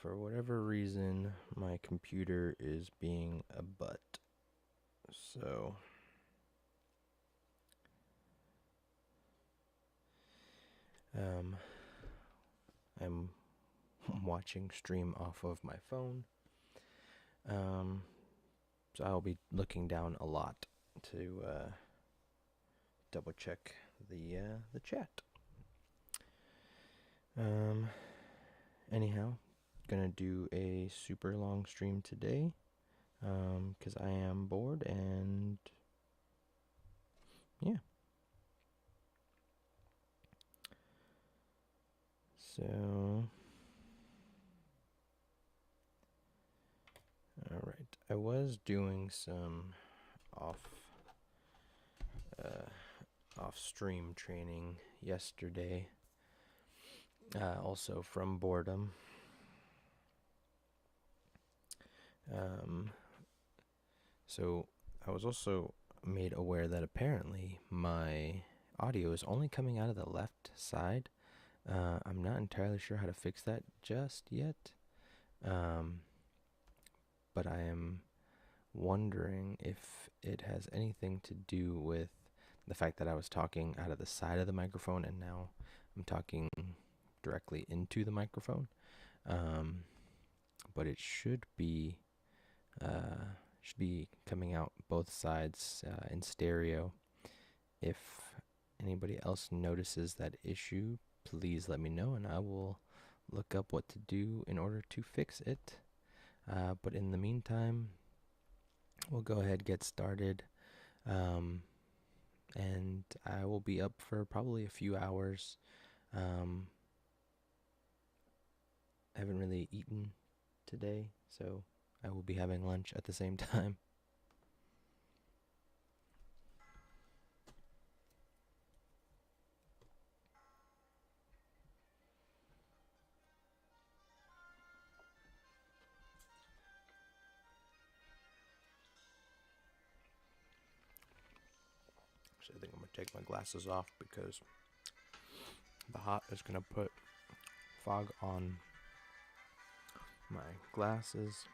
For whatever reason, my computer is being a butt. So, um, I'm watching stream off of my phone. Um, so I'll be looking down a lot to double check the chat. Um, anyhow, gonna do a super long stream today. 'Cause I am bored and yeah. So, all right. I was doing some off uh, off stream training yesterday. Also from boredom. So I was also made aware that apparently my audio is only coming out of the left side. I'm not entirely sure how to fix that just yet. But I am wondering if it has anything to do with the fact that I was talking out of the side of the microphone and now I'm talking directly into the microphone. But it should be coming out both sides in stereo. If anybody else notices that issue, please let me know and I will look up what to do in order to fix it. But in the meantime, we'll go ahead and get started. And I will be up for probably a few hours. I haven't really eaten today, so I will be having lunch at the same time. So I think I'm going to take my glasses off because the hot is going to put fog on my glasses.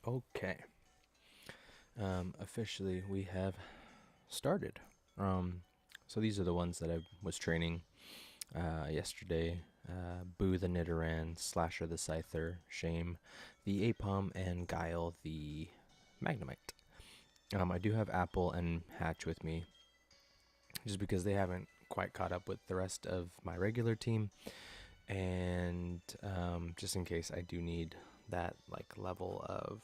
Okay. Officially, we have started. So these are the ones that I was training yesterday. Boo the Nidoran, Slasher the Scyther, Shame the Apom, and Guile the Magnemite. I do have Apple and Hatch with me, just because they haven't quite caught up with the rest of my regular team, and just in case I do need that like level of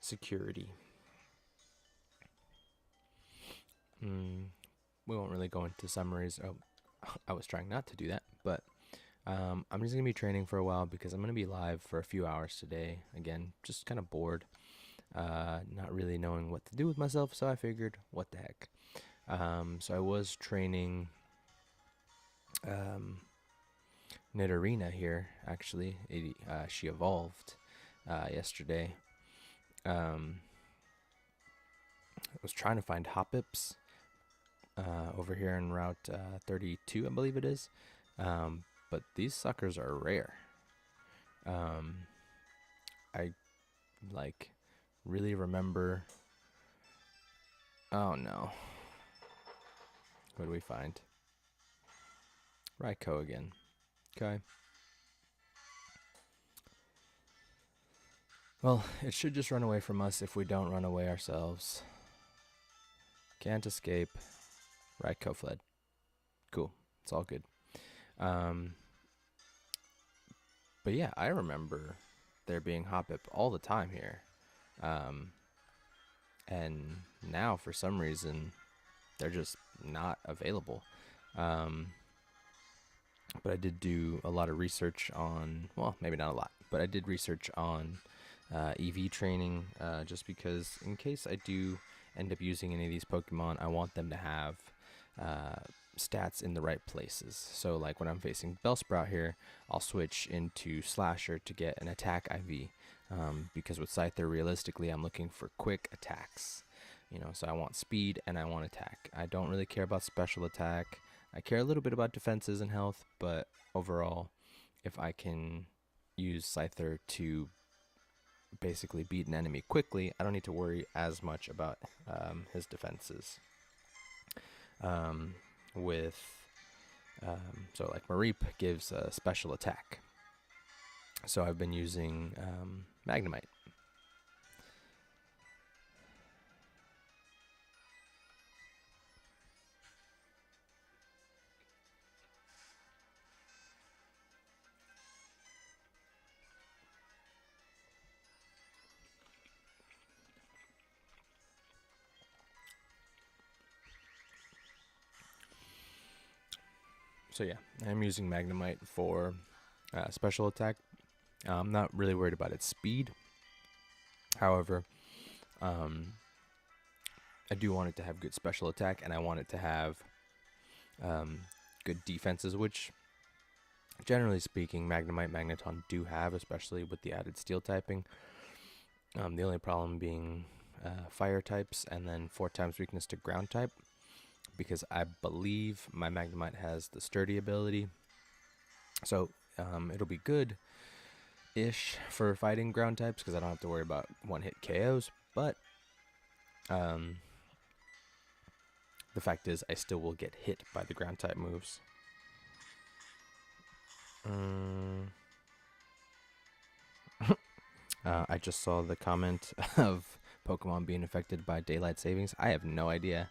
security. We won't really go into summaries. Oh, I was trying not to do that, but I'm just going to be training for a while because I'm going to be live for a few hours today. Again, just kind of bored, not really knowing what to do with myself, so I figured, what the heck. So I was training Nidorina here, actually. She evolved yesterday. I was trying to find Hoppips over here in Route 32, I believe it is. But these suckers are rare. I like really remember. Oh no. What do we find? Raikou again. Okay. Well, it should just run away from us if we don't run away ourselves. Can't escape. Raiko fled. Cool. It's all good. Um, but yeah, I remember there being Hoppip all the time here. Um, and now for some reason they're just not available. Um, but I did do a lot of research on, well, maybe not a lot, but I did research on EV training, just because in case I do end up using any of these Pokemon, I want them to have stats in the right places. So like when I'm facing Bellsprout here, I'll switch into Slasher to get an attack IV, because with Scyther, realistically, I'm looking for quick attacks. So I want speed and I want attack. I don't really care about special attack. I care a little bit about defenses and health, but overall, if I can use Scyther to basically beat an enemy quickly, I don't need to worry as much about his defenses. With so like Mareep gives a special attack, so I've been using Magnemite. So yeah, I'm using Magnemite for special attack. I'm not really worried about its speed. However, I do want it to have good special attack, and I want it to have good defenses, which, generally speaking, Magnemite, Magneton do have, especially with the added steel typing. The only problem being fire types, and then 4 times weakness to ground type, because I believe my Magnemite has the sturdy ability. So it'll be good-ish for fighting ground types, because I don't have to worry about one-hit KOs, but the fact is I still will get hit by the ground type moves. I just saw the comment of Pokemon being affected by daylight savings. I have no idea.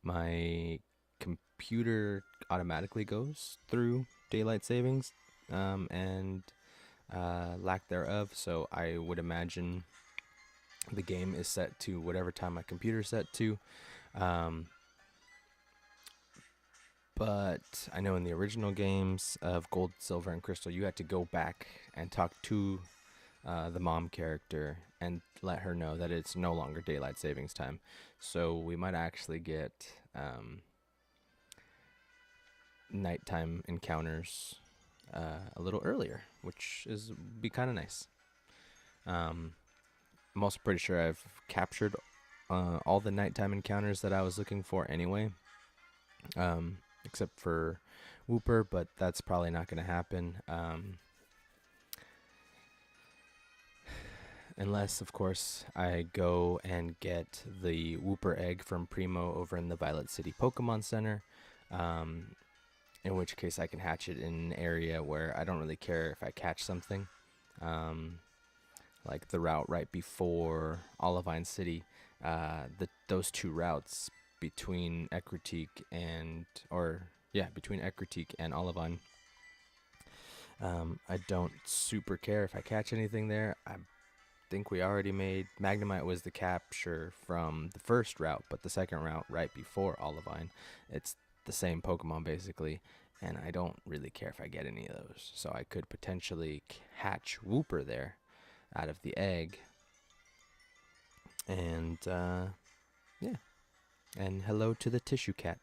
My computer automatically goes through daylight savings and lack thereof, so I would imagine the game is set to whatever time my computer's set to. But I know in the original games of Gold, Silver, and Crystal, you had to go back and talk to the mom character and let her know that it's no longer daylight savings time. So we might actually get nighttime encounters a little earlier, which is be kind of nice. I'm also pretty sure I've captured all the nighttime encounters that I was looking for anyway, except for Wooper, but that's probably not going to happen. Unless, of course, I go and get the Wooper egg from Primo over in the Violet City Pokemon Center, in which case I can hatch it in an area where I don't really care if I catch something. Like the route right before Olivine City, those 2 routes between Ecruteak and Olivine. I don't super care if I catch anything there. I think we already made Magnemite was the capture from the first route, but the second route right before Olivine, it's the same Pokemon basically, and I don't really care if I get any of those. So I could potentially hatch Wooper there out of the egg, and yeah, and hello to the Tissue Cat.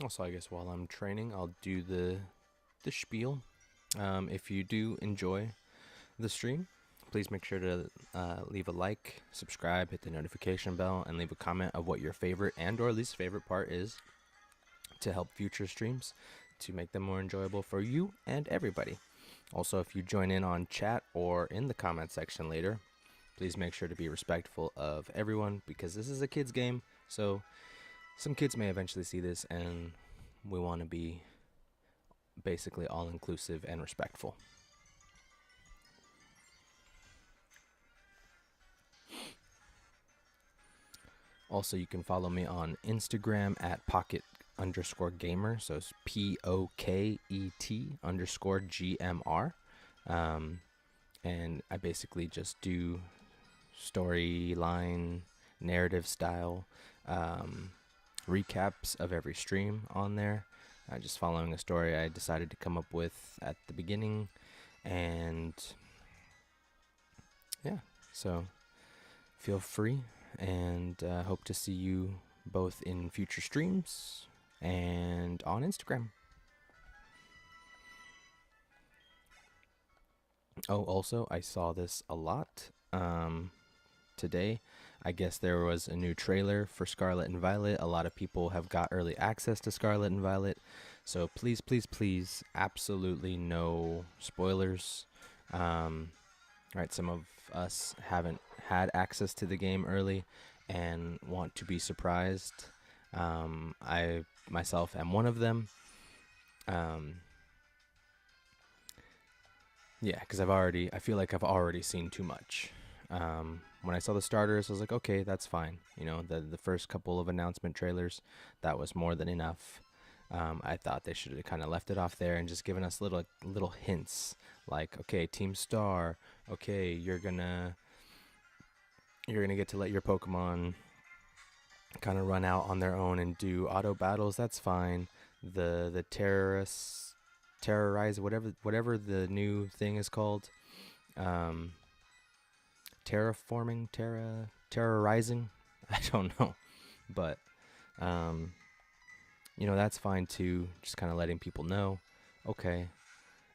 Also, I guess while I'm training, I'll do the spiel. If you do enjoy the stream, please make sure to leave a like, subscribe, hit the notification bell, and leave a comment of what your favorite and or least favorite part is to help future streams to make them more enjoyable for you and everybody. Also, if you join in on chat or in the comment section later, please make sure to be respectful of everyone because this is a kids game. So some kids may eventually see this, and we want to be basically all inclusive and respectful. Also, you can follow me on Instagram at pocket_gamer. So it's POKET_GMR. And I basically just do storyline, narrative style recaps of every stream on there. Just following a story I decided to come up with at the beginning. And yeah, so feel free, and hope to see you both in future streams and on Instagram. Oh, also, I saw this a lot today. I guess there was a new trailer for Scarlet and Violet. A lot of people have got early access to Scarlet and Violet. So please, please, please, absolutely no spoilers. Right, some of us haven't had access to the game early and want to be surprised. I myself am one of them. Yeah, because I feel like I've already seen too much. When I saw the starters, I was like, okay, that's fine. You know, the first couple of announcement trailers, that was more than enough. I thought they should have kind of left it off there and just given us little hints, like, okay, Team Star, okay, you're gonna get to let your Pokemon kind of run out on their own and do auto battles. That's fine. The terrorize whatever the new thing is called, terrorizing. I don't know, but that's fine too. Just kind of letting people know, okay.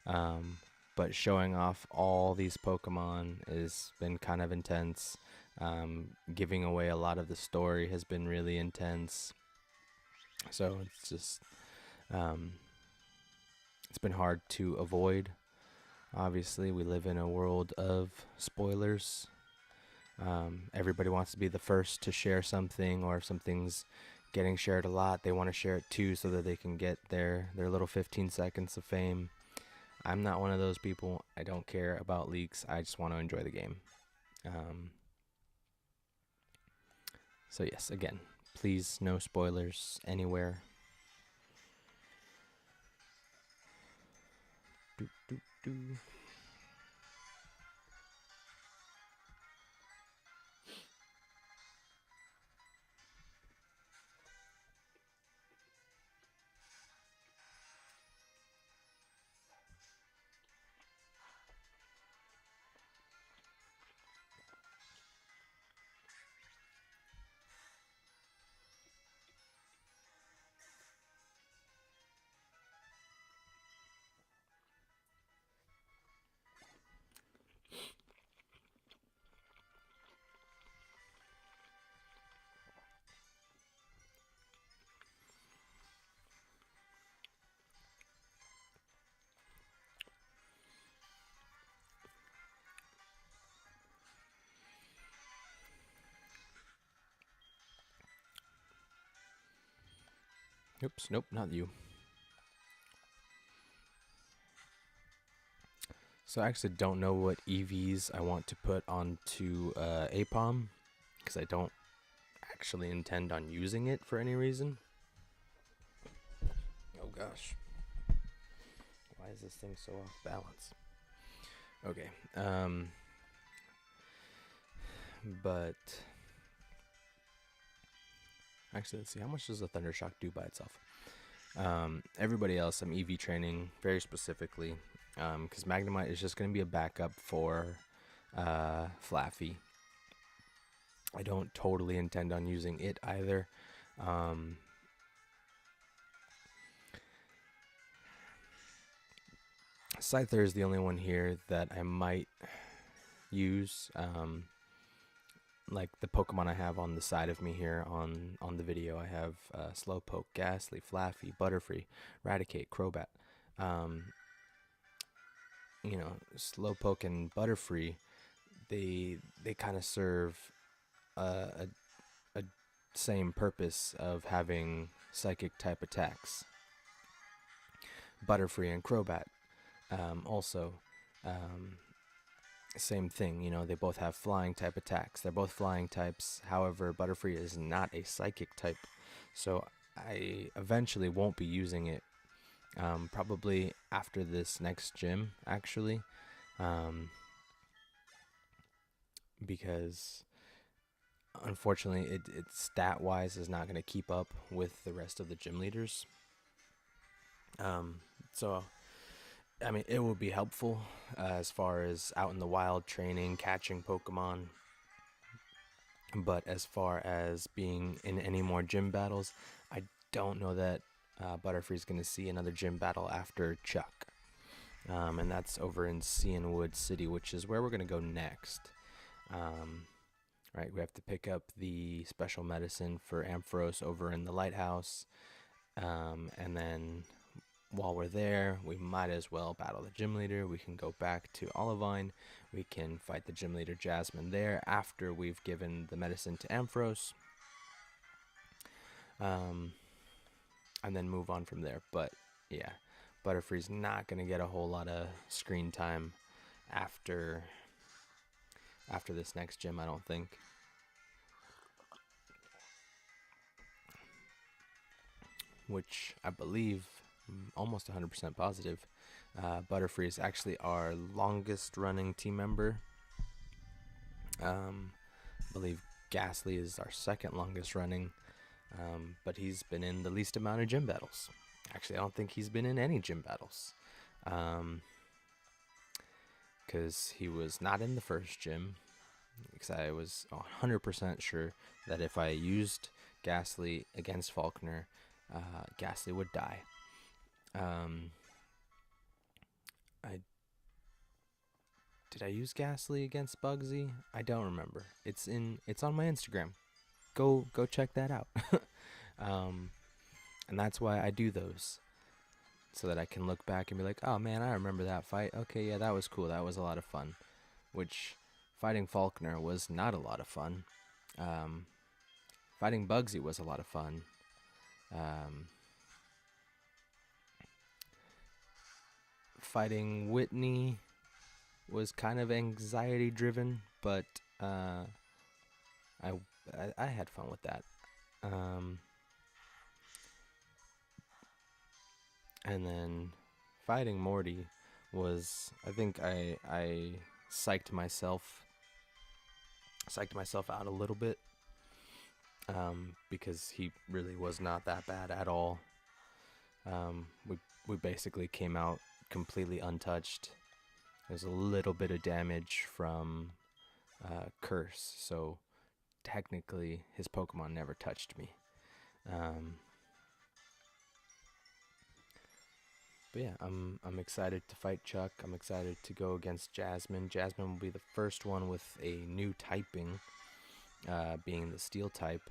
But showing off all these Pokemon has been kind of intense. Giving away a lot of the story has been really intense. So it's just, it's been hard to avoid. Obviously, we live in a world of spoilers. Everybody wants to be the first to share something, or if something's getting shared a lot, they want to share it too so that they can get their little 15 seconds of fame. I'm not one of those people. I don't care about leaks. I just want to enjoy the game. So yes, again, please no spoilers anywhere. Do, do, do. Oops, nope, not you. So I actually don't know what EVs I want to put onto APOM, because I don't actually intend on using it for any reason. Oh gosh. Why is this thing so off balance? Okay. But actually, let's see. How much does a Thundershock do by itself? Everybody else, I'm EV training very specifically, because Magnemite is just going to be a backup for Flaffy. I don't totally intend on using it either. Scyther is the only one here that I might use. Like the Pokemon I have on the side of me here on the video, I have Slowpoke, Ghastly, Flaffy, Butterfree, Raticate, Crobat. Um, Slowpoke and Butterfree, they kind of serve a, a same purpose of having psychic type attacks. Butterfree and Crobat also. Um, Same thing, they both have flying type attacks. They're both flying types. However, Butterfree is not a psychic type. So I eventually won't be using it. Probably after this next gym, actually. Because unfortunately, it stat-wise is not going to keep up with the rest of the gym leaders. So I mean, it will be helpful as far as out in the wild training, catching Pokemon. But as far as being in any more gym battles, I don't know that Butterfree's going to see another gym battle after Chuck. And that's over in Cianwood City, which is where we're going to go next. Right, we have to pick up the special medicine for Ampharos over in the lighthouse. And then while we're there, we might as well battle the gym leader. We can go back to Olivine. We can fight the gym leader Jasmine there after we've given the medicine to Ampharos. And then move on from there. But yeah, Butterfree's not going to get a whole lot of screen time after this next gym, I don't think. Which I believe, almost 100% positive, Butterfree is actually our longest running team member. I believe Ghastly is our second longest running, but he's been in the least amount of gym battles. Actually, I don't think he's been in any gym battles, because he was not in the first gym, because I was 100% sure that if I used Ghastly against Faulkner, Ghastly would die. Did I use Ghastly against Bugsy? I don't remember. It's on my Instagram. Go check that out. And that's why I do those, so that I can look back and be like, oh man, I remember that fight. Okay, yeah, that was cool. That was a lot of fun. Which fighting Faulkner was not a lot of fun. Fighting Bugsy was a lot of fun. Fighting Whitney was kind of anxiety driven, but I had fun with that. And then fighting Morty was, I think I psyched myself out a little bit, because he really was not that bad at all. We basically came out completely untouched. There's a little bit of damage from Curse, so technically his Pokemon never touched me. But yeah, I'm excited to fight Chuck. I'm excited to go against Jasmine. Jasmine will be the first one with a new typing, being the Steel type,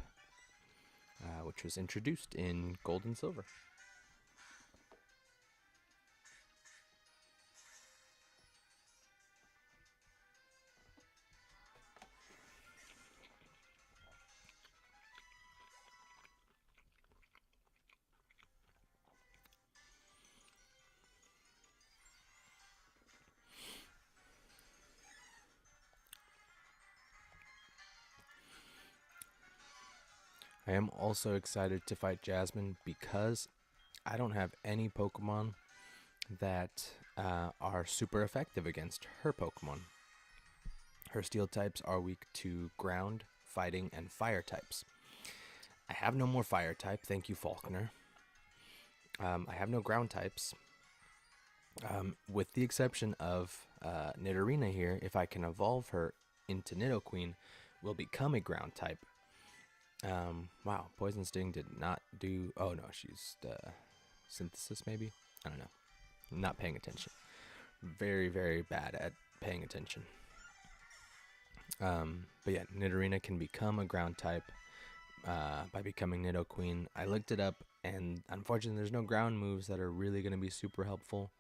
which was introduced in Gold and Silver. I am also excited to fight Jasmine because I don't have any Pokemon that are super effective against her Pokemon. Her Steel types are weak to Ground, Fighting, and Fire types. I have no more Fire type, thank you, Faulkner. I have no Ground types, with the exception of Nidorina here. If I can evolve her into Nidoqueen, will become a Ground type. Wow, Poison Sting did not do... Oh no, she's Synthesis maybe? I don't know. I'm not paying attention. very, very bad at paying attention. But yeah, Nidorina can become a ground type by becoming Nidoqueen. I looked it up, and unfortunately, there's no ground moves that are really going to be super helpful.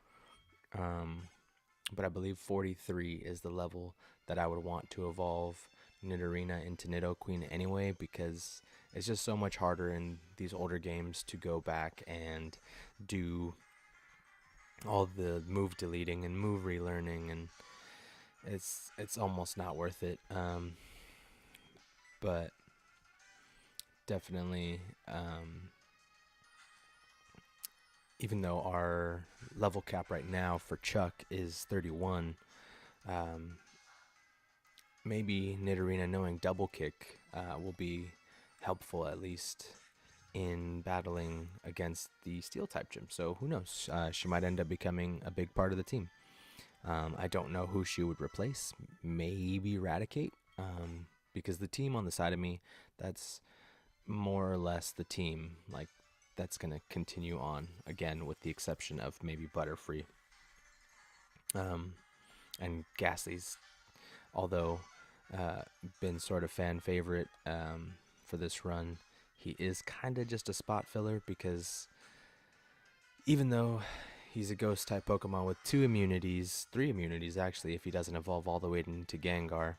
But I believe 43 is the level that I would want to evolve Nidorina into Nidoqueen anyway, because it's just so much harder in these older games to go back and do all the move deleting and move relearning, and it's almost not worth it. But definitely, even though our level cap right now for Chuck is 31, maybe Nidorina knowing double kick will be helpful, at least in battling against the steel type gym. So who knows? She might end up becoming a big part of the team. I don't know who she would replace. Maybe Eradicate, because the team on the side of me, that's more or less the team. Like, that's going to continue on, again, with the exception of maybe Butterfree. And Ghastly's, although been sort of fan favorite for this run, he is kind of just a spot filler, because even though he's a ghost type Pokemon with 2 immunities, 3 immunities actually, if he doesn't evolve all the way into Gengar,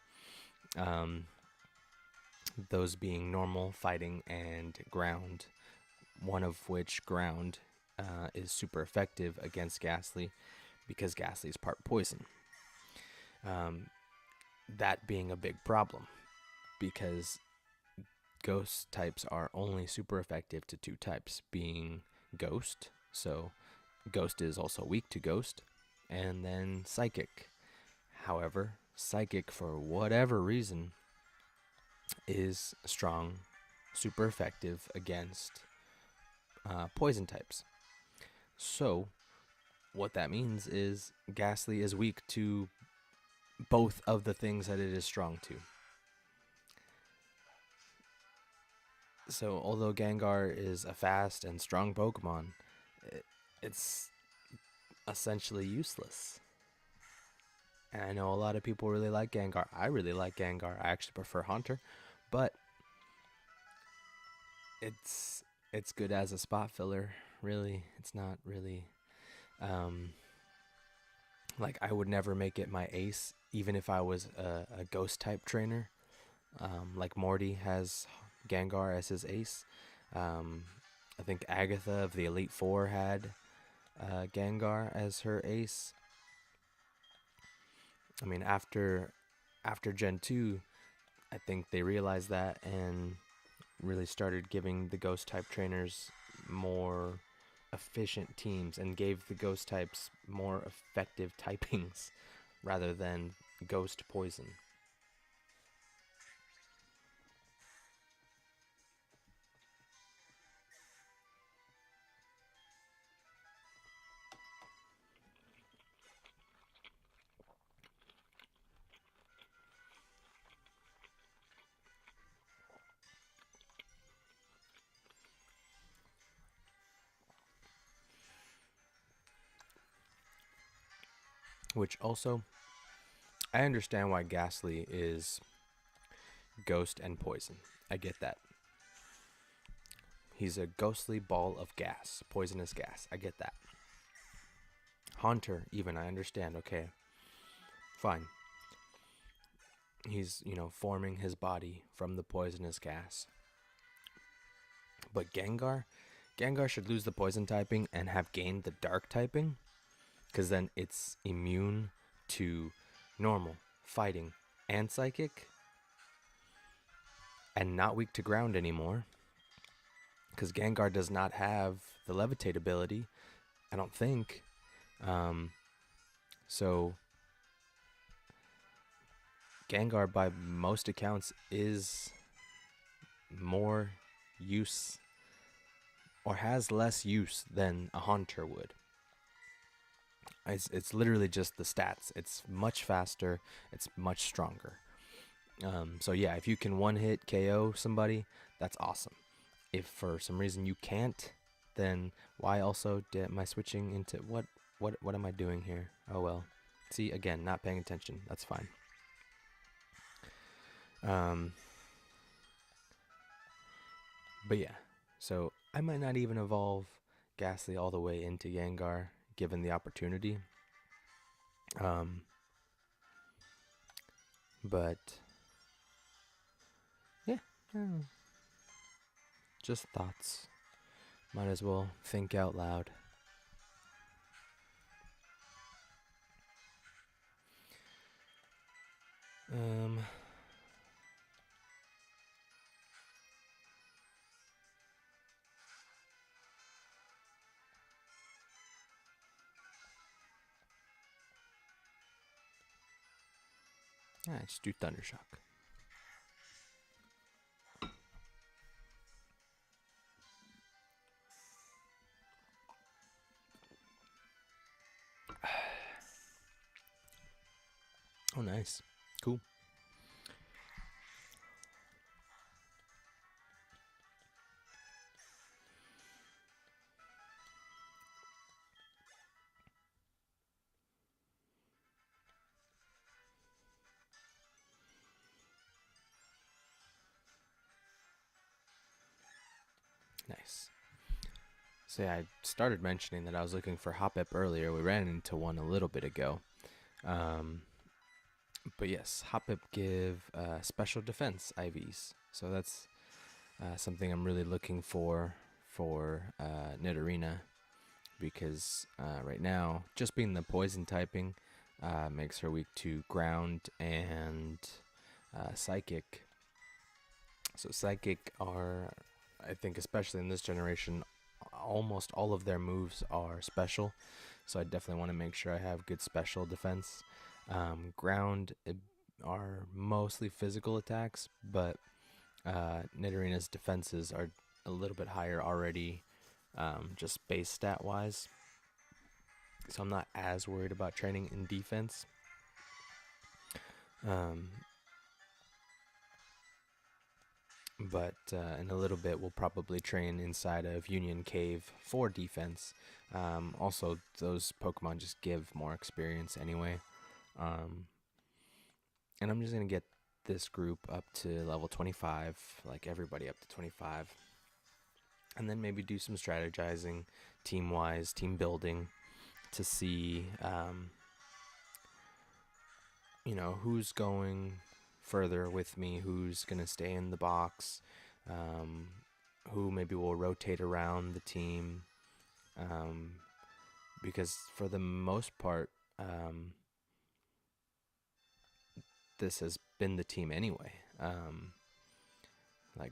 those being normal, fighting, and ground, one of which ground is super effective against Ghastly because Ghastly is part poison. That being a big problem, because ghost types are only super effective to 2 types, being ghost, so ghost is also weak to ghost, and then psychic. However, psychic, for whatever reason, is strong, super effective against poison types. So what that means is Ghastly is weak to both of the things that it is strong to. So although Gengar is a fast and strong Pokemon, it's essentially useless. And I know a lot of people really like Gengar. I really like Gengar. I actually prefer Haunter, but it's good as a spot filler. Really, it's not really like, I would never make it my ace, even if I was a ghost type trainer. Like Morty has Gengar as his ace. I think Agatha of the Elite Four had Gengar as her ace. I mean, after Gen 2, I think they realized that and really started giving the ghost type trainers more efficient teams and gave the ghost types more effective typings rather than ghost poison. Which also, I understand why Ghastly is ghost and poison. I get that. He's a ghostly ball of gas, poisonous gas. I get that. Haunter, even, I understand. Okay, fine. He's, forming his body from the poisonous gas. But Gengar should lose the poison typing and have gained the dark typing, because then it's immune to normal, fighting, and psychic, and not weak to ground anymore, because Gengar does not have the levitate ability, I don't think. So Gengar, by most accounts, is more use, or has less use, than a Haunter would. It's literally just the stats. It's much faster. It's much stronger. So yeah, if you can one hit KO somebody, that's awesome. If for some reason you can't, then why also am I switching into what am I doing here? Oh well. See, again, not paying attention. That's fine. Um, but yeah, so I might not even evolve Ghastly all the way into Gengar, given the opportunity. Um, but yeah, just thoughts. Might as well think out loud. Um, yeah, just do Thundershock. Oh, nice. Cool. Nice. So yeah, I started mentioning that I was looking for Hoppip earlier. We ran into one a little bit ago. Um, but yes, Hoppip give special defense IVs. So that's something I'm really looking for Nidorina, because right now, just being the poison typing makes her weak to ground and psychic. So psychic are, I think, especially in this generation, almost all of their moves are special. So I definitely want to make sure I have good special defense. Ground are mostly physical attacks, but Nidorina's defenses are a little bit higher already, just base stat wise. So I'm not as worried about training in defense. Um, but in a little bit, we'll probably train inside of Union Cave for defense. Also, those Pokemon just give more experience anyway. Um, and I'm just going to get this group up to level 25, like everybody up to 25. And then maybe do some strategizing, team-wise, team building, to see, who's going further with me, who's going to stay in the box, um, who maybe will rotate around the team. Because for the most part, this has been the team anyway. Like,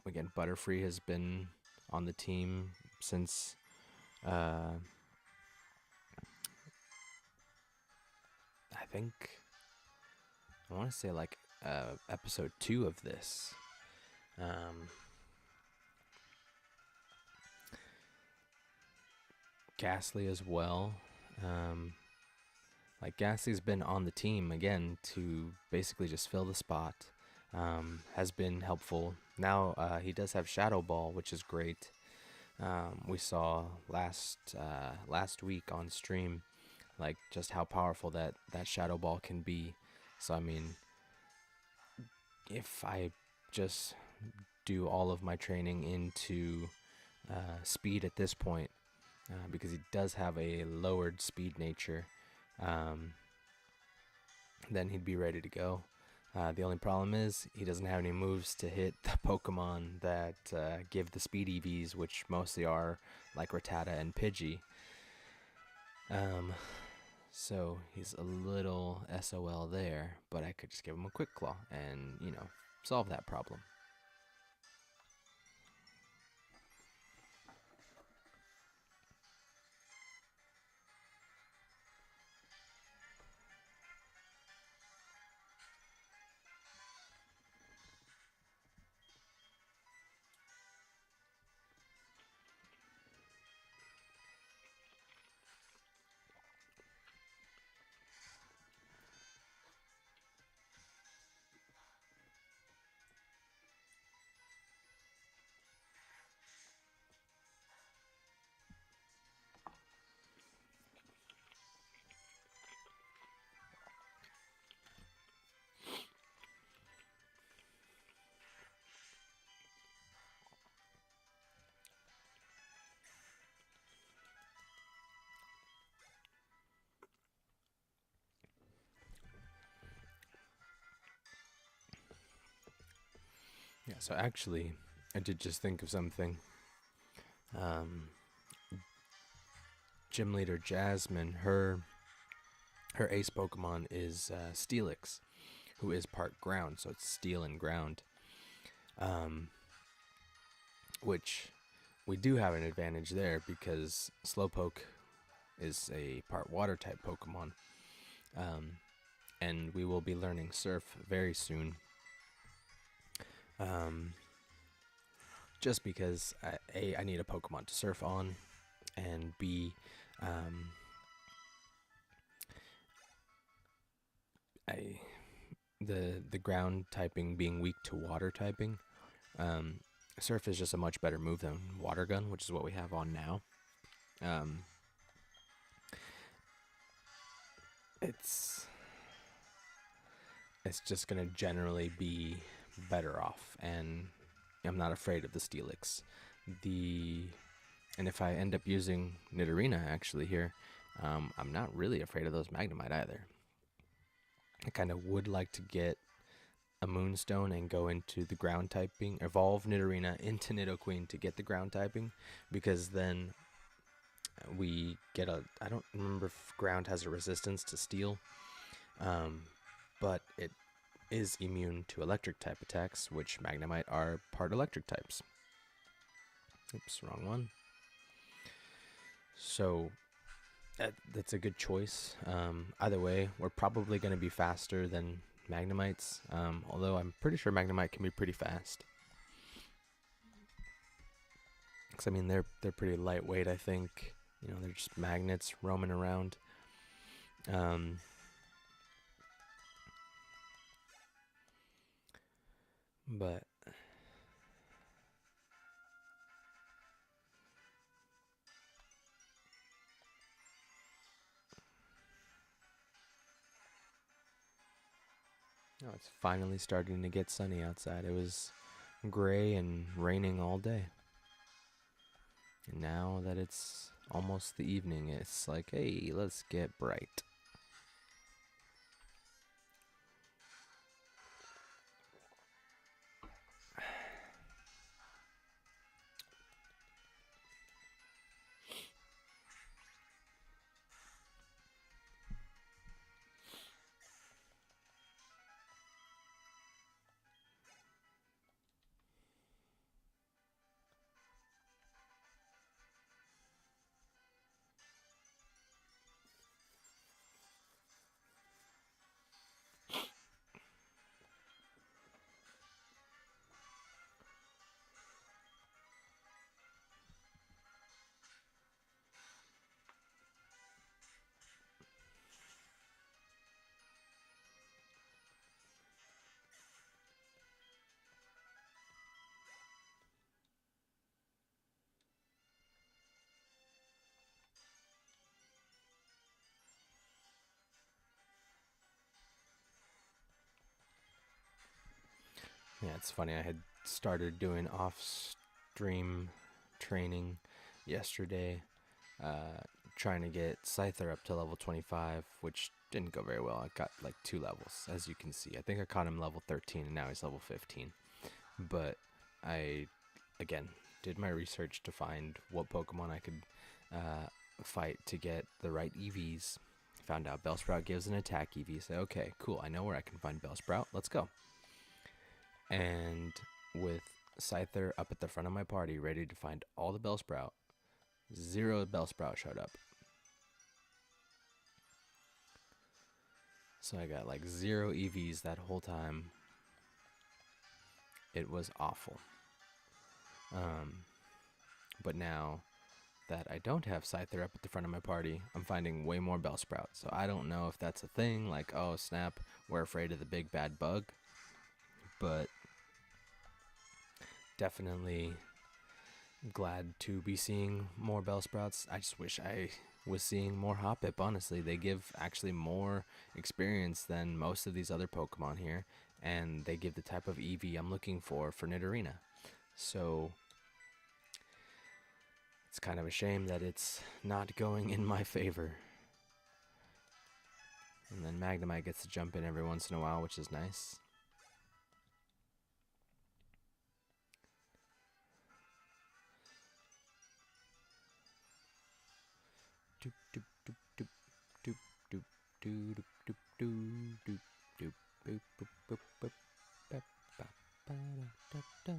again, Butterfree has been on the team since I think I want to say like episode 2 of this. Ghastly as well. Like Ghastly's been on the team again to basically just fill the spot. Has been helpful. Now he does have Shadow Ball, which is great. We saw last week on stream, like just how powerful that Shadow Ball can be. So I mean, if I just do all of my training into speed at this point, because he does have a lowered speed nature, then he'd be ready to go. The only problem is he doesn't have any moves to hit the Pokemon that give the speed EVs, which mostly are like Rattata and Pidgey. So he's a little SOL there, but I could just give him a Quick Claw and, solve that problem. Yeah, so actually, I did just think of something. Um, Gym leader Jasmine, her ace Pokemon is Steelix, who is part ground, so it's steel and ground. Um, which we do have an advantage there because Slowpoke is a part water type Pokemon. Um, and we will be learning Surf very soon. Um, just because I need a Pokemon to surf on, and B, um, I the ground typing being weak to water typing, um, Surf is just a much better move than Water Gun, which is what we have on now. Um, it's it's just gonna generally be better off, and I'm not afraid of the Steelix. And if I end up using Nidorina actually here, I'm not really afraid of those Magnemite either. I kind of would like to get a Moonstone and go into the ground typing, evolve Nidorina into Nidoqueen to get the ground typing, because then we get I don't remember if ground has a resistance to steel, but it is immune to electric type attacks, which Magnemite are part electric types. Oops, wrong one. So that's a good choice. Either way, we're probably going to be faster than Magnemites, although I'm pretty sure Magnemite can be pretty fast. Because, I mean, they're pretty lightweight, I think. You know, they're just magnets roaming around. But oh, it's finally starting to get sunny outside. It was gray and raining all day. And now that it's almost the evening, it's like, hey, let's get bright. Yeah, it's funny. I had started doing off-stream training yesterday, trying to get Scyther up to level 25, which didn't go very well. I got like 2 levels, as you can see. I think I caught him level 13, and now he's level 15. But I, again, did my research to find what Pokemon I could fight to get the right EVs. Found out Bellsprout gives an attack EV. Say, okay, cool. I know where I can find Bellsprout. Let's go. And with Scyther up at the front of my party, ready to find all the Bellsprout, 0 Bellsprout showed up. So I got like 0 EVs that whole time. It was awful. But now that I don't have Scyther up at the front of my party, I'm finding way more Bellsprout. So I don't know if that's a thing, like, oh snap, we're afraid of the big bad bug. But definitely glad to be seeing more Bellsprouts. I just wish I was seeing more Hoppip, honestly. They give actually more experience than most of these other Pokemon here, and they give the type of EV I'm looking for Nidorina. So it's kind of a shame that it's not going in my favor. And then Magnemite gets to jump in every once in a while, which is nice. Doop doop doop doop doop doop doop doop doop doop doop boop boop boop boop bap bap ba da da da.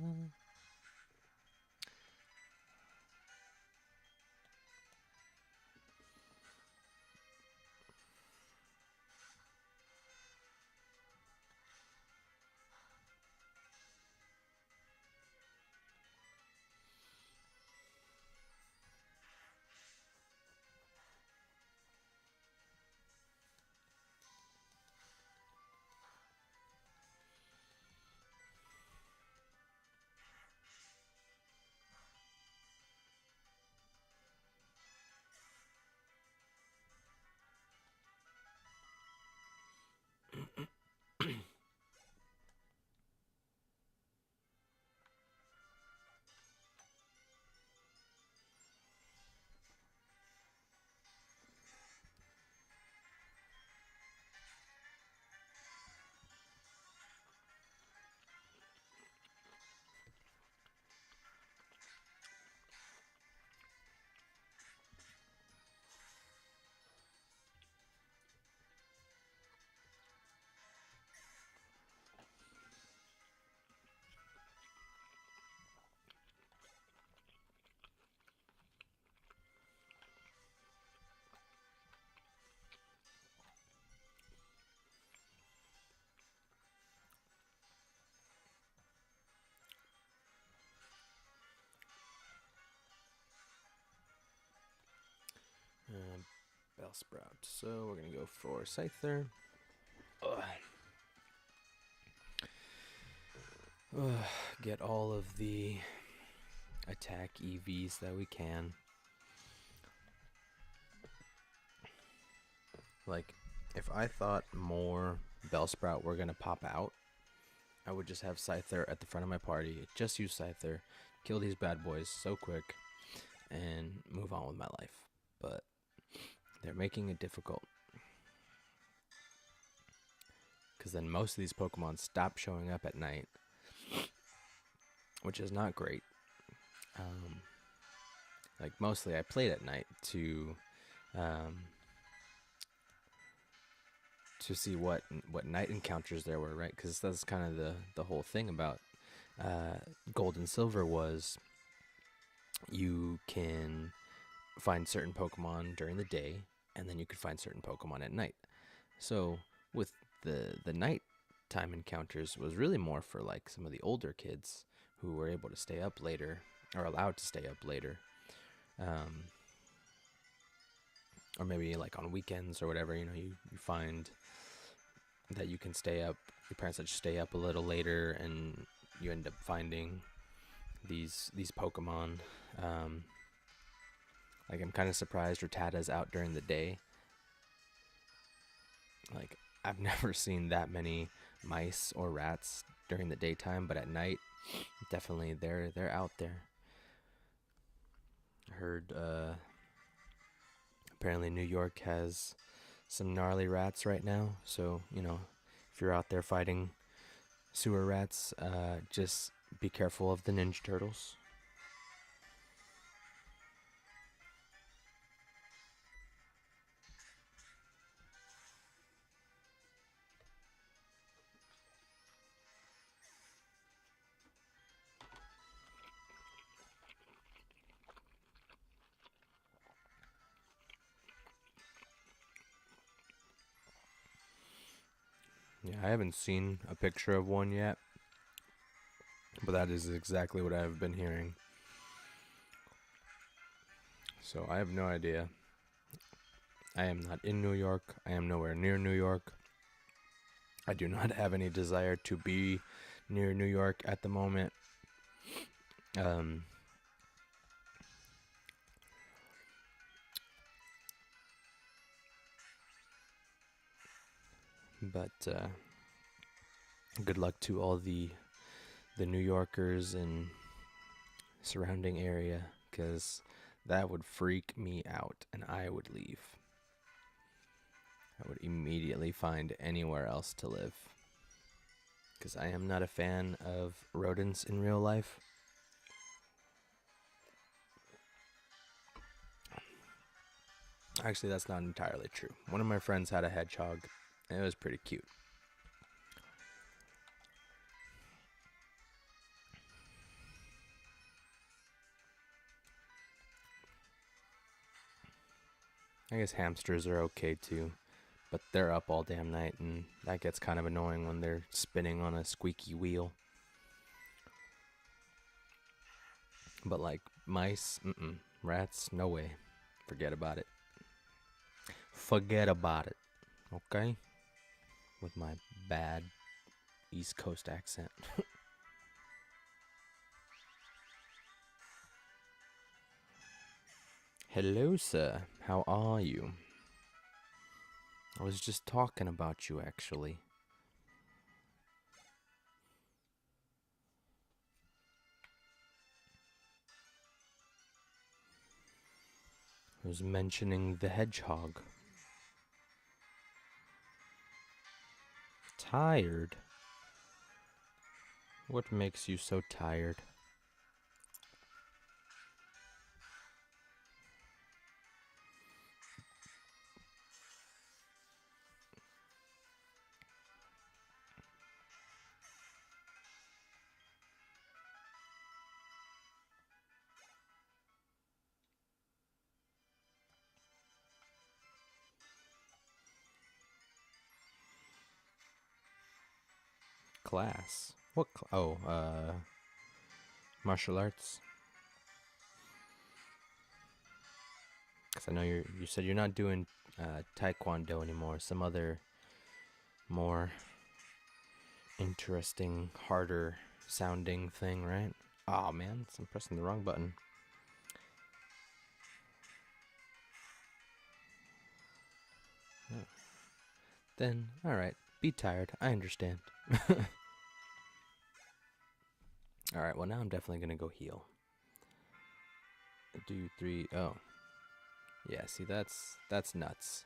Bellsprout. So we're gonna go for Scyther. Ugh. Ugh. Get all of the attack EVs that we can. Like, if I thought more Bellsprout were gonna pop out, I would just have Scyther at the front of my party. Just use Scyther, kill these bad boys so quick, and move on with my life. But they're making it difficult. Because then most of these Pokemon stop showing up at night, which is not great. Like, mostly I played at night to see what night encounters there were, right? Because that's kind of the whole thing about Gold and Silver was you can find certain Pokemon during the day, and then you could find certain Pokemon at night. So with the nighttime encounters was really more for like some of the older kids who were able to stay up later or allowed to stay up later, or maybe like on weekends or whatever. You know, you find that you can stay up. Your parents let you stay up a little later, and you end up finding these Pokemon. Like, I'm kind of surprised Rattata's out during the day. Like, I've never seen that many mice or rats during the daytime, but at night, definitely they're out there. I heard apparently New York has some gnarly rats right now, so you know, if you're out there fighting sewer rats, just be careful of the Ninja Turtles. Yeah, I haven't seen a picture of one yet, but that is exactly what I've been hearing. So I have no idea. I am not in New York. I am nowhere near New York. I do not have any desire to be near New York at the moment. But good luck to all the New Yorkers and surrounding area, because that would freak me out and I would leave. I would immediately find anywhere else to live, because I am not a fan of rodents in real life. Actually, that's not entirely true. One of my friends had a hedgehog, and it was pretty cute. I guess hamsters are okay too, but they're up all damn night, and that gets kind of annoying when they're spinning on a squeaky wheel. But like mice, rats, no way. Forget about it. Forget about it. Okay? With my bad East Coast accent. Hello, sir. How are you? I was just talking about you, actually. I was mentioning the hedgehog. Tired? What makes you so tired? Class? What? Martial arts. Because I know you said you're not doing taekwondo anymore. Some other more interesting, harder sounding thing, right? Oh man, I'm pressing the wrong button. Oh. Then, alright, be tired. I understand. Alright, well, now I'm definitely gonna go heal. 2, 3, oh. Yeah, see, that's nuts.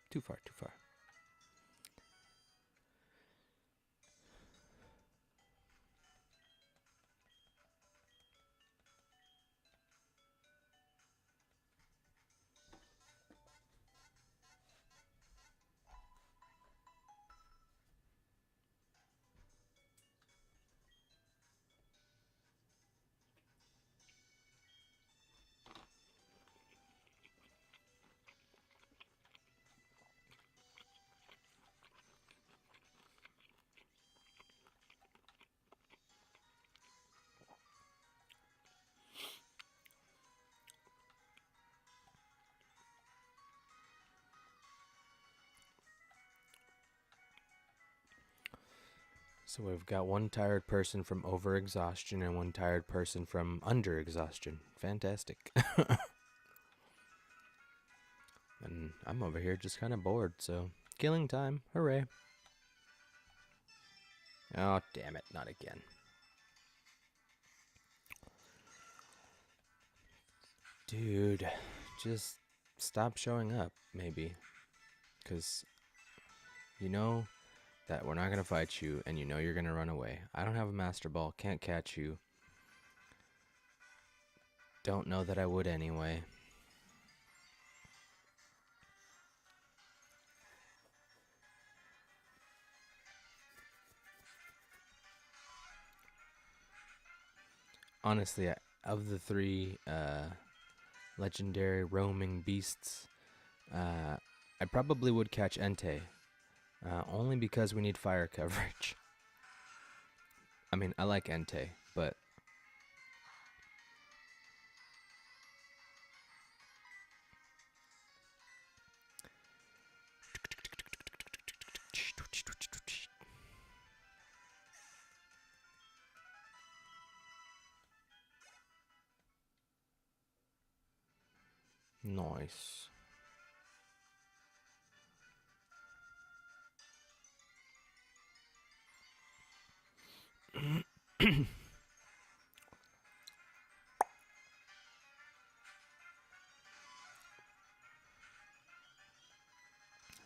Too far, too far. So we've got one tired person from overexhaustion and one tired person from underexhaustion. Fantastic. And I'm over here just kind of bored, so killing time. Hooray. Oh, damn it, not again. Dude, just stop showing up, maybe. Because you know that we're not going to fight you, and you know you're going to run away. I don't have a Master Ball, can't catch you. Don't know that I would anyway. Honestly, of the three legendary roaming beasts, I probably would catch Entei. Only because we need fire coverage. I mean, I like Entei, but nice.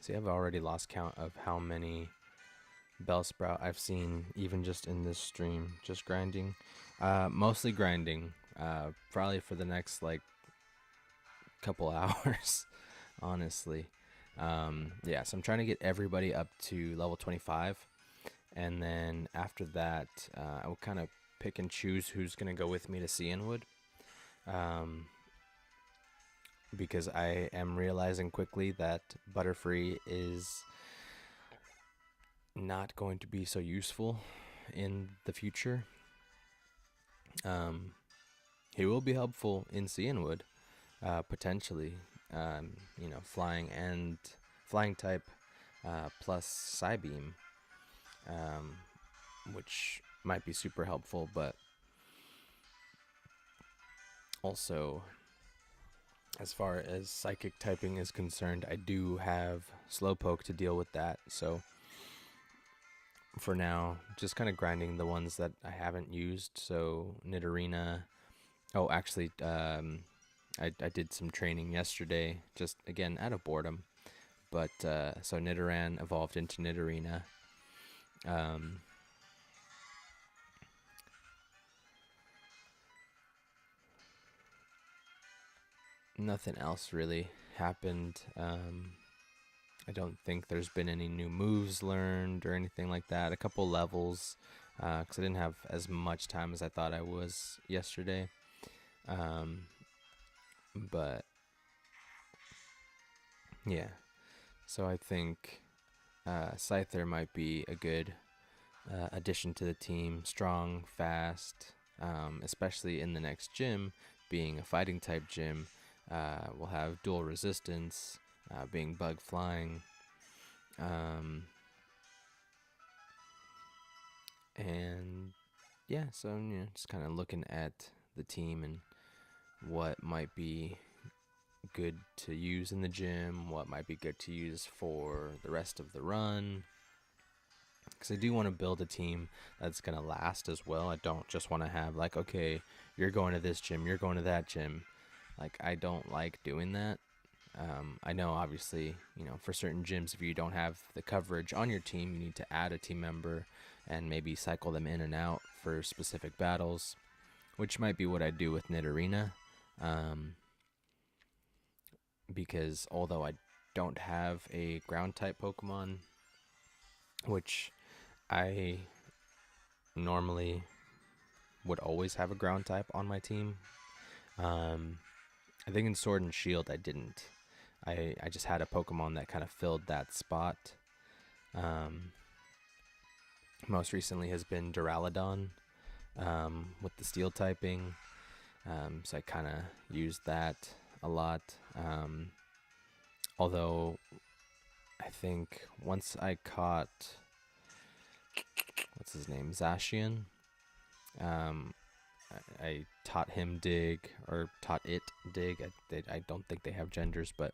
See, I've already lost count of how many Bellsprout I've seen, even just in this stream, just grinding. Mostly grinding, probably for the next like couple hours, honestly. Yeah, so I'm trying to get everybody up to level 25, and then after that, I will kind of pick and choose who's gonna go with me to Cianwood, um, because I am realizing quickly that Butterfree is not going to be so useful in the future. He will be helpful in Cianwood, potentially. Flying type plus Psybeam, um, which might be super helpful, but also, as far as psychic typing is concerned, I do have Slowpoke to deal with that. So for now, just kind of grinding the ones that I haven't used. So Nidorina. Oh, actually, I did some training yesterday, just again out of boredom. But so Nidoran evolved into Nidorina. Nothing else really happened. I don't think there's been any new moves learned or anything like that. A couple levels, because I didn't have as much time as I thought I was yesterday. But yeah, so I think Scyther might be a good addition to the team. Strong, fast, especially in the next gym, being a fighting type gym. We'll have dual resistance, being bug flying. And yeah, so just kind of looking at the team and what might be good to use in the gym, what might be good to use for the rest of the run. Because I do want to build a team that's going to last as well. I don't just want to have like, okay, you're going to this gym, you're going to that gym. Like, I don't like doing that. I know, obviously, for certain gyms, if you don't have the coverage on your team, you need to add a team member and maybe cycle them in and out for specific battles, which might be what I do with Nidorina. Because although I don't have a ground type Pokemon, which I normally would always have a ground type on my team, I think in Sword and Shield I didn't. I just had a Pokemon that kind of filled that spot. Most recently has been Duraludon, with the Steel typing. So I kind of used that a lot. Although I think once I caught, what's his name, Zacian, I taught him dig, or taught it dig. I don't think they have genders, but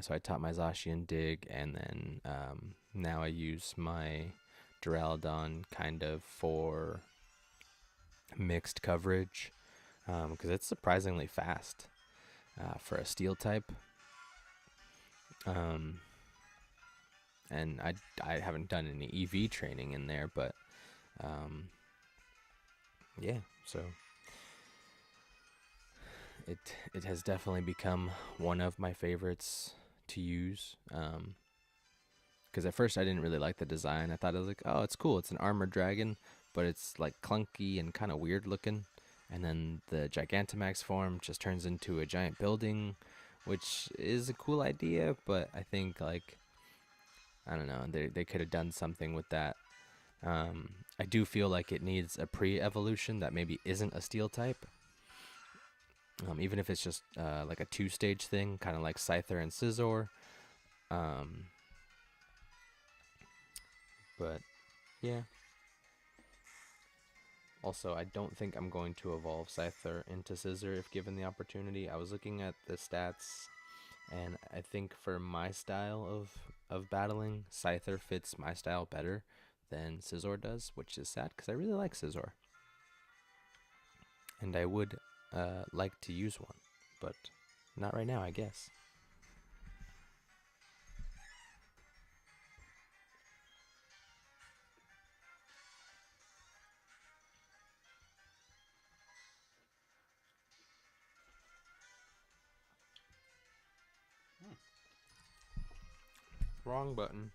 so I taught my Zacian dig, and then now I use my Duraludon kind of for mixed coverage, because it's surprisingly fast for a steel type. And I haven't done any EV training in there, but yeah, so it has definitely become one of my favorites to use. Because at first I didn't really like the design. I thought it was like, oh, it's cool. It's an armored dragon, but it's like clunky and kind of weird looking. And then the Gigantamax form just turns into a giant building, which is a cool idea, but I think, like, I don't know, they could have done something with that. I do feel like it needs a pre-evolution that maybe isn't a steel type. Even if it's just like a 2-stage thing, kind of like Scyther and Scizor. But yeah. Also, I don't think I'm going to evolve Scyther into Scizor if given the opportunity. I was looking at the stats, and I think for my style of battling, Scyther fits my style better than Scizor does, which is sad because I really like Scizor. And I would like to use one, but not right now, I guess. Wrong button.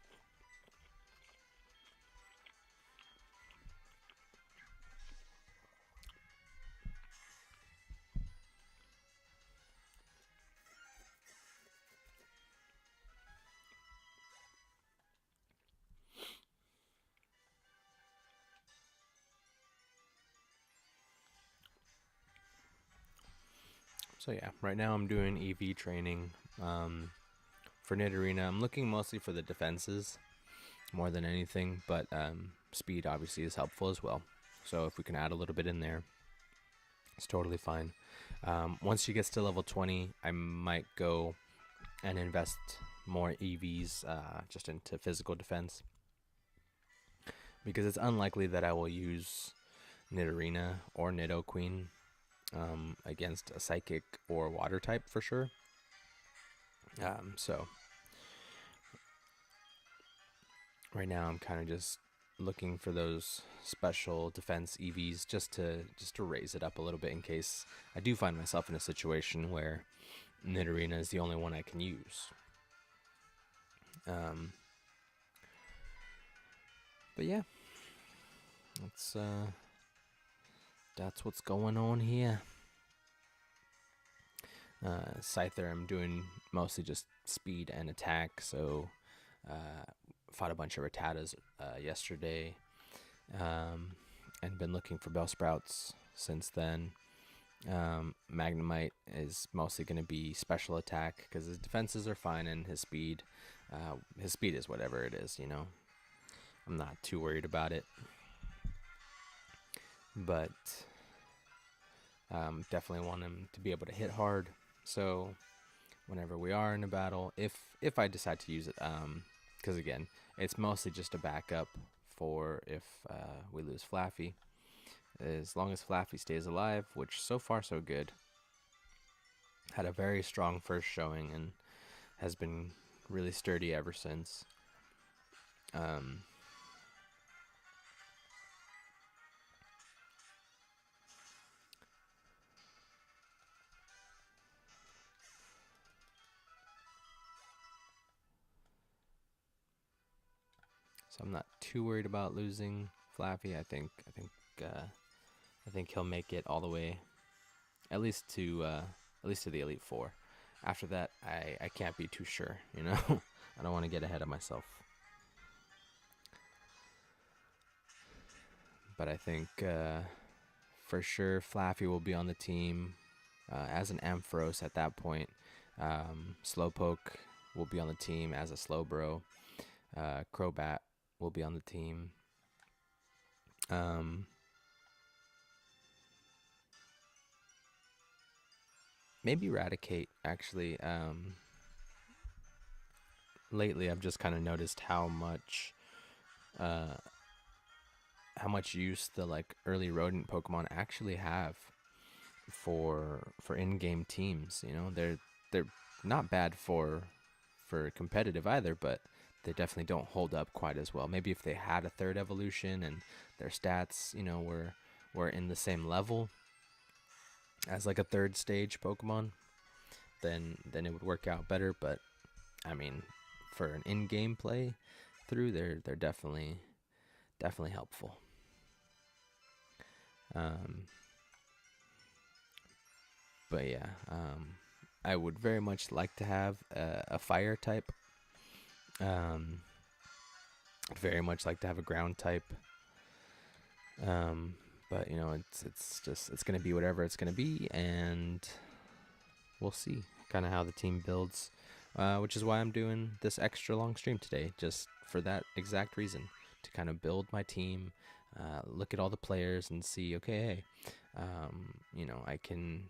So yeah, right now I'm doing EV training. For Nidorina, I'm looking mostly for the defenses more than anything, but speed obviously is helpful as well. So if we can add a little bit in there, it's totally fine. Once she gets to level 20, I might go and invest more EVs just into physical defense, because it's unlikely that I will use Nidorina or Nidoqueen against a psychic or water type for sure. So right now I'm kind of just looking for those special defense EVs just to raise it up a little bit in case I do find myself in a situation where Nidorina is the only one I can use. But yeah, that's what's going on here. Scyther, I'm doing mostly just speed and attack, so fought a bunch of Rattatas yesterday, and been looking for Bellsprouts since then. Magnemite is mostly going to be special attack because his defenses are fine, and his speed is whatever it is, you know. I'm not too worried about it, but definitely want him to be able to hit hard. So whenever we are in a battle, if I decide to use it, because again, it's mostly just a backup for if we lose Flaffy. As long as Flaffy stays alive, which so far so good. Had a very strong first showing and has been really sturdy ever since. So I'm not too worried about losing Flaffy. I think he'll make it all the way, at least to the Elite Four. After that, I can't be too sure. You know, I don't want to get ahead of myself. But I think for sure Flaffy will be on the team as an Ampharos at that point. Slowpoke will be on the team as a Slowbro. Crobat will be on the team. Maybe Raticate, actually. Lately, I've just kind of noticed how much use the like early rodent Pokemon actually have for in-game teams. You know, they're not bad for competitive either, but they definitely don't hold up quite as well. Maybe if they had a third evolution and their stats, you know, were in the same level as like a third stage Pokemon, then it would work out better. But I mean, for an in-game play through, they're definitely helpful. But yeah, I would very much like to have a fire type. I'd very much like to have a ground type. But you know, it's gonna be whatever it's gonna be, and we'll see kind of how the team builds. Which is why I'm doing this extra long stream today, just for that exact reason, to kind of build my team, look at all the players, and see, okay, hey, you know, I can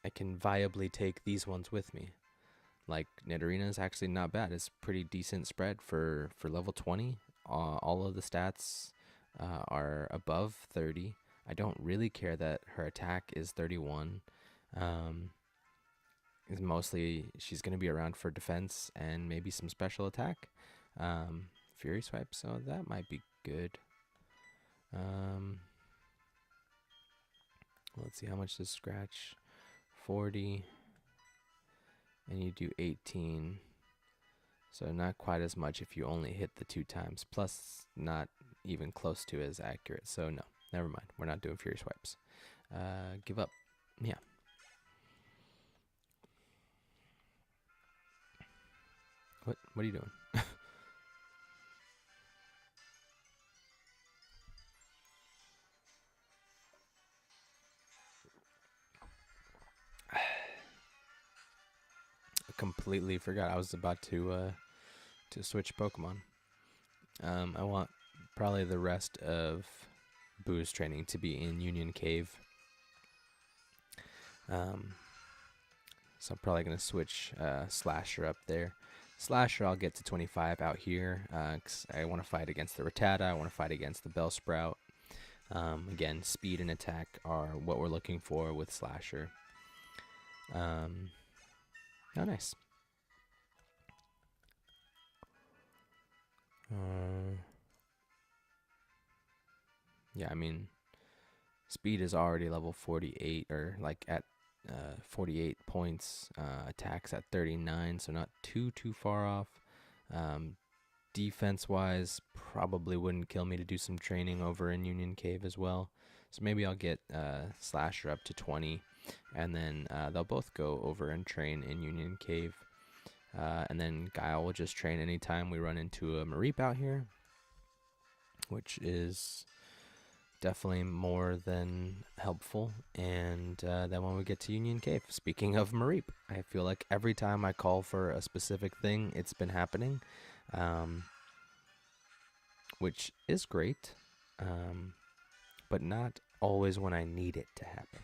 viably take these ones with me. Like Nidorina is actually not bad. It's pretty decent spread for level 20. All of the stats are above 30. I don't really care that her attack is 31. Is mostly she's going to be around for defense and maybe some special attack. Fury Swipe, so that might be good. Let's see, how much does Scratch? 40. And you do 18. So not quite as much if you only hit the 2 times. Plus, not even close to as accurate. So no, never mind. We're not doing Fury Swipes. Give up. Yeah. What are you doing? Completely forgot. I was about to switch Pokemon. I want probably the rest of Boo's training to be in Union Cave. So I'm probably gonna switch Slasher up there. Slasher, I'll get to 25 out here because I want to fight against the Rattata. I want to fight against the Bellsprout. Again, speed and attack are what we're looking for with Slasher. Oh, nice. Yeah, I mean, speed is already level 48, or like at 48 points. Attacks at 39, so not too far off. Defense-wise, probably wouldn't kill me to do some training over in Union Cave as well. So maybe I'll get Slasher up to 20, and then they'll both go over and train in Union Cave. And then Guile will just train anytime we run into a Mareep out here, which is definitely more than helpful. And then when we get to Union Cave, speaking of Mareep, I feel like every time I call for a specific thing, it's been happening, which is great, but not always when I need it to happen.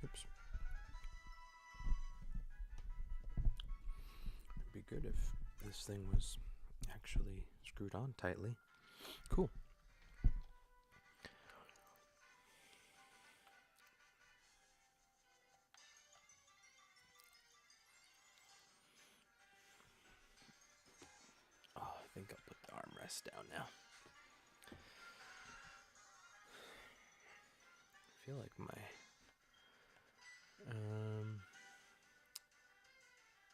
Oops. It'd be good if this thing was actually screwed on tightly. Cool. Oh, I think I'll put the armrest down now. I feel like my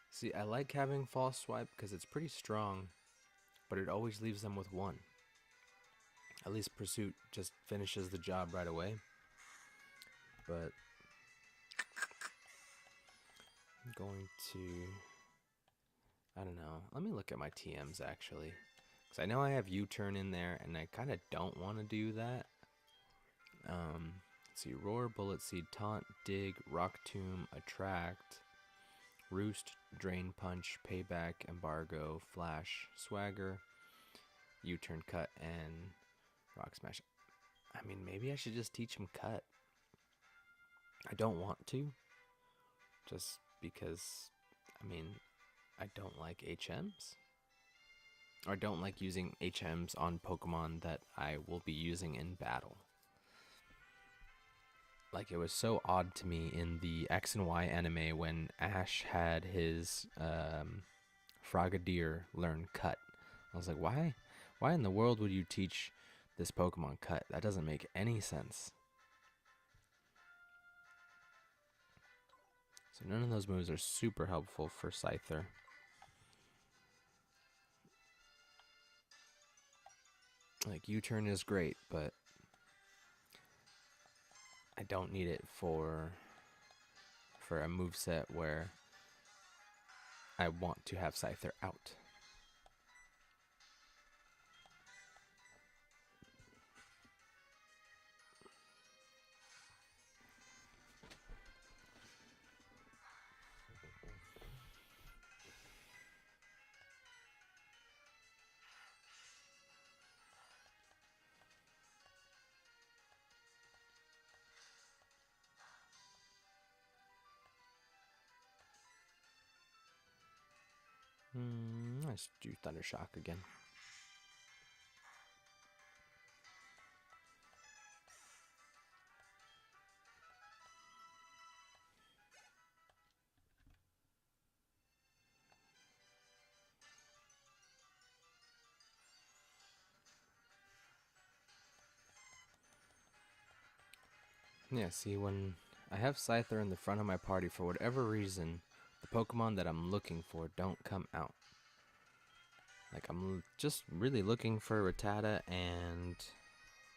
see, I like having false swipe because it's pretty strong, but it always leaves them with 1. At least Pursuit just finishes the job right away. But I'm going to, I don't know. Let me look at my TMs actually, because I know I have U-turn in there, and I kind of don't want to do that. Let's see, Roar, Bullet Seed, Taunt, Dig, Rock Tomb, Attract, Roost, Drain Punch, Payback, Embargo, Flash, Swagger, U-turn, Cut, and Rock Smash. I mean, maybe I should just teach him Cut. I don't want to, just because, I mean, I don't like HMs. Or I don't like using HMs on Pokemon that I will be using in battle. Like, it was so odd to me in the X and Y anime when Ash had his Frogadier learn Cut. I was like, why in the world would you teach this Pokemon Cut? That doesn't make any sense. So none of those moves are super helpful for Scyther. Like, U-turn is great, but I don't need it for a moveset where I want to have Scyther out. Let's do Thunder Shock again. Yeah, see, when I have Scyther in the front of my party, for whatever reason, the Pokemon that I'm looking for don't come out. Like, I'm just really looking for Rattata and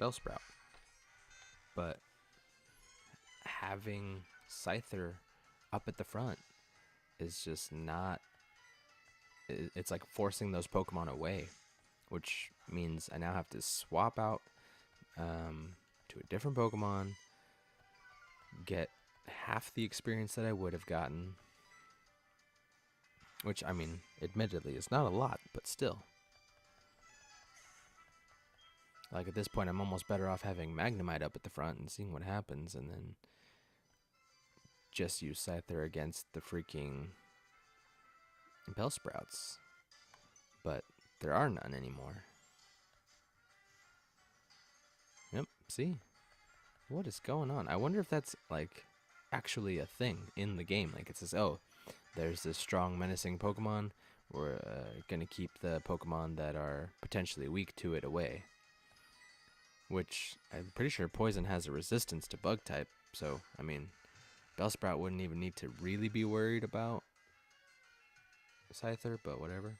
Bellsprout. But having Scyther up at the front is just not... It's like forcing those Pokemon away, which means I now have to swap out to a different Pokemon, get half the experience that I would have gotten, which, I mean, admittedly is not a lot, but still. Like, at this point, I'm almost better off having Magnemite up at the front and seeing what happens, and then just use Scyther against the freaking Bellsprouts. But there are none anymore. Yep, see? What is going on? I wonder if that's, like, actually a thing in the game. Like, it says, oh, there's this strong, menacing Pokemon. We're going to keep the Pokemon that are potentially weak to it away. Which, I'm pretty sure Poison has a resistance to Bug type. So, I mean, Bellsprout wouldn't even need to really be worried about Scyther, but whatever.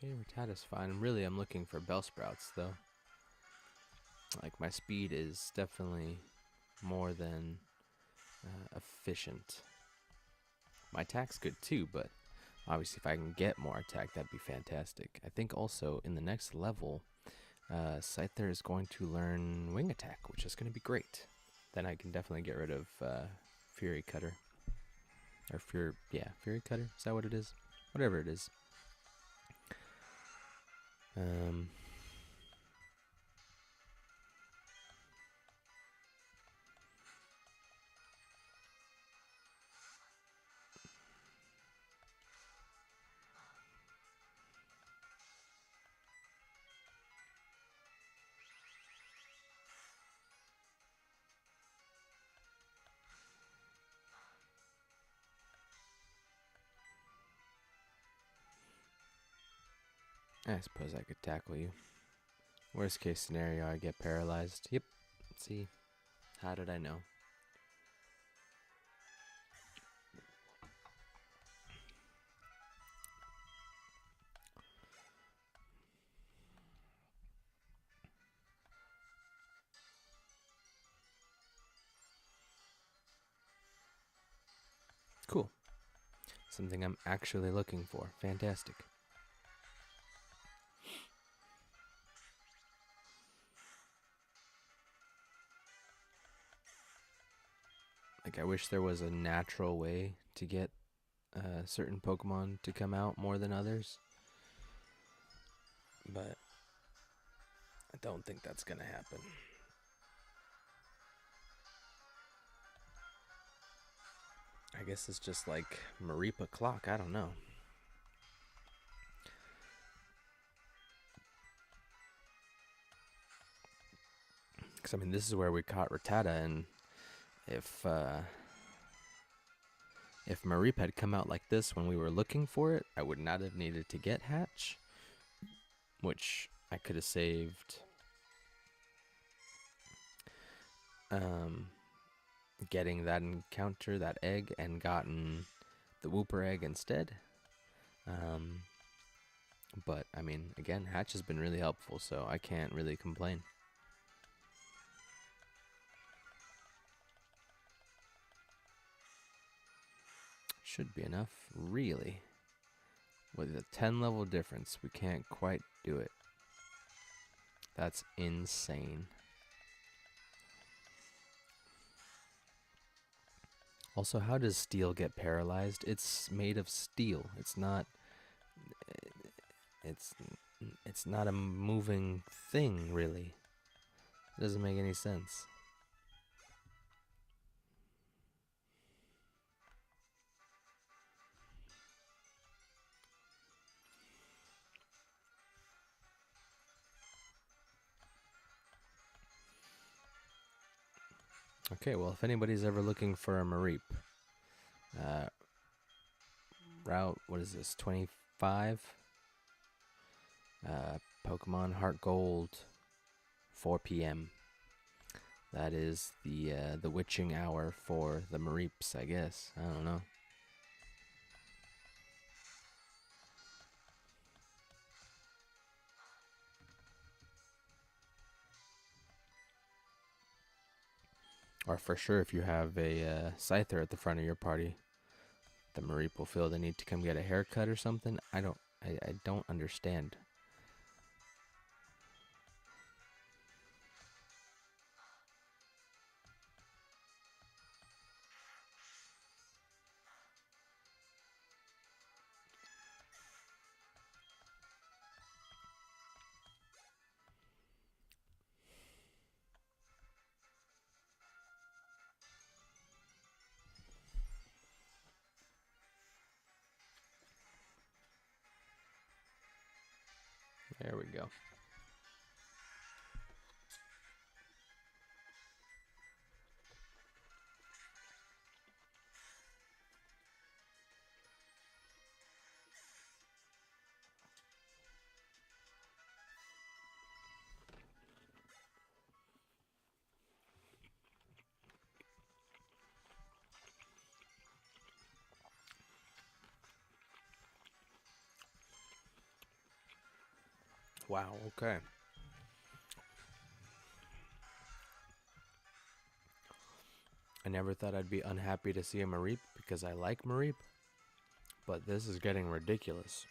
Okay, Rattata's fine. Really, I'm looking for Bellsprouts, though. Like, my speed is definitely more than efficient. My attack's good, too, but obviously if I can get more attack, that'd be fantastic. I think also, in the next level, Scyther is going to learn Wing Attack, which is going to be great. Then I can definitely get rid of Fury Cutter. Or Fury Cutter? Is that what it is? Whatever it is. I suppose I could tackle you. Worst case scenario, I get paralyzed. Yep. See? How did I know? Cool. Something I'm actually looking for. Fantastic. Like, I wish there was a natural way to get certain Pokemon to come out more than others. But I don't think that's gonna happen. I guess it's just like Maripa Clock, I don't know. Because, I mean, this is where we caught Rattata, and if Maripa had come out like this when we were looking for it, I would not have needed to get Hatch, which I could have saved getting that encounter, that egg, and gotten the Wooper egg instead. But, I mean, again, Hatch has been really helpful, so I can't really complain. should be enough, really. With a 10 level difference, we can't quite do it. That's insane. Also, how does steel get paralyzed? It's made of steel. It's not it's not a moving thing, really. It doesn't make any sense. Okay, well, if anybody's ever looking for a Mareep, route, what is this, 25? Pokemon Heart Gold, 4 p.m. That is the witching hour for the Mareeps, I guess. I don't know. Or for sure, if you have a Scyther at the front of your party, the Mareep will feel the need to come get a haircut or something. I don't understand. There we go. Wow, okay. I never thought I'd be unhappy to see a Mareep because I like Mareep, but this is getting ridiculous.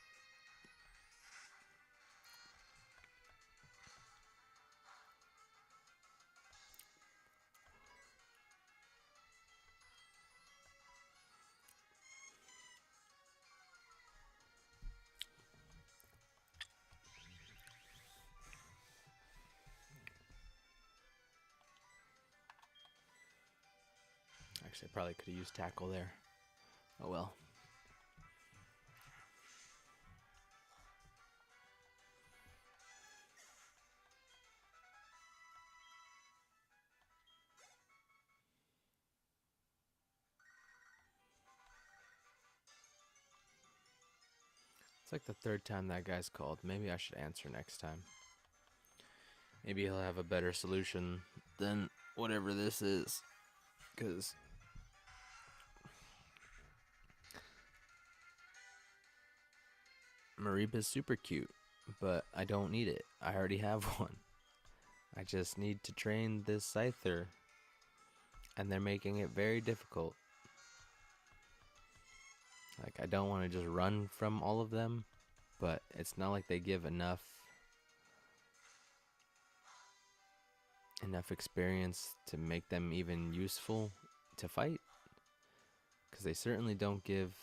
Actually, I probably could have used tackle there. Oh well. It's like the third time that guy's called. Maybe I should answer next time. Maybe he'll have a better solution than whatever this is. Because Mareep is super cute, but I don't need it. I already have one. I just need to train this Scyther, and they're making it very difficult. Like, I don't want to just run from all of them, but it's not like they give enough experience to make them even useful to fight. Because they certainly don't give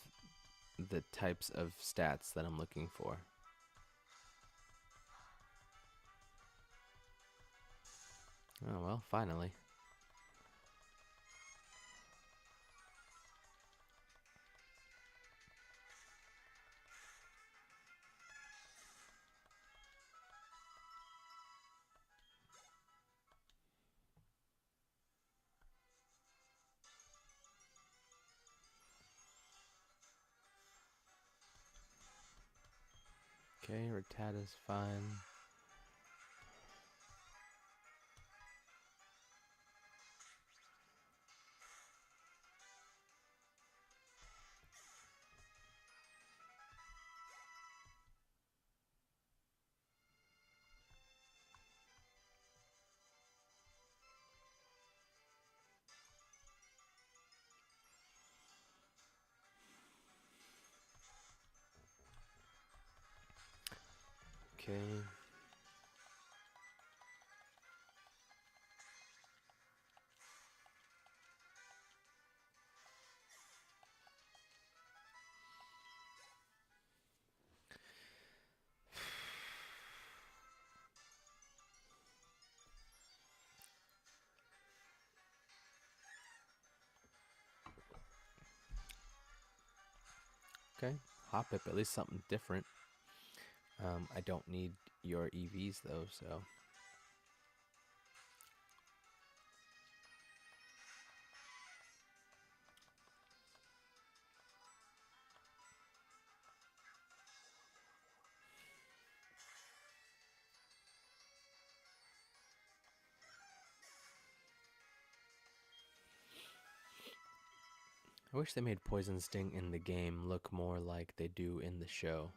the types of stats that I'm looking for. Oh well, finally. Okay, Rattata's fine. Okay. Okay. Hop Pip, at least something different. I don't need your EVs though, so. I wish they made Poison Sting in the game look more like they do in the show.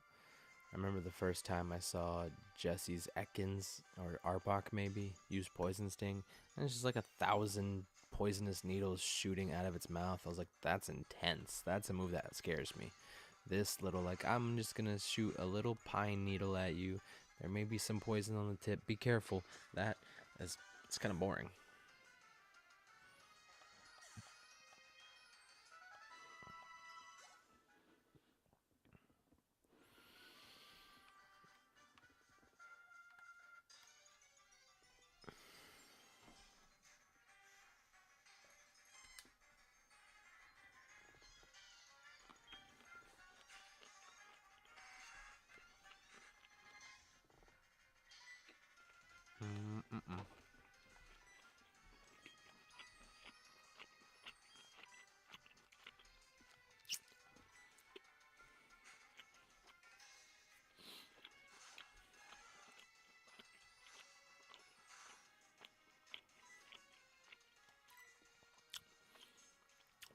I remember the first time I saw Jesse's Ekans, or Arbok maybe, use Poison Sting, and it's just like 1,000 poisonous needles shooting out of its mouth. I was like, that's intense. That's a move that scares me. This little, like, I'm just gonna shoot a little pine needle at you. There may be some poison on the tip. Be careful. That is, it's kind of boring. Mm-mm.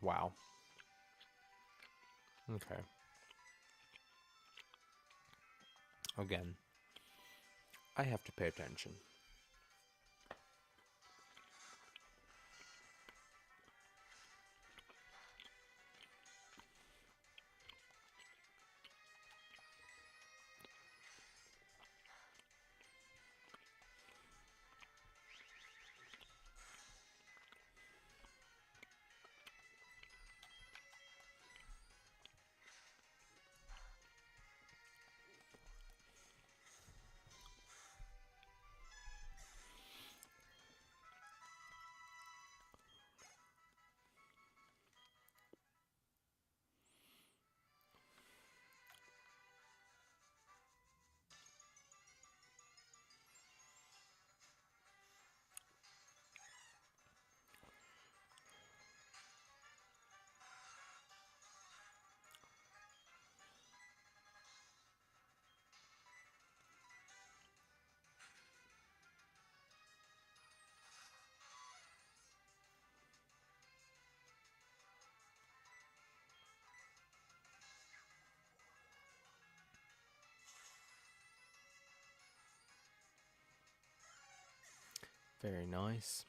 Wow. Okay. Again, I have to pay attention. Very nice.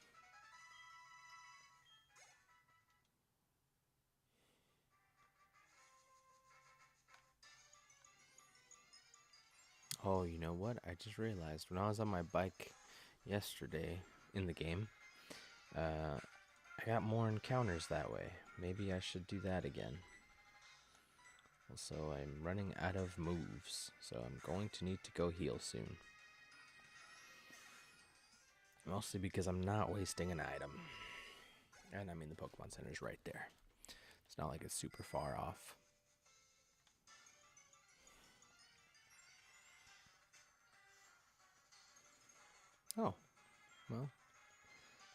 Oh, you know what? I just realized when I was on my bike yesterday in the game, I got more encounters that way. Maybe I should do that again. Also, I'm running out of moves, so I'm going to need to go heal soon. Mostly because I'm not wasting an item. And I mean, the Pokemon Center's right there. It's not like it's super far off. Oh, well,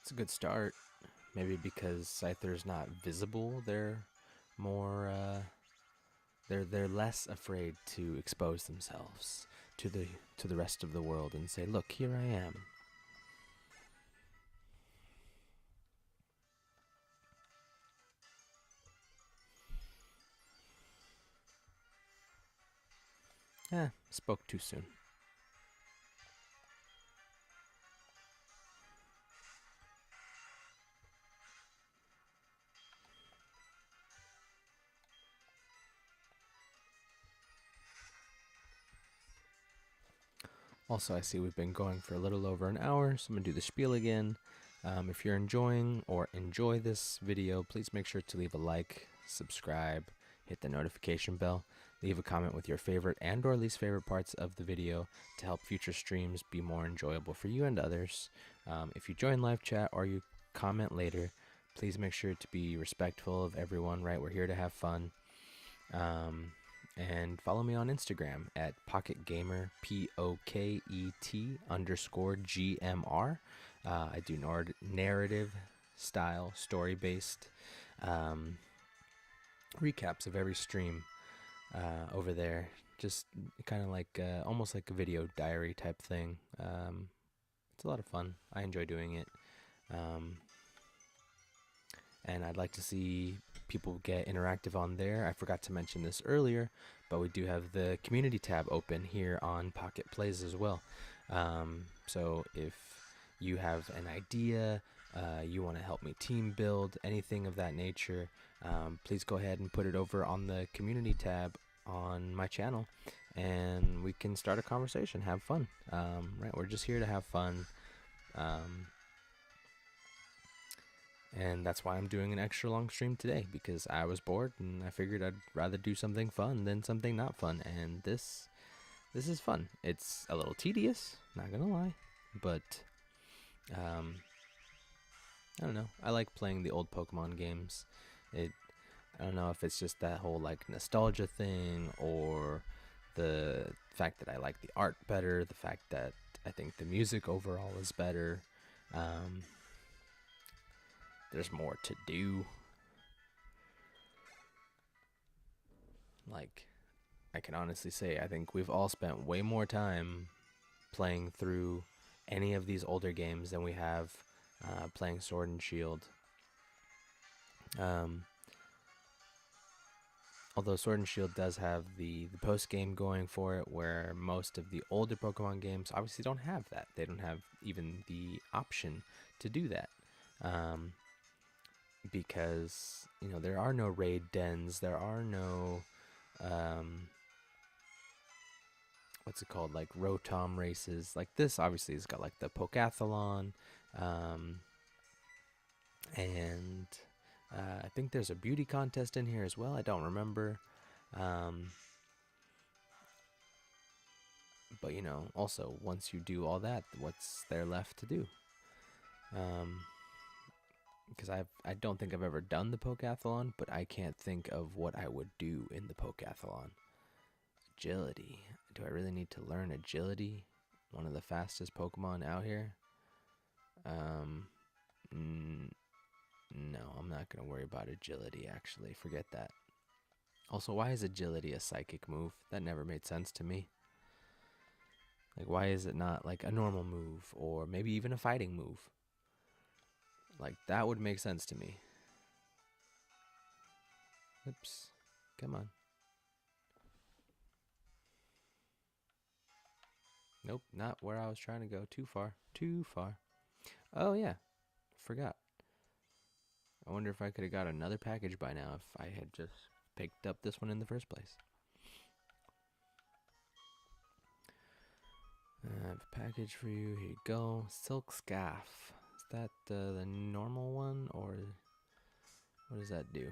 it's a good start. Maybe because Scyther's not visible, they're more, they're less afraid to expose themselves to the rest of the world and say, "Look, here I am." Spoke too soon. Also, I see we've been going for a little over an hour, so I'm going to do the spiel again. If you're enjoying or enjoy this video, please make sure to leave a like, subscribe, hit the notification bell, leave a comment with your favorite and or least favorite parts of the video to help future streams be more enjoyable for you and others. If you join live chat or you comment later, please make sure to be respectful of everyone, right? We're here to have fun. And follow me on Instagram at PocketGamer, POKET_GMR. I do narrative style, story based recaps of every stream over there. Just kind of like almost like a video diary type thing. It's a lot of fun. I enjoy doing it. And I'd like to see people get interactive on there. I forgot to mention this earlier, but we do have the community tab open here on Pocket Plays as well. So if you have an idea, you want to help me team build, anything of that nature, please go ahead and put it over on the community tab on my channel, and we can start a conversation, have fun. Right, we're just here to have fun. And that's why I'm doing an extra long stream today, because I was bored and I figured I'd rather do something fun than something not fun. And this is fun. It's a little tedious, not gonna lie, but I don't know. I like playing the old Pokemon games. I don't know if it's just that whole like nostalgia thing, or the fact that I like the art better, the fact that I think the music overall is better. There's more to do. Like, I can honestly say I think we've all spent way more time playing through any of these older games than we have playing Sword and Shield. Although Sword and Shield does have the post-game going for it, where most of the older Pokemon games obviously don't have that. They don't have even the option to do that. Because, you know, there are no raid dens, there are no, what's it called, like Rotom races. Like this obviously has got like the Pokathlon, and I think there's a beauty contest in here as well, I don't remember. But, you know, also, once you do all that, what's there left to do? Because I don't think I've ever done the Pokathlon, but I can't think of what I would do in the Pokathlon. Agility. Do I really need to learn agility? One of the fastest Pokemon out here? No, I'm not going to worry about agility, actually. Forget that. Also, why is agility a psychic move? That never made sense to me. Like, why is it not like a normal move, or maybe even a fighting move? Like, that would make sense to me. Oops. Come on. Nope, not where I was trying to go. Too far. Too far. Oh, yeah. Forgot. I wonder if I could have got another package by now if I had just picked up this one in the first place. I have a package for you. Here you go. Silk Scarf. Is that the normal one, or what does that do?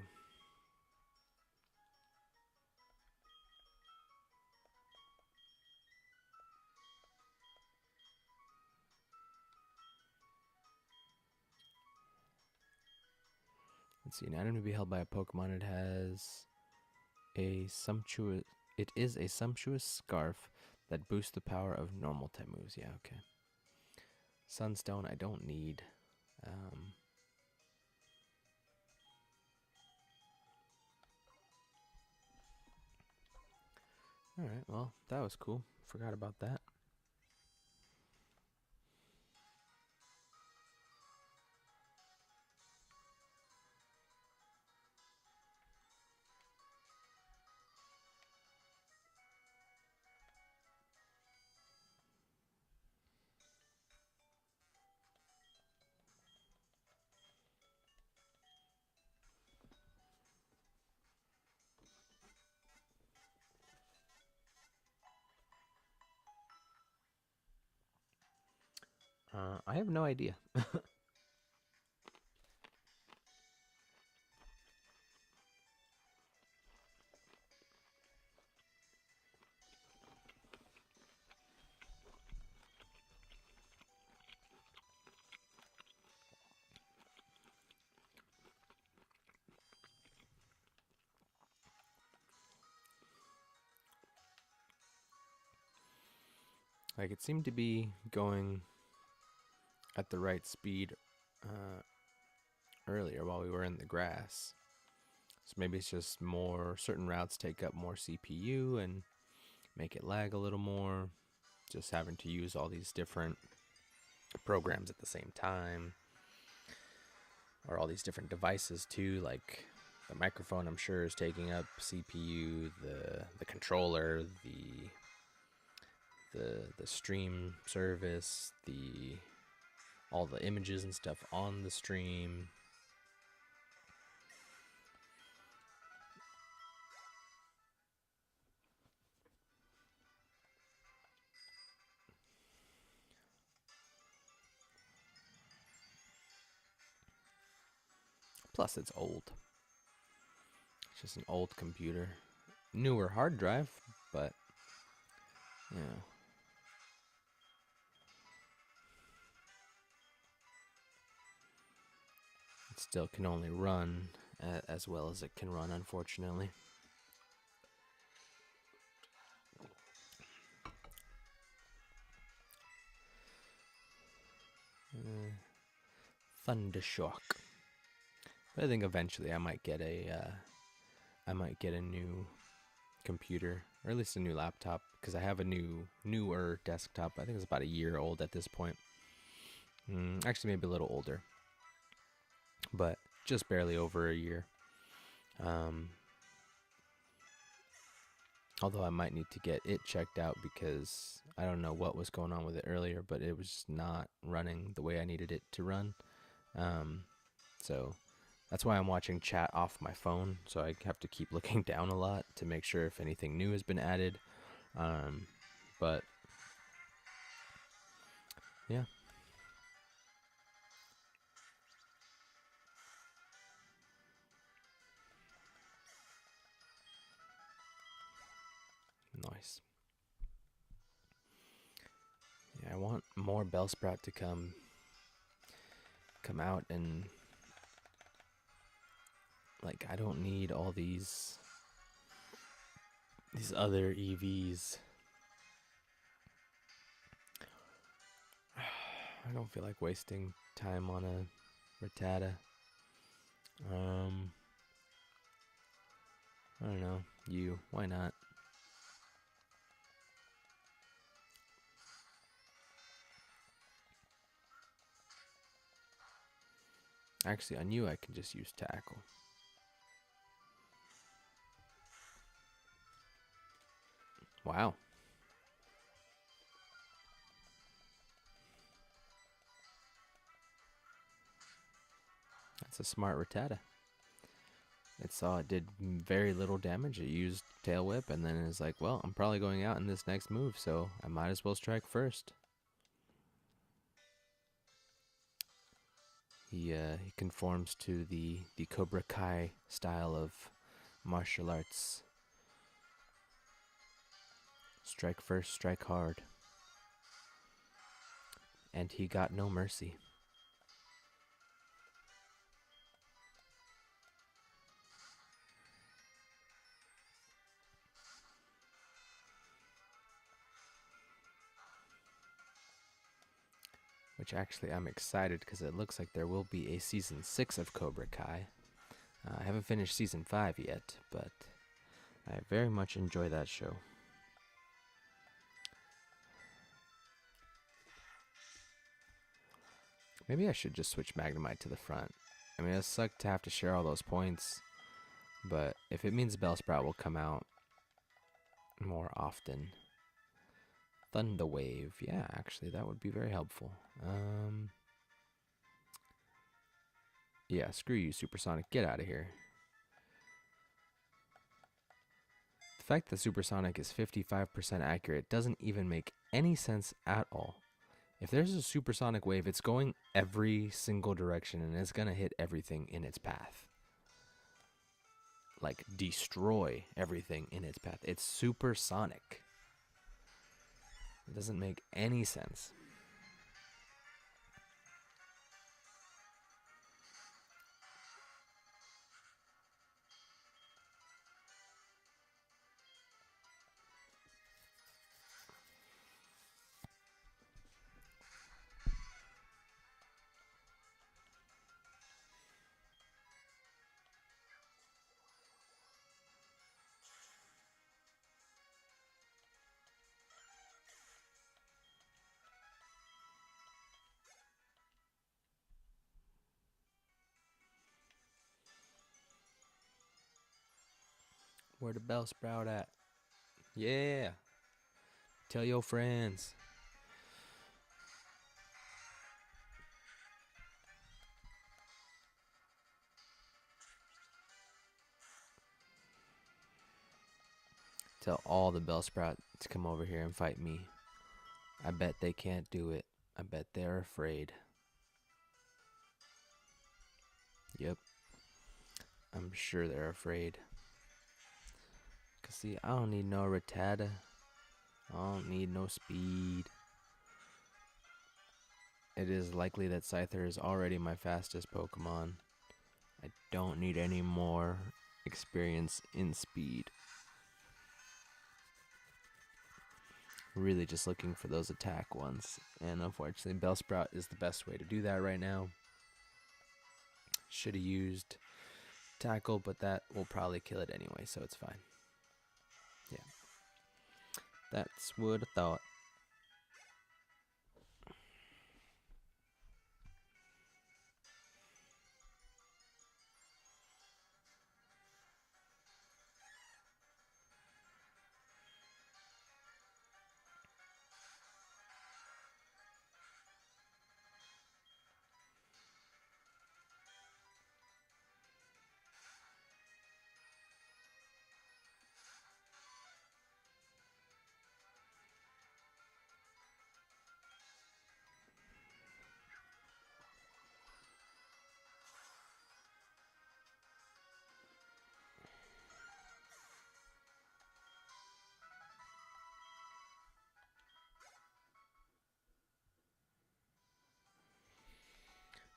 Let's see. An item to be held by a Pokemon. It has a sumptuous. It is a sumptuous scarf that boosts the power of normal type moves. Yeah, okay. Sunstone, I don't need. Alright, well, that was cool. Forgot about that. I have no idea. Like, it seemed to be going at the right speed uh, earlier while we were in the grass. So maybe it's just more, certain routes take up more CPU and make it lag a little more. Just having to use all these different programs at the same time, or all these different devices too. Like the microphone, I'm sure, is taking up CPU. The controller, the stream service, the all the images and stuff on the stream. Plus, it's old. It's just an old computer. Newer hard drive, but you know, it still can only run as well as it can run, unfortunately. Thundershock. But I think eventually I might get a new computer, or at least a new laptop, because I have a newer desktop. I think it's about a year old at this point. Actually, maybe a little older, but just barely over a year. Although I might need to get it checked out because I don't know what was going on with it earlier, but it was not running the way I needed it to run. So that's why I'm watching chat off my phone, so I have to keep looking down a lot to make sure if anything new has been added. But yeah. Nice. Yeah, I want more Bellsprout to come out, and like I don't need all these other EVs. I don't feel like wasting time on a Rattata. I don't know. Why not? Actually, on you, I can just use tackle. Wow. That's a smart Rattata. It saw it did very little damage. It used Tail Whip, and then it's like, well, I'm probably going out in this next move, so I might as well strike first. He conforms to the Cobra Kai style of martial arts. Strike first, strike hard. And he got no mercy. Which actually I'm excited because it looks like there will be a season 6 of Cobra Kai. I haven't finished season 5 yet, but I very much enjoy that show. Maybe I should just switch Magnemite to the front. I mean, it sucked to have to share all those points, but if it means Bellsprout will come out more often. Thunder Wave, yeah, actually, that would be very helpful. Yeah, screw you, Supersonic, get out of here. The fact that Supersonic is 55% accurate doesn't even make any sense at all. If there's a supersonic wave, it's going every single direction and it's going to hit everything in its path. Like, destroy everything in its path. It's supersonic. It doesn't make any sense. Where the bell sprout at? Yeah. Tell your friends. Tell all the bell sprout to come over here and fight me. I bet they can't do it. I bet they're afraid. Yep. I'm sure they're afraid. Cause see, I don't need no Rattata. I don't need no speed. It is likely that Scyther is already my fastest Pokemon. I don't need any more experience in speed. Really just looking for those attack ones. And unfortunately, Bellsprout is the best way to do that right now. Should have used Tackle, but that will probably kill it anyway, so it's fine. Yeah. That's what I thought.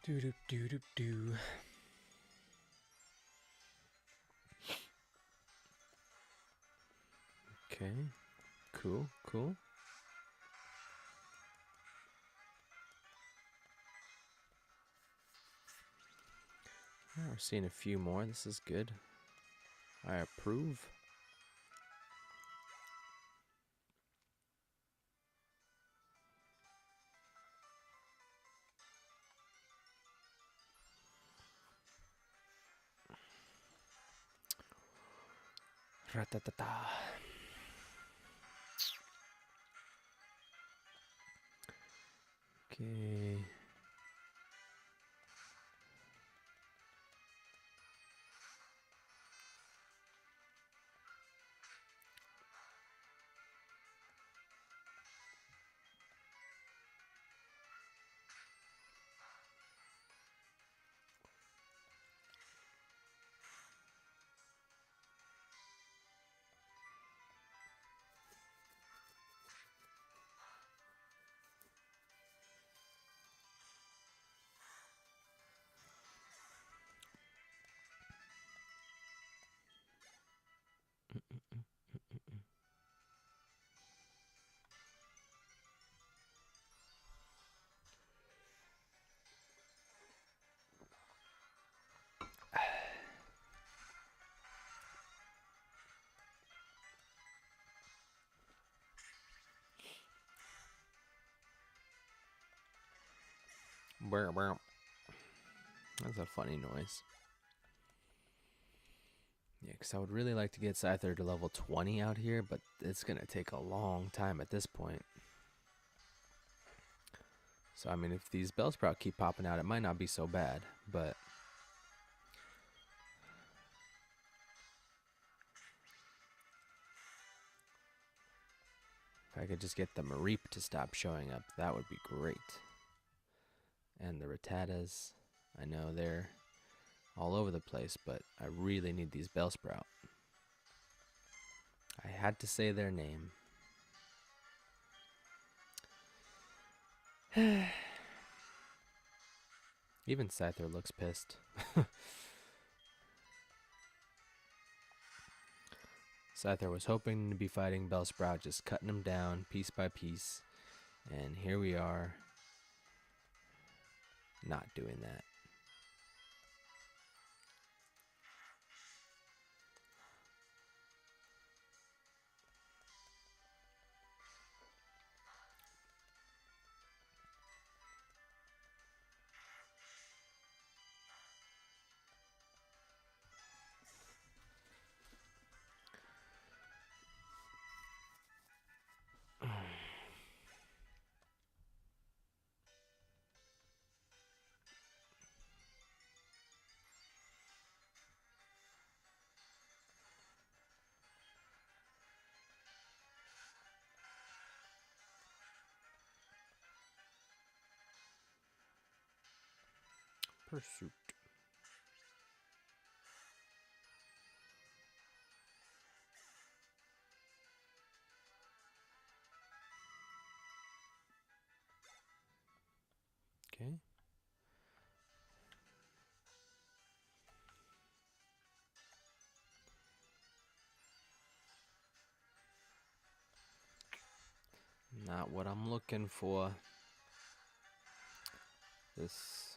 Do do do do do. Okay. Cool, cool. Oh, we're seeing a few more. This is good. I approve. Ratatata. Okay. Burr, burr. That's a funny noise. Yeah, because I would really like to get Scyther to level 20 out here, but it's going to take a long time at this point. So, I mean, if these Bellsprout keep popping out, it might not be so bad, but... If If I could just get the Mareep to stop showing up, that would be great. And the Rattatas, I know they're all over the place, but I really need these Bellsprout. I had to say their name. Even Scyther looks pissed. Scyther was hoping to be fighting Bellsprout, just cutting him down piece by piece. And here we are, not doing that. Pursuit. Okay. Not what I'm looking for. This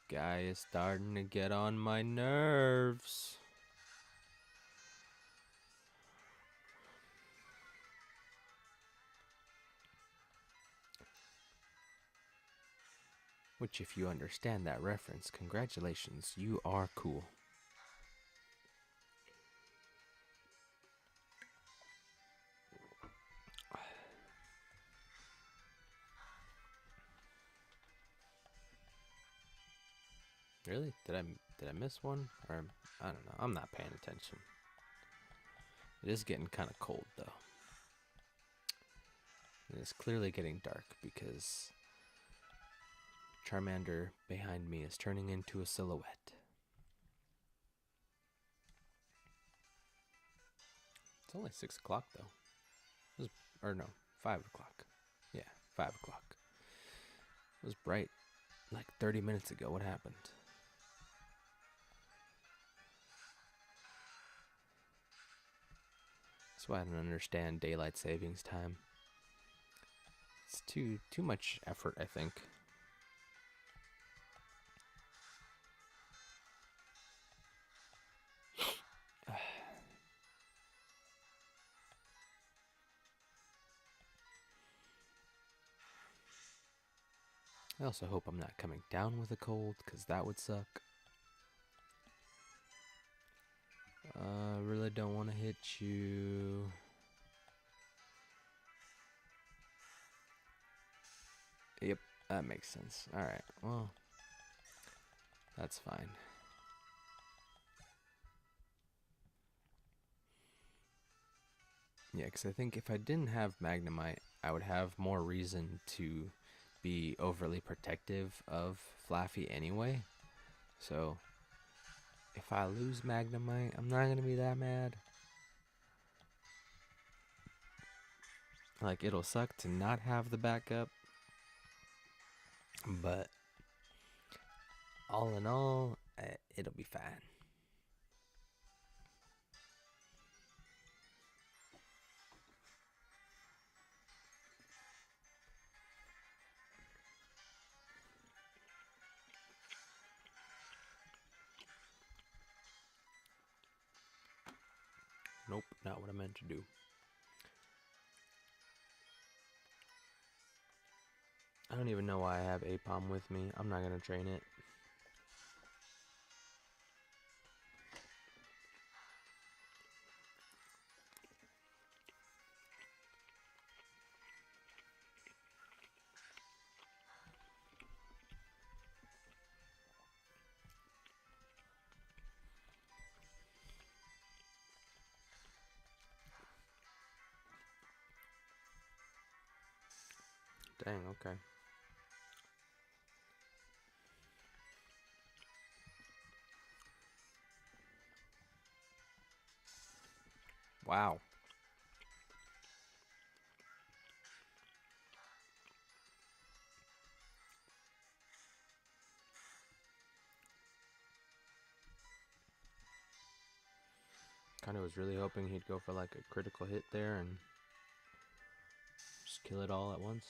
guy is starting to get on my nerves. Which, if you understand that reference, congratulations, you are cool. Really? Did I miss one? Or I don't know. I'm not paying attention. It is getting kind of cold though. It is clearly getting dark because Charmander behind me is turning into a silhouette. It's only 6 o'clock though. Or no, 5 o'clock. Yeah, 5 o'clock. It was bright like 30 minutes ago. What happened? That's why I don't understand daylight savings time. It's too much effort, I think. I also hope I'm not coming down with a cold, because that would suck. Really don't want to hit you. Yep, that makes sense. Alright, well, that's fine. Yeah, because I think if I didn't have Magnemite, I would have more reason to be overly protective of Flaffy anyway. So, if I lose Magnemite, I'm not going to be that mad. Like, it'll suck to not have the backup, but all in all, it'll be fine. Nope, not what I meant to do. I don't even know why I have Apom with me. I'm not going to train it. Dang, okay. Wow. Kind of was really hoping he'd go for like a critical hit there and just kill it all at once.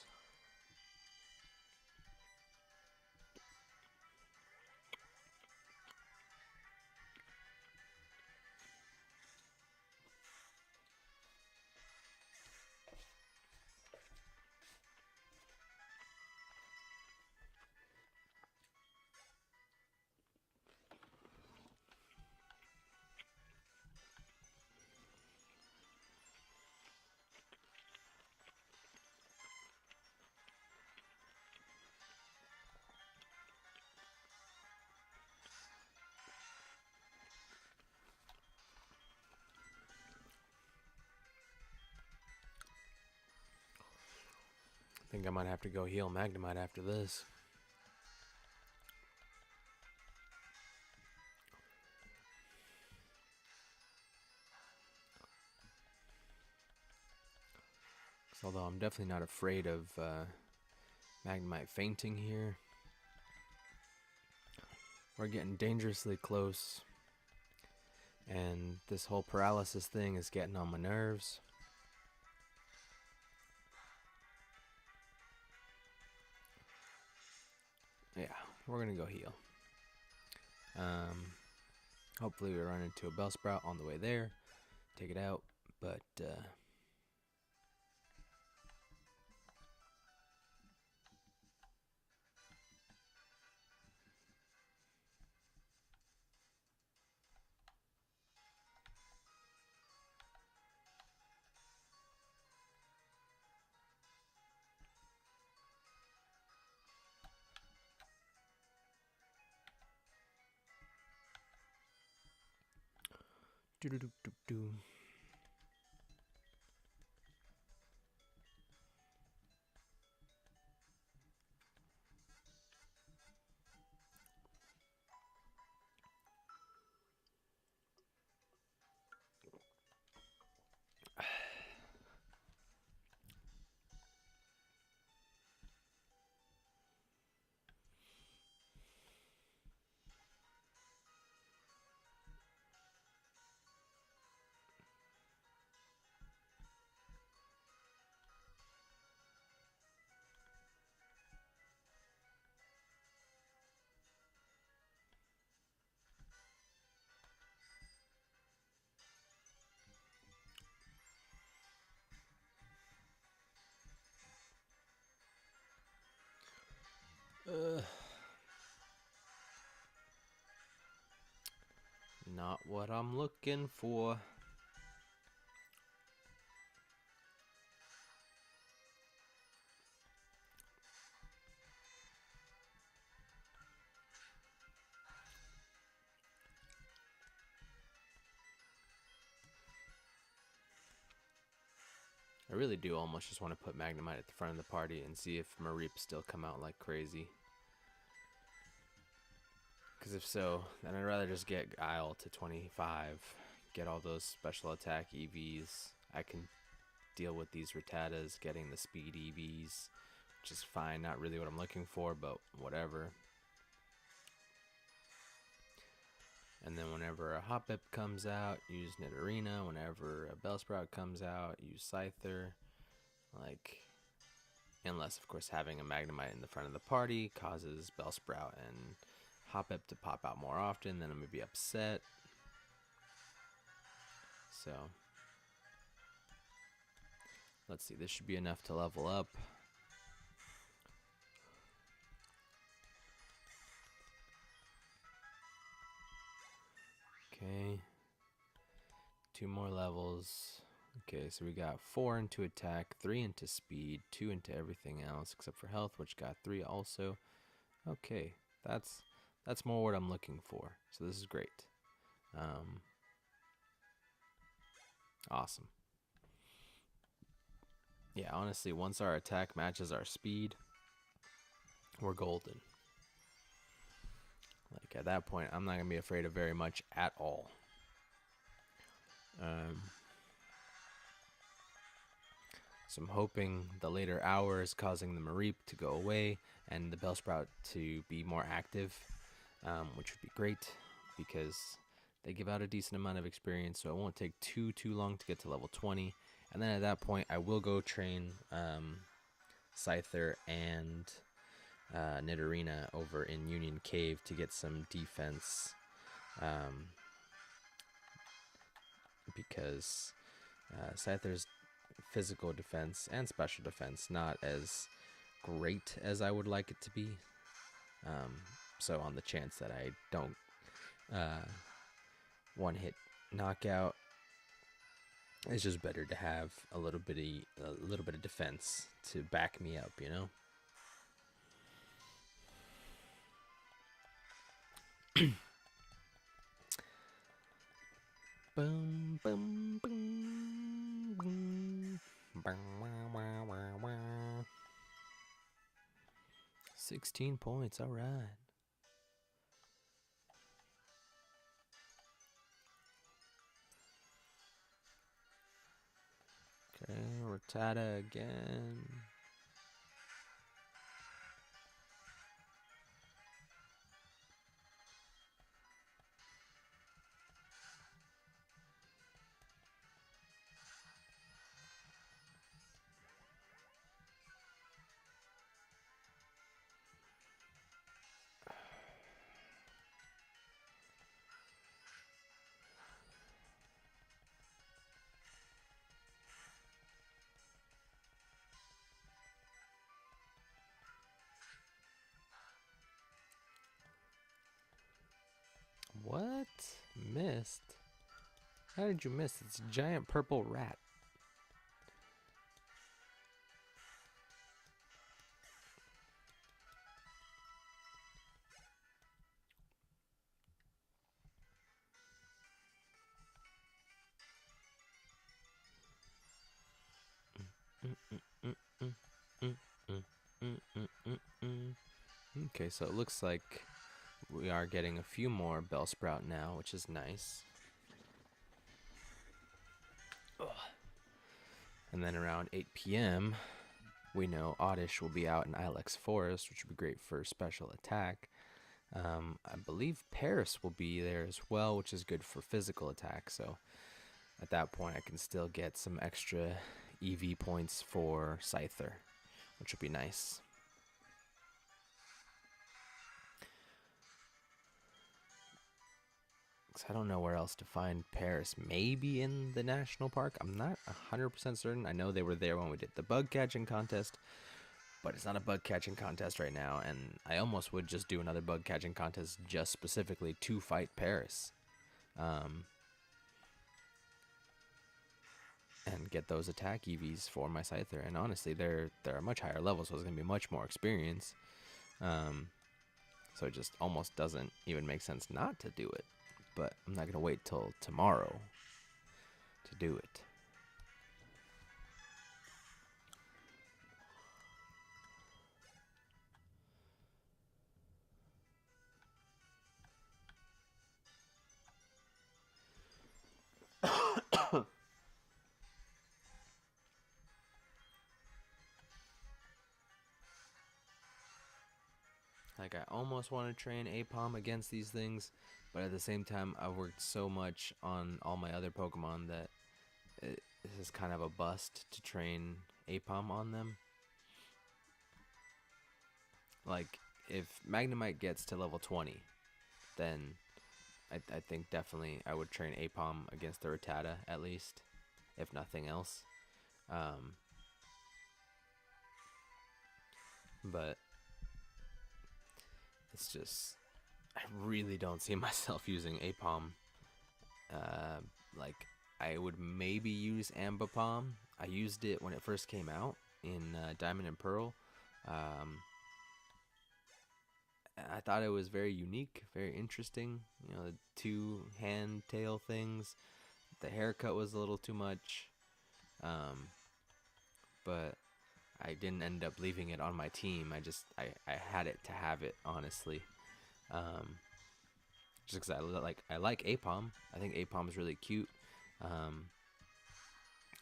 I think I might have to go heal Magnemite after this. Although I'm definitely not afraid of Magnemite fainting here. We're getting dangerously close. And this whole paralysis thing is getting on my nerves. Yeah, we're gonna go heal. Hopefully we run into a Bellsprout on the way there. Take it out, but doo-doo-doo-doo-doo. Not what I'm looking for. I really do almost just want to put Magnemite at the front of the party and see if Mareep still come out like crazy. Because if so, then I'd rather just get Guile to 25, get all those special attack EVs. I can deal with these Rattatas getting the speed EVs, which is fine. Not really what I'm looking for, but whatever. And then whenever a Hoppip comes out, use Nidorina. Whenever a Bellsprout comes out, use Scyther. Like, unless, of course, having a Magnemite in the front of the party causes Bellsprout and Hoppip to pop out more often, then I'm going to be upset. So, let's see. This should be enough to level up. Okay. 2 more levels. Okay, so we got 4 into attack, 3 into speed, 2 into everything else except for health, which got 3 also. Okay, that's more what I'm looking for. So this is great. Awesome. Yeah, honestly, once our attack matches our speed, we're golden. Like at that point, I'm not gonna be afraid of very much at all. Um, so I'm hoping the later hours causing the Mareep to go away and the Bellsprout to be more active, which would be great because they give out a decent amount of experience, so it won't take too long to get to level 20. And then at that point, I will go train Scyther and Nidorina over in Union Cave to get some defense, um, because Scyther's physical defense and special defense not as great as I would like it to be. So on the chance that I don't one hit knockout, it's just better to have a little bit of defense to back me up, you know. Boom, boom, boom, boom. 16 points, all right. Okay, Rattata again. What? Missed? How did you miss? It's a giant purple rat. Okay, so it looks like we are getting a few more Bellsprout now, which is nice. Ugh. And then around 8 p.m., we know Oddish will be out in Ilex Forest, which would be great for special attack. I believe Paris will be there as well, which is good for physical attack. So at that point, I can still get some extra EV points for Scyther, which would be nice. I don't know where else to find Paris. Maybe in the national park. I'm not 100% certain. I know they were there when we did the bug catching contest, but it's not a bug catching contest right now. And I almost would just do another bug catching contest just specifically to fight Paris, and get those attack EVs for my Scyther. And honestly, they're a much higher level, so it's gonna be much more experience. So it just almost doesn't even make sense not to do it. But I'm not going to wait till tomorrow to do it. Like, I almost want to train Apom against these things, but at the same time, I've worked so much on all my other Pokemon that this is kind of a bust to train Apom on them. Like, if Magnemite gets to level 20, then I think definitely I would train Apom against the Rattata, at least, if nothing else. But it's just, I really don't see myself using Apom. Like, I would maybe use Ambipom. I used it when it first came out in Diamond and Pearl. I thought it was very unique, very interesting. You know, the two hand tail things. The haircut was a little too much. but I didn't end up leaving it on my team. I had it to have it, honestly. Um, just because I like Apom. I think Apom is really cute. Um,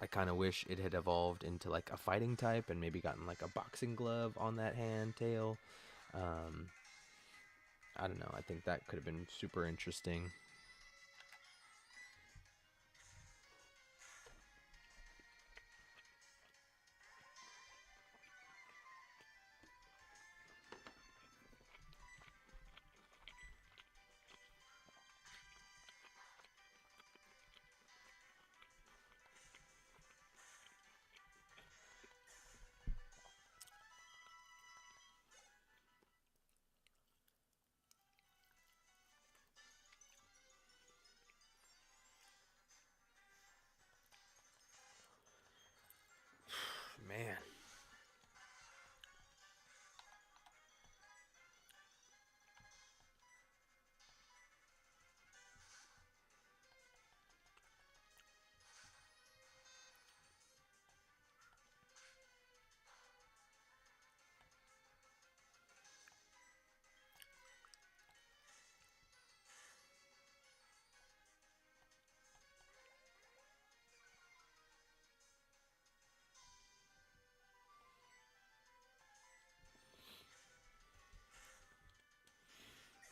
I kind of wish it had evolved into like a fighting type and maybe gotten like a boxing glove on that hand tail. Um, I don't know. I think that could have been super interesting. Man.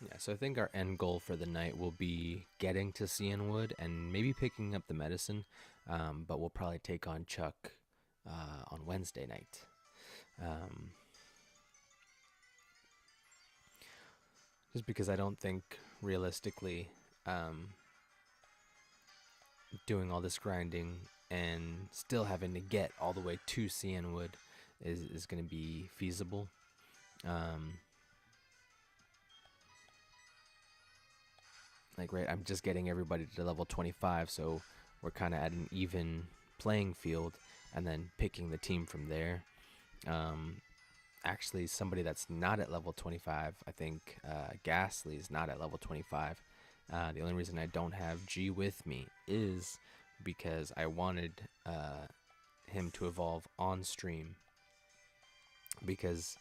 Yeah, so I think our end goal for the night will be getting to Cianwood and maybe picking up the medicine, but we'll probably take on Chuck on Wednesday night. Um, just because I don't think realistically um, doing all this grinding and still having to get all the way to Cianwood is going to be feasible. Um, right, I'm just getting everybody to level 25, so we're kind of at an even playing field, and then picking the team from there. Um, Actually, somebody that's not at level 25, I think Ghastly is not at level 25. The only reason I don't have G with me is because I wanted him to evolve on stream, because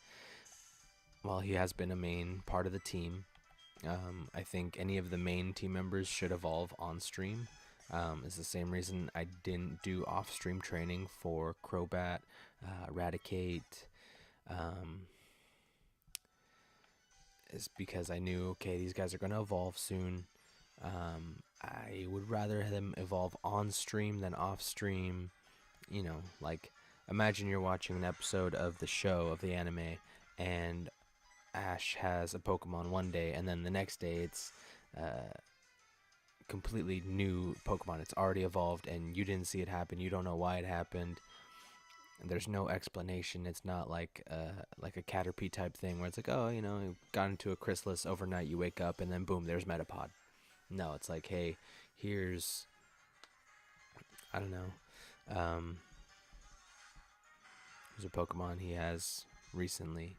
while he has been a main part of the team, I think any of the main team members should evolve on stream. It's the same reason I didn't do off-stream training for Crobat, Eradicate, is because I knew, okay, these guys are going to evolve soon. I would rather them evolve on stream than off stream. You know, like, imagine you're watching an episode of the show, of the anime, and Ash has a Pokemon one day, and then the next day it's completely new Pokemon. It's already evolved, and you didn't see it happen. You don't know why it happened. And there's no explanation. It's not like a Caterpie type thing where it's like, oh, you got into a chrysalis overnight, you wake up, and then boom, there's Metapod. No, it's like, hey, here's, I don't know, here's a Pokemon he has recently,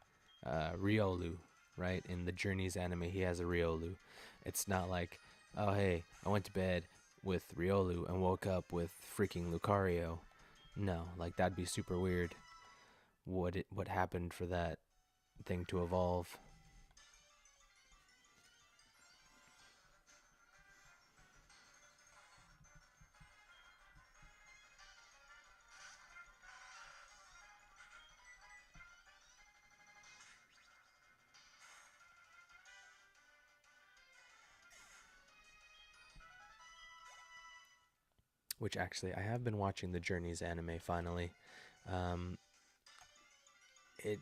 Riolu, right? In the Journeys anime, he has a Riolu. It's not like, oh, hey, I went to bed with Riolu and woke up with freaking Lucario. No, like, that'd be super weird. What happened for that thing to evolve? Which actually, I have been watching the Journeys anime finally. Um, it,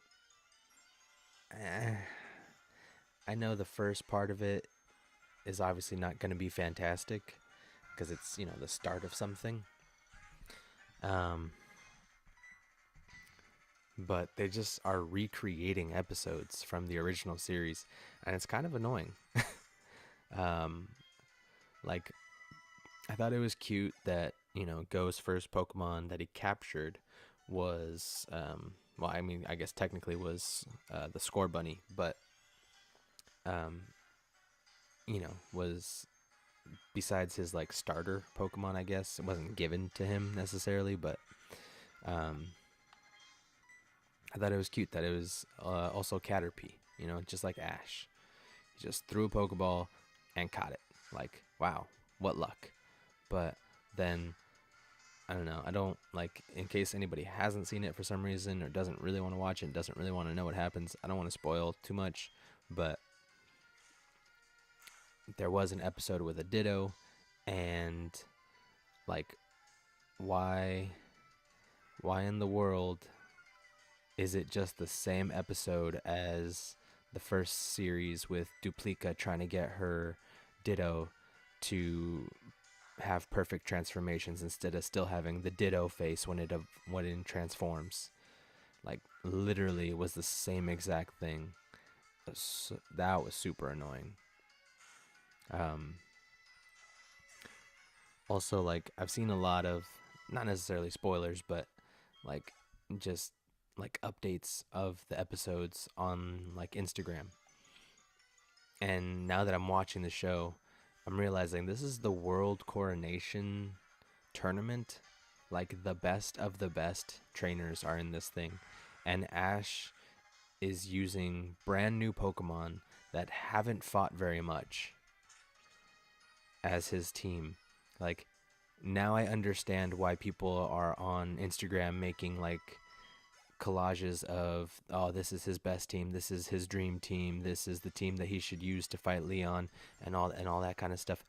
eh, I know the first part of it is obviously not going to be fantastic because it's the start of something. Um, but they just are recreating episodes from the original series, and it's kind of annoying. um, like, I thought it was cute that Go's first Pokemon that he captured was well, I mean, I guess technically was the Score Bunny, but um, was besides his like starter Pokemon. I guess it wasn't given to him necessarily, but um, I thought it was cute that it was also Caterpie, just like Ash. He just threw a Pokeball and caught it. Like, wow, what luck. But then, I don't know. I don't, like, in case anybody hasn't seen it for some reason or doesn't really want to watch it, doesn't really want to know what happens, I don't want to spoil too much. But there was an episode with a Ditto, and, like, why in the world is it just the same episode as the first series with Duplica trying to get her Ditto to have perfect transformations instead of still having the Ditto face when it transforms? Like, literally was the same exact thing. That was super annoying. Um, Also, like, I've seen a lot of, not necessarily spoilers, but like just like updates of the episodes on like Instagram. And now that I'm watching the show, I'm realizing this is the World Coronation Tournament. Like, the best of the best trainers are in this thing. And Ash is using brand new Pokemon that haven't fought very much as his team. Like, now I understand why people are on Instagram making like collages of, oh, this is his best team, this is his dream team, this is the team that he should use to fight Leon, and all that kind of stuff.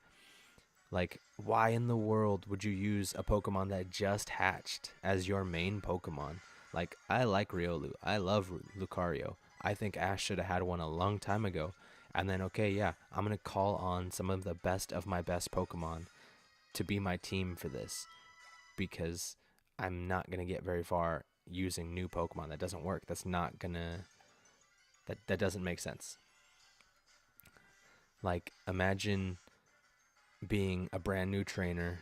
Like, why in the world would you use a Pokemon that just hatched as your main Pokemon? Like, I like Riolu, I love Lucario. I think Ash should have had one a long time ago. And then, okay, yeah, I'm gonna call on some of the best of my best Pokemon to be my team for this, because I'm not gonna get very far using new Pokemon. That doesn't work. That's not gonna. That doesn't make sense. Like, imagine being a brand new trainer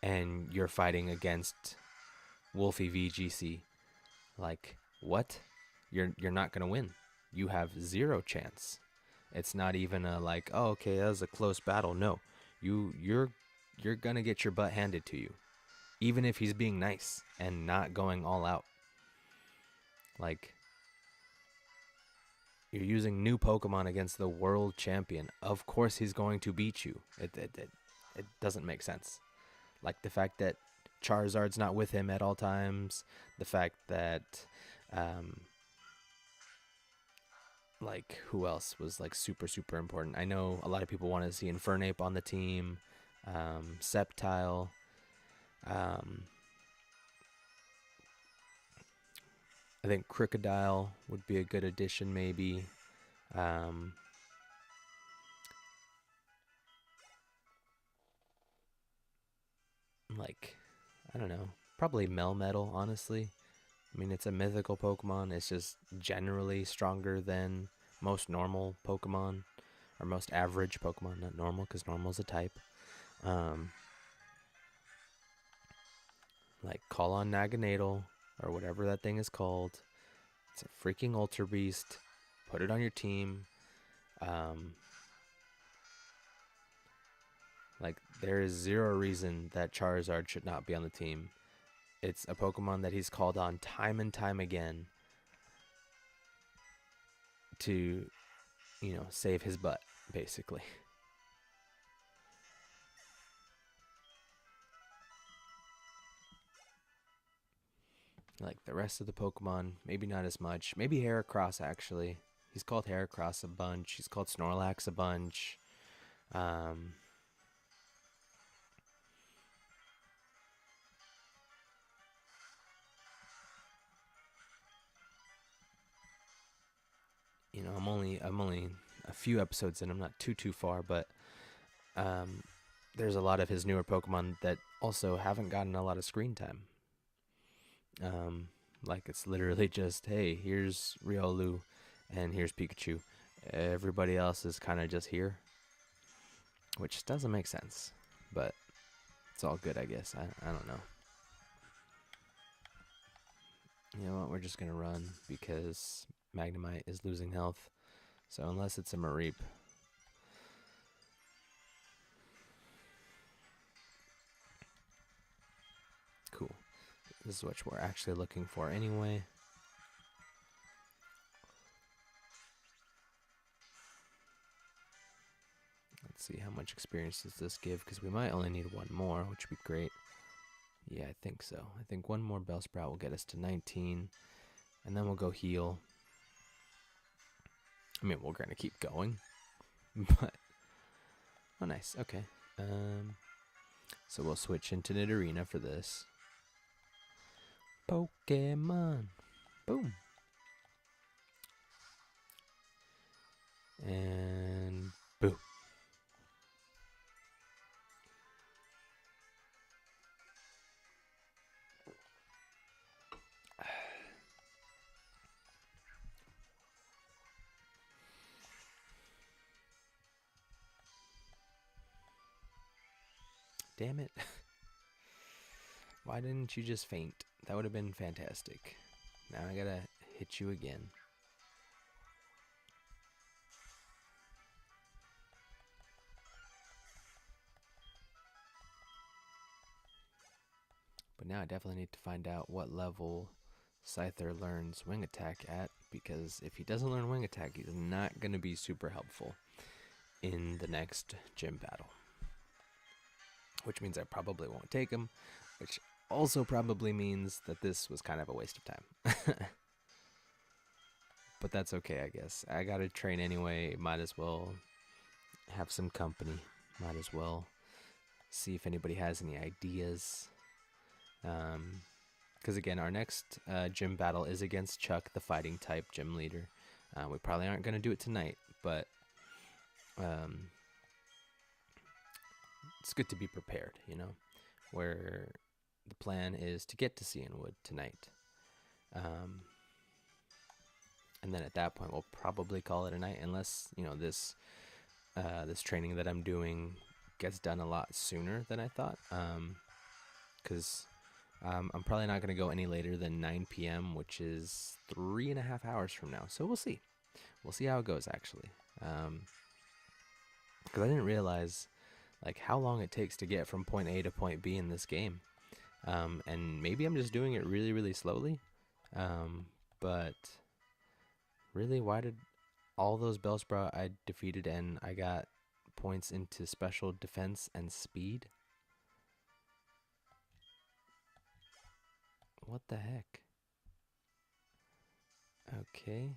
and you're fighting against Wolfie VGC. Like, what? You're not gonna win. You have zero chance. It's not even a like, oh, okay, that was a close battle. No, you're gonna get your butt handed to you, even if he's being nice and not going all out. Like, you're using new Pokemon against the world champion. Of course he's going to beat you. It doesn't make sense. Like, the fact that Charizard's not with him at all times, the fact that like, who else was like super super important? I know a lot of people wanted to see Infernape on the team, Sceptile, um, I think Crocodile would be a good addition, maybe. Um, like, I don't know, probably Melmetal, honestly. I mean, it's a mythical Pokemon. It's just generally stronger than most normal Pokemon, or most average Pokemon, not normal, because normal is a type. Um, like, call on Naganadel, or whatever that thing is called. It's a freaking Ultra Beast. Put it on your team. Um, like, there is zero reason that Charizard should not be on the team. It's a Pokemon that he's called on time and time again to, save his butt, basically. Like, the rest of the Pokemon, maybe not as much. Maybe Heracross, actually. He's called Heracross a bunch. He's called Snorlax a bunch. Um, I'm only a few episodes in. I'm not too far, but um, there's a lot of his newer Pokemon that also haven't gotten a lot of screen time. Um, like, it's literally just, hey, here's Riolu, and here's Pikachu. Everybody else is kind of just here, which doesn't make sense, but it's all good, I guess. I don't know. You know what? We're just gonna run because Magnemite is losing health. So unless it's a Mareep. Cool. This is what we're actually looking for anyway. Let's see, how much experience does this give? Because we might only need one more, which would be great. Yeah, I think so. I think one more Bellsprout will get us to 19, and then we'll go heal. I mean, we're gonna keep going, but oh, nice. Okay. So we'll switch into Nidorina for this. Pokemon. Boom. And boom. Damn it. Why didn't you just faint? That would have been fantastic. Now I gotta hit you again. But now I definitely need to find out what level Scyther learns Wing Attack at, because if he doesn't learn Wing Attack, he's not going to be super helpful in the next gym battle. Which means I probably won't take him, which also probably means that this was kind of a waste of time. But that's okay, I guess. I gotta train anyway, might as well have some company. Might as well see if anybody has any ideas. Because again, our next gym battle is against Chuck, the fighting type gym leader. We probably aren't going to do it tonight, but it's good to be prepared, you know, where the plan is to get to Cianwood tonight. And then at that point, we'll probably call it a night, unless, you know, this training that I'm doing gets done a lot sooner than I thought. Because I'm probably not going to go any later than 9 p.m., which is 3.5 hours from now. So we'll see. We'll see how it goes, actually. Because I didn't realize like how long it takes to get from point A to point B in this game. And maybe I'm just doing it really, really slowly. But really, why did all those Bellsprout I defeated and I got points into special defense and speed? What the heck? Okay.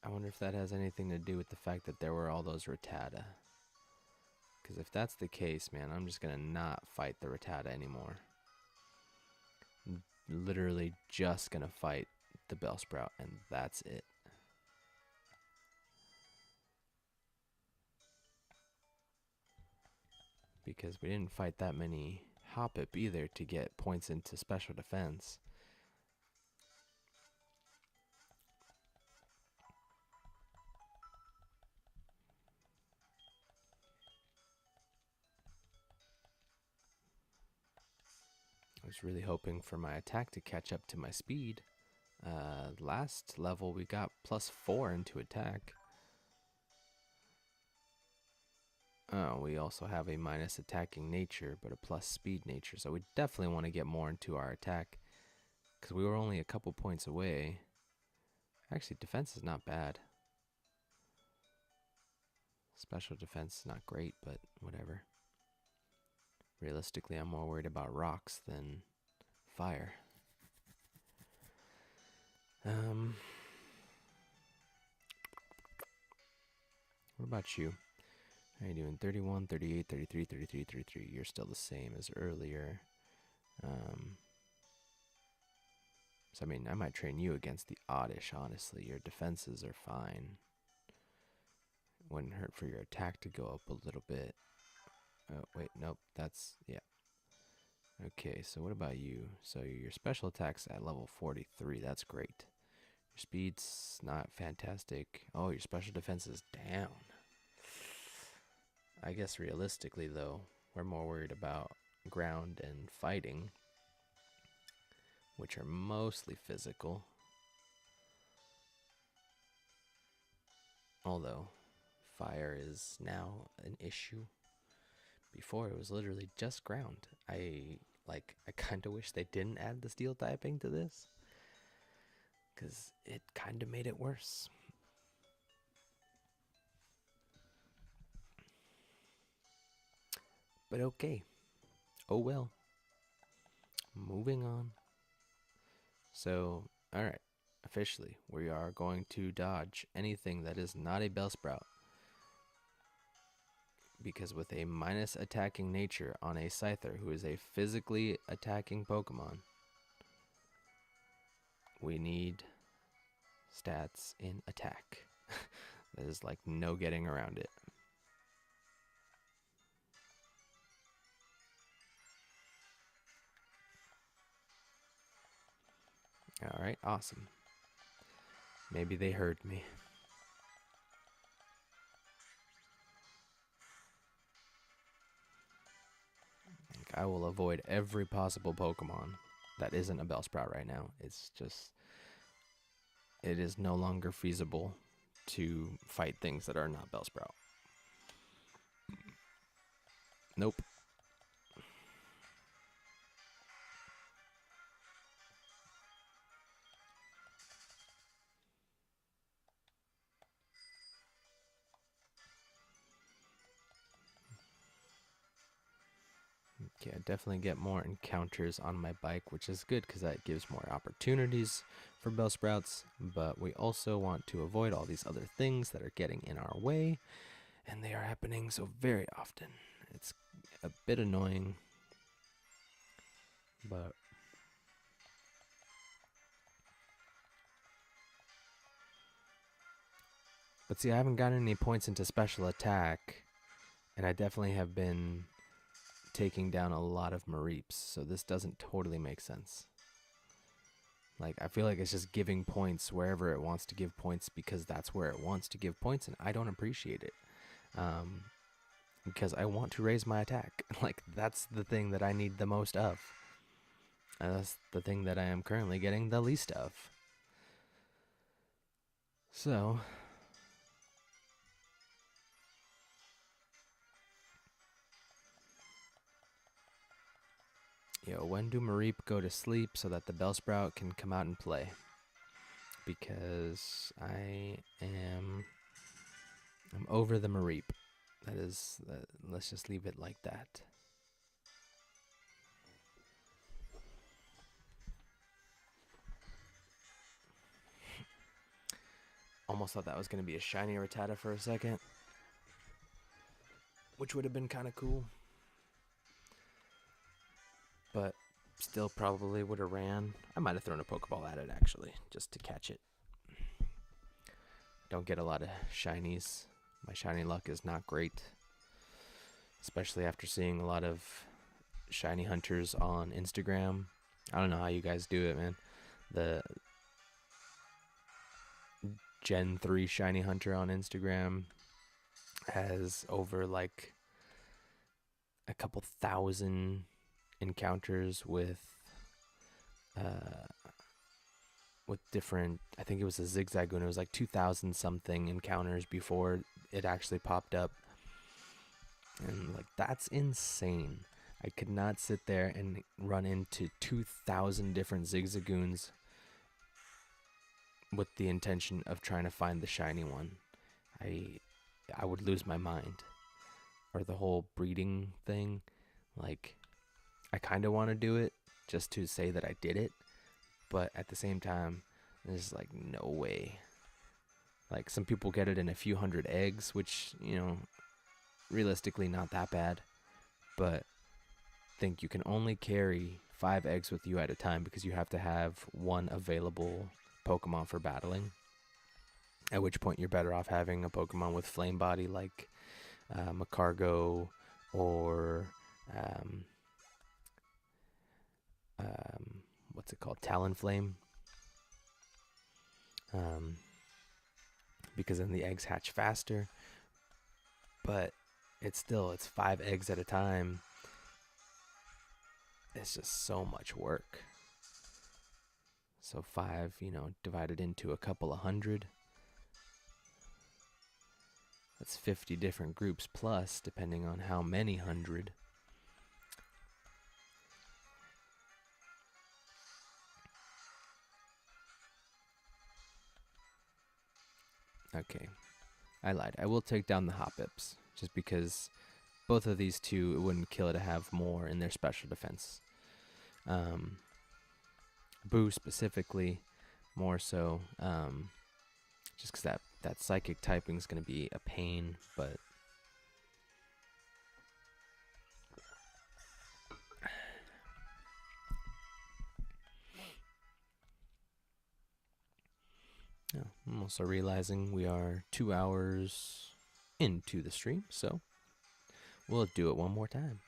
I wonder if that has anything to do with the fact that there were all those Rattata. Because if that's the case, man, I'm just going to not fight the Rattata anymore. Literally just gonna fight the Bellsprout, and that's it. Because we didn't fight that many Hoppip either to get points into special defense. I was really hoping for my attack to catch up to my speed. Last level we got +4 into attack. Oh, we also have a minus attacking nature, but a plus speed nature. So we definitely want to get more into our attack, because we were only a couple points away. Actually, defense is not bad. Special defense is not great, but whatever. Realistically, I'm more worried about rocks than fire. What about you? How are you doing? 31, 38, 33, 33, 33. You're still the same as earlier. So, I mean, I might train you against the Oddish, honestly. Your defenses are fine. Wouldn't hurt for your attack to go up a little bit. Oh, wait, nope. That's, yeah. Okay, so what about you? So your special attack's at level 43. That's great. Your speed's not fantastic. Oh, your special defense is down. I guess realistically, though, we're more worried about ground and fighting, which are mostly physical. Although fire is now an issue. Before it was literally just ground. I kind of wish they didn't add the steel typing to this. because it kind of made it worse. But okay. Oh well. Moving on. So, alright. Officially, we are going to dodge anything that is not a Bellsprout. Because with a minus attacking nature on a Scyther, who is a physically attacking Pokemon, we need stats in attack. There's like no getting around it. Alright, awesome. Maybe they heard me. I will avoid every possible Pokemon that isn't a Bellsprout right now. It's just, it is no longer feasible to fight things that are not Bellsprout. Nope. Okay, I definitely get more encounters on my bike, which is good because that gives more opportunities for Bellsprouts, but we also want to avoid all these other things that are getting in our way, and they are happening so very often. It's a bit annoying, but see, I haven't gotten any points into special attack, and I definitely have been taking down a lot of Mareeps, so this doesn't totally make sense. Like, I feel like it's just giving points wherever it wants to give points because that's where it wants to give points, and I don't appreciate it. Because I want to raise my attack. Like, that's the thing that I need the most of. And that's the thing that I am currently getting the least of. So, when do Mareep go to sleep so that the Bellsprout can come out and play? Because I'm over the Mareep. Let's just leave it like that. Almost thought that was going to be a shiny Rattata for a second, which would have been kind of cool. But still probably would have ran. I might have thrown a Pokeball at it, actually, just to catch it. Don't get a lot of shinies. My shiny luck is not great, especially after seeing a lot of shiny hunters on Instagram. I don't know how you guys do it, man. The Gen 3 shiny hunter on Instagram has over like a couple thousand encounters with different, I think it was a Zigzagoon. It was like 2,000 something encounters before it actually popped up. And like, that's insane. I could not sit there and run into 2,000 different Zigzagoons with the intention of trying to find the shiny one. I would lose my mind. Or the whole breeding thing. Like, I kind of want to do it just to say that I did it, but at the same time, there's like no way. Like, some people get it in a few hundred eggs, which, realistically not that bad, but think you can only carry 5 eggs with you at a time because you have to have one available Pokemon for battling. At which point you're better off having a Pokemon with Flame Body like Macargo or what's it called? Talonflame. Because then the eggs hatch faster. But it's 5 eggs at a time. It's just so much work. So 5, divided into a couple of hundred. That's 50 different groups plus, depending on how many hundred. Okay, I lied. I will take down the Hop-Ips, just because both of these two, it wouldn't kill to have more in their special defense. Boo specifically, more so, just because that psychic typing is going to be a pain, but yeah, I'm also realizing we are 2 hours into the stream, so we'll do it one more time.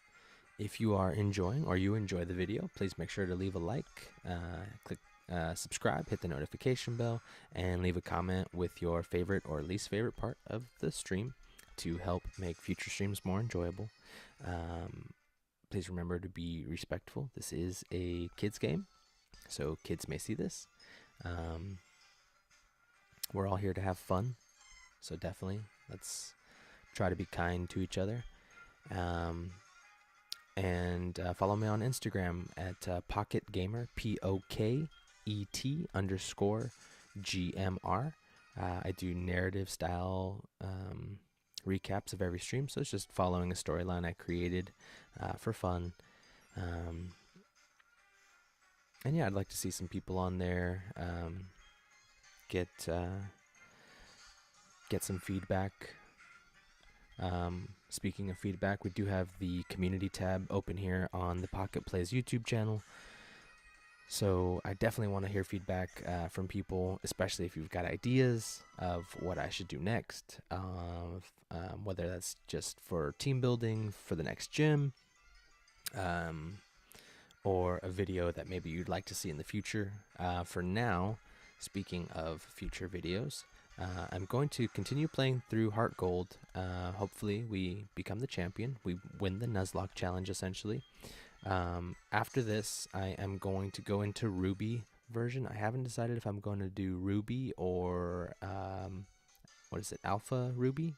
If you are enjoying or you enjoy the video, please make sure to leave a like, click subscribe, hit the notification bell, and leave a comment with your favorite or least favorite part of the stream to help make future streams more enjoyable. Please remember to be respectful. This is a kids game, so kids may see this. We're all here to have fun, so definitely let's try to be kind to each other. And follow me on Instagram at Pocket Gamer, POKET_GMR. I do narrative style recaps of every stream, so it's just following a storyline I created for fun. And yeah, I'd like to see some people on there, get some feedback. Speaking of feedback, we do have the community tab open here on the Pocket Plays YouTube channel. So I definitely want to hear feedback from people, especially if you've got ideas of what I should do next, whether that's just for team building for the next gym, or a video that maybe you'd like to see in the future. For now, speaking of future videos, I'm going to continue playing through Heart Gold. Hopefully we become the champion. We win the Nuzlocke challenge, essentially. After this, I am going to go into Ruby version. I haven't decided if I'm going to do Ruby or, what is it, Alpha Ruby?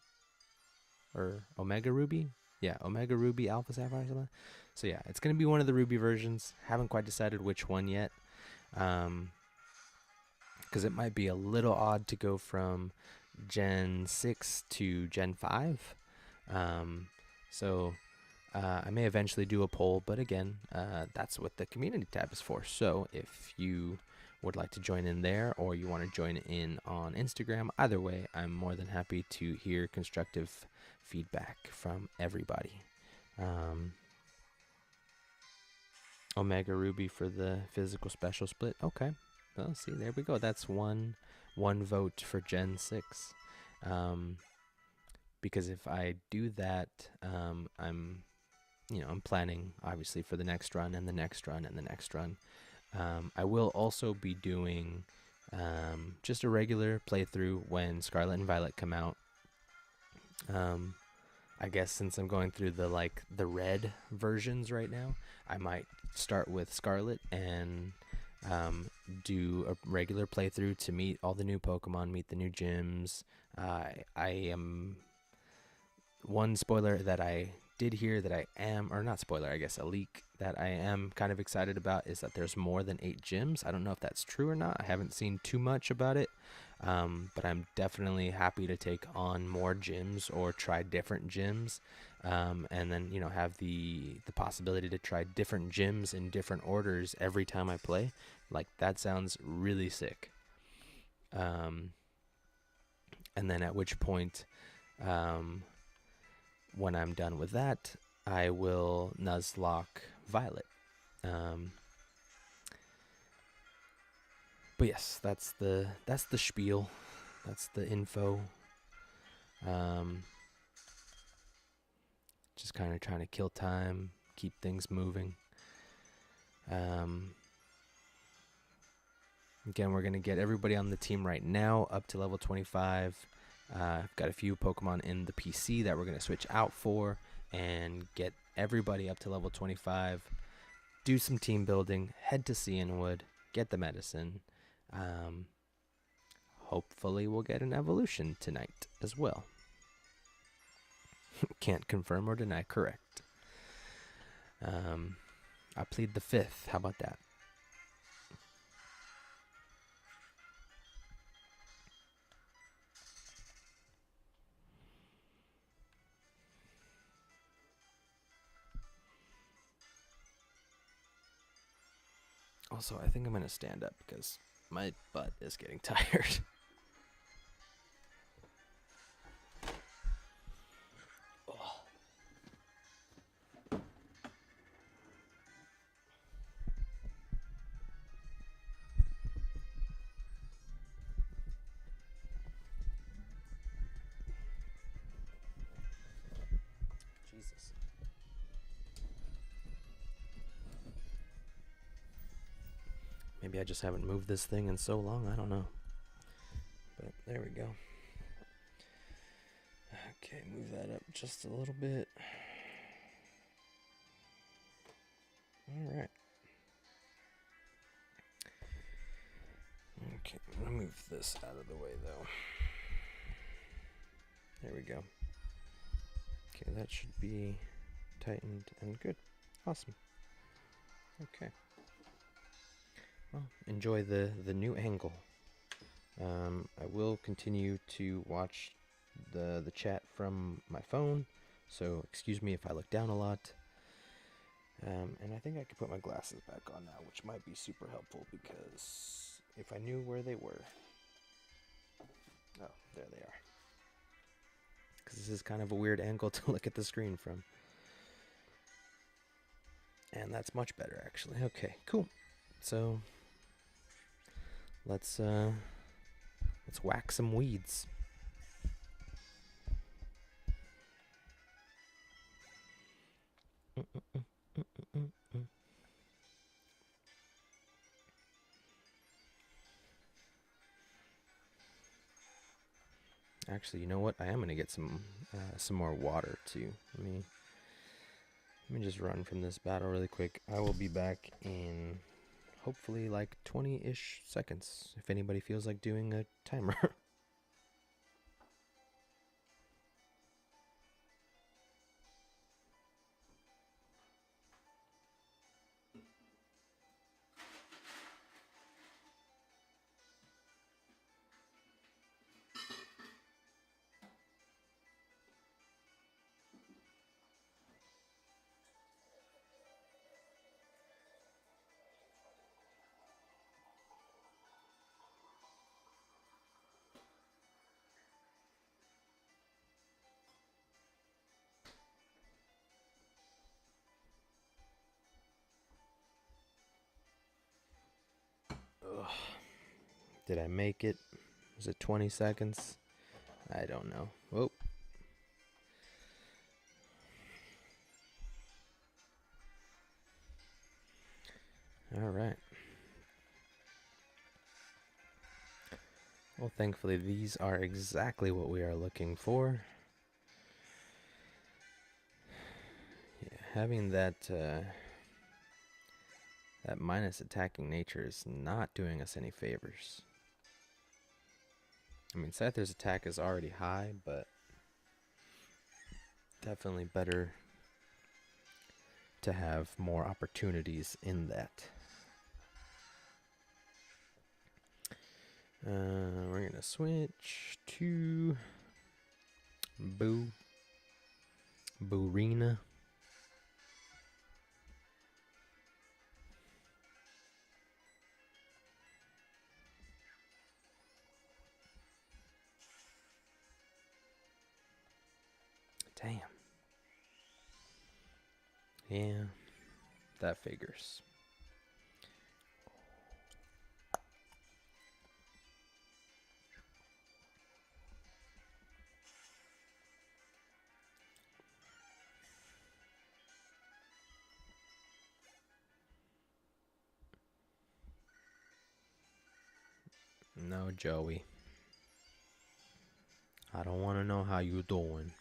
Or Omega Ruby? Yeah, Omega Ruby, Alpha Sapphire, something. So yeah, it's going to be one of the Ruby versions. Haven't quite decided which one yet. Because it might be a little odd to go from Gen 6 to Gen 5. So I may eventually do a poll, but again, that's what the community tab is for. So if you would like to join in there, or you want to join in on Instagram, either way, I'm more than happy to hear constructive feedback from everybody. Omega Ruby for the physical special split. Okay. Well, see, there we go. That's one vote for Gen 6. Because if I do that, I'm planning obviously for the next run and the next run and the next run. I will also be doing just a regular playthrough when Scarlet and Violet come out. I guess since I'm going through the red versions right now, I might start with Scarlet and do a regular playthrough to meet all the new Pokemon, meet the new gyms. I am one spoiler that I did hear that I am, or not spoiler, I guess a leak that I am kind of excited about is that there's more than 8 gyms. I don't know if that's true or not. I haven't seen too much about it, but I'm definitely happy to take on more gyms or try different gyms, and then have the possibility to try different gyms in different orders every time I play. Like, that sounds really sick. And then at which point, when I'm done with that, I will Nuzlocke Violet. But yes, that's the spiel. That's the info. Just kind of trying to kill time, keep things moving. Again, we're going to get everybody on the team right now up to level 25. I've got a few Pokemon in the PC that we're going to switch out for and get everybody up to level 25. Do some team building, head to Cianwood, get the medicine. Hopefully we'll get an evolution tonight as well. Can't confirm or deny correct. I plead the 5th. How about that? Also, I think I'm gonna stand up because my butt is getting tired. Jesus. Maybe I just haven't moved this thing in so long, I don't know. But there we go. Okay, move that up just a little bit. Alright. Okay, I'm gonna move this out of the way though. There we go. Okay, that should be tightened and good. Awesome. Okay. Well, enjoy the new angle. I will continue to watch the chat from my phone, so excuse me if I look down a lot. And I think I could put my glasses back on now, which might be super helpful because if I knew where they were. Oh, there they are. Because this is kind of a weird angle to look at the screen from. And that's much better, actually. Okay, cool. So let's whack some weeds. Actually, you know what? I am gonna get some more water too. Let me just run from this battle really quick. I will be back in hopefully like 20-ish seconds if anybody feels like doing a timer. Ugh. Did I make it? Was it 20 seconds? I don't know. Oh. All right. Well, thankfully, these are exactly what we are looking for. Yeah, having that that minus attacking nature is not doing us any favors. I mean, Scyther's attack is already high, but definitely better to have more opportunities in that. We're gonna switch to Boorina. Damn. Yeah, that figures. No, Joey. I don't want to know how you doing.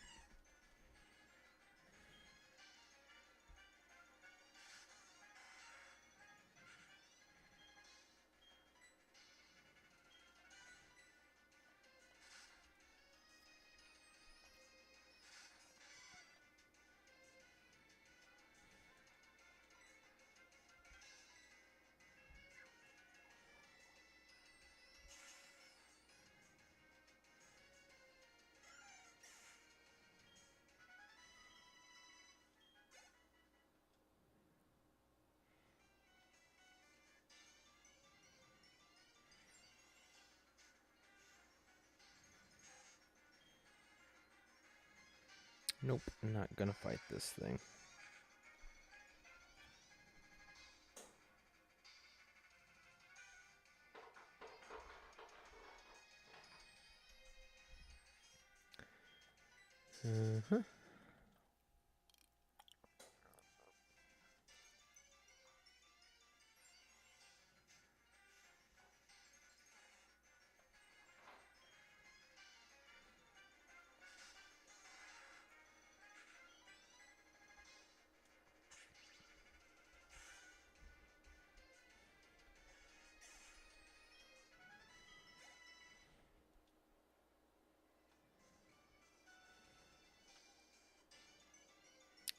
Nope, I'm not gonna fight this thing. Uh-huh.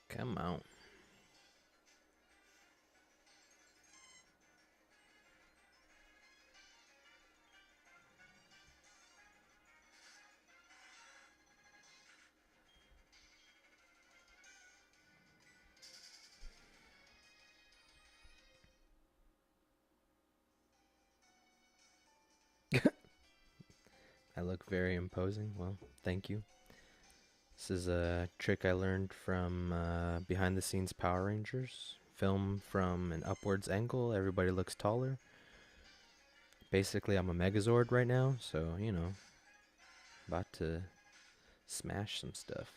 Come on. I look very imposing. Well, thank you. This is a trick I learned from behind the scenes Power Rangers. Film from an upwards angle, everybody looks taller. Basically, I'm a Megazord right now, so, you know, about to smash some stuff.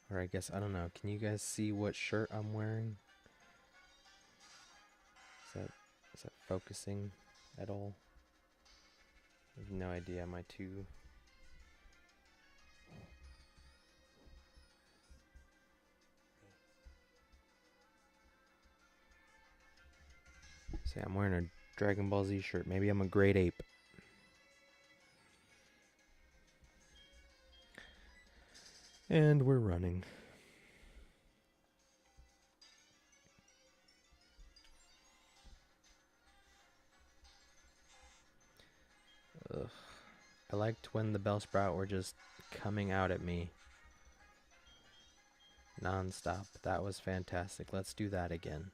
Or I guess, I don't know, can you guys see what shirt I'm wearing? Is that focusing at all? I have no idea, am I too... See, I'm wearing a Dragon Ball Z shirt. Maybe I'm a great ape. And we're running. Ugh. I liked when the Bellsprout were just coming out at me non-stop. That was fantastic. Let's do that again.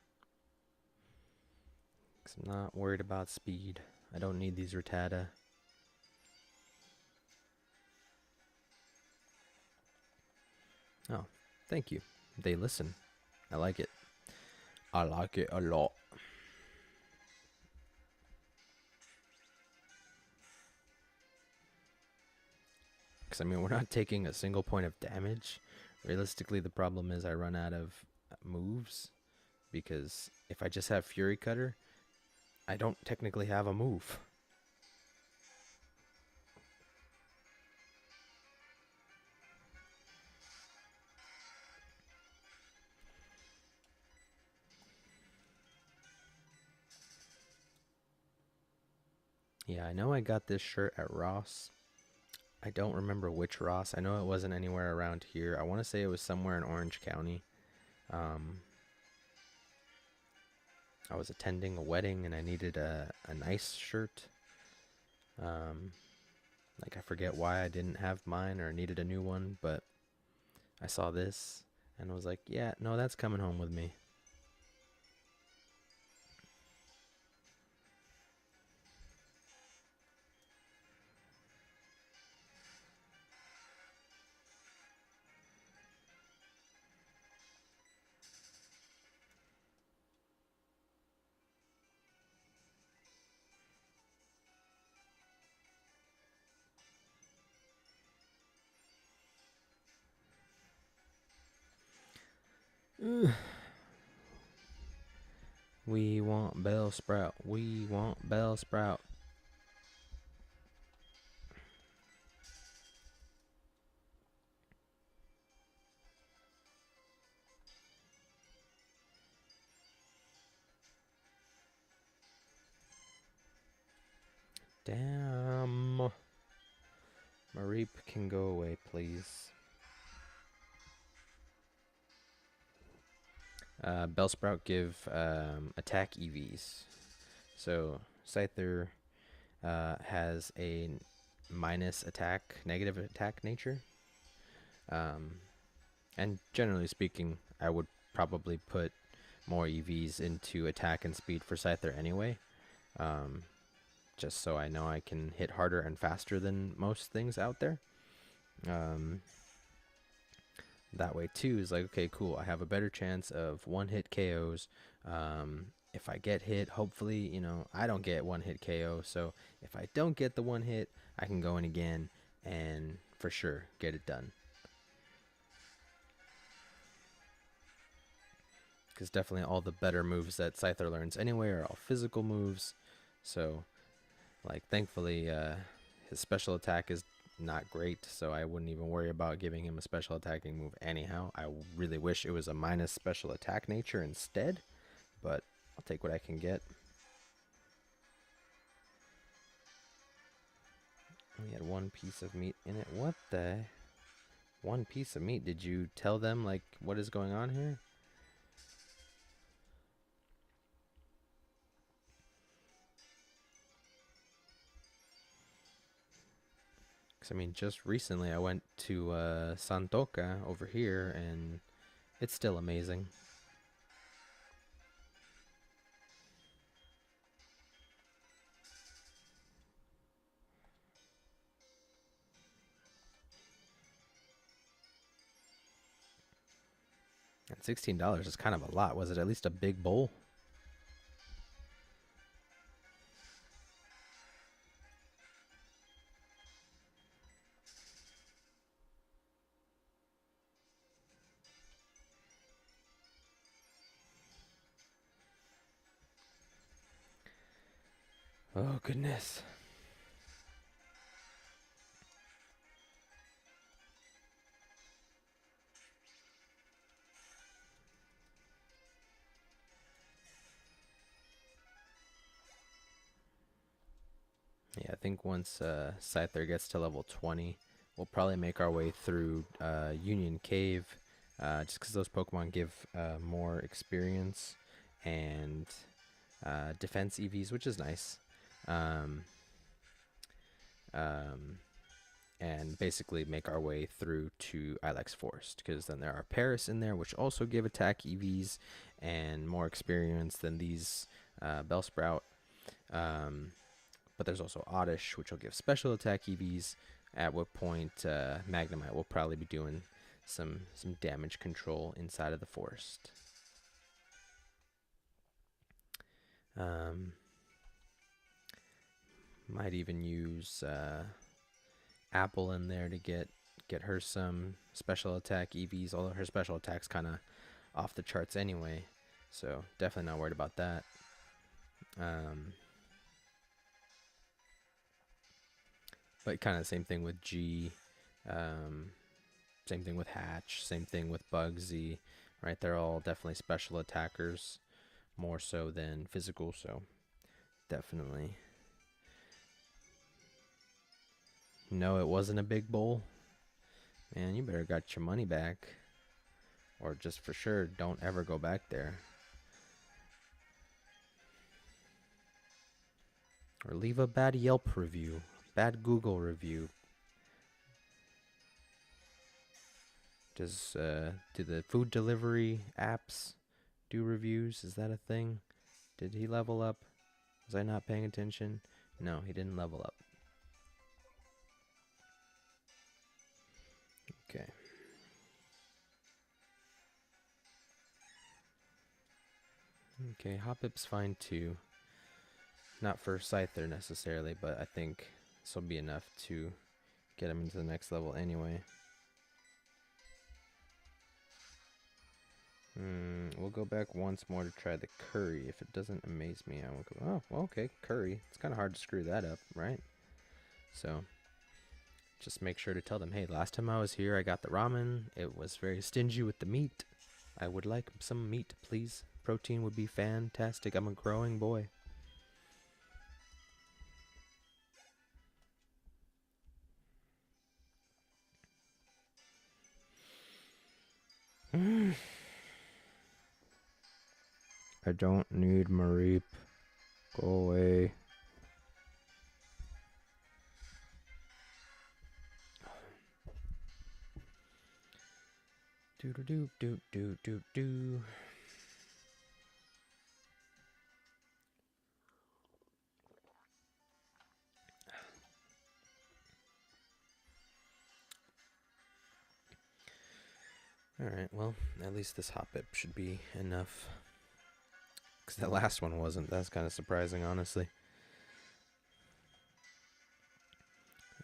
'Cause I'm not worried about speed. I don't need these Rattata. Oh, thank you. They listen. I like it. I like it a lot. Because, I mean, we're not taking a single point of damage. Realistically, the problem is I run out of moves. Because if I just have Fury Cutter, I don't technically have a move. Yeah, I know I got this shirt at Ross. I don't remember which Ross. I know it wasn't anywhere around here. I want to say it was somewhere in Orange County. I was attending a wedding and I needed a nice shirt. Like, I forget why I didn't have mine or needed a new one, but I saw this and was like, yeah, no, that's coming home with me. We want Bellsprout. We want Bellsprout. Damn. Mareep can go away, please. Bellsprout give attack EVs. So Scyther has a minus attack, negative attack nature. And generally speaking, I would probably put more EVs into attack and speed for Scyther anyway. Um, just so I know I can hit harder and faster than most things out there. That way too is like, okay, cool, I have a better chance of one hit KOs. If I get hit, hopefully, you know, I don't get one hit KO. So if I don't get the one hit, I can go in again and for sure get it done. Because definitely all the better moves that Scyther learns anyway are all physical moves. So, like, thankfully, his special attack is not great, so I wouldn't even worry about giving him a special attacking move anyhow. I really wish it was a minus special attack nature instead, but I'll take what I can get. We had one piece of meat in it. What the? One piece of meat? Did you tell them, like, what is going on here? Because, I mean, just recently I went to Santoka over here, and it's still amazing. And $16 is kind of a lot. Was it at least a big bowl? Oh, goodness. Yeah, I think once Scyther gets to level 20, we'll probably make our way through Union Cave, just because those Pokemon give more experience and defense EVs, which is nice. Um, um, and basically make our way through to Ilex Forest, because then there are Paris in there, which also give attack EVs and more experience than these Bellsprout. But there's also Oddish, which will give special attack EVs. At what point Magnemite will probably be doing some damage control inside of the forest. Might even use Apple in there to get her some special attack EVs, although her special attack's kind of off the charts anyway, so definitely not worried about that. But kind of the same thing with G, same thing with Hatch, same thing with Bugsy, right? They're all definitely special attackers, more so than physical, so definitely. No, it wasn't a big bowl. Man, you better got your money back. Or just for sure, don't ever go back there. Or leave a bad Yelp review, bad Google review. Do the food delivery apps do reviews? Is that a thing? Did he level up? Was I not paying attention? No, he didn't level up. Okay. Okay, Hoppip's fine too. Not for Scyther necessarily, but I think this will be enough to get him into the next level anyway. We'll go back once more to try the curry. If it doesn't amaze me, I will go, oh, well, okay, curry. It's kind of hard to screw that up, right? So, just make sure to tell them, hey, last time I was here, I got the ramen. It was very stingy with the meat. I would like some meat, please. Protein would be fantastic. I'm a growing boy. I don't need Mareep. Go away. Do do do do do do do. Alright, well, at least this hop-up should be enough. Because that last one wasn't. That's kind of surprising, honestly.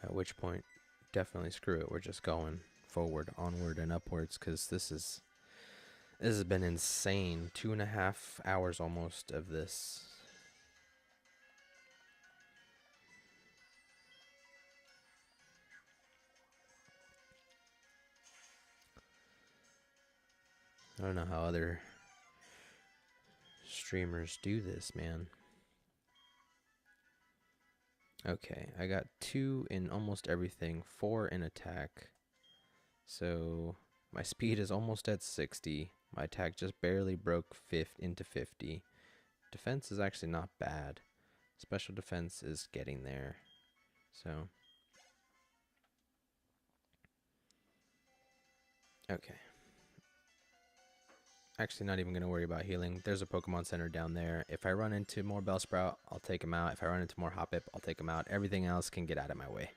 At which point, definitely screw it. We're just going forward, onward, and upwards, because this has been insane. 2.5 hours almost of this. I don't know how other streamers do this, man. Okay, I got 2 in almost everything, 4 in attack. So my speed is almost at 60. My attack just barely broke into 50. Defense is actually not bad. Special defense is getting there. So, okay. Actually, not even going to worry about healing. There's a Pokemon Center down there. If I run into more Bellsprout, I'll take him out. If I run into more Hoppip, I'll take him out. Everything else can get out of my way.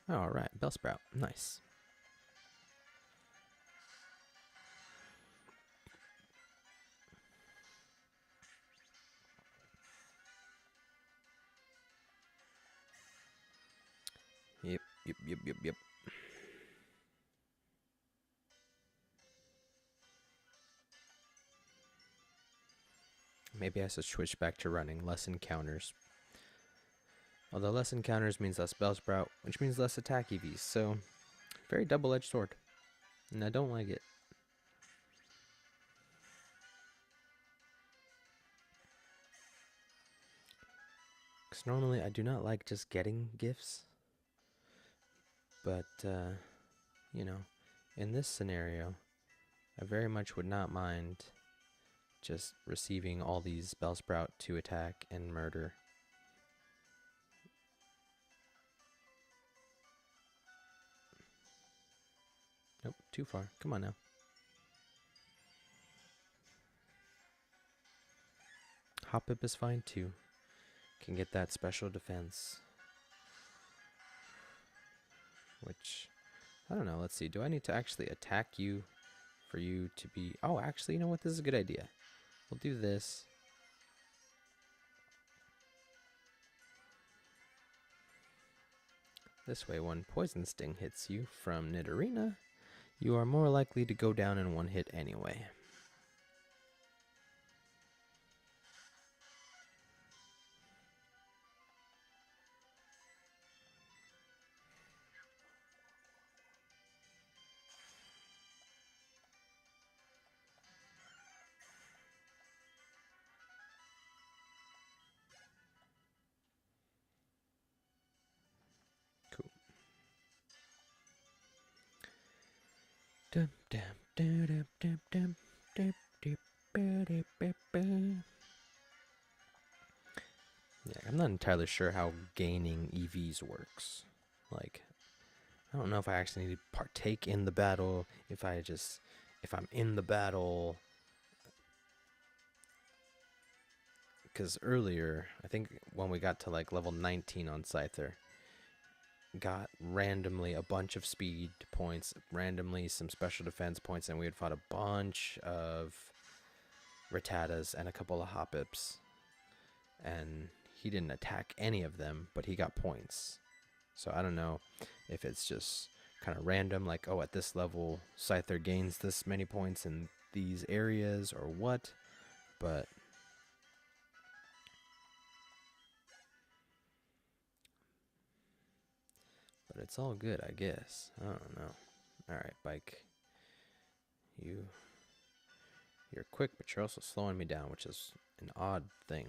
Alright, Bellsprout. Nice. Yep. Maybe I should switch back to running. Less encounters. Although less encounters means less Bellsprout, which means less attack EVs. So, very double-edged sword. And I don't like it. Because normally I do not like just getting gifts. But, you know, in this scenario, I very much would not mind just receiving all these Bellsprout to attack and murder. Nope, too far. Come on now. Hoppip is fine too. Can get that special defense. Which, I don't know, let's see. Do I need to actually attack you for you to be... Oh, actually, you know what? This is a good idea. We'll do this. This way, when Poison Sting hits you from Nidorina, you are more likely to go down in one hit anyway. Cool. Yeah, I'm not entirely sure how gaining EVs works. Like, I don't know if I actually need to partake in the battle, if I'm in the battle. Because earlier, I think when we got to like level 19 on Scyther, got randomly a bunch of speed points, randomly some special defense points, and we had fought a bunch of Rattatas and a couple of Hoppips. And he didn't attack any of them, but he got points. So I don't know if it's just kind of random, like, oh, at this level, Scyther gains this many points in these areas, or what, but But it's all good, I guess. I don't know. Alright, bike. You're quick, but you're also slowing me down, which is an odd thing.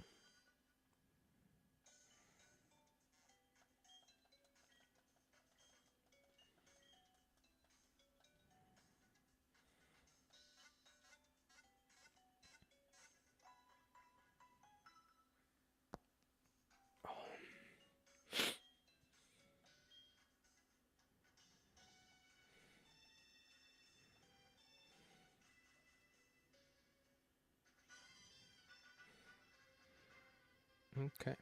Okay.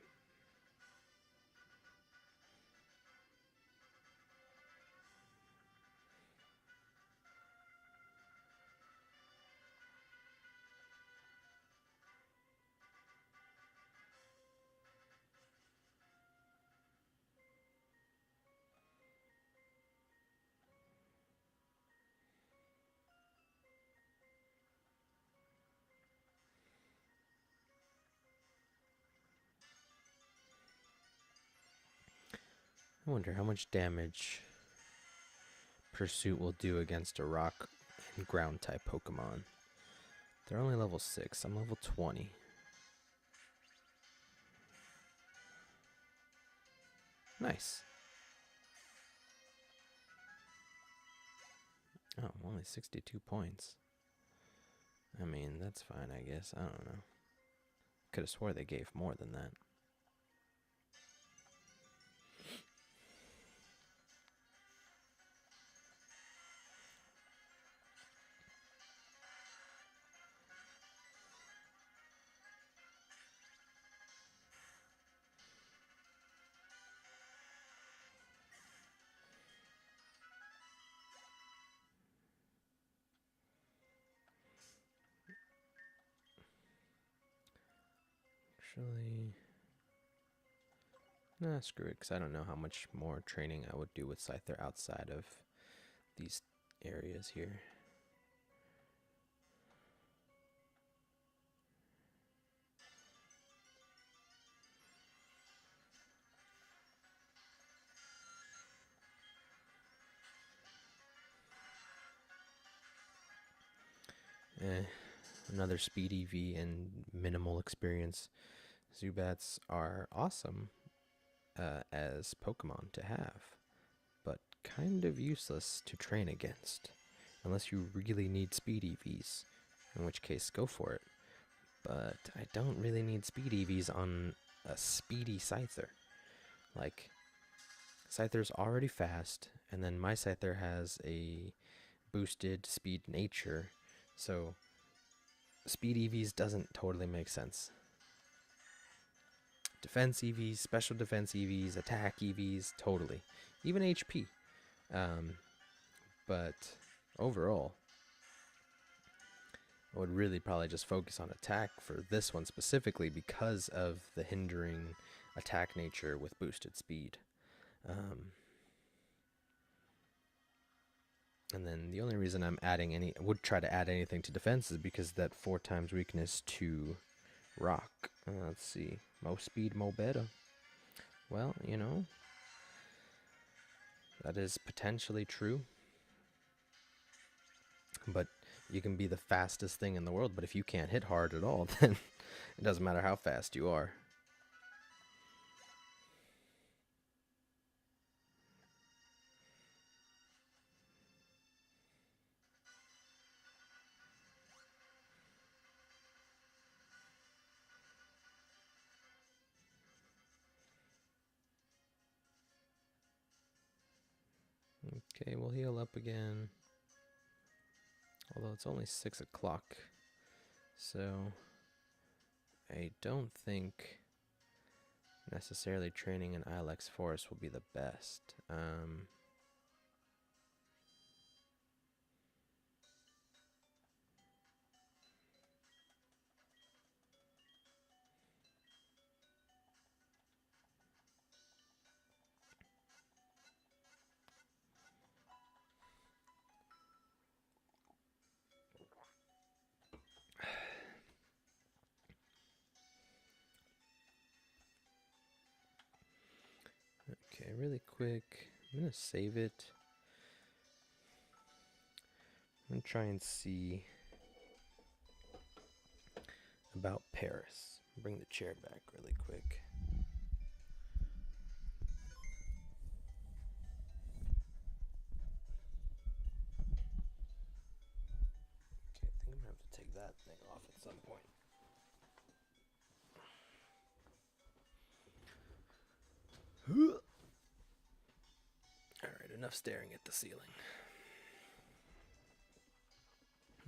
I wonder how much damage Pursuit will do against a rock and ground type Pokemon. They're only level 6. I'm level 20. Nice. Oh, only 62 points. I mean, that's fine, I guess. I don't know. Could have swore they gave more than that. Actually, nah, screw it, because I don't know how much more training I would do with Scyther outside of these areas here. Another speed EV and minimal experience. Zubats are awesome as Pokemon to have, but kind of useless to train against, unless you really need speed EVs, in which case go for it. But I don't really need speed EVs on a speedy Scyther. Like, Scyther's already fast, and then my Scyther has a boosted speed nature, so speed EVs doesn't totally make sense. Defense EVs, special defense EVs, attack EVs, totally. Even HP. But overall, I would really probably just focus on attack for this one specifically because of the hindering attack nature with boosted speed. And then the only reason would try to add anything to defense is because that 4 times weakness to rock. Let's see. Mo speed, mo better. Well, you know, that is potentially true. But you can be the fastest thing in the world, but if you can't hit hard at all, then it doesn't matter how fast you are. Okay, we'll heal up again. Although it's only 6 o'clock. So I don't think necessarily training in Ilex Forest will be the best. Okay, really quick. I'm gonna save it. I'm gonna try and see about Paris. Bring the chair back really quick. Okay, I think I'm gonna have to take that thing off at some point. Alright, enough staring at the ceiling.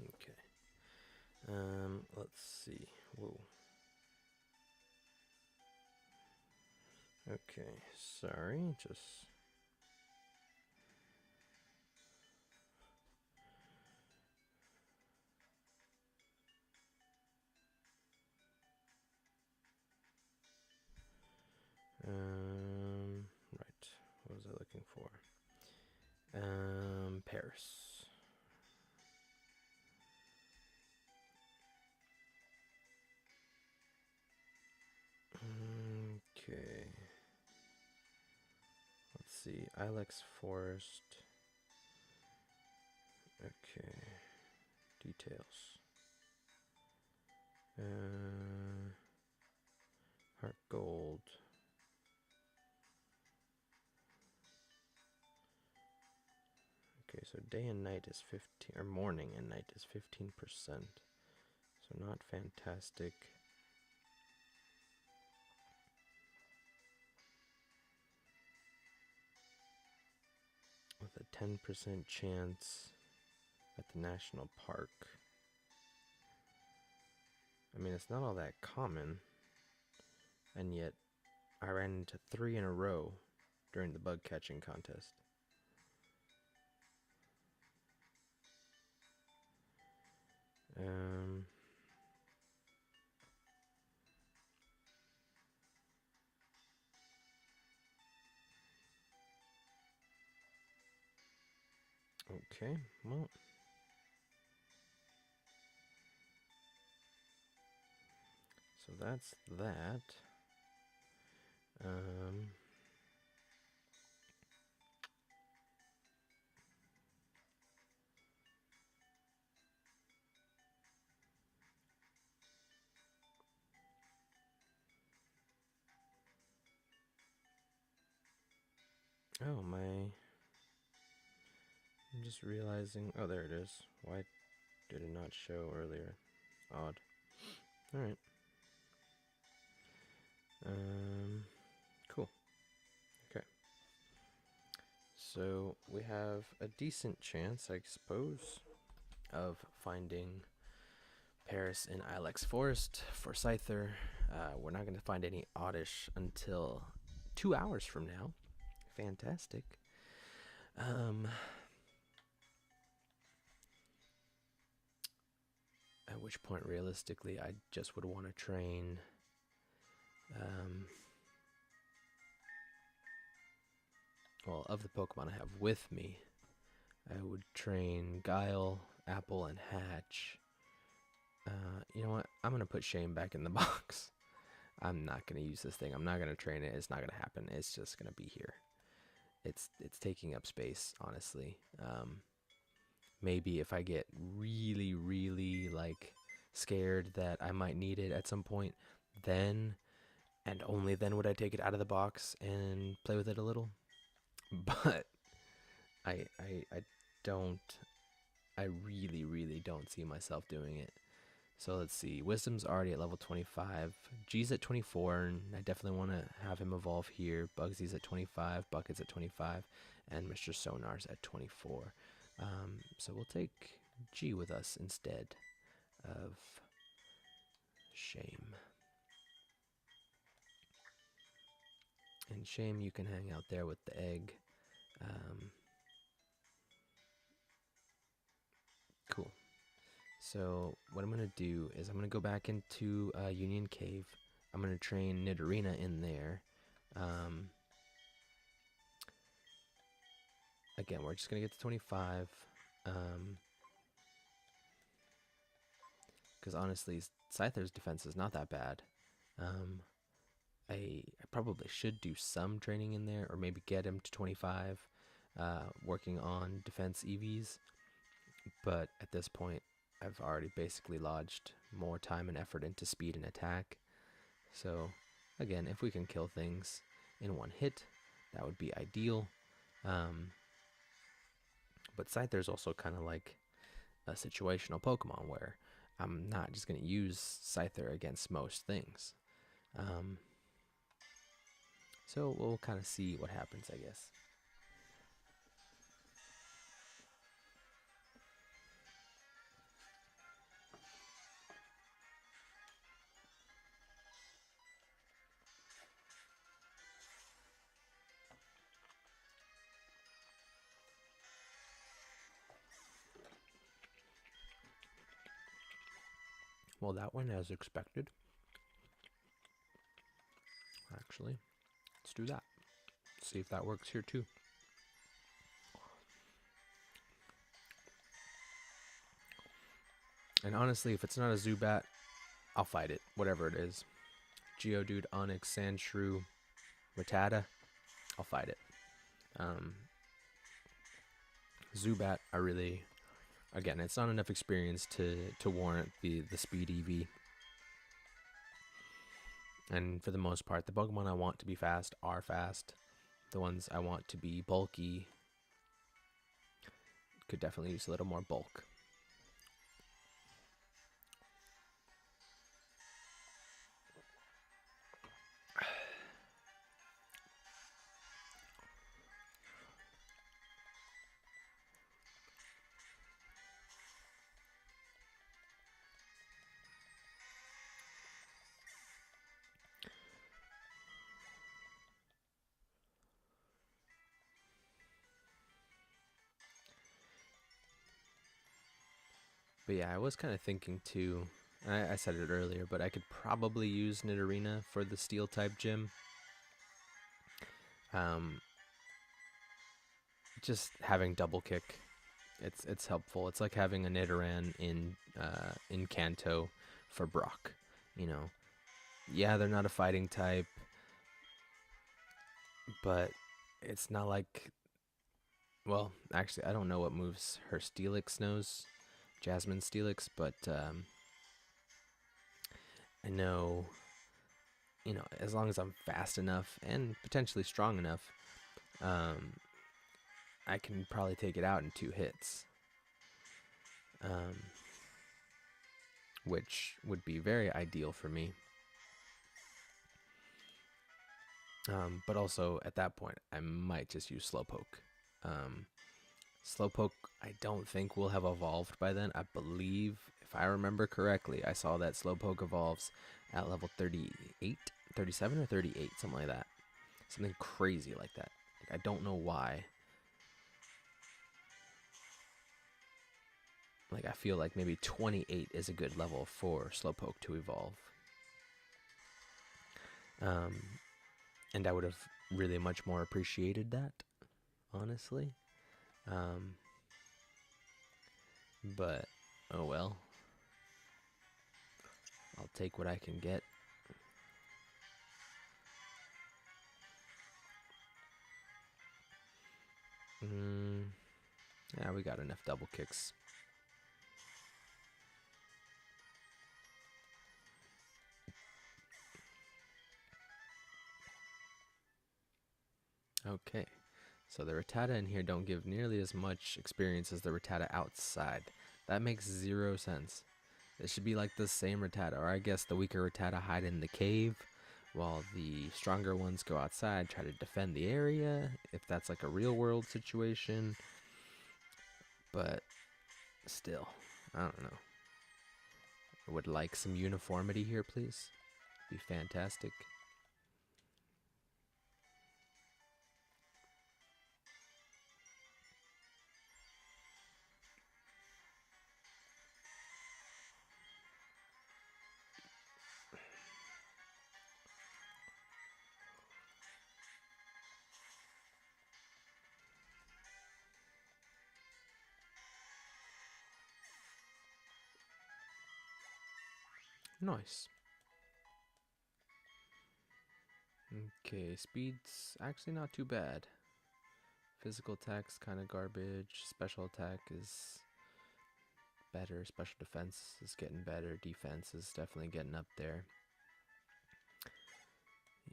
Okay. Let's see. Whoa. Okay, sorry, just... right. What was I looking for? Paris. Okay. Let's see. Ilex Forest. Okay. Details. Heart gold. Okay, so day and night is 15, or morning and night is 15%. So not fantastic. With a 10% chance at the national park. I mean, it's not all that common, and yet I ran into 3 in a row during the bug catching contest. Okay, well. So that's that. Oh, I'm just realizing. Oh, there it is. Why did it not show earlier? Odd. Alright. Cool. Okay. So we have a decent chance, I suppose, of finding Paris in Ilex Forest for Scyther. We're not going to find any oddish until 2 hours from now. Fantastic. At which point, realistically, I just would want to train well, of the Pokemon I have with me, I would train Guile, Apple, and Hatch. You know what? I'm going to put Shame back in the box. I'm not going to use this thing. I'm not going to train it. It's not going to happen. It's just going to be here. It's taking up space, honestly. Maybe if I get really, really, like, scared that I might need it at some point, then, and only then would I take it out of the box and play with it a little. But I don't, I really, really don't see myself doing it. So let's see. Wisdom's already at level 25. G's at 24, and I definitely want to have him evolve here. Bugsy's at 25, Bucket's at 25, and Mr. Sonar's at 24. So we'll take G with us instead of Shame. And Shame, you can hang out there with the egg. Cool. So what I'm going to do is I'm going to go back into Union Cave. I'm going to train Nidorina in there. Again, we're just going to get to 25. Because honestly, Scyther's defense is not that bad. I probably should do some training in there, or maybe get him to 25, working on defense EVs. But at this point, I've already basically lodged more time and effort into speed and attack. So, again, if we can kill things in one hit, that would be ideal. Um, but Scyther's also kind of like a situational Pokemon where I'm not just going to use Scyther against most things. Um, so we'll kind of see what happens, I guess. Well, that went as expected. Actually, let's do that. See if that works here too. And honestly, if it's not a Zubat, I'll fight it, whatever it is. Geodude, Onix, Sandshrew, Rattata, I'll fight it. Zubat, I really, again, it's not enough experience to warrant the speed EV. And for the most part, the Pokemon I want to be fast are fast. The ones I want to be bulky could definitely use a little more bulk. But yeah, I was kind of thinking too, I said it earlier, but I could probably use Nidorina for the Steel type gym. Just having double kick, it's helpful. It's like having a Nidoran in Kanto for Brock. You know, yeah, they're not a fighting type, but it's not like, well, actually, I don't know what moves her Steelix knows, Jasmine Steelix, but I know, as long as I'm fast enough and potentially strong enough, um, I can probably take it out in 2 hits, which would be very ideal for me. But also, at that point, I might just use Slowpoke. Slowpoke, I don't think will have evolved by then. I believe, if I remember correctly, I saw that Slowpoke evolves at level 38, 37 or 38, something like that. Something crazy like that. Like, I don't know why. Like, I feel like maybe 28 is a good level for Slowpoke to evolve. And I would have really much more appreciated that, honestly. But, oh well. I'll take what I can get. Yeah, we got enough double kicks. Okay, so the Rattata in here don't give nearly as much experience as the Rattata outside. That makes 0 sense. It should be like the same Rattata, or I guess the weaker Rattata hide in the cave, while the stronger ones go outside, try to defend the area, if that's like a real world situation. But still, I don't know. I would like some uniformity here, please. Be fantastic. Nice. Okay, speed's actually not too bad. Physical attack's kind of garbage. Special attack is better. Special defense is getting better. Defense is definitely getting up there.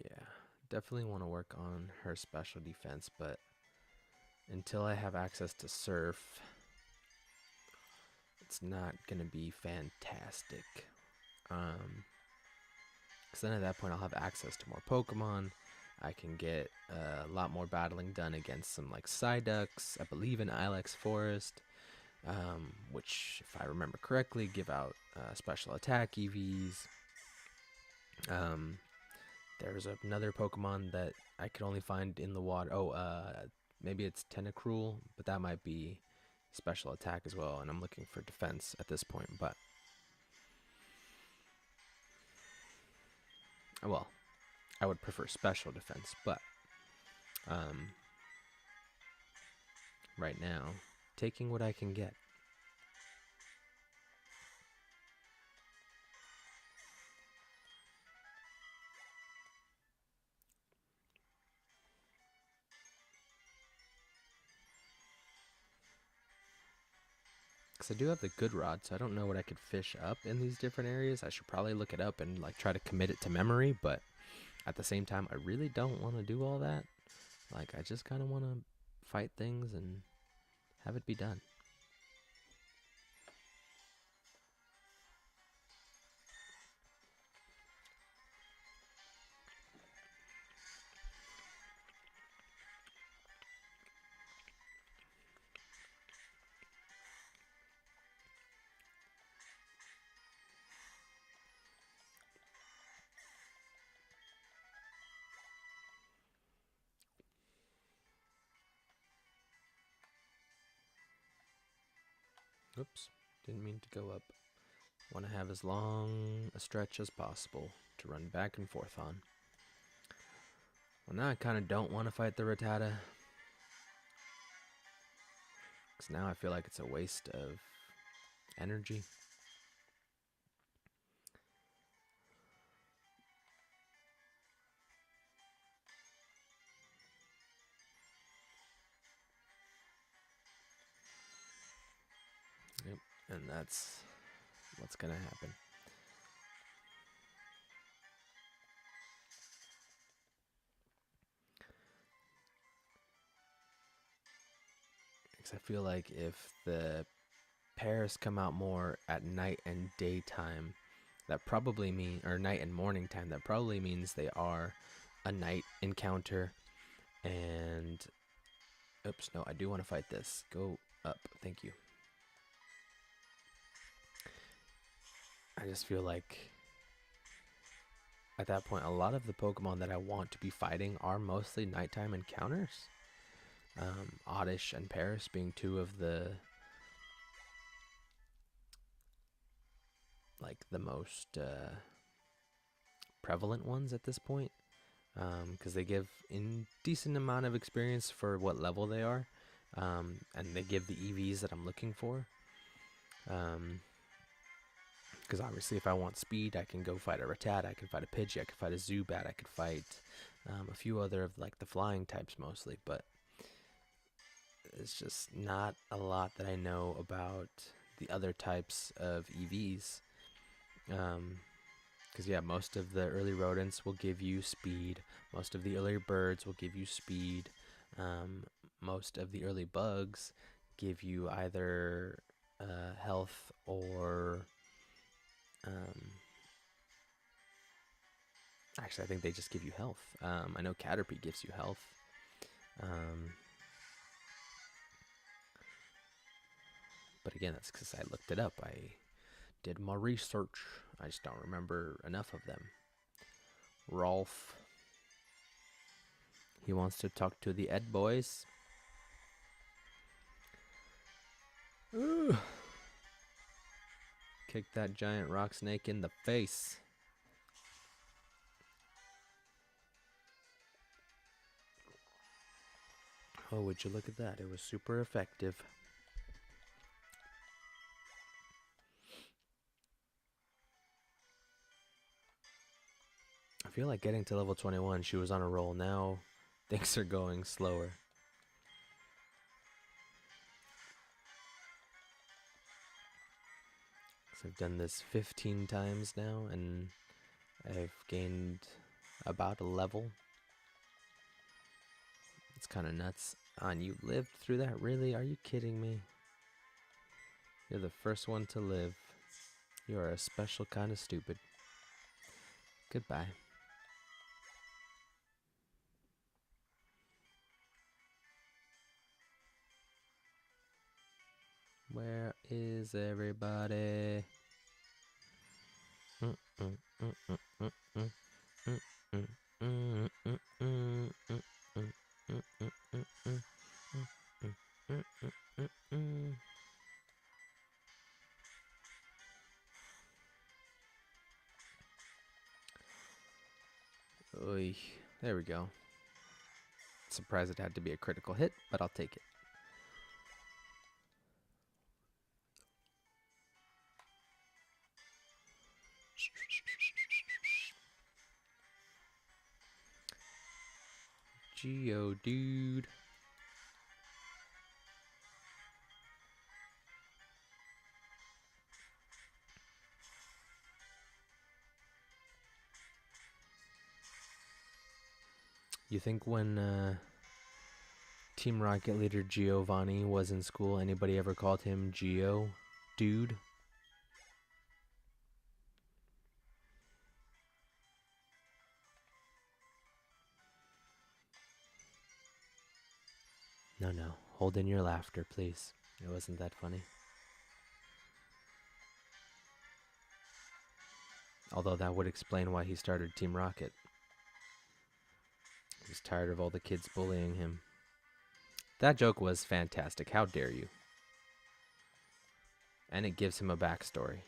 Yeah, definitely want to work on her special defense, but until I have access to Surf, it's not going to be fantastic. Because then at that point I'll have access to more Pokemon. I can get a lot more battling done against some like Psyducks. I believe in Ilex Forest, which, if I remember correctly, give out special attack EVs. There's another Pokemon that I could only find in the water. Maybe it's Tentacruel, but that might be special attack as well. And I'm looking for defense at this point, but well, I would prefer special defense, but right now, taking what I can get. Because I do have the good rod, so I don't know what I could fish up in these different areas. I should probably look it up and like try to commit it to memory, but at the same time, I really don't want to do all that. Like, I just kind of want to fight things and have it be done. Oops, didn't mean to go up. Want to have as long a stretch as possible to run back and forth on. Well, now I kind of don't want to fight the Rattata, because now I feel like it's a waste of energy. Yep, and that's what's gonna happen. Because I feel like if the pairs come out more at night and daytime, that probably mean, or night and morning time, that probably means they are a night encounter. And oops, no, I do want to fight this. Go up, thank you. I just feel like at that point, a lot of the Pokemon that I want to be fighting are mostly nighttime encounters. Oddish and Paris being two of the most prevalent ones at this point, because they give in decent amount of experience for what level they are, and they give the EVs that I'm looking for. Because obviously, if I want speed, I can go fight a Rattata, I can fight a Pidgey, I can fight a Zubat, I could fight a few other of like the flying types mostly, but it's just not a lot that I know about the other types of EVs. Because yeah, most of the early rodents will give you speed. Most of the early birds will give you speed. Most of the early bugs give you either health or actually, I think they just give you health. I know Caterpie gives you health. But again, that's because I looked it up. I did my research. I just don't remember enough of them. Rolf. He wants to talk to the Ed boys. Ooh. Kick that giant rock snake in the face. Oh, would you look at that? It was super effective. I feel like getting to level 21, she was on a roll. Now things are going slower. So I've done this 15 times now, and I've gained about a level. It's kind of nuts. And you lived through that? Really? Are you kidding me? You're the first one to live. You are a special kind of stupid. Goodbye. Where is everybody? Oy, there we go. Surprised it had to be a critical hit, but I'll take it. Geo dude. You think when Team Rocket leader Giovanni was in school, anybody ever called him Geo dude? No, no. Hold in your laughter, please. It wasn't that funny. Although that would explain why he started Team Rocket. He was tired of all the kids bullying him. That joke was fantastic. How dare you? And it gives him a backstory.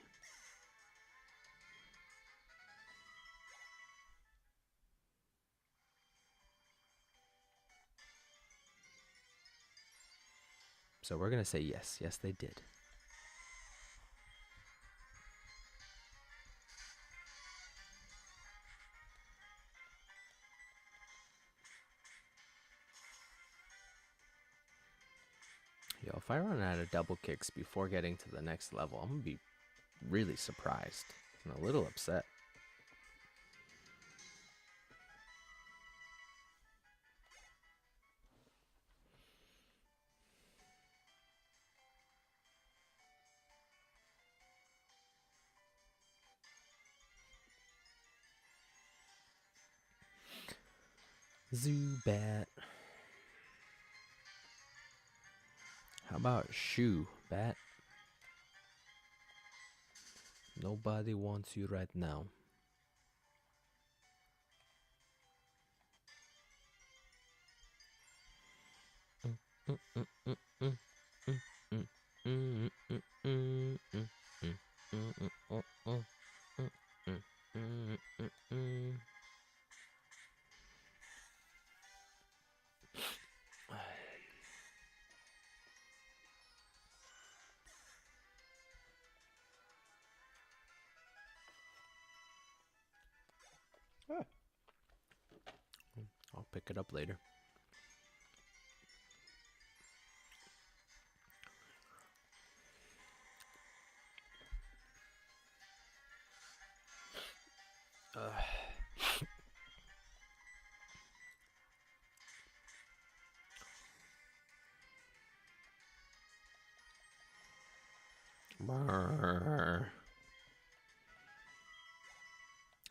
So we're going to say yes. Yes, they did. Yo, if I run out of double kicks before getting to the next level, I'm going to be really surprised and a little upset. Zubat. How about Shoe, Bat? Nobody wants you right now. I'll pick it up later.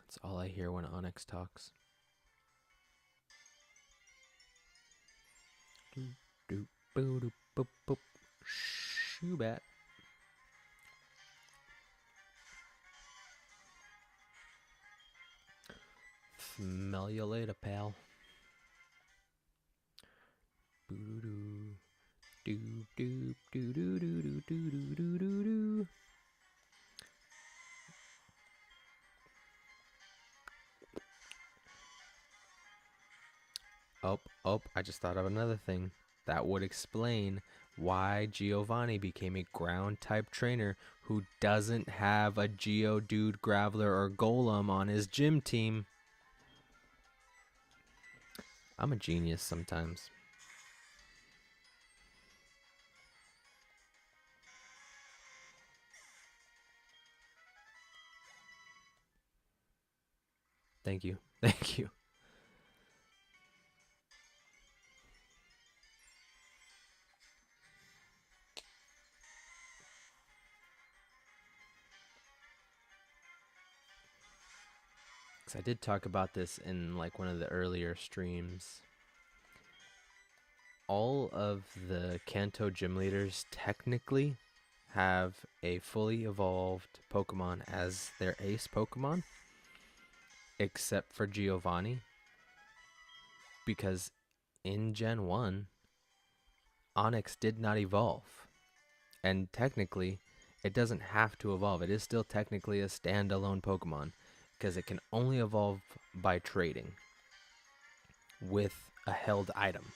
That's all I hear when Onyx talks. Shoebat. Smell you later, pal. Boo-doo-doo. Doop doop doo doo doo doo doo doo doo doo. Oh, I just thought of another thing. That would explain why Giovanni became a ground type trainer who doesn't have a Geodude, Graveler, or Golem on his gym team. I'm a genius sometimes. Thank you. Thank you. 'Cause I did talk about this in like one of the earlier streams. All of the Kanto gym leaders technically have a fully evolved Pokemon as their ace Pokemon, except for Giovanni, because in Gen 1, Onyx did not evolve. And technically, it doesn't have to evolve. It is still technically a standalone Pokemon, because it can only evolve by trading with a held item.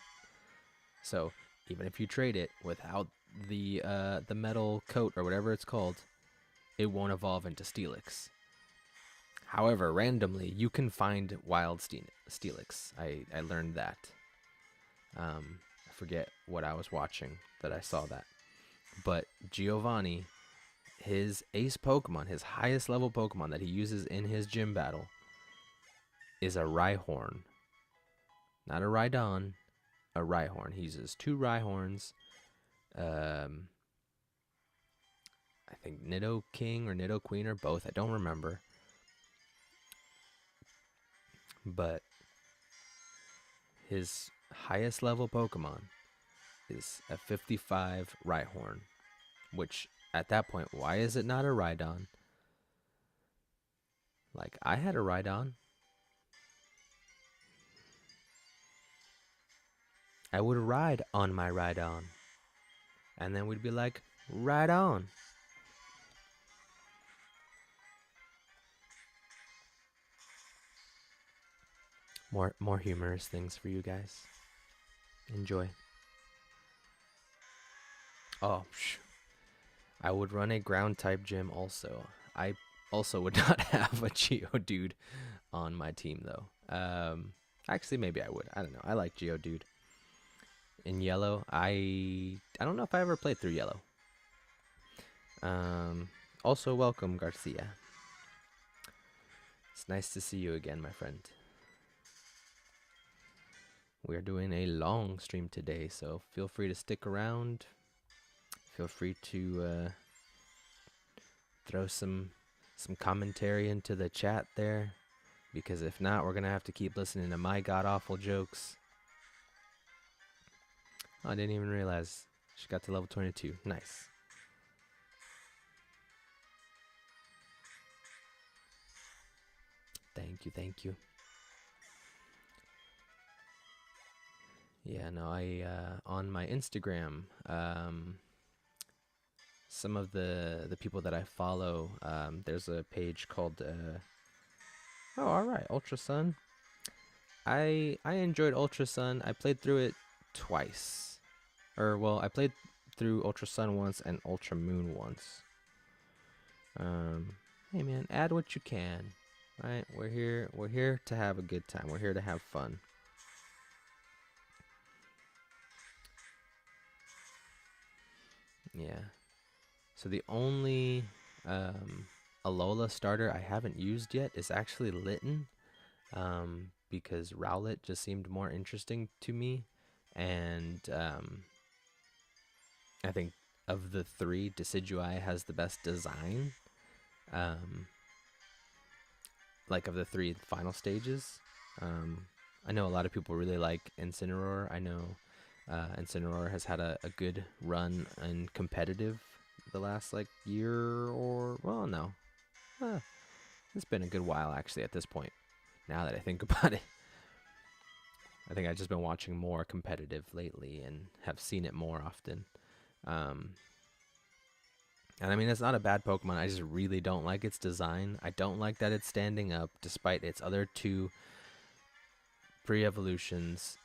So even if you trade it without the metal coat or whatever it's called, it won't evolve into Steelix. However, randomly you can find wild Steelix. I learned that. I forget what I was watching that I saw that. But Giovanni, his ace Pokemon, his highest level Pokemon that he uses in his gym battle, is a Rhyhorn. Not a Rhydon, a Rhyhorn. He uses 2 Rhyhorns. I think Nido King or Nido Queen or both. I don't remember. But his highest level Pokemon is a 55 Rhyhorn. Which, at that point, why is it not a Rhydon? Like, I had a Rhydon. I would ride on my Rhydon. And then we'd be like, ride on. More humorous things for you guys. Enjoy. Oh, I would run a ground type gym also. I also would not have a Geodude on my team though. Actually, maybe I would. I don't know. I like Geodude. In yellow, I don't know if I ever played through yellow. Also, welcome, Garcia. It's nice to see you again, my friend. We're doing a long stream today, so feel free to stick around. Feel free to throw some commentary into the chat there, because if not, we're gonna have to keep listening to my god awful jokes. Oh, I didn't even realize she got to level 22. Nice. Thank you, thank you. Yeah, no, I on my Instagram, some of the people that I follow, there's a page called oh, all right, Ultra Sun. I enjoyed Ultra Sun. I played through it twice. Or well, I played through Ultra Sun once and Ultra Moon once. Hey man, add what you can. Right? We're here to have a good time. We're here to have fun. Yeah. So the only Alola starter I haven't used yet is actually Litten, because Rowlet just seemed more interesting to me, and I think of the 3, Decidueye has the best design. Like of the 3 final stages. I know a lot of people really like Incineroar. I know Incineroar has had a good run in competitive the last like year or, well, no. It's been a good while actually at this point, now that I think about it. I think I've just been watching more competitive lately and have seen it more often. And I mean, it's not a bad Pokemon. I just really don't like its design. I don't like that it's standing up despite its other 2 pre-evolutions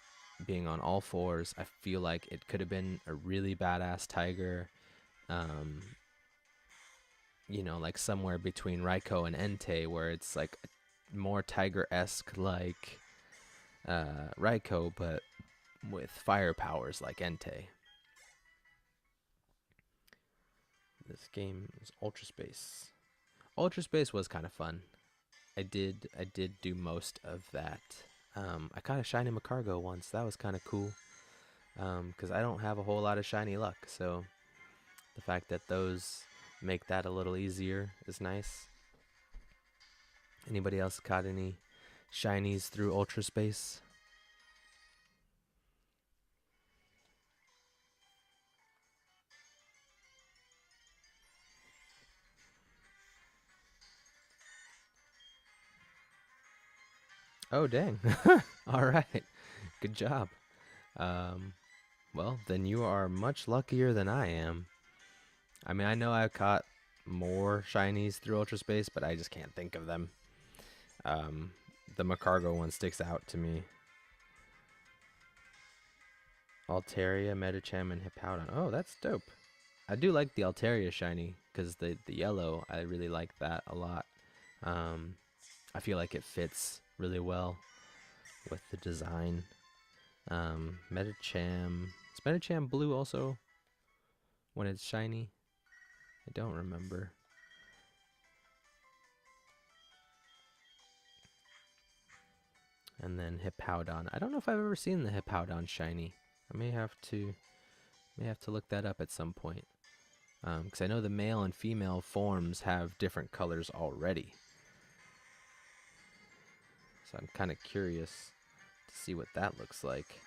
being on all 4s. I feel like it could have been a really badass tiger. You know, like somewhere between Raikou and Entei, where it's like more tiger-esque, like Raikou, but with fire powers like Entei. This game is Ultra Space. Ultra Space was kind of fun. I did do most of that. I caught a shiny Macargo once. That was kind of cool. Because I don't have a whole lot of shiny luck, so the fact that those make that a little easier is nice. Anybody else caught any shinies through Ultra Space? Oh, dang. All right. Good job. Um, well, then you are much luckier than I am. I mean, I know I've caught more shinies through Ultra Space, but I just can't think of them. Um, the Macargo one sticks out to me. Altaria, Medicham, and Hippowdon. Oh, that's dope. I do like the Altaria shiny, because the yellow, I really like that a lot. I feel like it fits really well with the design. Medicham. Is Medicham blue also when it's shiny? I don't remember. And then Hippowdon. I don't know if I've ever seen the Hippowdon shiny. I may have to look that up at some point. Because I know the male and female forms have different colors already. So I'm kind of curious to see what that looks like.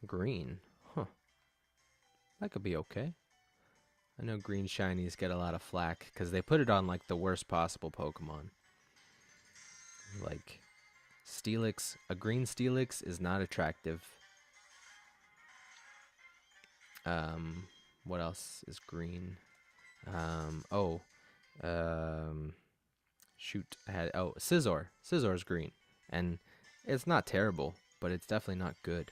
Green. Huh. That could be okay. I know green shinies get a lot of flack because they put it on like the worst possible Pokemon. Like Steelix, a green Steelix is not attractive. What else is green? Shoot, I had Scizor. Scizor's green, and it's not terrible, but it's definitely not good.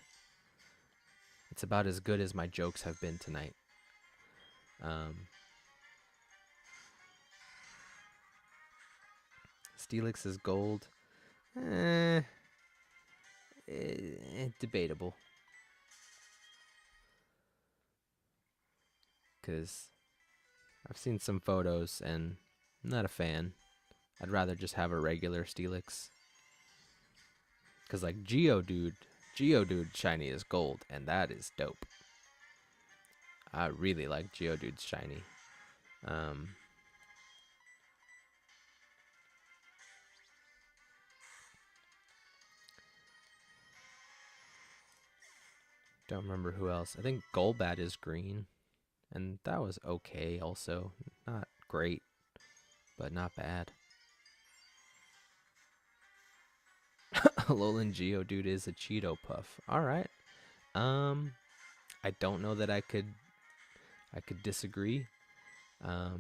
It's about as good as my jokes have been tonight. Steelix is gold. Debatable. Because I've seen some photos and I'm not a fan. I'd rather just have a regular Steelix. Because like Geodude shiny is gold, and that is dope. I really like Geodude's shiny. Don't remember who else. I think Golbat is green, and that was okay also. Not great, but not bad. Alolan Geodude is a Cheeto Puff. Alright. I don't know that I could disagree. I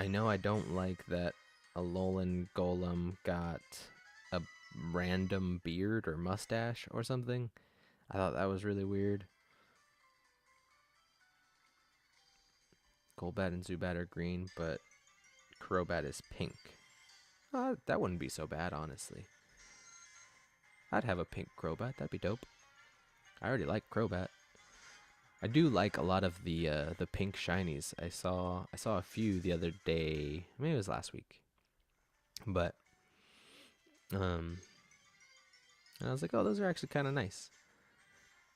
know I don't like that Alolan Golem got a random beard or mustache or something. I thought that was really weird. Golbat and Zubat are green, but Crobat is pink. That wouldn't be so bad, honestly. I'd have a pink Crobat. That'd be dope. I already like Crobat. I do like a lot of the pink shinies. I saw a few the other day. Maybe it was last week. But and I was like, oh, those are actually kind of nice.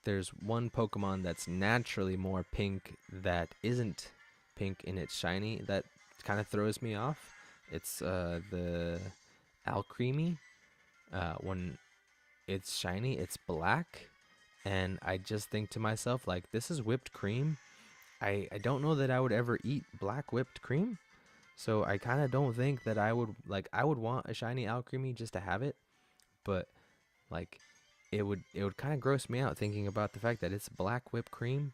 There's one Pokemon that's naturally more pink that isn't pink in its shiny that kind of throws me off. It's the Alcremie. When it's shiny, it's black. And I just think to myself, like, this is whipped cream. I don't know that I would ever eat black whipped cream. So I kind of don't think that I would want a shiny Alcremie just to have it. But, like, it would kind of gross me out thinking about the fact that it's black whipped cream.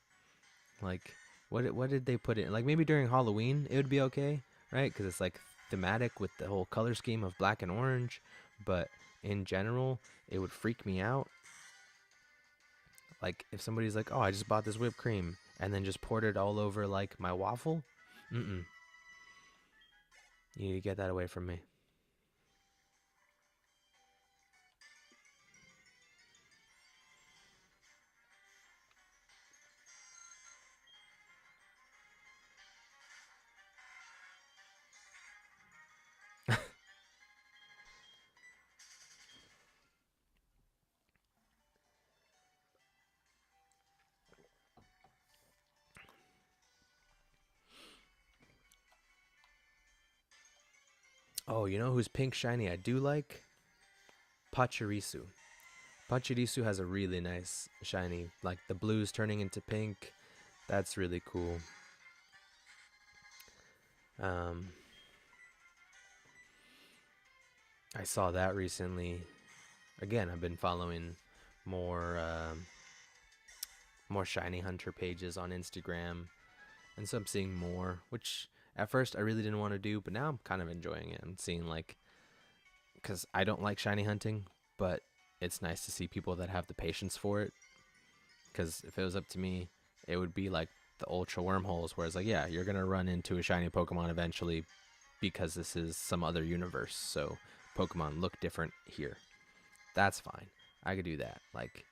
Like, what did they put in? Like, maybe during Halloween it would be okay, right? Because it's like thematic with the whole color scheme of black and orange, but in general, it would freak me out. Like if somebody's like, "Oh, I just bought this whipped cream," and then just poured it all over like my waffle. Mm-mm. You need to get that away from me. Oh, you know who's pink shiny I do like? Pachirisu. Pachirisu has a really nice shiny, like the blues turning into pink. That's really cool. Um, I saw that recently. Again, I've been following more more shiny hunter pages on Instagram, and so I'm seeing more, which at first I really didn't want to do, but now I'm kind of enjoying it. I'm seeing like, because I don't like shiny hunting, but it's nice to see people that have the patience for it. Because if it was up to me, it would be like the ultra wormholes, where it's like, yeah, you're gonna run into a shiny Pokemon eventually, because this is some other universe, so Pokemon look different here. That's fine. I could do that. Like,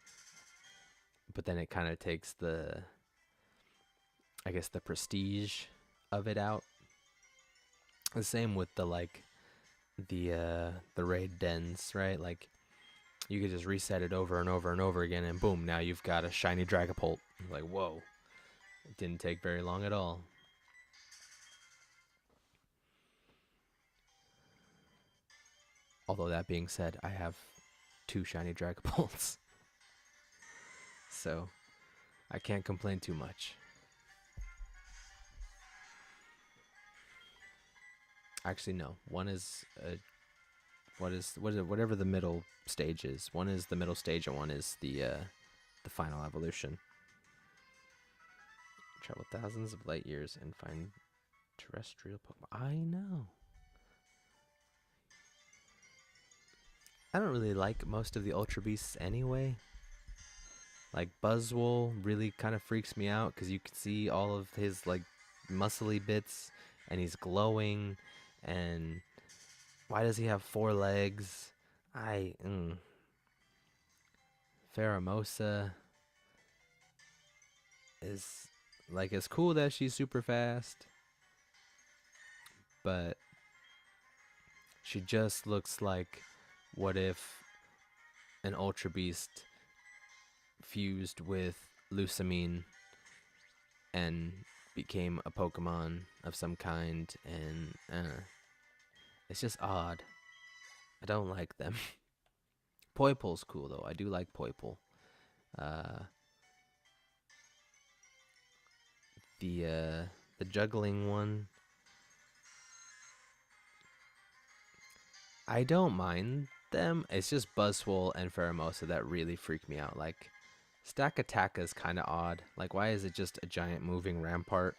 but then it kind of takes the, I guess, the prestige of it out. The same with the like the raid dens, right? Like you could just reset it over and over and over again, and boom, now you've got a shiny Dragapult. Like, whoa, it didn't take very long at all. Although that being said, I have 2 shiny Dragapults, so I can't complain too much. Actually, no. One is whatever the middle stage is. One is the middle stage, and one is the final evolution. Travel thousands of light years and find terrestrial Pokemon. I know. I don't really like most of the Ultra Beasts anyway. Like Buzzwole really kind of freaks me out because you can see all of his like muscly bits, and he's glowing. And why does he have 4 legs? I Pheromosa is like, it's cool that she's super fast, but she just looks like, what if an Ultra Beast fused with Lusamine and became a Pokemon of some kind, and it's just odd. I don't like them. Poipol's cool though. I do like Poipol. Uh, the juggling one, I don't mind them. It's just Buzzwole and Pheromosa that really freak me out. Like, Stakataka is kind of odd. Like, why is it just a giant moving rampart?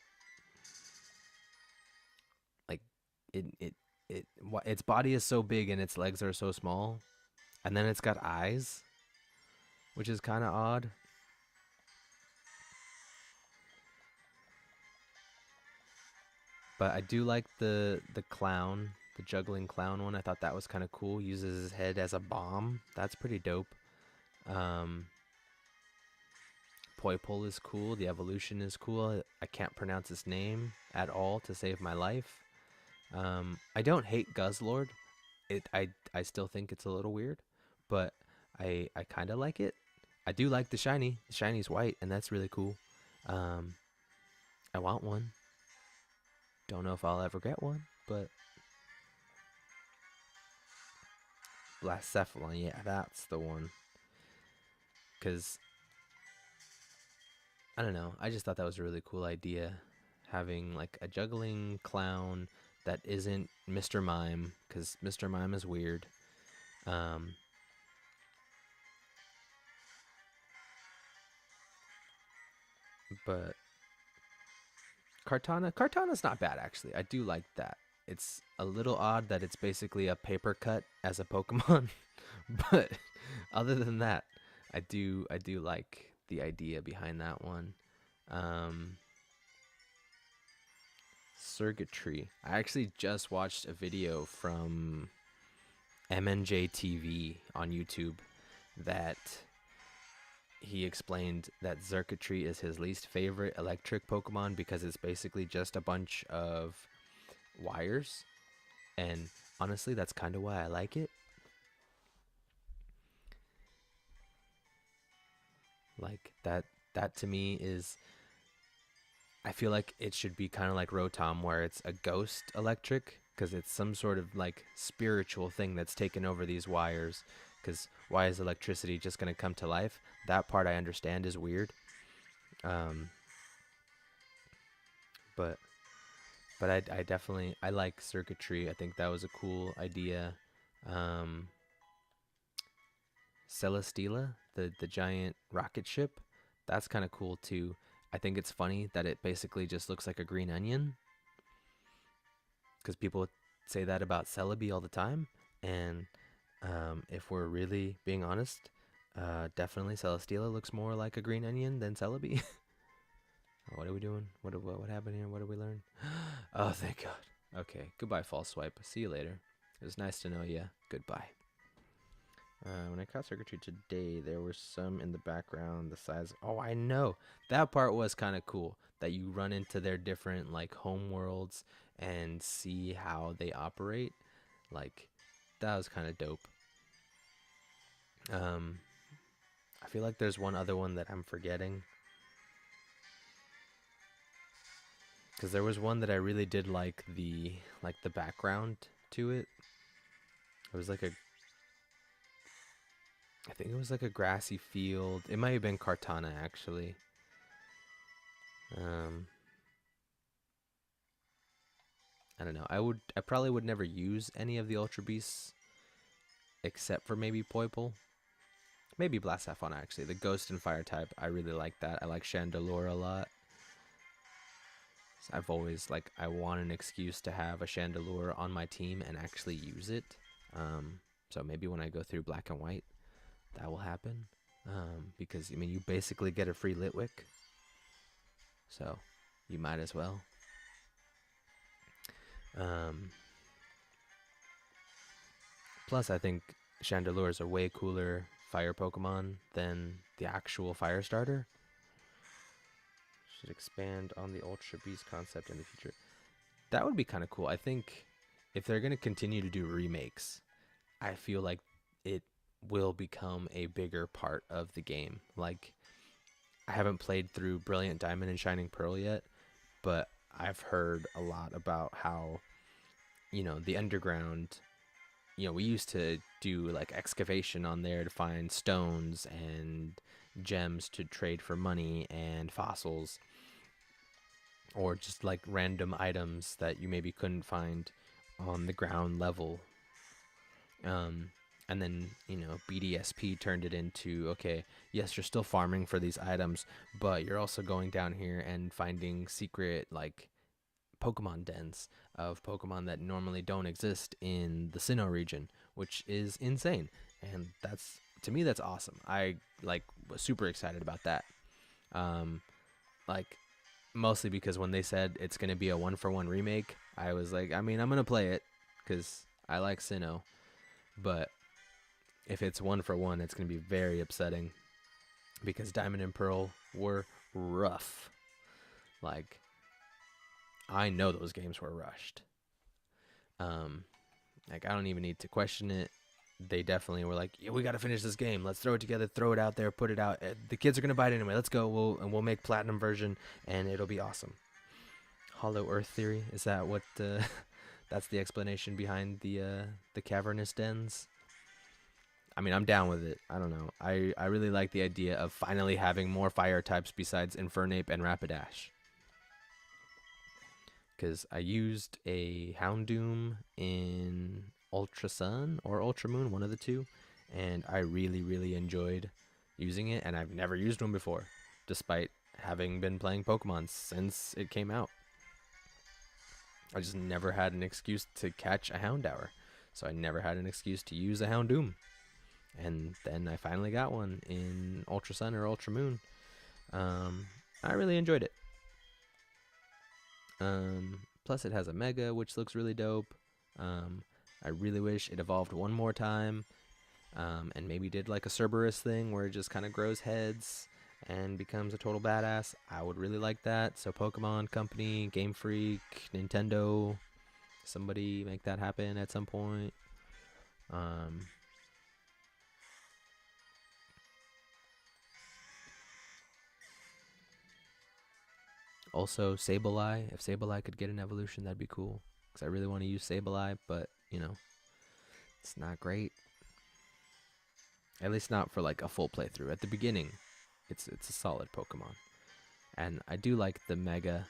Like, its body is so big and its legs are so small, and then it's got eyes, which is kind of odd. But I do like the clown, the juggling clown one. I thought that was kind of cool. Uses his head as a bomb. That's pretty dope. Um, Poipole is cool. The evolution is cool. I can't pronounce his name at all to save my life. I don't hate Guzzlord. I still think it's a little weird, but I kind of like it. I do like the shiny. The shiny's white, and that's really cool. Um, I want one. Don't know if I'll ever get one, but Blacephalon, yeah, that's the one. Because I don't know, I just thought that was a really cool idea, having like a juggling clown that isn't Mr. Mime, because Mr. Mime is weird. Um, but Kartana's not bad actually. I do like that. it's a little odd that it's basically a paper cut as a Pokemon, but other than that, I do like the idea behind that one. Um, Circuitry. I actually just watched a video from MNJ TV on YouTube that he explained that Circuitry is his least favorite electric Pokemon because it's basically just a bunch of wires. And honestly, that's kind of why I like it. Like that to me is, I feel like it should be kind of like Rotom, where it's a ghost electric, because it's some sort of like spiritual thing that's taken over these wires. Because why is electricity just going to come to life? That part I understand is weird. Um, but I definitely I like circuitry. I think that was a cool idea. Um, Celesteela, the giant rocket ship, that's kind of cool too. I think it's funny that it basically just looks like a green onion, because people say that about Celebi all the time. And if we're really being honest, definitely Celesteela looks more like a green onion than Celebi. What are we doing? What happened here? What did we learn? Oh, thank God. Okay, goodbye, false swipe. See you later. It was nice to know ya. Goodbye. When I caught circuitry today, there were some in the background the size. Oh, I know. That part was kind of cool. That you run into their different like home worlds and see how they operate. Like, that was kind of dope. Um, I feel like there's one other one that I'm forgetting. Because there was one that I really did like the background to it. It was like a, I think it was like a grassy field. It might have been Cartana actually. Um, I don't know. I probably would never use any of the Ultra Beasts except for maybe Poiple. Maybe Blastoise actually. The Ghost and Fire type, I really like that. I like Chandelure a lot. I've always like, I want an excuse to have a Chandelure on my team and actually use it. So maybe when I go through Black and White, that will happen. Because I mean, you basically get a free Litwick, so you might as well. Plus, I think Chandelure is a way cooler fire Pokemon than the actual fire starter. Should expand on the Ultra Beast concept in the future. That would be kind of cool. I think if they're going to continue to do remakes, I feel like it will become a bigger part of the game. Like, I haven't played through Brilliant Diamond and Shining Pearl yet, but I've heard a lot about how, the underground, we used to do like excavation on there to find stones and gems to trade for money and fossils, or just like random items that you maybe couldn't find on the ground level. And then, BDSP turned it into, okay, yes, you're still farming for these items, but you're also going down here and finding secret, like, Pokemon dens of Pokemon that normally don't exist in the Sinnoh region, which is insane. And that's, to me, that's awesome. I, like, was super excited about that. Like, mostly because when they said it's going to be a 1-for-1 remake, I was like, I mean, I'm going to play it because I like Sinnoh, but if it's 1-for-1, it's going to be very upsetting because Diamond and Pearl were rough. Like, I know those games were rushed. Like, I don't even need to question it. They definitely were like, yeah, we got to finish this game. Let's throw it together, throw it out there, put it out. The kids are going to buy it anyway. Let's go. We'll make platinum version and it'll be awesome. Hollow Earth theory, is that what that's the explanation behind the cavernous dens? I mean, I'm down with it. I don't know. I really like the idea of finally having more fire types besides Infernape and Rapidash. Because I used a Houndoom in Ultra Sun or Ultra Moon, one of the two, and I really, really enjoyed using it, and I've never used one before, despite having been playing Pokemon since it came out. I just never had an excuse to catch a Houndour. So I never had an excuse to use a Houndoom. And then I finally got one in Ultra Sun or Ultra Moon. I really enjoyed it. Plus, it has a Mega, which looks really dope. I really wish it evolved one more time, and maybe did like a Cerberus thing where it just kind of grows heads and becomes a total badass. I would really like that. So Pokemon Company, Game Freak, Nintendo, somebody make that happen at some point. Also, Sableye. If Sableye could get an evolution, that'd be cool. Because I really want to use Sableye, but, you know, it's not great. At least not for like a full playthrough. At the beginning, it's a solid Pokemon. And I do like the Mega.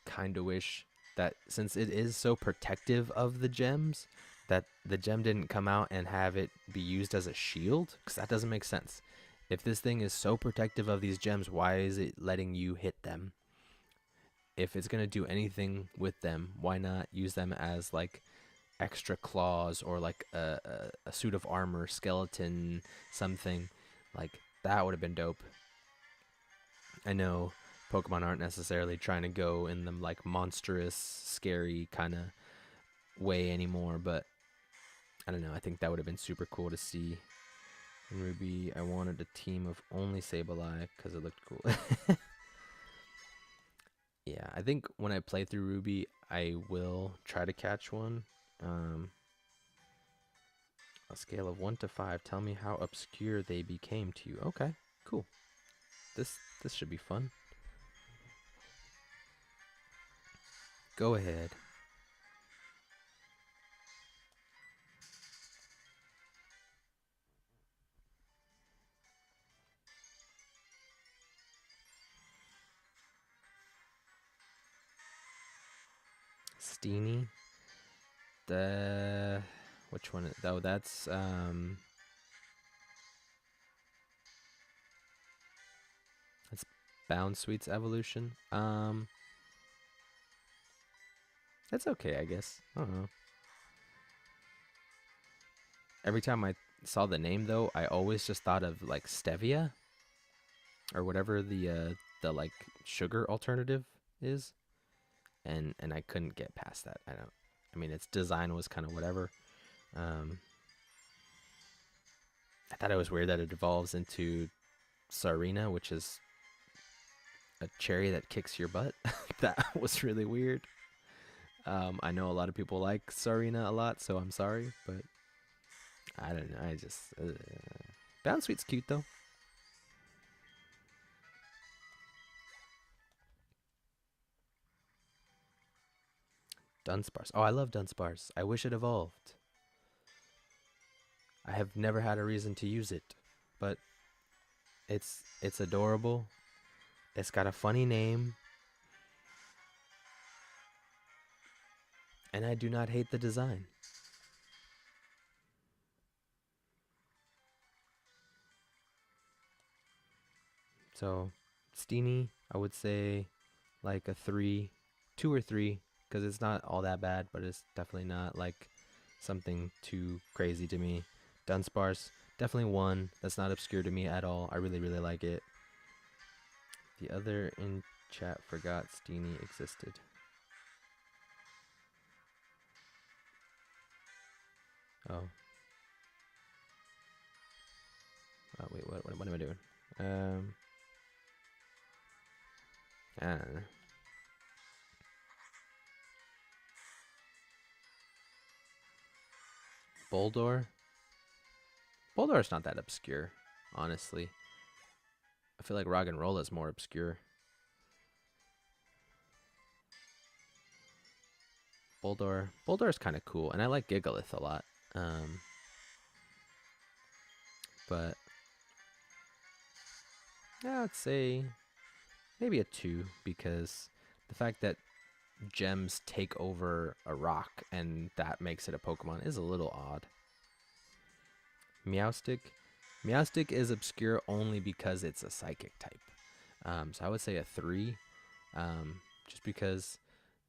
Kind of wish that since it is so protective of the gems, that the gem didn't come out and have it be used as a shield. Because that doesn't make sense. If this thing is so protective of these gems, why is it letting you hit them? If it's going to do anything with them, why not use them as like extra claws or like a suit of armor, skeleton, something? Like, that would have been dope. I know Pokemon aren't necessarily trying to go in the like monstrous, scary kind of way anymore, but I don't know. I think that would have been super cool to see. In Ruby, I wanted a team of only Sableye because it looked cool. Yeah, I think when I play through Ruby, I will try to catch one. A scale of 1 to 5, tell me how obscure they became to you. Okay, cool. This should be fun. Go ahead. Steenie. Which one? Oh, that's Bound Sweet's evolution. That's okay, I guess. I don't know. Every time I saw the name though, I always just thought of like stevia or whatever the like sugar alternative is, and I couldn't get past that. I mean, its design was kind of whatever. I thought it was weird that it evolves into Sarina, which is a cherry that kicks your butt. That was really weird. I know a lot of people like Sarina a lot, so I'm sorry, but I don't know. I just Bound Sweet's cute though. Dunsparce. Oh, I love Dunsparce. I wish it evolved. I have never had a reason to use it, but it's adorable. It's got a funny name, and I do not hate the design. So, Steenie, I would say like a 3, 2 or 3, because it's not all that bad, but it's definitely not like something too crazy to me. Dunsparce, definitely 1. That's not obscure to me at all. I really, really like it. The other in chat forgot Steenie existed. Oh. Oh, wait, what am I doing? I don't know. Boldor? Boldor's not that obscure, honestly. I feel like Roggenrola is more obscure. Boldor is kind of cool, and I like Gigalith a lot. But yeah, I'd say maybe a 2, because the fact that gems take over a rock and that makes it a Pokemon is a little odd. Meowstic. Meowstic is obscure only because it's a psychic type. So I would say a 3. Just because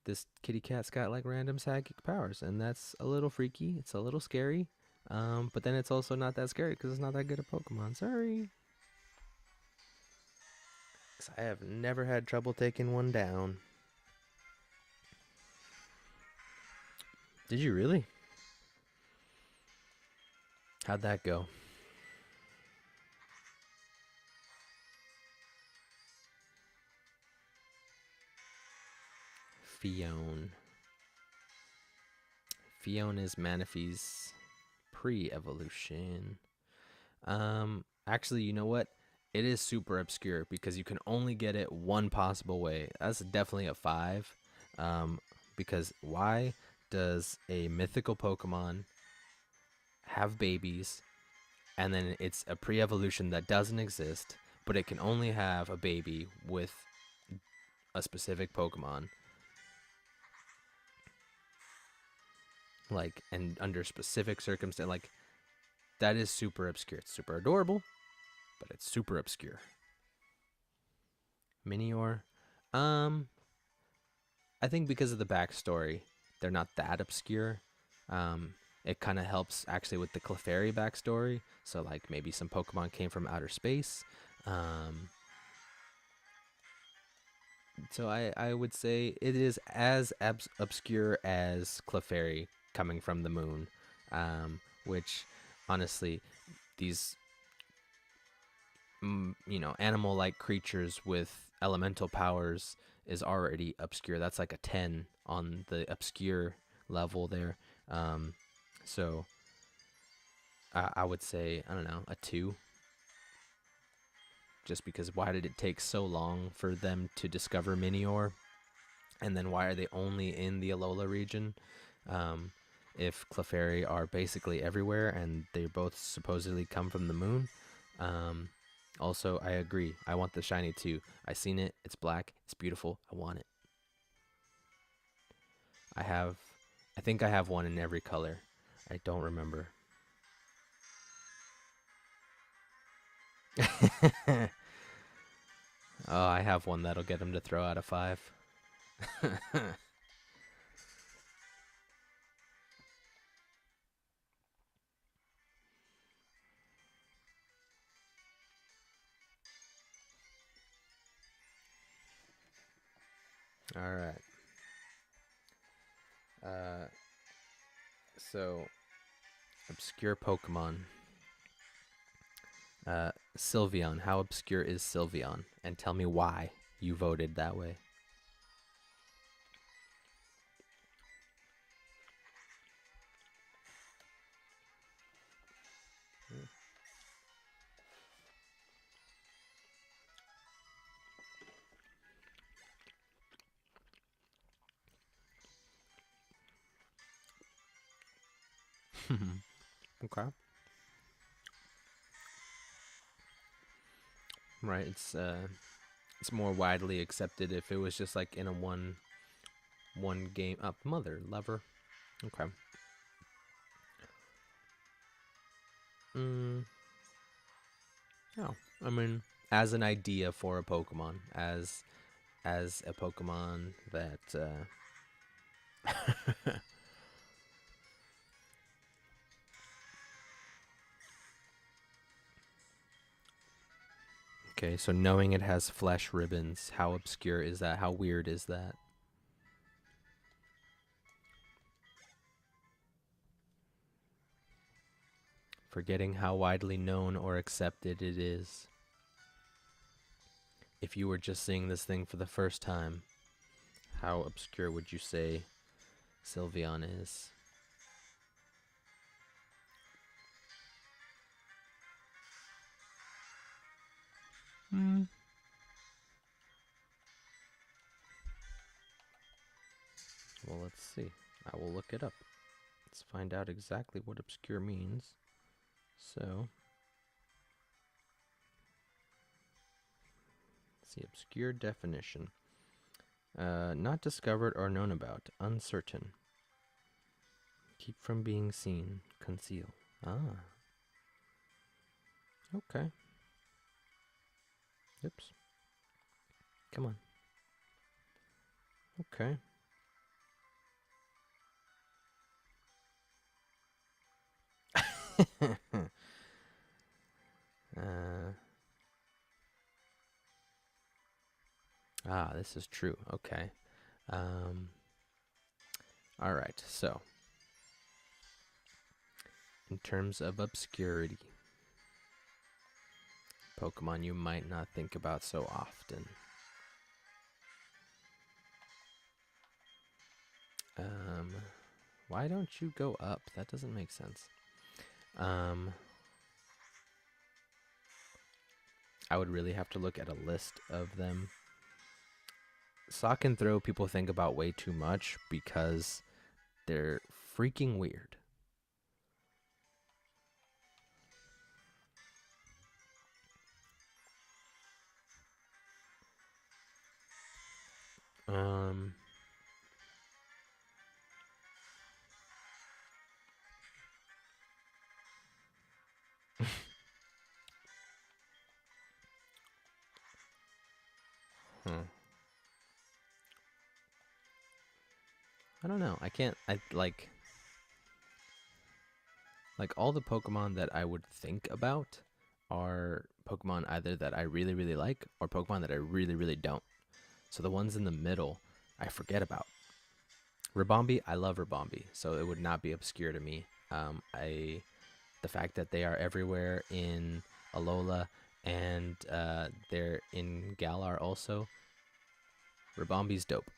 this kitty cat's got like random psychic powers, and that's a little freaky. It's a little scary. But then it's also not that scary because it's not that good at Pokemon. Sorry. 'Cause I have never had trouble taking one down. Did you really? How'd that go? Fione. Fione is Manaphy's pre-evolution. Actually, you know what? It is super obscure because you can only get it one possible way. That's definitely a 5. Because why does a mythical Pokemon have babies and then it's a pre-evolution that doesn't exist, but it can only have a baby with a specific Pokemon? Like, and under specific circumstance, like, that is super obscure. It's super adorable, but it's super obscure. Minior, I think because of the backstory, they're not that obscure. It kind of helps actually with the Clefairy backstory. So like maybe some Pokemon came from outer space. So I would say it is as obscure as Clefairy coming from the moon, which honestly, these animal-like creatures with elemental powers is already obscure. That's like a 10 on the obscure level there. So I would say, I don't know, a 2. Just because why did it take so long for them to discover Minior? And then why are they only in the Alola region? If Clefairy are basically everywhere and they both supposedly come from the moon. Also, I agree. I want the shiny too. I seen it. It's black. It's beautiful. I want it. I think I have one in every color. I don't remember. Oh, I have one that'll get him to throw out a 5. All right. So obscure Pokemon. Sylveon. How obscure is Sylveon? And tell me why you voted that way. Okay. Right. It's more widely accepted if it was just like in a one game up mother lover. Okay. Oh, I mean, as an idea for a Pokemon, as a Pokemon that Okay, so knowing it has flesh ribbons, how obscure is that? How weird is that? Forgetting how widely known or accepted it is. If you were just seeing this thing for the first time, how obscure would you say Sylveon is? Well, let's see. I will look it up. Let's find out exactly what obscure means. So, let's see, obscure definition. Not discovered or known about. Uncertain. Keep from being seen. Conceal. Ah. Okay. Oops. Come on. Okay. uh, this is true. Okay. Um, all right. So, in terms of obscurity, Pokemon you might not think about so often. Why don't you go up? That doesn't make sense. I would really have to look at a list of them. Sock and throw people think about way too much because they're freaking weird. Um, hmm. I don't know. I can't. I like all the Pokemon that I would think about are Pokemon either that I really really like or Pokemon that I really really don't. So the ones in the middle, I forget about. Ribombee, I love Ribombee, so it would not be obscure to me. The fact that they are everywhere in Alola and they're in Galar also. Ribombee's dope.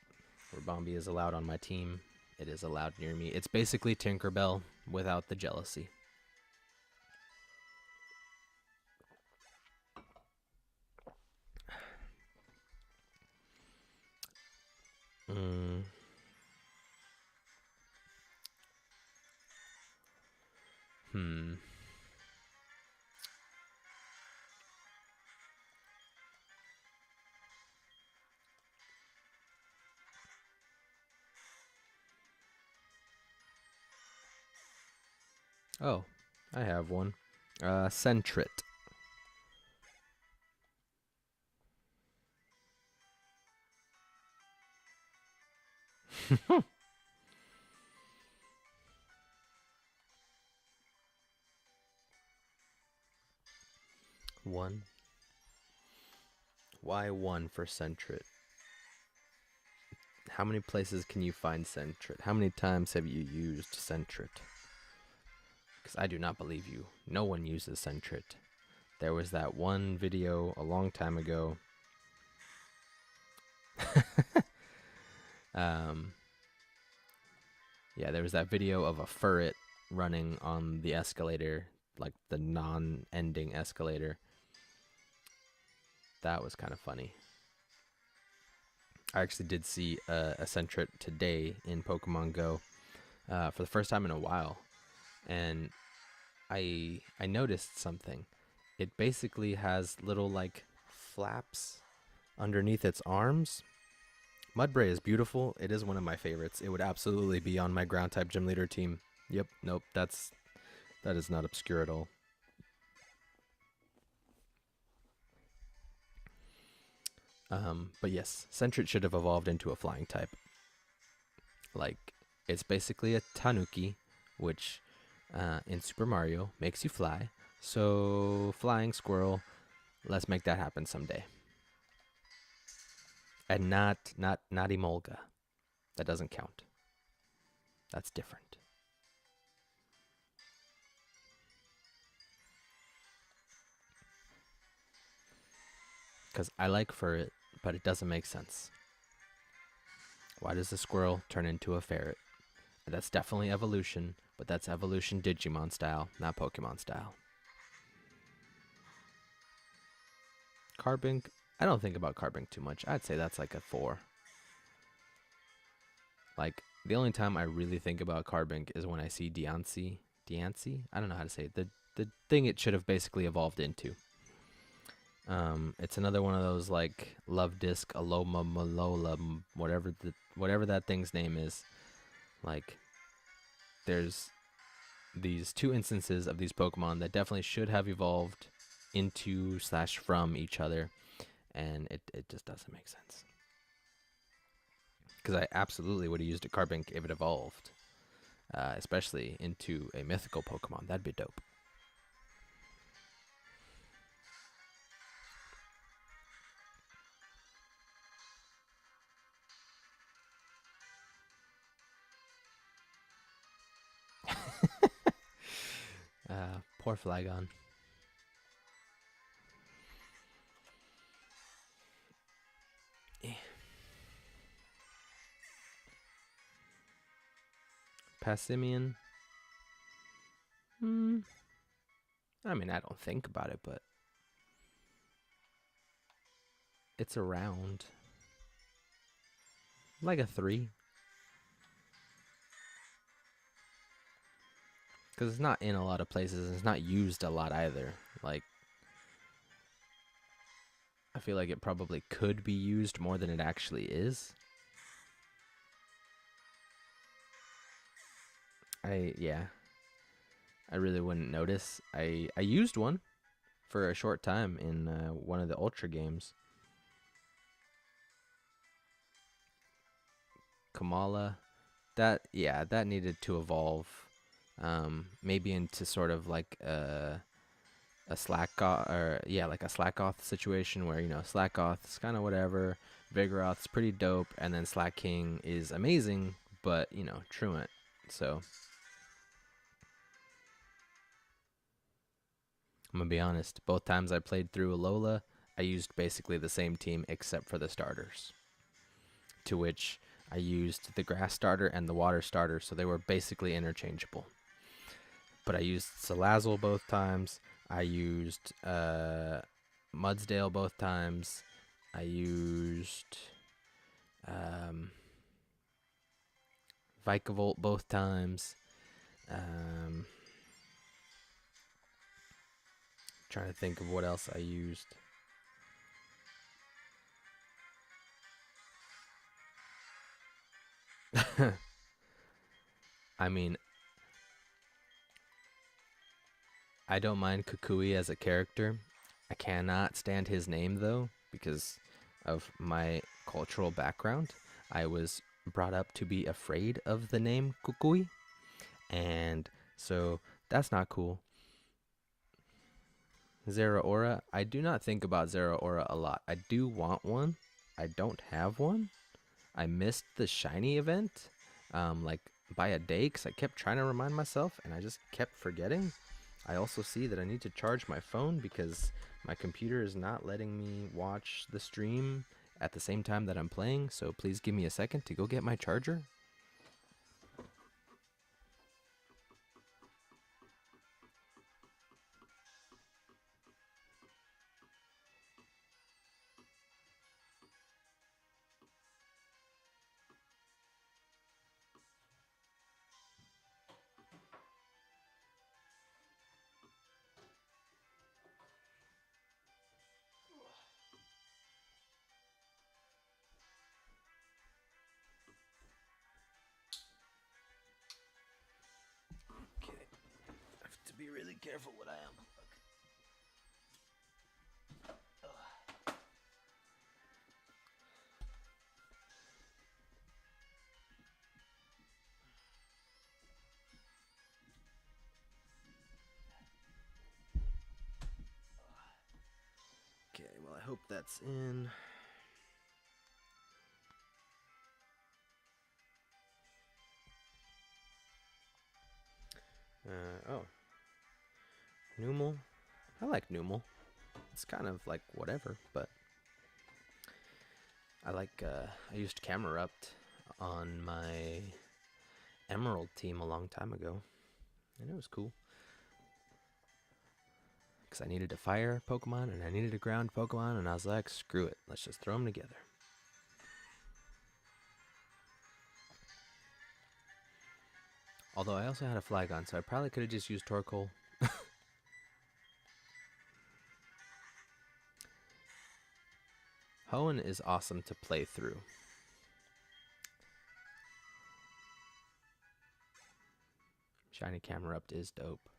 Ribombee is allowed on my team. It is allowed near me. It's basically Tinkerbell without the jealousy. Mm. Hmm. Oh, I have one. Sentret. One. Why one for Sentret? How many places can you find Sentret? How many times have you used Sentret? Because I do not believe you. No one uses Sentret. There was that one video a long time ago. Yeah, there was that video of a furret running on the escalator, like the non-ending escalator. That was kind of funny. I actually did see a Sentret today in Pokemon Go for the first time in a while, and I noticed something. It basically has little like flaps underneath its arms. Mudbray is beautiful. It is one of my favorites. It would absolutely be on my ground type gym leader team. Yep, nope, that is not obscure at all. But yes, Sentret should have evolved into a flying type. Like, it's basically a Tanuki, which in Super Mario makes you fly. So, flying squirrel, let's make that happen someday. And not Emolga. That doesn't count. That's different. Because I like Furret, but it doesn't make sense. Why does the squirrel turn into a ferret? That's definitely evolution, but that's evolution Digimon style, not Pokemon style. Carbink, I don't think about Carbink too much. I'd say that's like a 4. Like, the only time I really think about Carbink is when I see Diancie. Diancie? I don't know how to say it. The thing it should have basically evolved into. It's another one of those like Love Disc, Aloma, Malola, whatever that thing's name is. Like, there's these two instances of these Pokemon that definitely should have evolved into / from each other, and it just doesn't make sense. Because I absolutely would have used a Carbink if it evolved. Especially into a mythical Pokemon. That'd be dope. Poor Flygon. Passimian. I mean, I don't think about it, but it's around. Like a 3. Because it's not in a lot of places, and it's not used a lot either. Like, I feel like it probably could be used more than it actually is. Yeah. I really wouldn't notice. I used one for a short time in one of the Ultra games. Kamala. That needed to evolve. Maybe into sort of like a Slackoth, or like a Slackoth situation where, you know, Slackoth's kind of whatever, Vigoroth's pretty dope, and then Slaking is amazing, but, you know, truant. So I'm gonna be honest, both times I played through Alola, I used basically the same team except for the starters, to which I used the grass starter and the water starter, so they were basically interchangeable. But I used Salazzle both times. I used Mudsdale both times. I used Vikavolt both times. Trying to think of what else I used. I mean, I don't mind Kukui as a character. I cannot stand his name, though, because of my cultural background. I was brought up to be afraid of the name Kukui, and so that's not cool. Zeraora, I do not think about Zeraora a lot. I do want one. I don't have one. I missed the shiny event, like by a day, because I kept trying to remind myself, and I just kept forgetting. I also see that I need to charge my phone because my computer is not letting me watch the stream at the same time that I'm playing, so please give me a second to go get my charger. Okay, I have to be really careful what I am. Okay, well, I hope that's in. Oh. Numel. I like Numel. It's kind of like whatever, but I used Camerupt on my Emerald team a long time ago, and it was cool. Because I needed a fire Pokemon and I needed a ground Pokemon, and I was like, screw it, let's just throw them together. Although I also had a Flygon, so I probably could have just used Torkoal. Hoenn is awesome to play through. Shiny Camerupt is dope.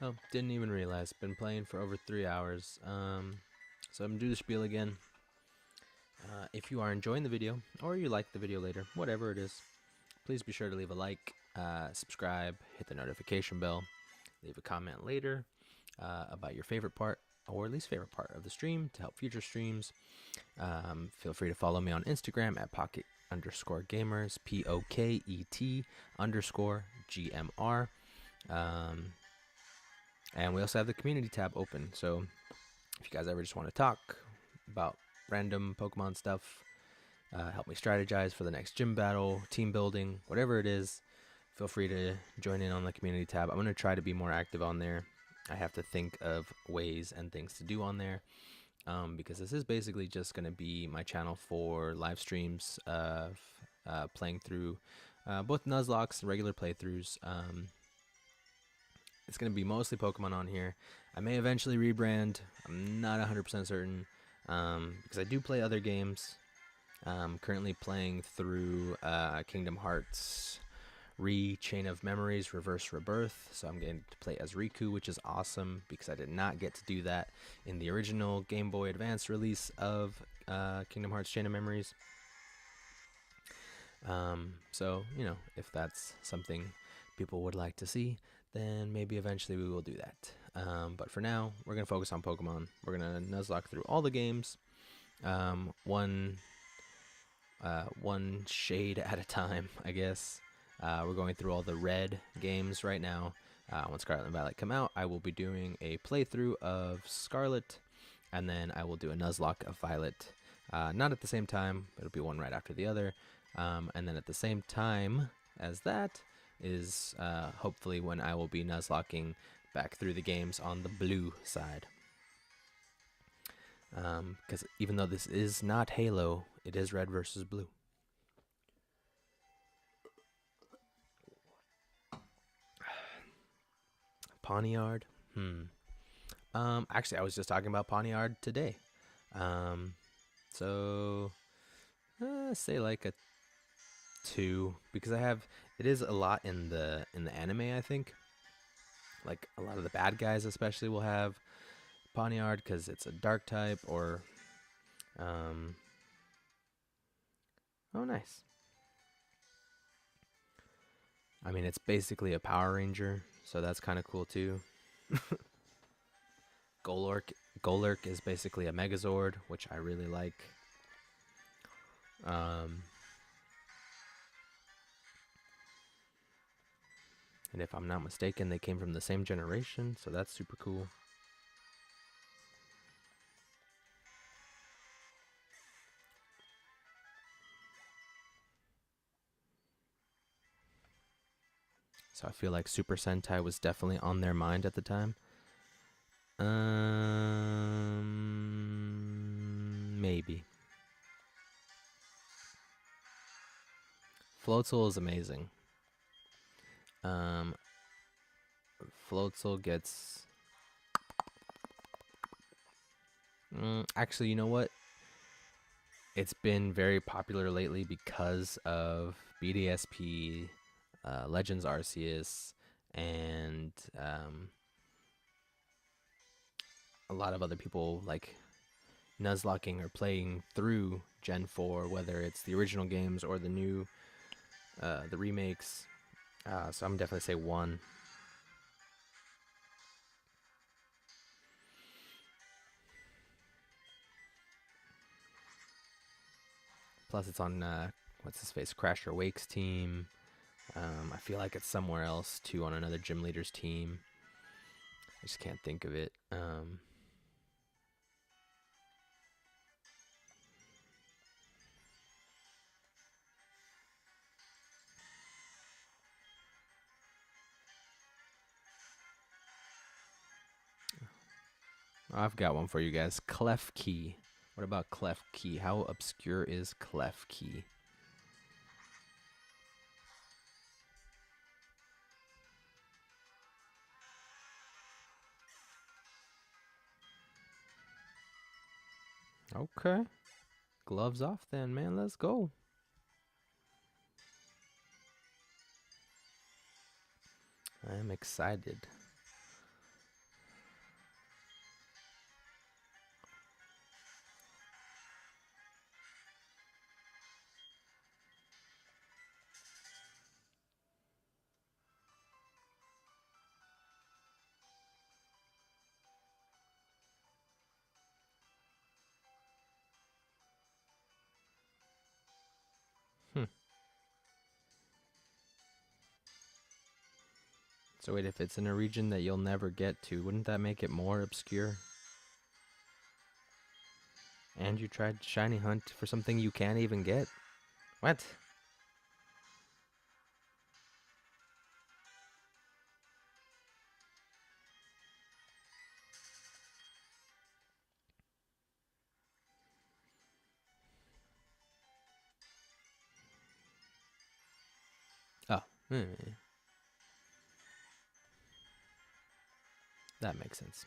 Oh, didn't even realize. Been playing for over 3 hours. So I'm gonna do the spiel again. If you are enjoying the video, or you like the video later, whatever it is, please be sure to leave a like, subscribe, hit the notification bell, leave a comment later about your favorite part or least favorite part of the stream to help future streams. Feel free to follow me on Instagram at pocket_gamers, POKET_GMR. And we also have the community tab open. So if you guys ever just want to talk about random Pokemon stuff, help me strategize for the next gym battle, team building, whatever it is, feel free to join in on the community tab. I'm going to try to be more active on there. I have to think of ways and things to do on there, because this is basically just going to be my channel for live streams of playing through both Nuzlocks and regular playthroughs. It's going to be mostly Pokemon on here. I may eventually rebrand. I'm not 100% certain, because I do play other games. Currently playing through Kingdom Hearts Chain of Memories Reverse Rebirth, so I'm getting to play as Riku, which is awesome because I did not get to do that in the original Game Boy Advance release of Kingdom Hearts Chain of Memories. So, you know, if that's something people would like to see, then maybe eventually we will do that. But for now, we're going to focus on Pokemon. We're going to Nuzlocke through all the games, one shade at a time, I guess. We're going through all the red games right now. When Scarlet and Violet come out, I will be doing a playthrough of Scarlet, and then I will do a Nuzlocke of Violet. Not at the same time, it'll be one right after the other. And then at the same time as that is hopefully when I will be Nuzlocking back through the games on the blue side. Because even though this is not Halo, it is red versus blue. Pawniard. Actually, I was just talking about Pawniard today. So say like a 2, because it is a lot in the anime, I think. Like a lot of the bad guys especially will have Pawniard because it's a dark type, or oh nice. I mean, it's basically a Power Ranger, so that's kind of cool too. Golurk is basically a Megazord, which I really like. And if I'm not mistaken, they came from the same generation, so that's super cool. So I feel like Super Sentai was definitely on their mind at the time. Maybe. Floatzel is amazing. Floatzel gets... actually, you know what? It's been very popular lately because of BDSP, Legends Arceus, and a lot of other people like Nuzlocking or playing through Gen 4, whether it's the original games or the new, the remakes. So I'm definitely say 1. Plus, it's on what's his face, Crasher Wake's team. I feel like it's somewhere else too, on another gym leader's team. I just can't think of it. I've got one for you guys. Klefki. What about Klefki? How obscure is Klefki? Okay. Gloves off then, man. Let's go. I am excited. So wait, if it's in a region that you'll never get to, wouldn't that make it more obscure? And you tried shiny hunt for something you can't even get? What? Oh, that makes sense.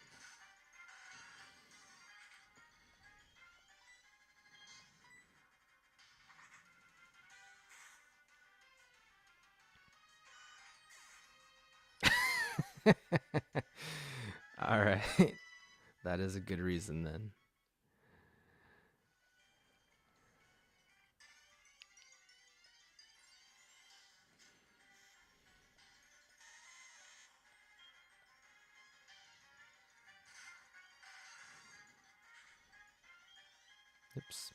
All right. That is a good reason then. Oops.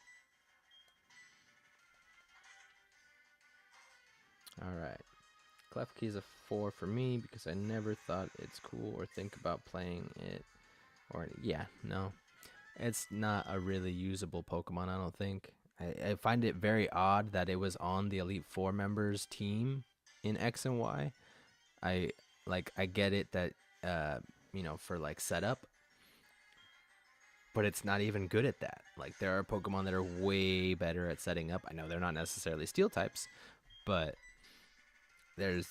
All right. Klefki is a 4 for me because I never thought it's cool or think about playing it. Or, yeah, no. It's not a really usable Pokemon, I don't think. I find it very odd that it was on the Elite Four members team in X and Y. I get it that for like setup, but it's not even good at that. Like there are Pokemon that are way better at setting up. I know they're not necessarily steel types, but there's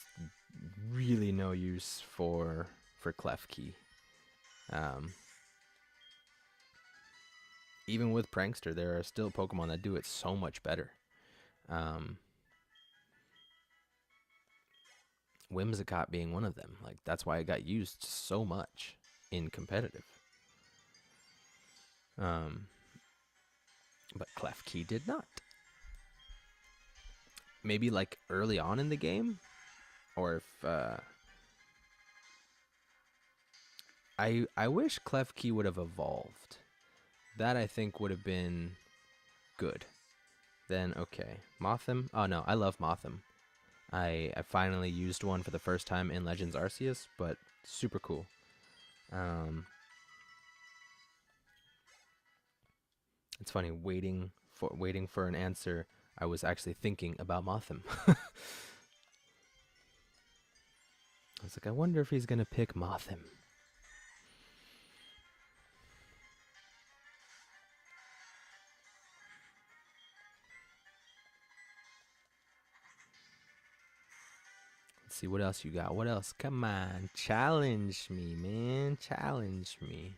really no use for Klefki. Even with Prankster, there are still Pokemon that do it so much better. Whimsicott being one of them. Like that's why it got used so much in competitive. But Klefki did not. Maybe like early on in the game, or if I wish Klefki would have evolved. That I think would have been good. Then okay, Mothim. Oh no, I love Mothim. I finally used one for the first time in Legends Arceus, but super cool. It's funny waiting for an answer. I was actually thinking about Mothim. I was like, I wonder if he's gonna pick Mothim. Let's see what else you got. What else? Come on, challenge me, man. Challenge me.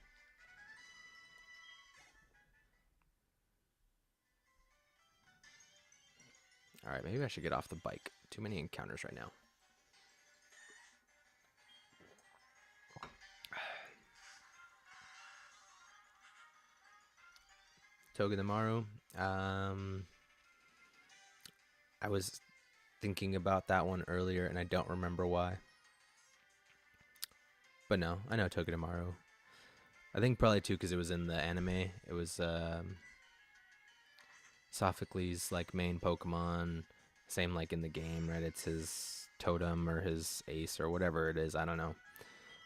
All right, maybe I should get off the bike. Too many encounters right now. Togedemaru. I was thinking about that one earlier, and I don't remember why. But no, I know Togedemaru. I think probably too because it was in the anime. It was Sophocles' like main Pokemon. Same like in the game, right? It's his totem or his ace or whatever it is. I don't know.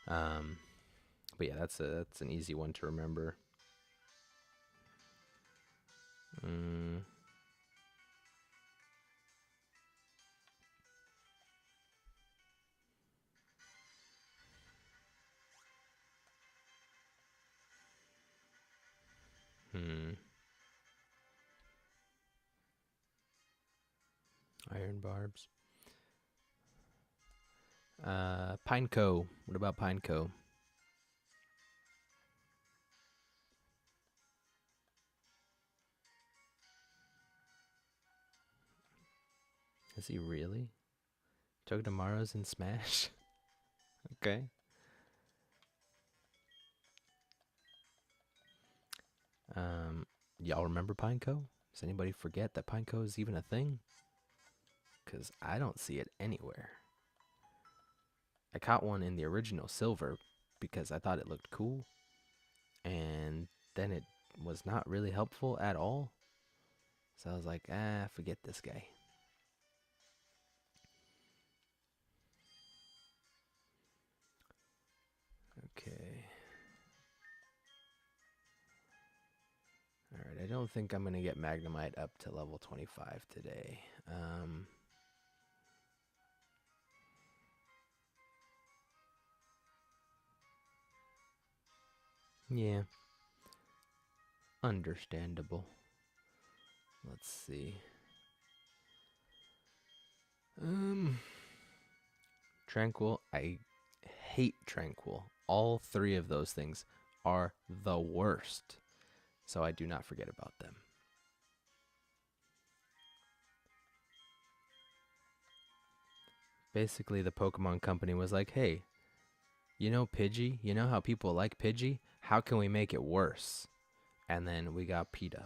But yeah, that's an easy one to remember. Mm. Iron Barbs. Pineco. What about Pineco? Is he really? Togedemaru's in Smash? Okay. Y'all remember Pineco? Does anybody forget that Pineco is even a thing? Because I don't see it anywhere. I caught one in the original silver because I thought it looked cool. And then it was not really helpful at all. So I was like, forget this guy. don't think I'm gonna get Magnemite up to level 25 today. Yeah, understandable. Let's see. Tranquil. I hate Tranquil. All three of those things are the worst. So I do not forget about them. Basically, the Pokemon Company was like, hey, you know Pidgey? You know how people like Pidgey? How can we make it worse? And then we got Pidove.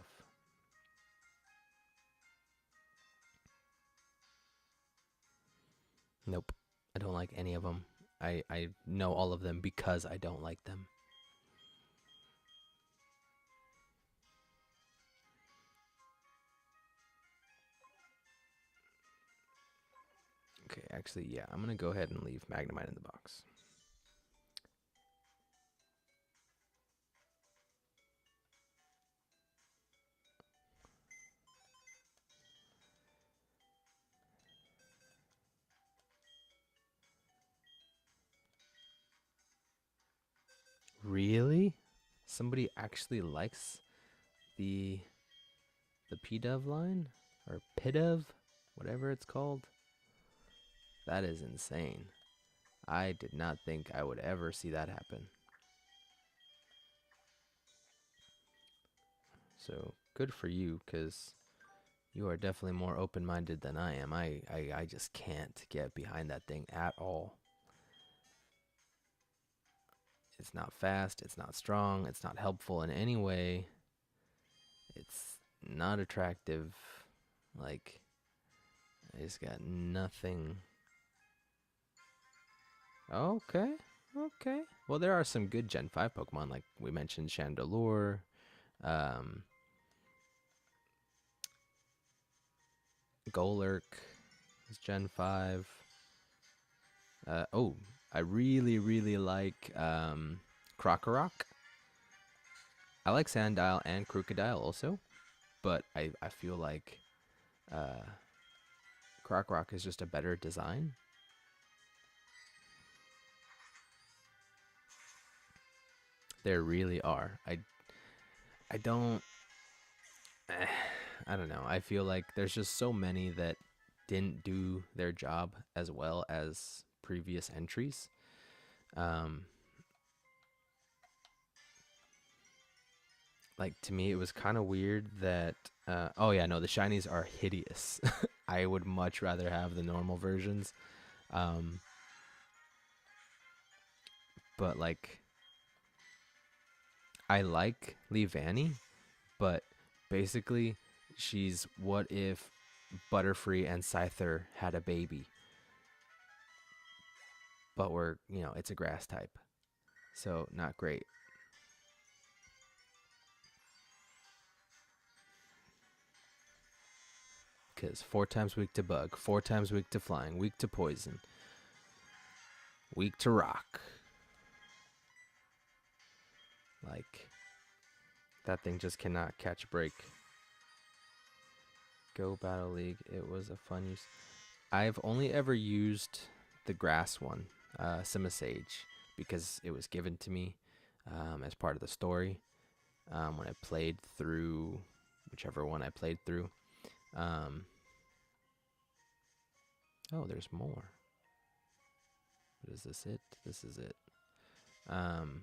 Nope. I don't like any of them. I know all of them because I don't like them. Okay, actually, yeah, I'm going to go ahead and leave Magnemite in the box. Really? Somebody actually likes the Pidove line? Or Pidove? Whatever it's called? That is insane. I did not think I would ever see that happen. So good for you, because you are definitely more open-minded than I am. I just can't get behind that thing at all. It's not fast, it's not strong, it's not helpful in any way. It's not attractive. Like, I just got nothing. Okay, okay. Well, there are some good Gen 5 Pokemon, like we mentioned Chandelure. Um, Golurk is Gen 5. Oh, I really like Krokorok. I like Sandile and Crocodile also, but I feel like uh, Krokorok is just a better design. There really are. I don't I don't know. I feel like there's just so many that didn't do their job as well as previous entries. Um, like to me, it was kind of weird that. Oh yeah, no, the shinies are hideous. I would much rather have the normal versions. Um, but like, I like Leavanny, but basically, she's what if Butterfree and Scyther had a baby, but it's a grass type, so not great. Because 4 times weak to bug, 4 times weak to flying, weak to poison, weak to rock. Like, that thing just cannot catch a break. Go Battle League. It was a fun use. I've only ever used the grass one, Simisage, because it was given to me as part of the story when I played through whichever one I played through. Um, oh, there's more. What is this? This is it. Um,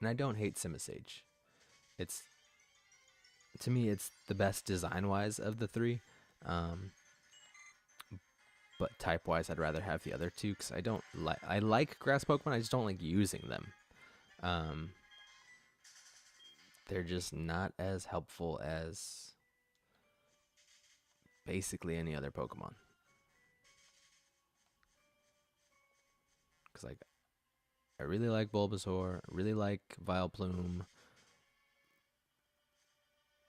and I don't hate Simisage. It's to me, it's the best design-wise of the three. Um, but type-wise, I'd rather have the other two because I don't like. I like grass Pokemon. I just don't like using them. Um, they're just not as helpful as basically any other Pokemon. Because like, I really like Bulbasaur. I really like Vileplume.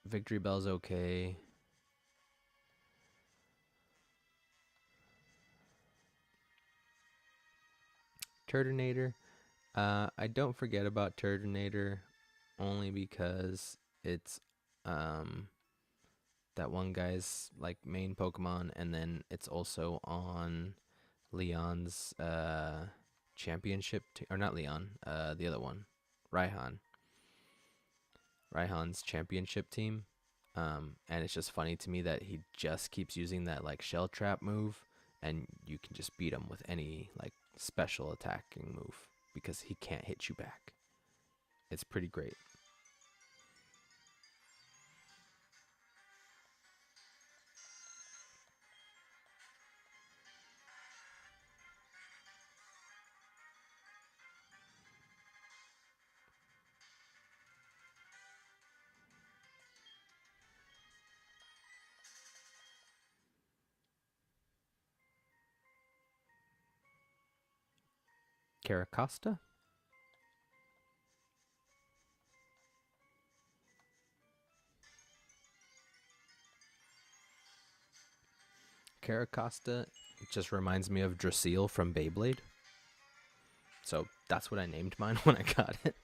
Victory Bell's okay. Turtonator. I don't forget about Turtonator. only because it's um that one guy's like main Pokemon, and then it's also on Leon's championship or not Leon, the other one, Raihan. Raihan's championship team. And it's just funny to me that he just keeps using that like shell trap move, and you can just beat him with any like special attacking move because he can't hit you back. It's pretty great. Caracosta? Caracosta just reminds me of Drasil from Beyblade. So that's what I named mine when I got it.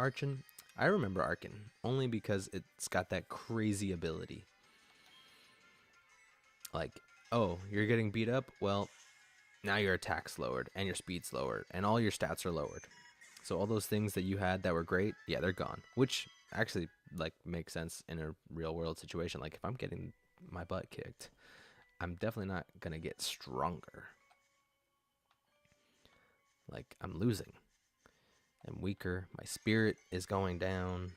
Archon. I remember Archon only because it's got that crazy ability. Like, oh, you're getting beat up? Well, now your attack's lowered and your speed's lowered and all your stats are lowered. So all those things that you had that were great, yeah, they're gone. Which actually like makes sense in a real world situation. Like if I'm getting my butt kicked, I'm definitely not gonna get stronger. Like I'm losing. I'm weaker. My spirit is going down.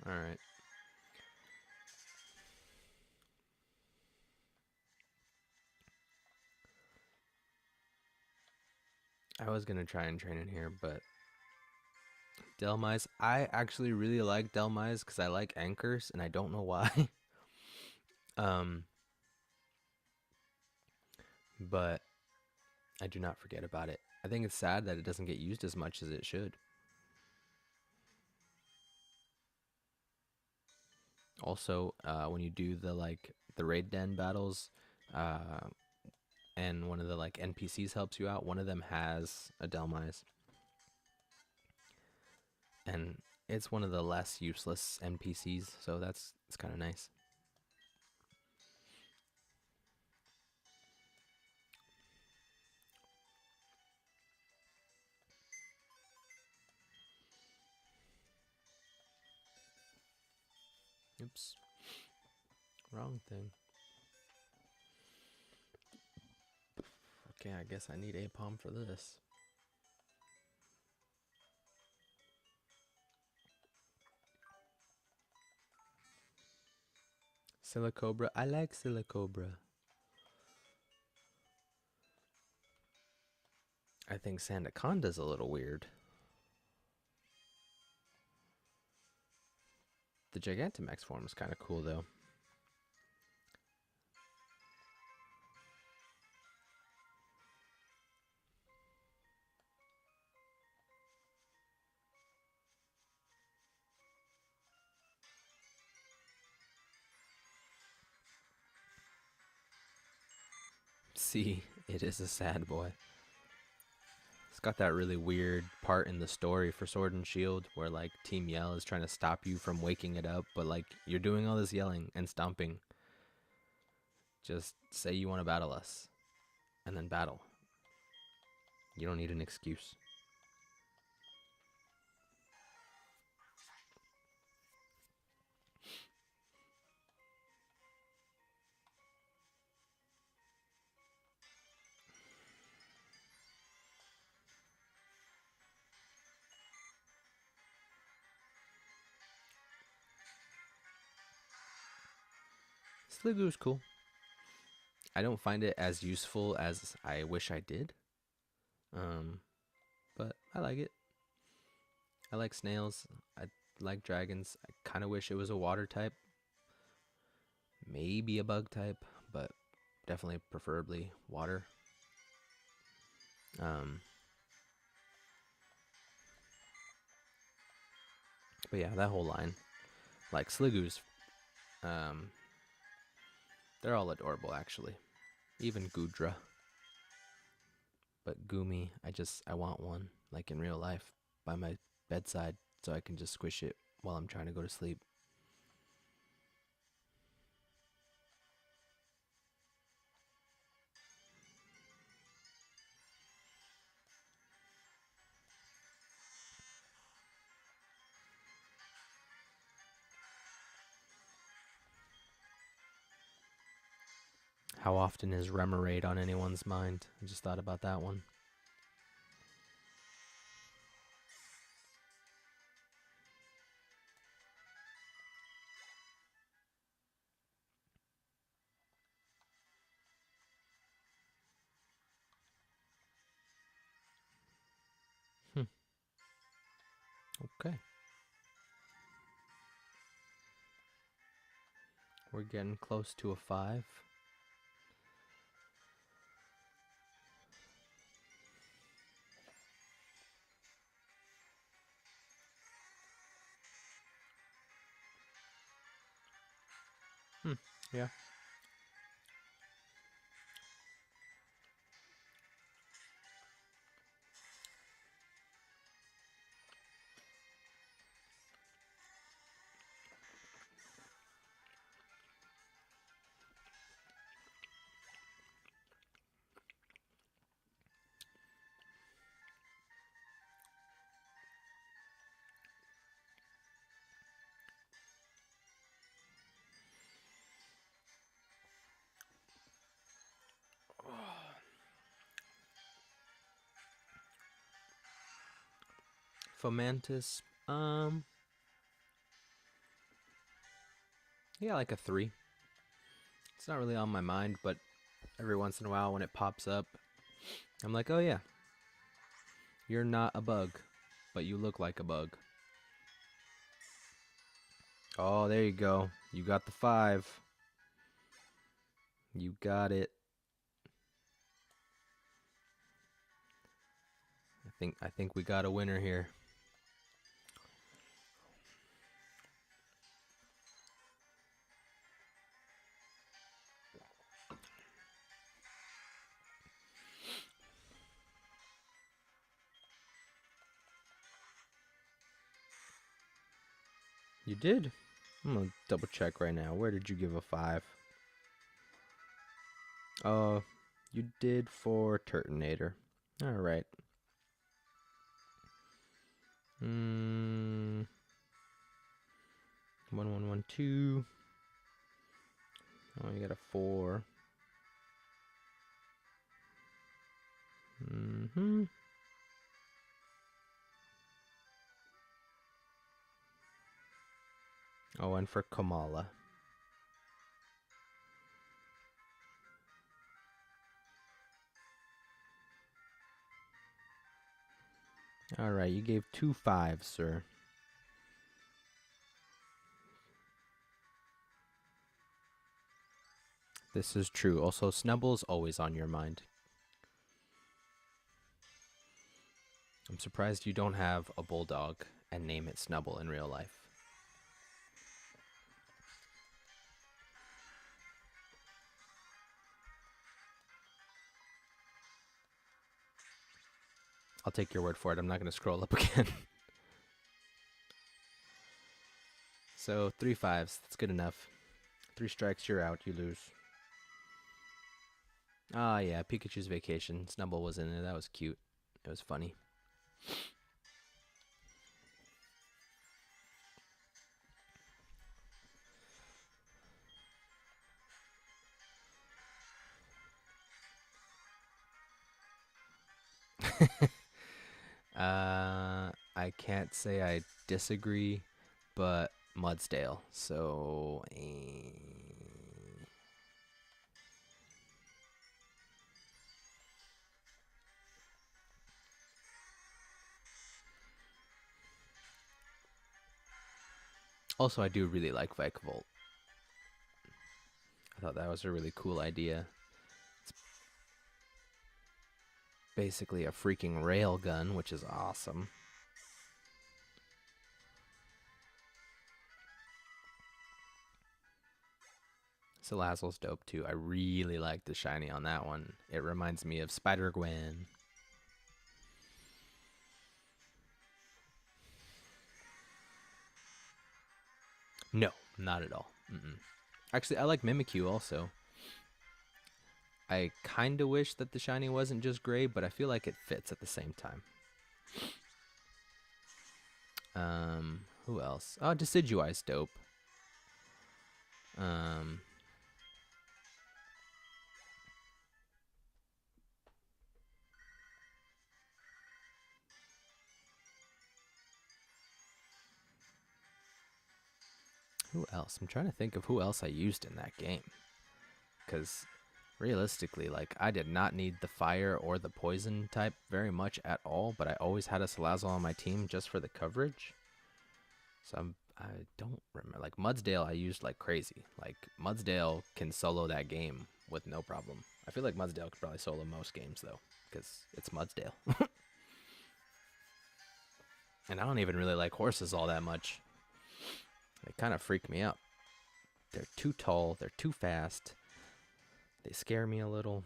All right. I was gonna try and train in here, but Delmise, I actually really like Delmise because I like anchors, and I don't know why. um, but I do not forget about it. I think it's sad that it doesn't get used as much as it should. Also, when you do the raid den battles, uh, and one of the like NPCs helps you out, one of them has a Delmise, and it's one of the less useless NPCs, so that's it's kind of nice. Oops, wrong thing. Okay, I guess I need a palm for this. Silicobra, I like Silicobra. I think Sandaconda's a little weird. The Gigantamax form is kind of cool though. See, it is a sad boy. It's got that really weird part in the story for Sword and Shield where like Team Yell is trying to stop you from waking it up, but like you're doing all this yelling and stomping. Just say you want to battle us and then battle. You don't need an excuse. Sliggoo's cool. I don't find it as useful as I wish I did. Um, but I like it. I like snails. I like dragons. I kind of wish it was a water type, maybe a bug type, but definitely preferably water. Um, but yeah, that whole line, like Sligoos, um, they're all adorable actually. Even Gudra. But Gumi, I want one, like in real life, by my bedside, so I can just squish it while I'm trying to go to sleep. How often is Remoraid on anyone's mind? I just thought about that one. Hmm. Okay. We're getting close to a 5. Hmm. Yeah. Fomantis. Yeah, like a 3. It's not really on my mind, but every once in a while when it pops up, I'm like, oh yeah, you're not a bug, but you look like a bug. Oh, there you go. You got the 5. You got it. I think we got a winner here. You did? I'm gonna double check right now. Where did you give a 5? You did for Turtonator. Alright. 1112. Oh, you got a 4. Oh, and for Kamala. Alright, you gave 2 5s, sir. This is true. Also, Snubble's always on your mind. I'm surprised you don't have a bulldog and name it Snubble in real life. I'll take your word for it. I'm not going to scroll up again. So, 3 5s. That's good enough. 3 strikes, you're out. You lose. Ah, yeah. Pikachu's Vacation. Snubble was in it. That was cute. It was funny. I can't say I disagree, but Mudsdale. So, Also, I do really like Vikavolt. I thought that was a really cool idea. It's basically a freaking rail gun, which is awesome. Salazzle's dope too. I really like the shiny on that one. It reminds me of Spider-Gwen. No, not at all. Actually, I like Mimikyu also. I kind of wish that the shiny wasn't just gray, but I feel like it fits at the same time. Who else? Oh, Decidueye's dope. Who else? I'm trying to think of who else I used in that game. Because realistically, like, I did not need the fire or the poison type very much at all, but I always had a Salazzle on my team just for the coverage. So I don't remember. Like, Mudsdale I used like crazy. Like, Mudsdale can solo that game with no problem. I feel like Mudsdale could probably solo most games, though, because it's Mudsdale. And I don't even really like horses all that much. They kind of freak me out. They're too tall. They're too fast. They scare me a little.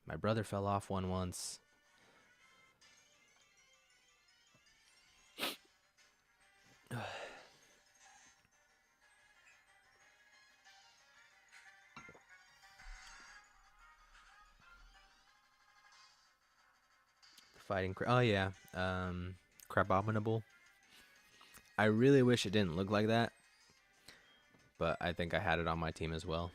My brother fell off one once. The fighting oh yeah, Crabominable. I really wish it didn't look like that, but I think I had it on my team as well.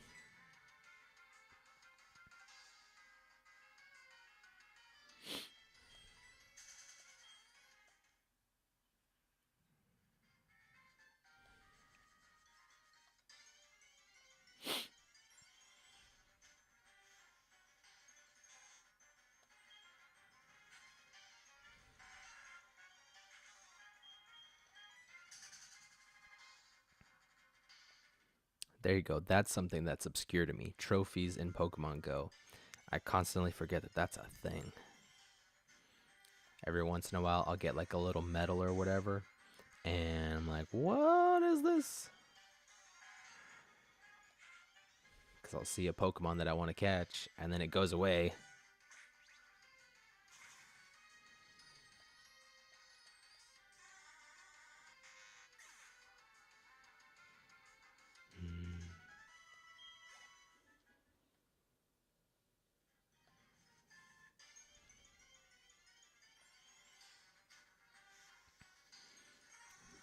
There you go. That's something that's obscure to me. Trophies in Pokemon Go. I constantly forget that that's a thing. Every once in a while, I'll get like a little medal or whatever, and I'm like, what is this? Because I'll see a Pokemon that I want to catch, and then it goes away.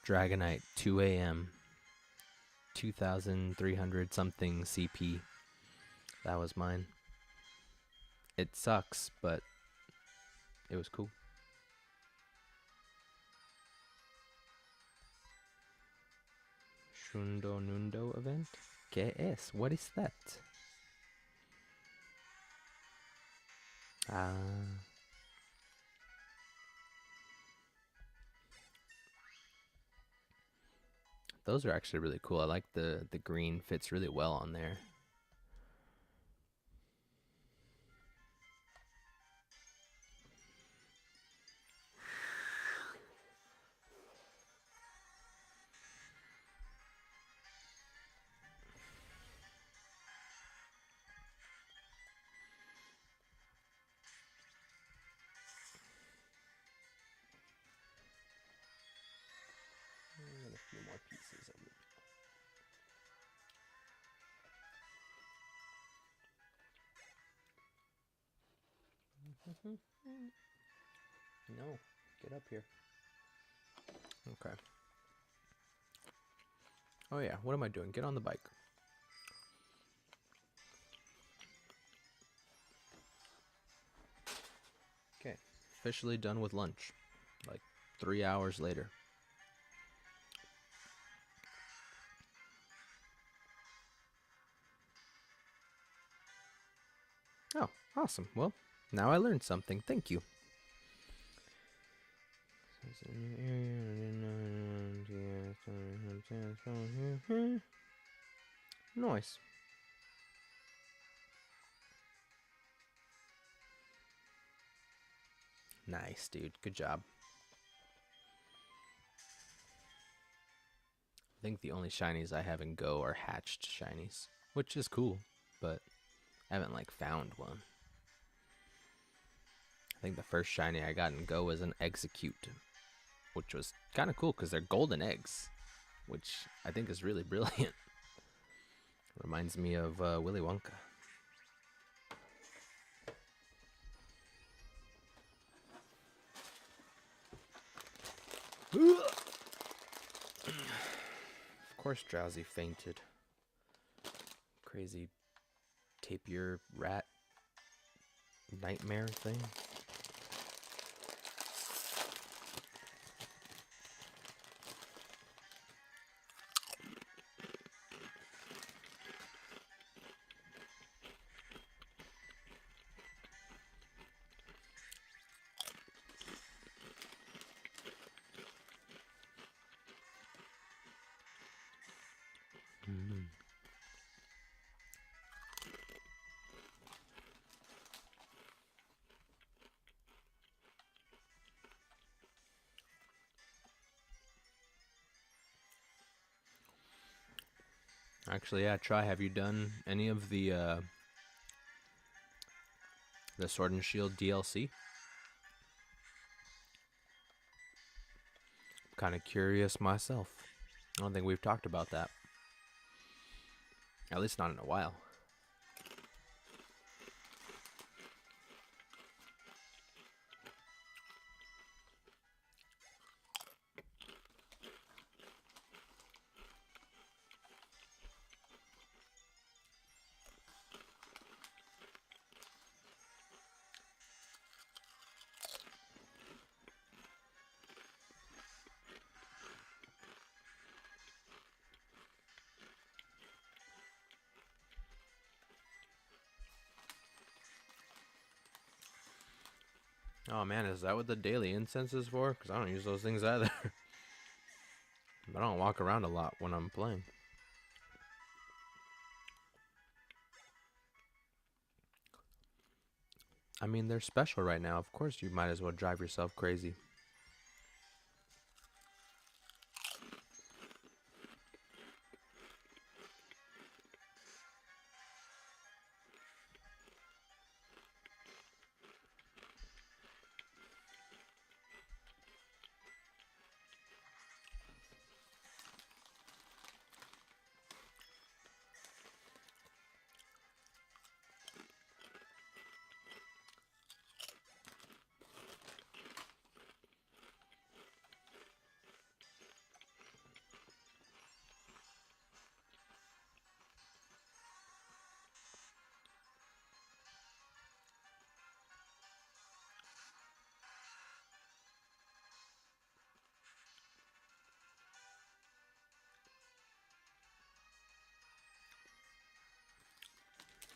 Dragonite, 2 a.m. 2,300 something CP. That was mine. It sucks, but it was cool. Shundo Nundo event? ¿Qué es? What is that? Those are actually really cool. I like the green fits really well on there. And a few more pieces of it. No, get up here. Okay. Oh yeah, what am I doing? Get on the bike. Okay, officially done with lunch. Like 3 hours later. Oh, awesome. Well, now I learned something. Thank you. Nice. Nice, dude. Good job. I think the only shinies I have in Go are hatched shinies, which is cool, but I haven't like found one. I think the first shiny I got in Go was an Execute, which was kind of cool because they're golden eggs, which I think is really brilliant. Reminds me of Willy Wonka. Of course Drowsy fainted. Crazy tapir rat nightmare thing. Actually, yeah, try. Have you done any of the Sword and Shield DLC? Kind of curious myself. I don't think we've talked about that. At least not in a while. Oh man, is that what the daily incense is for? Because I don't use those things either. I don't walk around a lot when I'm playing. I mean, they're special right now. Of course, you might as well drive yourself crazy.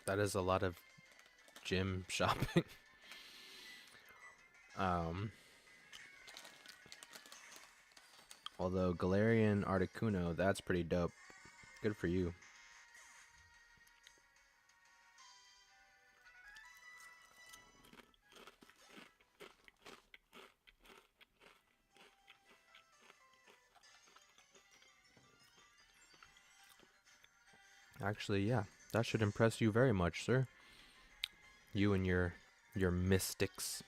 That is a lot of gym shopping. Although Galarian Articuno, that's pretty dope. Good for you. Actually, yeah, that should impress you very much, sir. You and your mystics.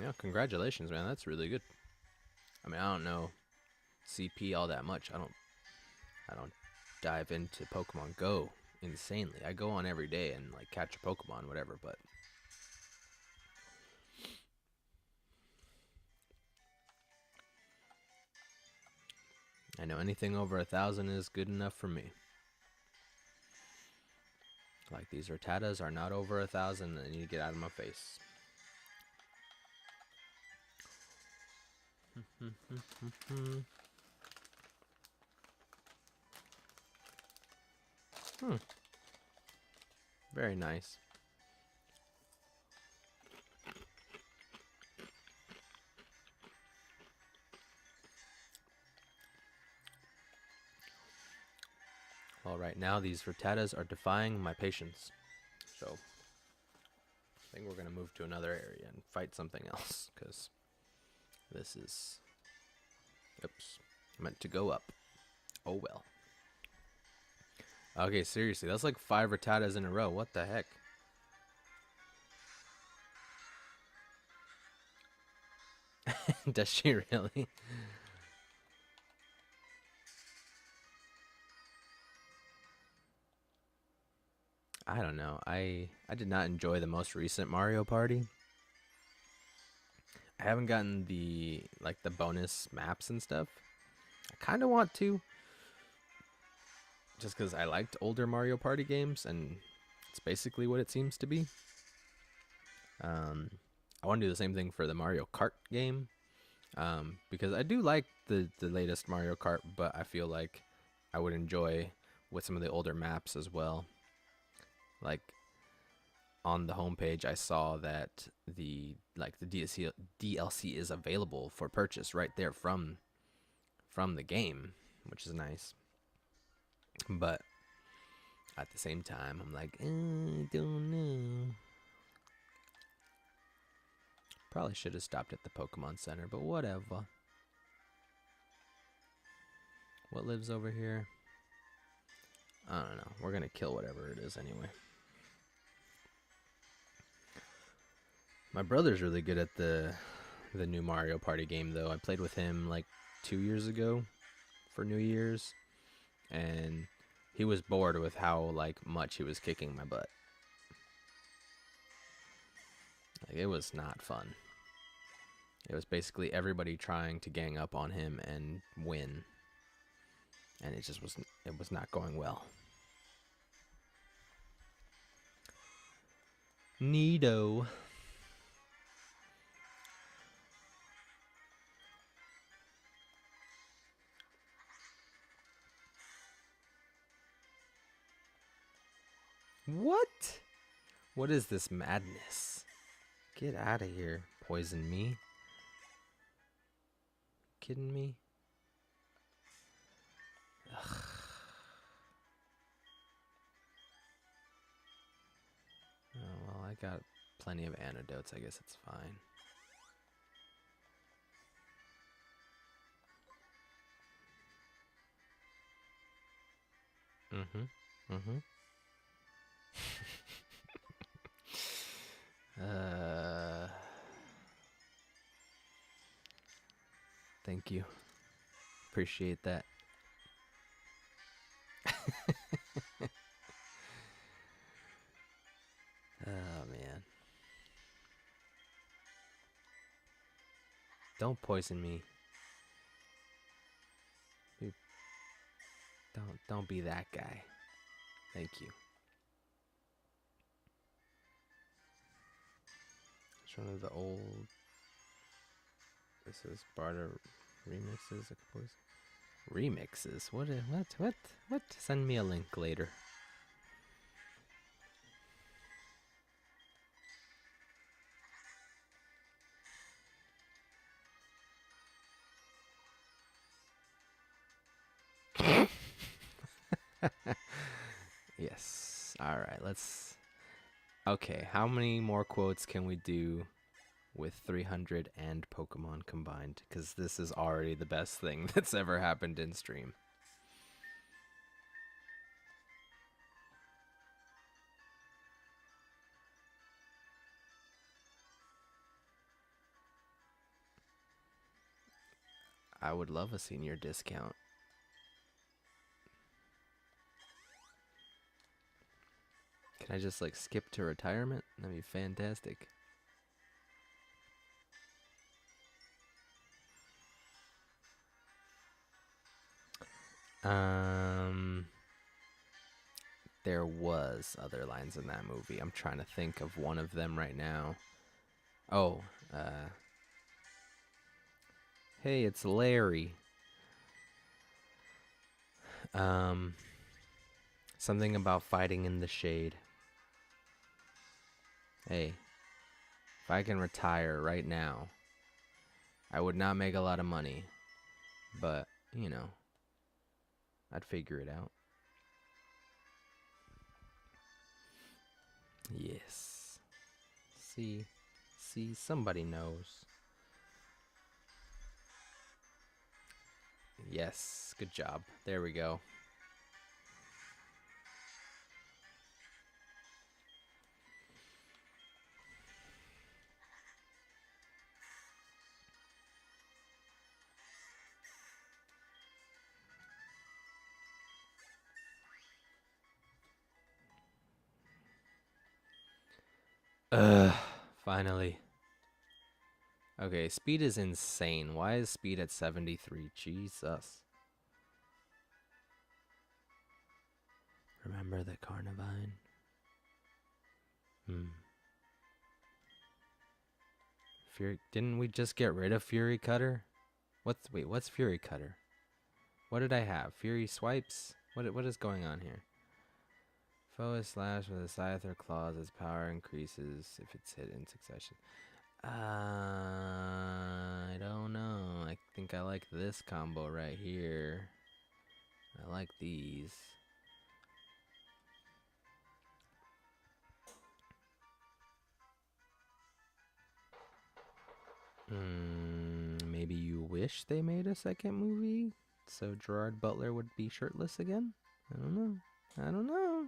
Yeah, congratulations, man. That's really good. I mean, I don't know CP all that much. I don't dive into Pokemon Go insanely. I go on every day and like catch a Pokemon, whatever, but I know anything over 1,000 is good enough for me. Like, these Rattatas are not over 1,000, and you get out of my face. Very nice. Well, right now these Rattatas are defying my patience. So, I think we're going to move to another area and fight something else, because this is... Oops. Meant to go up. Oh well. Okay, seriously, that's like 5 Rattatas in a row. What the heck? Does she really? I don't know. I did not enjoy the most recent Mario Party. I haven't gotten the bonus maps and stuff. I kind of want to, just because I liked older Mario Party games, and it's basically what it seems to be. I want to do the same thing for the Mario Kart game, because I do like the latest Mario Kart, but I feel like I would enjoy with some of the older maps as well. Like, on the homepage, I saw that the DLC is available for purchase right there from the game, which is nice. But at the same time, I'm like, I don't know. Probably should have stopped at the Pokemon Center, but whatever. What lives over here? I don't know. We're gonna kill whatever it is anyway. My brother's really good at the new Mario Party game, though. I played with him like 2 years ago for New Year's, and he was bored with how much he was kicking my butt. Like, it was not fun. It was basically everybody trying to gang up on him and win, and it was not going well. Neato. What? What is this madness? Get out of here. Poison me? Kidding me? Ugh. Oh, well, I got plenty of antidotes. I guess it's fine. Thank you. Appreciate that. Oh, man. Don't poison me. Don't be that guy. Thank you. It's one of the old... This is barter remixes. Remixes? What? Send me a link later. Yes. Alright, let's... Okay, how many more quotes can we do with 300 and Pokemon combined? Because this is already the best thing that's ever happened in stream. I would love a senior discount. Can I just skip to retirement? That'd be fantastic. Um, there was other lines in that movie. I'm trying to think of one of them right now. Oh, hey, it's Larry. Um, something about fighting in the shade. Hey, if I can retire right now, I would not make a lot of money, but, I'd figure it out. Yes. See, somebody knows. Yes, good job. There we go. Ugh, finally. Okay, speed is insane. Why is speed at 73? Jesus. Remember the Carnivine? Fury. Didn't we just get rid of Fury Cutter? What's Fury Cutter? What did I have? Fury Swipes? What is going on here? Foe is slashed with a scythe or claws. Its power increases if it's hit in succession. I don't know. I think I like this combo right here. I like these. Maybe you wish they made a second movie so Gerard Butler would be shirtless again? I don't know. I don't know.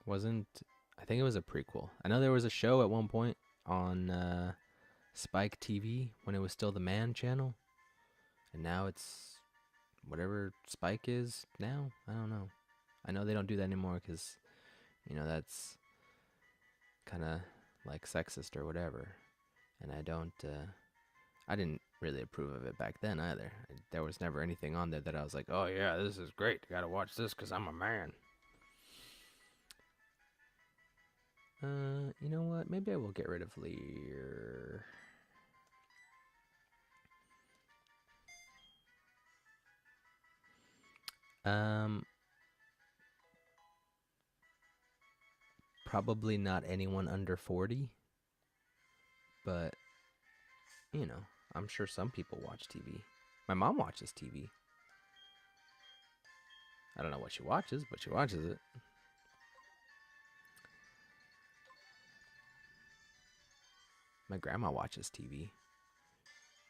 Wasn't I think it was a prequel. I know there was a show at one point on Spike TV when it was still the Man channel, and now it's whatever Spike is now. I don't know. I know they don't do that anymore because that's kind of like sexist or whatever, and I didn't really approve of it back then either. There was never anything on there that I was like, oh yeah, this is great. I gotta watch this because I'm a man. You know what? Maybe I will get rid of Lear. Probably not anyone under 40, but I'm sure some people watch TV. My mom watches TV. I don't know what she watches, but she watches it. My grandma watches TV.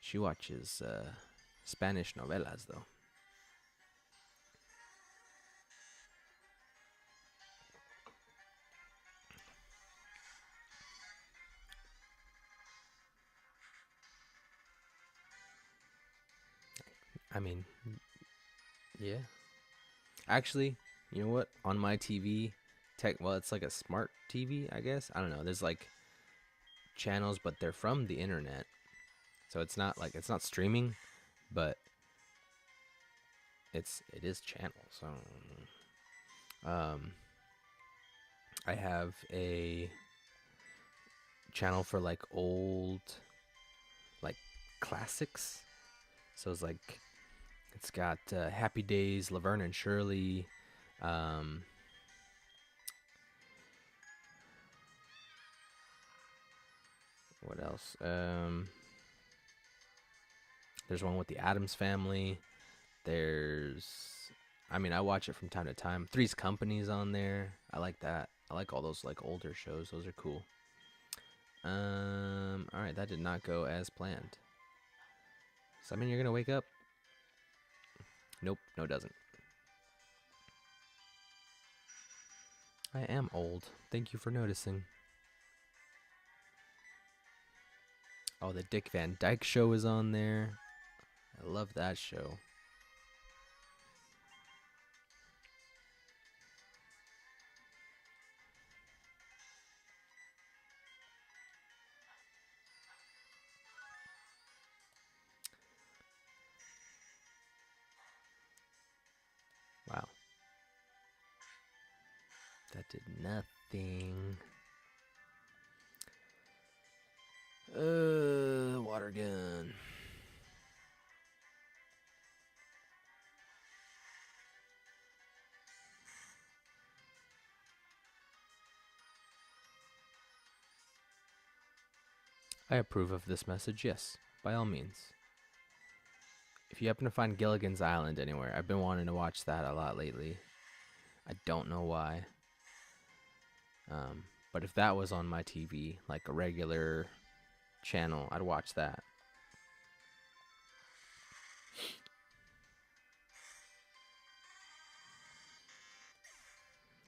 She watches Spanish novelas, though. I mean, yeah. Actually, you know what? On my TV, it's like a smart TV, I guess. I don't know. There's like channels, but they're from the internet. So it's not streaming, but it is channel. So I have a channel for like old like classics. So it's got Happy Days, Laverne and Shirley, what else? There's one with the Addams Family. I watch it from time to time. Three's Company's on there. I like that. I like all those like older shows. Those are cool. All right, that did not go as planned. Does that mean you're gonna wake up? Nope, no, it doesn't. I am old. Thank you for noticing. Oh, the Dick Van Dyke Show is on there. I love that show. That did nothing. Water gun. I approve of this message, yes, by all means. If you happen to find Gilligan's Island anywhere, I've been wanting to watch that a lot lately. I don't know why. But if that was on my TV, like a regular channel, I'd watch that.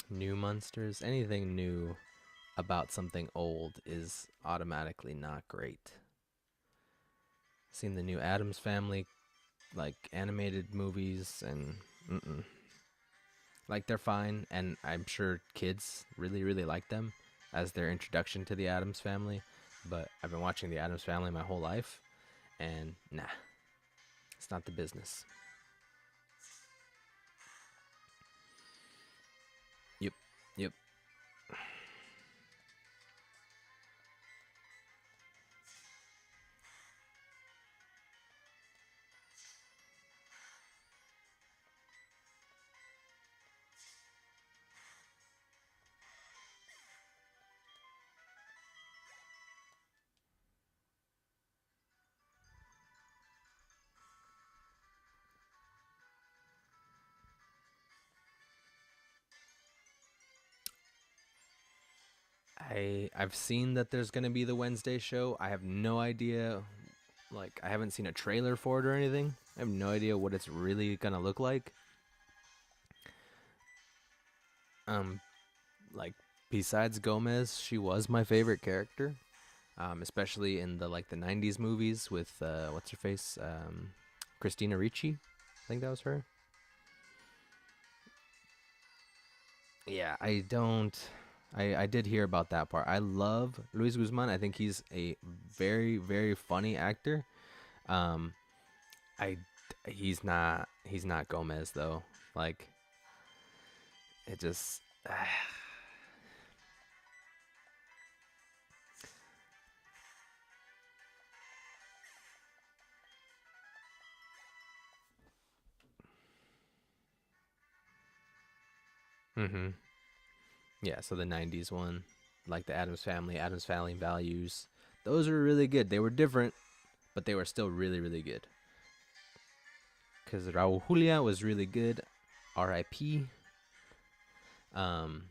New monsters, anything new about something old is automatically not great. Seen the new Addams Family, like animated movies, and like they're fine, and I'm sure kids really, really like them as their introduction to the Addams Family. But I've been watching the Addams Family my whole life, and nah, it's not the business. Yep. I've seen that there's gonna be the Wednesday show. I have no idea. Like, I haven't seen a trailer for it or anything. I have no idea what it's really gonna look like. Um, like, besides Gomez, she was my favorite character. Especially in the '90s movies with what's her face, Christina Ricci. I think that was her. Yeah, I don't. I did hear about that part. I love Luis Guzman. I think he's a very, very funny actor. Um, I he's not Gomez though. Like, it just. Mm-hmm. Yeah. So the '90s one, like the Adams Family Values, those were really good. They were different, but they were still really, really good. Because Raul Julia was really good. R.I.P. Um,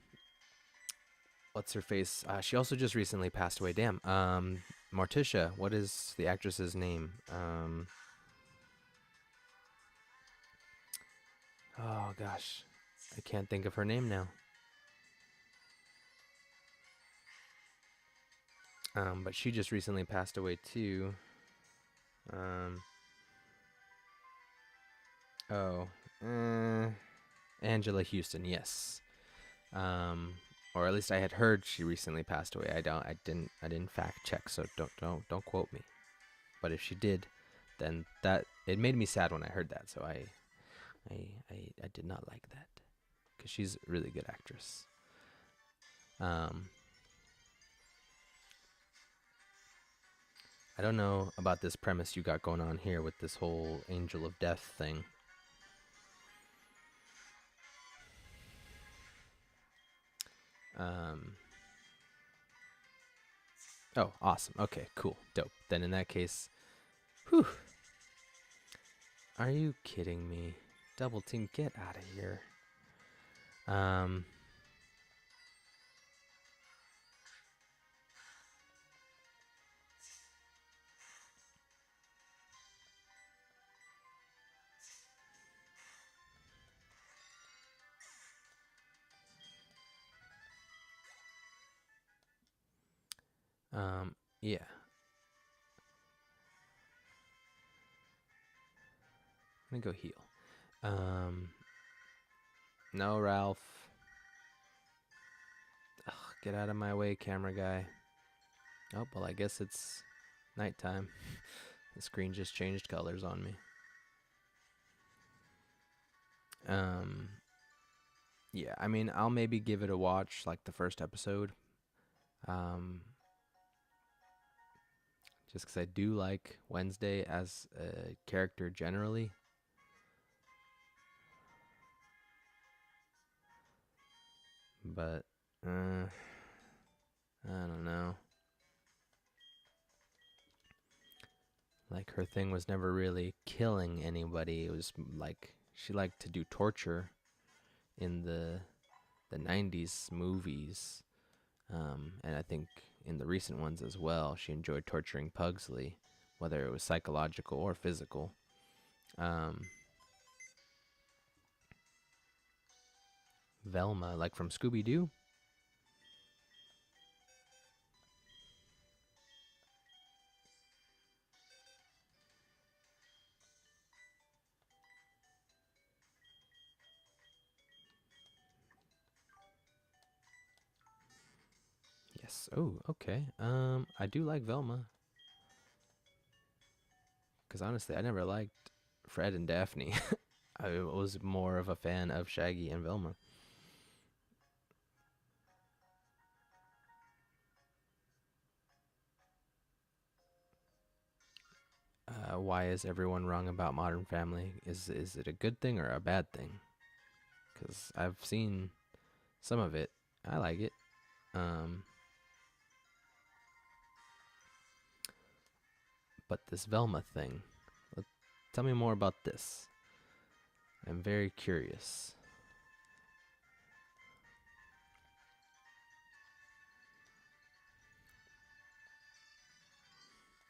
what's her face? She also just recently passed away. Damn. Morticia. What is the actress's name? Oh gosh, I can't think of her name now. But she just recently passed away too. Um, oh, Angela Houston. Yes. Um, or at least I had heard she recently passed away. I didn't fact check, so don't quote me. But if she did, then that it made me sad when I heard that. So I did not like that because she's a really good actress. Um, I don't know about this premise you got going on here with this whole Angel of Death thing. Um, oh, awesome. Okay, cool, dope. Then in that case, whew. Are you kidding me? Double team, get out of here. Um, yeah. Let me go heal. Um, no, Ralph. Ugh, get out of my way, camera guy. Oh, well, I guess it's nighttime. The screen just changed colors on me. Um, Yeah, I mean, I'll maybe give it a watch, like the first episode, um, just because I do like Wednesday as a character generally. But I don't know. Like her thing was never really killing anybody. It was like she liked to do torture in the 90s movies. And I think in the recent ones as well, she enjoyed torturing Pugsley, whether it was psychological or physical. Um, Velma, like from Scooby Doo. Yes. Oh, okay. I do like Velma because honestly, I never liked Fred and Daphne. I was more of a fan of Shaggy and Velma. Why is everyone wrong about Modern Family? Is it a good thing or a bad thing? Because I've seen some of it. I like it. Um, but this Velma thing, let, tell me more about this. I'm very curious.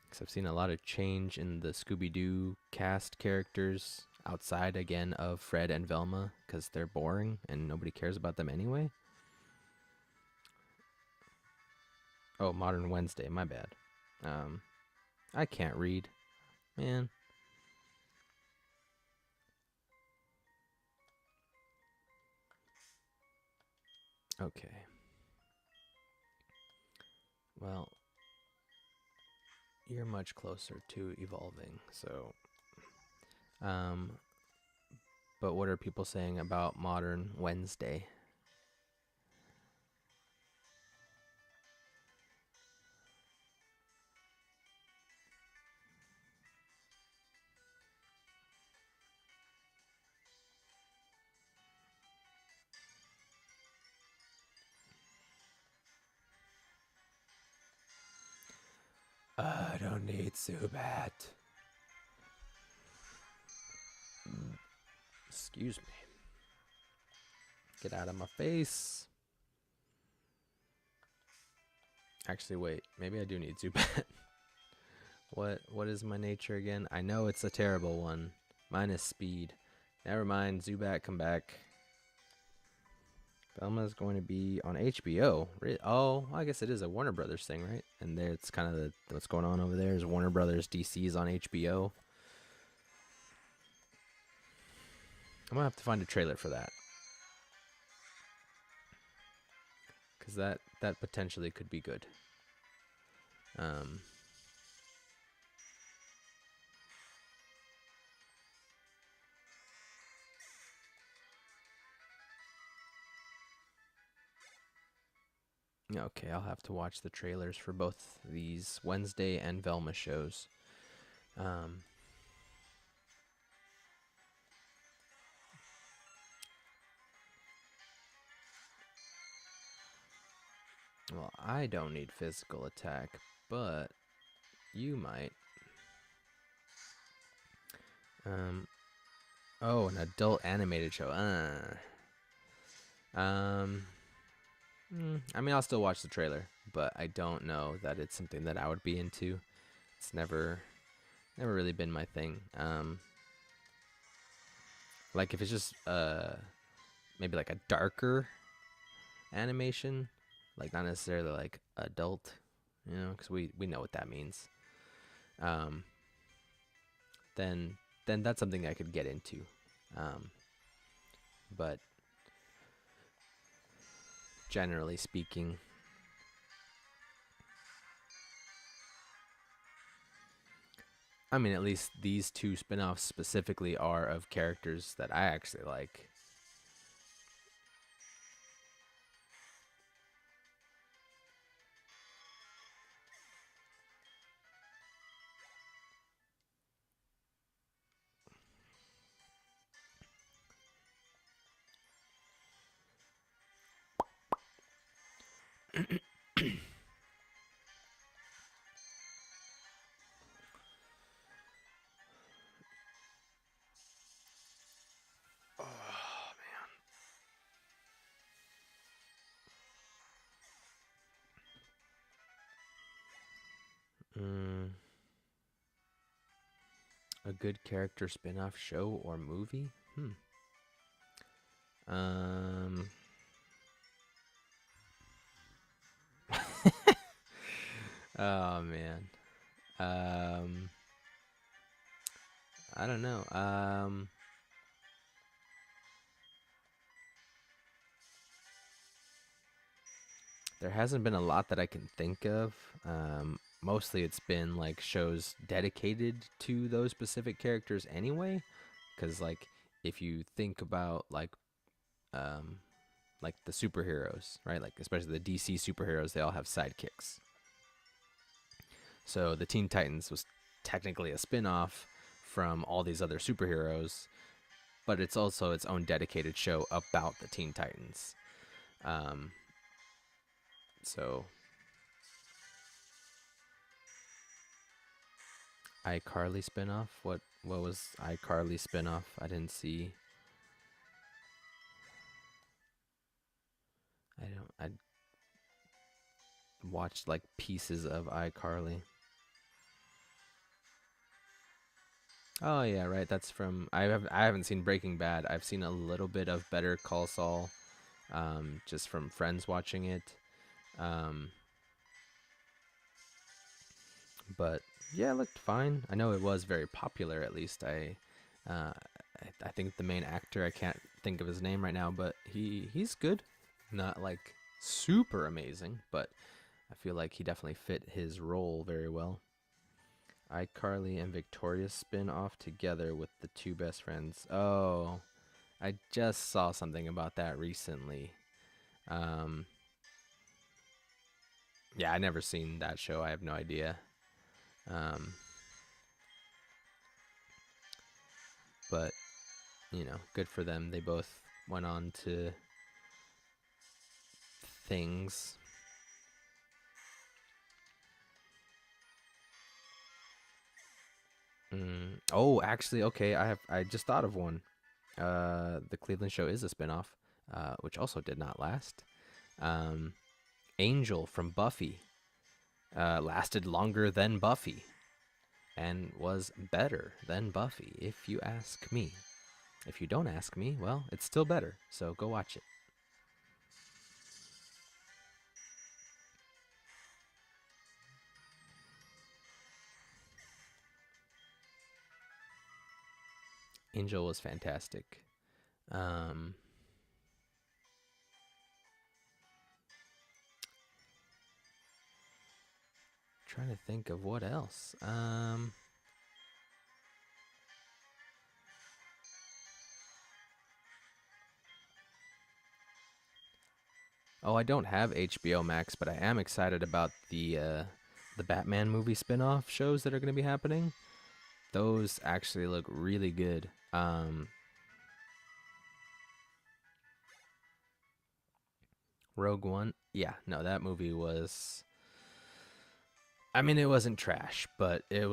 Because I've seen a lot of change in the Scooby Doo cast characters outside again of Fred and Velma because they're boring and nobody cares about them anyway. Oh, Modern Wednesday, my bad. Um, I can't read, man. Okay. Well, you're much closer to evolving, so um but what are people saying about Modern Wednesday? I don't need Zubat. Excuse me. Get out of my face. Actually, wait. Maybe I do need Zubat. What is my nature again? I know it's a terrible one. Mine is speed. Never mind. Zubat, come back. Velma's going to be on HBO. Oh, I guess it is a Warner Brothers thing, right? And there, it's kind of what's going on over there is Warner Brothers DC's on HBO. I'm gonna have to find a trailer for that because that potentially could be good. Um, okay, I'll have to watch the trailers for both these Wednesday and Velma shows. Um, well, I don't need physical attack, but you might. Um, oh, an adult animated show. Um, I mean, I'll still watch the trailer, but I don't know that it's something that I would be into. It's never really been my thing. Like if it's just maybe like a darker animation, like not necessarily like adult, because we know what that means. Um, then that's something I could get into. Um, but generally speaking, I mean, at least these two spin-offs specifically are of characters that I actually like. Oh, man. A good character spin-off show or movie? Um. Oh man. Um. I don't know. There hasn't been a lot that I can think of. Mostly it's been like shows dedicated to those specific characters anyway. Because like if you think about um like the superheroes, right? Like especially the DC superheroes, they all have sidekicks. So the Teen Titans was technically a spin-off from all these other superheroes, but it's also its own dedicated show about the Teen Titans. Um, so iCarly spinoff. What was iCarly spinoff? I didn't see. I don't. I watched like pieces of iCarly. Oh yeah, right. That's from. I haven't seen Breaking Bad. I've seen a little bit of Better Call Saul, just from friends watching it. Um, but yeah, it looked fine. I know it was very popular. At least uh, I think the main actor. I can't think of his name right now, but he's good. Not like super amazing, but I feel like he definitely fit his role very well. iCarly and Victoria spin off together with the two best friends. Oh, I just saw something about that recently. Um, yeah, I never seen that show. I have no idea. Um, but good for them. They both went on to things. Oh, actually, okay. I just thought of one. The Cleveland Show is a spinoff, which also did not last. Um, Angel from Buffy lasted longer than Buffy and was better than Buffy, if you ask me. If you don't ask me, well, it's still better. So go watch it. Angel was fantastic. Um, Trying to think of what else. Oh, I don't have HBO Max, but I am excited about the Batman movie spin-off shows that are going to be happening. Those actually look really good. Rogue One, yeah, no, that movie was. I mean, it wasn't trash, but it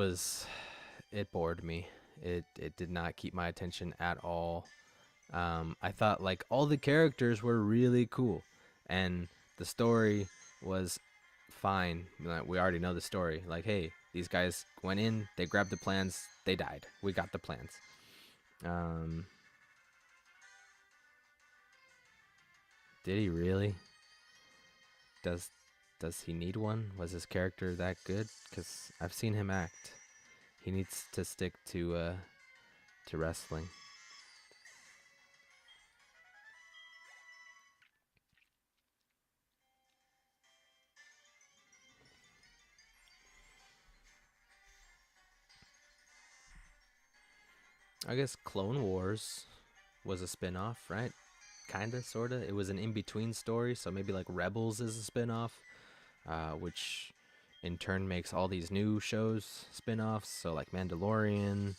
bored me. It did not keep my attention at all. I thought like all the characters were really cool, and the story was fine. Like, we already know the story. Like, hey, these guys went in, they grabbed the plans, they died. We got the plans. Um, did he really? Does does he need one? Was his character that good? Because I've seen him act. He needs to stick to wrestling. I guess Clone Wars was a spin-off, right? Kinda, sorta. It was an in-between story, so maybe like Rebels is a spin-off, which in turn makes all these new shows spin-offs. So like Mandalorian,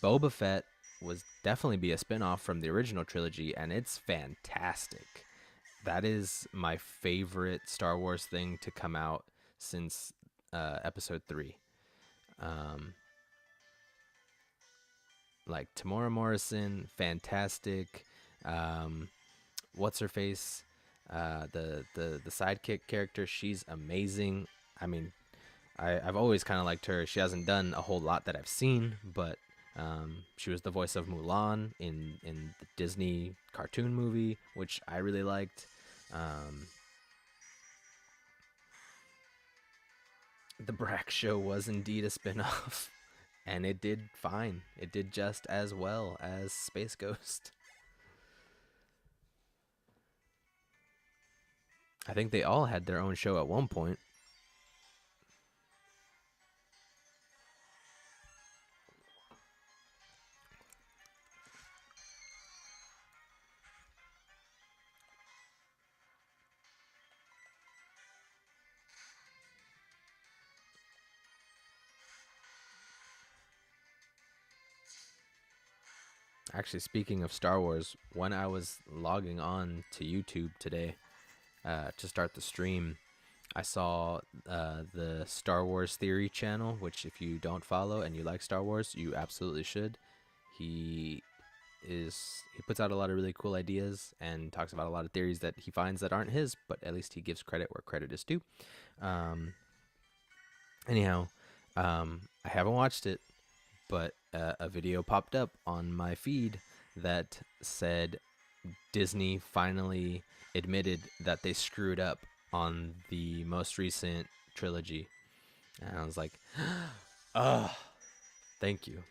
Boba Fett was definitely be a spin-off from the original trilogy, and it's fantastic. That is my favorite Star Wars thing to come out since Episode 3. Um, like Tamora Morrison, fantastic. Um, what's her face? The sidekick character, she's amazing. I mean, I've always kind of liked her. She hasn't done a whole lot that I've seen, but she was the voice of Mulan in the Disney cartoon movie, which I really liked. Um, the Brack Show was indeed a spinoff, and it did fine. It did just as well as Space Ghost. I think they all had their own show at one point. Actually, speaking of Star Wars, when I was logging on to YouTube today to start the stream, I saw the Star Wars Theory channel, which if you don't follow and you like Star Wars, you absolutely should. He he puts out a lot of really cool ideas and talks about a lot of theories that he finds that aren't his, but at least he gives credit where credit is due. Um, anyhow, I haven't watched it, but a video popped up on my feed that said Disney finally admitted that they screwed up on the most recent trilogy. And I was like, oh, thank you.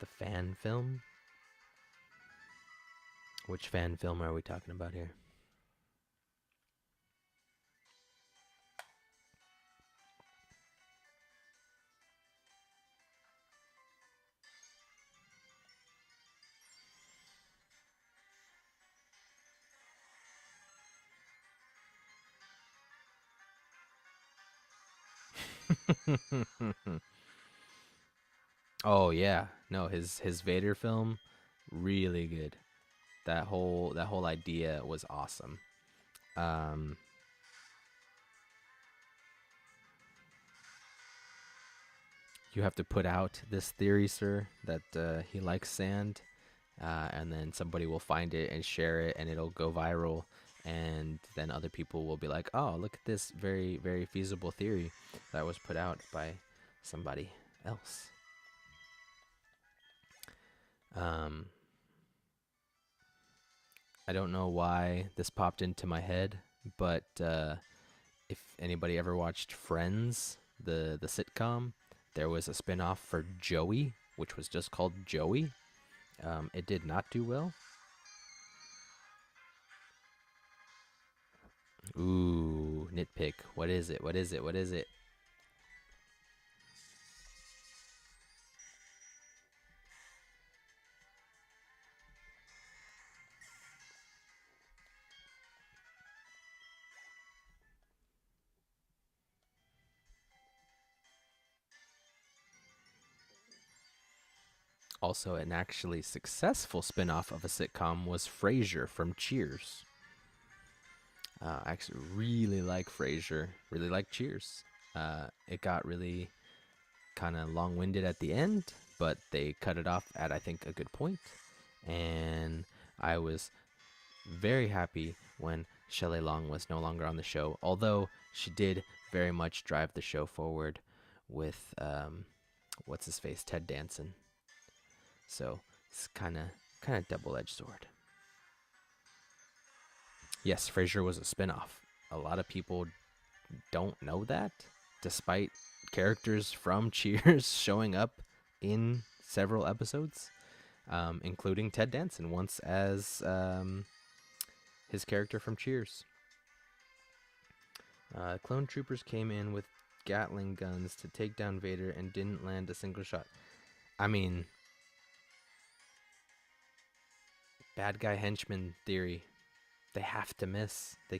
The fan film? Which fan film are we talking about here? Oh yeah, no, his Vader film, really good. That whole idea was awesome. Um, you have to put out this theory, sir, that he likes sand, and then somebody will find it and share it, and it'll go viral, and then other people will be like, "Oh, look at this very very feasible theory that was put out by somebody else." Um, I don't know why this popped into my head, but if anybody ever watched Friends, the sitcom, there was a spinoff for Joey, which was just called Joey. It did not do well. Ooh, nitpick. What is it? What is it? What is it? Also, an actually successful spinoff of a sitcom was Frasier from Cheers. I actually really like Frasier, really like Cheers. It got really kind of long winded at the end, but they cut it off at, I think, a good point. And I was very happy when Shelley Long was no longer on the show, although she did very much drive the show forward with, what's his face, Ted Danson. So it's kind of double-edged sword. Yes, Frasier was a spinoff. A lot of people don't know that, despite characters from Cheers showing up in several episodes, including Ted Danson once as his character from Cheers. Clone troopers came in with Gatling guns to take down Vader and didn't land a single shot. I mean, bad guy henchman theory. They have to miss. They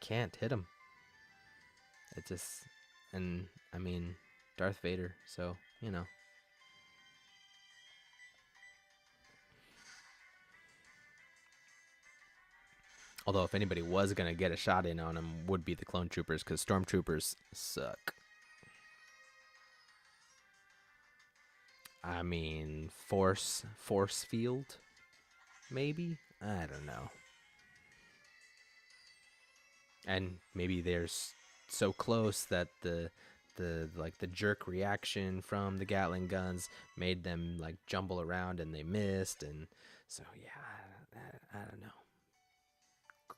can't hit him. It just, and I mean, Darth Vader. So you know. Although if anybody was gonna get a shot in on him, would be the clone troopers, because stormtroopers suck. I mean, force field, maybe? I don't know. And maybe they're so close that the jerk reaction from the Gatling guns made them like jumble around and they missed, and so yeah, I don't know.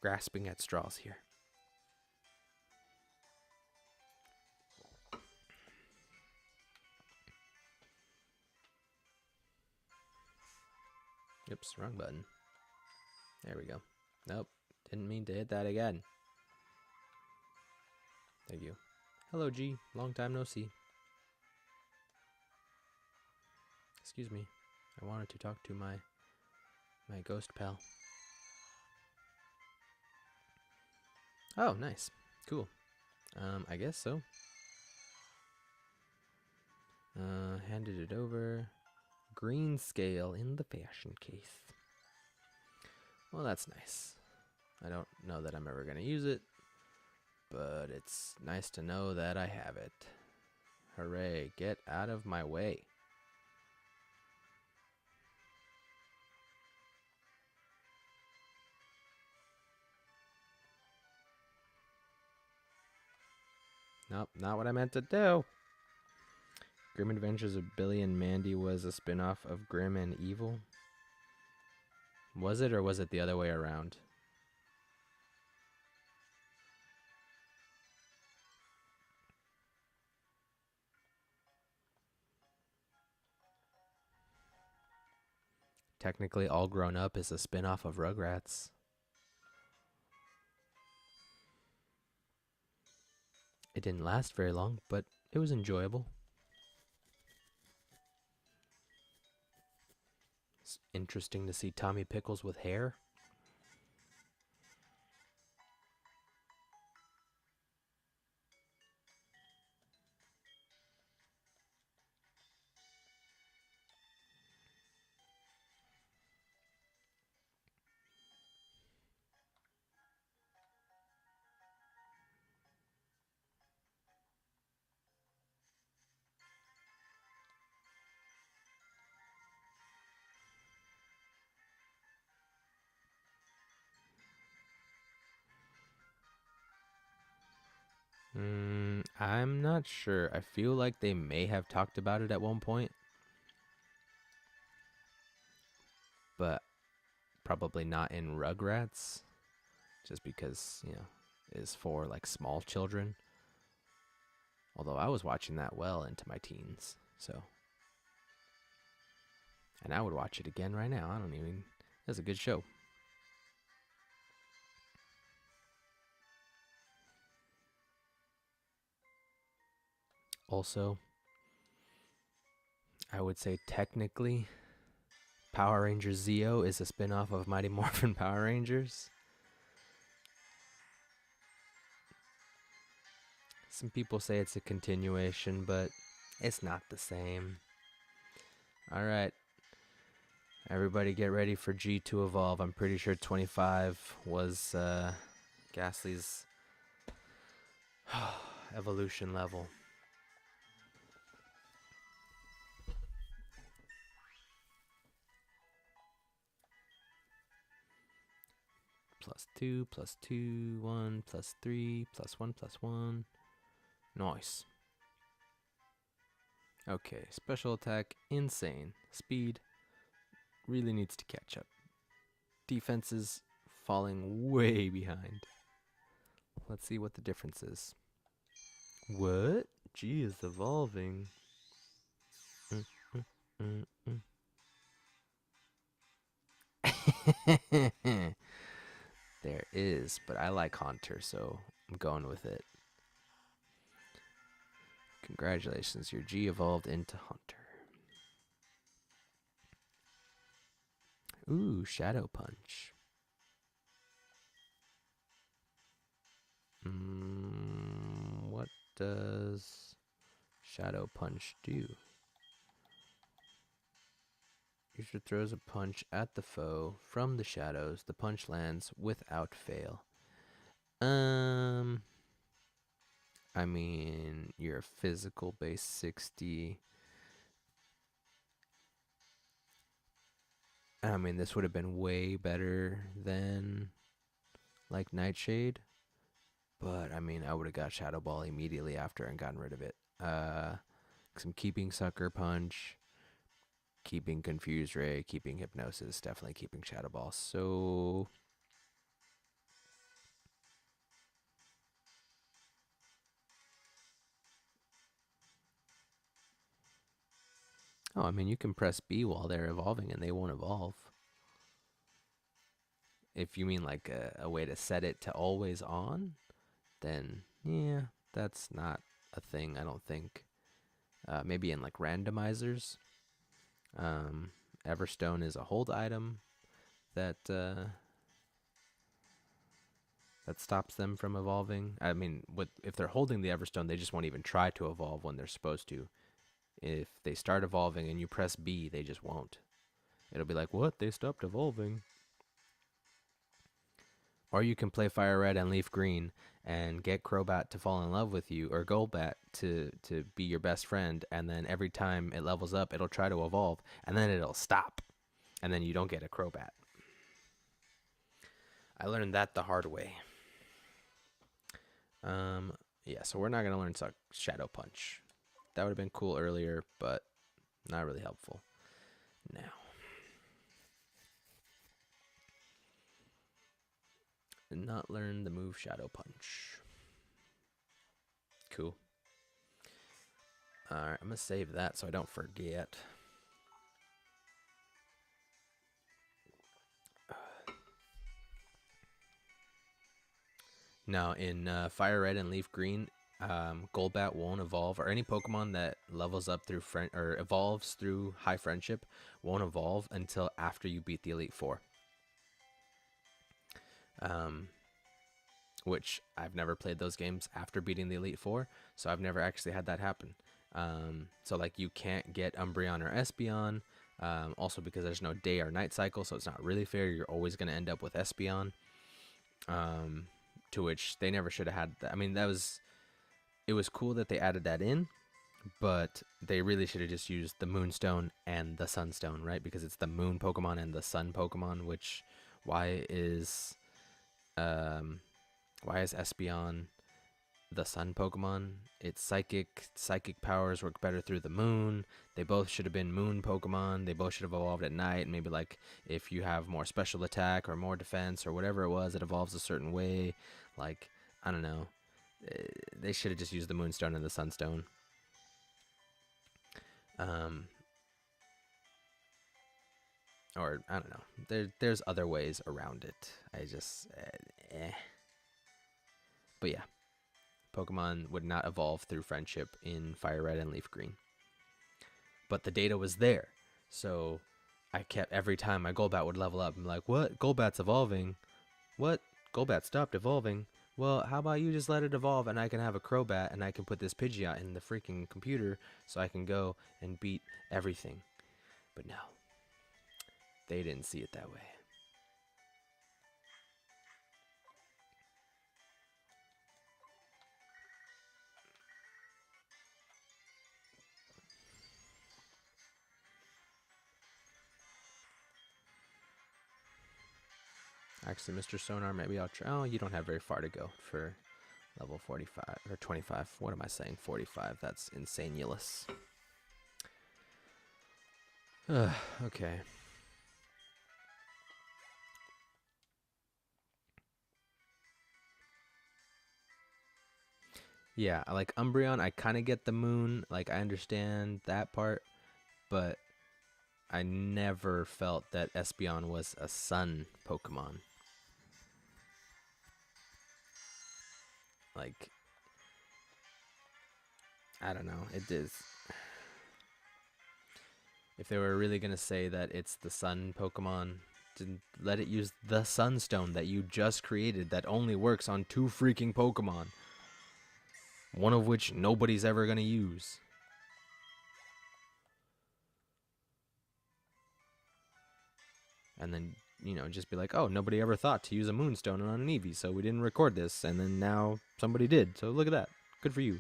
Grasping at straws here. Oops, wrong button. There we go. Nope, didn't mean to hit that again. Thank you. Hello, G. Long time no see. Excuse me. I wanted to talk to my ghost pal. Oh, nice. Cool. I guess so. Handed it over. Green scale in the fashion case. Well, that's nice. I don't know that I'm ever going to use it, but it's nice to know that I have it. Hooray, get out of my way. Nope, not what I meant to do. Grim Adventures of Billy and Mandy was a spin-off of Grim and Evil. Was it, or was it the other way around? Technically, All Grown Up is a spin-off of Rugrats. It didn't last very long, but it was enjoyable. It's interesting to see Tommy Pickles with hair. I'm not sure. I feel like they may have talked about it at one point, but probably not in Rugrats, just because, it's for like small children. Although I was watching that well into my teens, so. And I would watch it again right now. It's a good show. Also, I would say technically, Power Rangers Zeo is a spin-off of Mighty Morphin Power Rangers. Some people say it's a continuation, but it's not the same. Alright. Everybody get ready for G to evolve. I'm pretty sure 25 was Ghastly's evolution level. +2, +2, 1, +3, +1, +1. Nice. Okay, special attack, insane. Speed, really needs to catch up. Defenses, falling way behind. Let's see what the difference is. What? G is evolving. There is, but I like Haunter, so I'm going with it. Congratulations, your G evolved into Haunter. Ooh, Shadow Punch. What does Shadow Punch do? Creature throws a punch at the foe from the shadows. The punch lands without fail. I mean, you're a physical base 60. I mean, this would have been way better than like Nightshade. But I mean, I would have got Shadow Ball immediately after and gotten rid of it. Cause I'm keeping Sucker Punch, keeping Confuse Ray, keeping Hypnosis, definitely keeping Shadow Ball. So oh, I mean, you can press B while they're evolving and they won't evolve. If you mean like a way to set it to always on, then yeah, that's not a thing, I don't think. Maybe in like randomizers. Everstone is a hold item that that stops them from evolving. I mean, if they're holding the Everstone, they just won't even try to evolve when they're supposed to. If they start evolving and you press B, they just won't. It'll be like, what? They stopped evolving. Or you can play Fire Red and Leaf Green and get Crobat to fall in love with you, or Golbat to be your best friend, and then every time it levels up, it'll try to evolve, and then it'll stop, and then you don't get a Crobat. I learned that the hard way. Yeah, so we're not going to learn Shadow Punch. That would have been cool earlier, but not really helpful now. Did not learn the move Shadow Punch. Cool. Alright, I'm going to save that so I don't forget. Now, in Fire Red and Leaf Green, Golbat won't evolve, or any Pokemon that levels up through or evolves through High Friendship won't evolve until after you beat the Elite Four. Which I've never played those games after beating the Elite Four, so I've never actually had that happen. So like you can't get Umbreon or Espeon, also because there's no day or night cycle, so it's not really fair. You're always going to end up with Espeon. To which they never should have had that. I mean, it was cool that they added that in, but they really should have just used the Moonstone and the Sunstone, right? Because it's the Moon Pokemon and the Sun Pokemon, which why is Espeon the Sun Pokemon? It's psychic. Psychic powers work better through the moon. They both should have been moon Pokemon. They both should have evolved at night. Maybe like if you have more special attack or more defense or whatever it was, it evolves a certain way. Like, I don't know. They should have just used the Moonstone and the Sunstone. Or I don't know. There's other ways around it. I just But yeah, Pokemon would not evolve through friendship in Fire Red and Leaf Green. But the data was there. So I kept, every time my Golbat would level up, I'm like, what? Golbat's evolving. What? Golbat stopped evolving. Well, how about you just let it evolve and I can have a Crobat and I can put this Pidgeot in the freaking computer so I can go and beat everything. But no, they didn't see it that way. Actually, Mr. Sonar, maybe I'll try. Oh, you don't have very far to go for level 45 or 25. What am I saying? 45. That's insanulous. Okay. Yeah, like Umbreon, I kind of get the moon. Like, I understand that part, but I never felt that Espeon was a sun Pokemon. Like, I don't know. It is. If they were really going to say that it's the sun Pokemon, didn't let it use the Sunstone that you just created that only works on 2 freaking Pokemon. One of which nobody's ever going to use. and then just be like, oh, nobody ever thought to use a moonstone on an Eevee, so we didn't record this, and then now somebody did. So look at that. Good for you.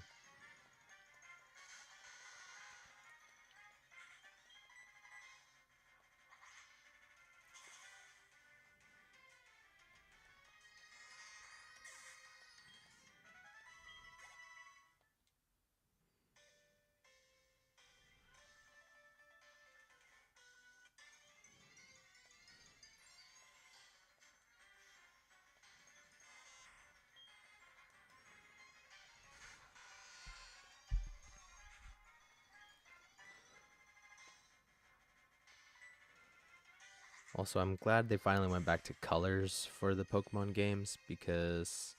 Also, I'm glad they finally went back to colors for the Pokemon games, because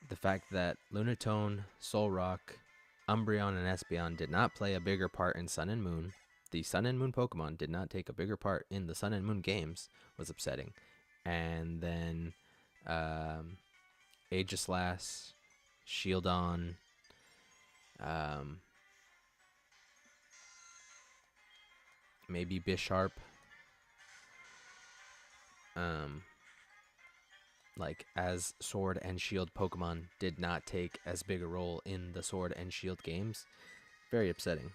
the fact that Lunatone, Solrock, Umbreon, and Espeon did not play a bigger part in Sun and Moon, the Sun and Moon Pokemon did not take a bigger part in the Sun and Moon games, was upsetting. And then Aegislash, Shieldon, um, maybe Bisharp, like as Sword and Shield Pokemon did not take as big a role in the Sword and Shield games. Very upsetting.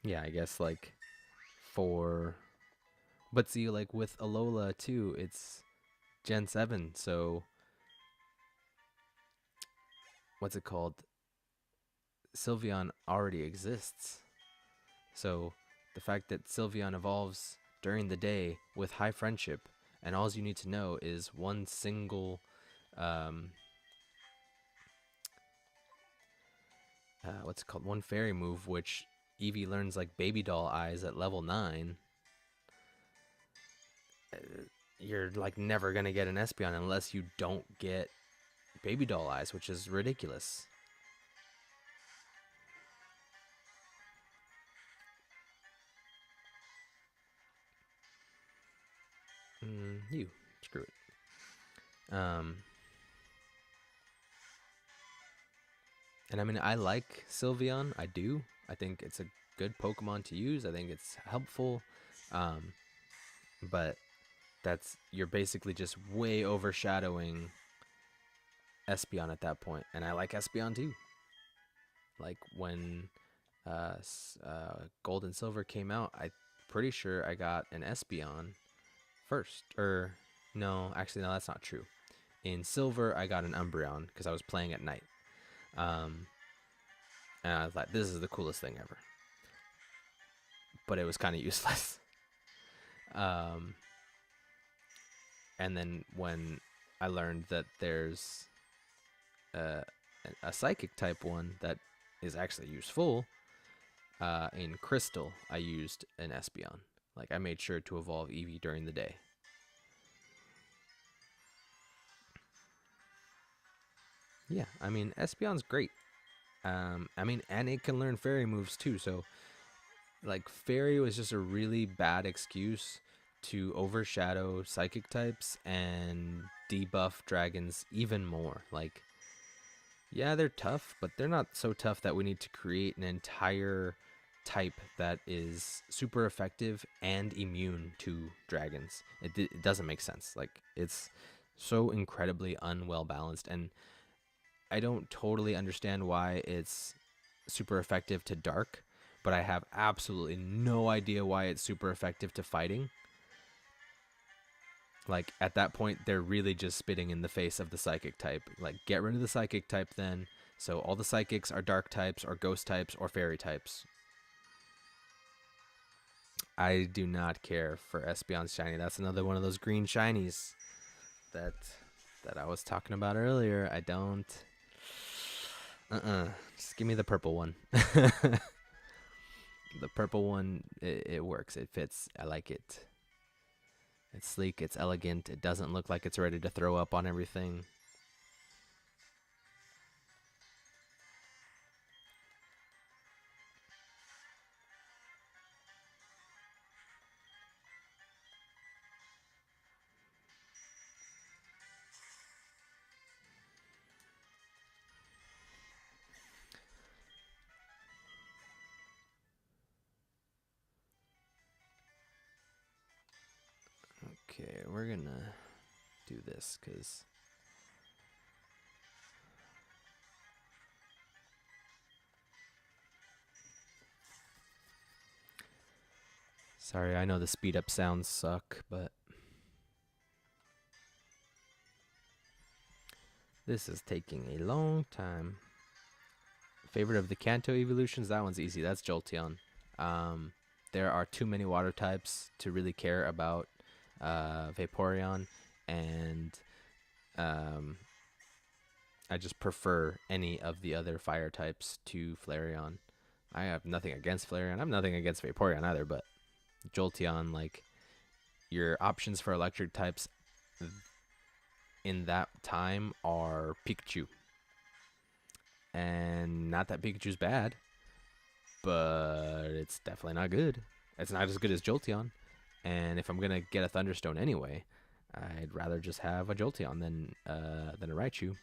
Yeah, I guess like for, but see, like with Alola too, it's Gen 7, so what's it called? Sylveon already exists. So the fact that Sylveon evolves during the day with high friendship, and all you need to know is one single um, what's it called? One fairy move, which Eevee learns like baby doll eyes at level 9. You're like never gonna get an Espeon unless you don't get baby doll eyes, which is ridiculous. You screw it. And I mean, I like Sylveon. I do. I think it's a good Pokemon to use. I think it's helpful. Um, but you're basically just way overshadowing Espeon at that point. And I like Espeon too. Like when Gold and Silver came out, I'm pretty sure I got an Espeon first. Or no, actually no, that's not true. In Silver, I got an Umbreon because I was playing at night. And I was like, this is the coolest thing ever. But it was kind of useless. And then when I learned that there's a psychic type one that is actually useful, in Crystal, I used an Espeon. Like, I made sure to evolve Eevee during the day. Yeah, I mean, Espeon's great. I mean, and it can learn fairy moves too, so like fairy was just a really bad excuse to overshadow psychic types and debuff dragons even more. Like, yeah, they're tough, but they're not so tough that we need to create an entire type that is super effective and immune to dragons. It doesn't make sense. Like, it's so incredibly unwell balanced, and I don't totally understand why it's super effective to dark, but I have absolutely no idea why it's super effective to fighting. Like, at that point, they're really just spitting in the face of the psychic type. Like, get rid of the psychic type then. So all the psychics are dark types or ghost types or fairy types. I do not care for Espeon's shiny. That's another one of those green shinies that I was talking about earlier. I don't. Just give me the purple one. The purple one, it works. It fits. I like it. It's sleek. It's elegant. It doesn't look like it's ready to throw up on everything. Okay, we're gonna do this because sorry, I know the speed up sounds suck, but this is taking a long time. Favorite of the Kanto evolutions? That one's easy. That's Jolteon. There are too many water types to really care about Vaporeon, and um, I just prefer any of the other fire types to Flareon. I have nothing against Flareon. I have nothing against Vaporeon either, but Jolteon, like, your options for electric types in that time are Pikachu. And not that Pikachu's bad, but it's definitely not good. It's not as good as Jolteon. And if I'm gonna get a Thunderstone anyway, I'd rather just have a Jolteon than a Raichu.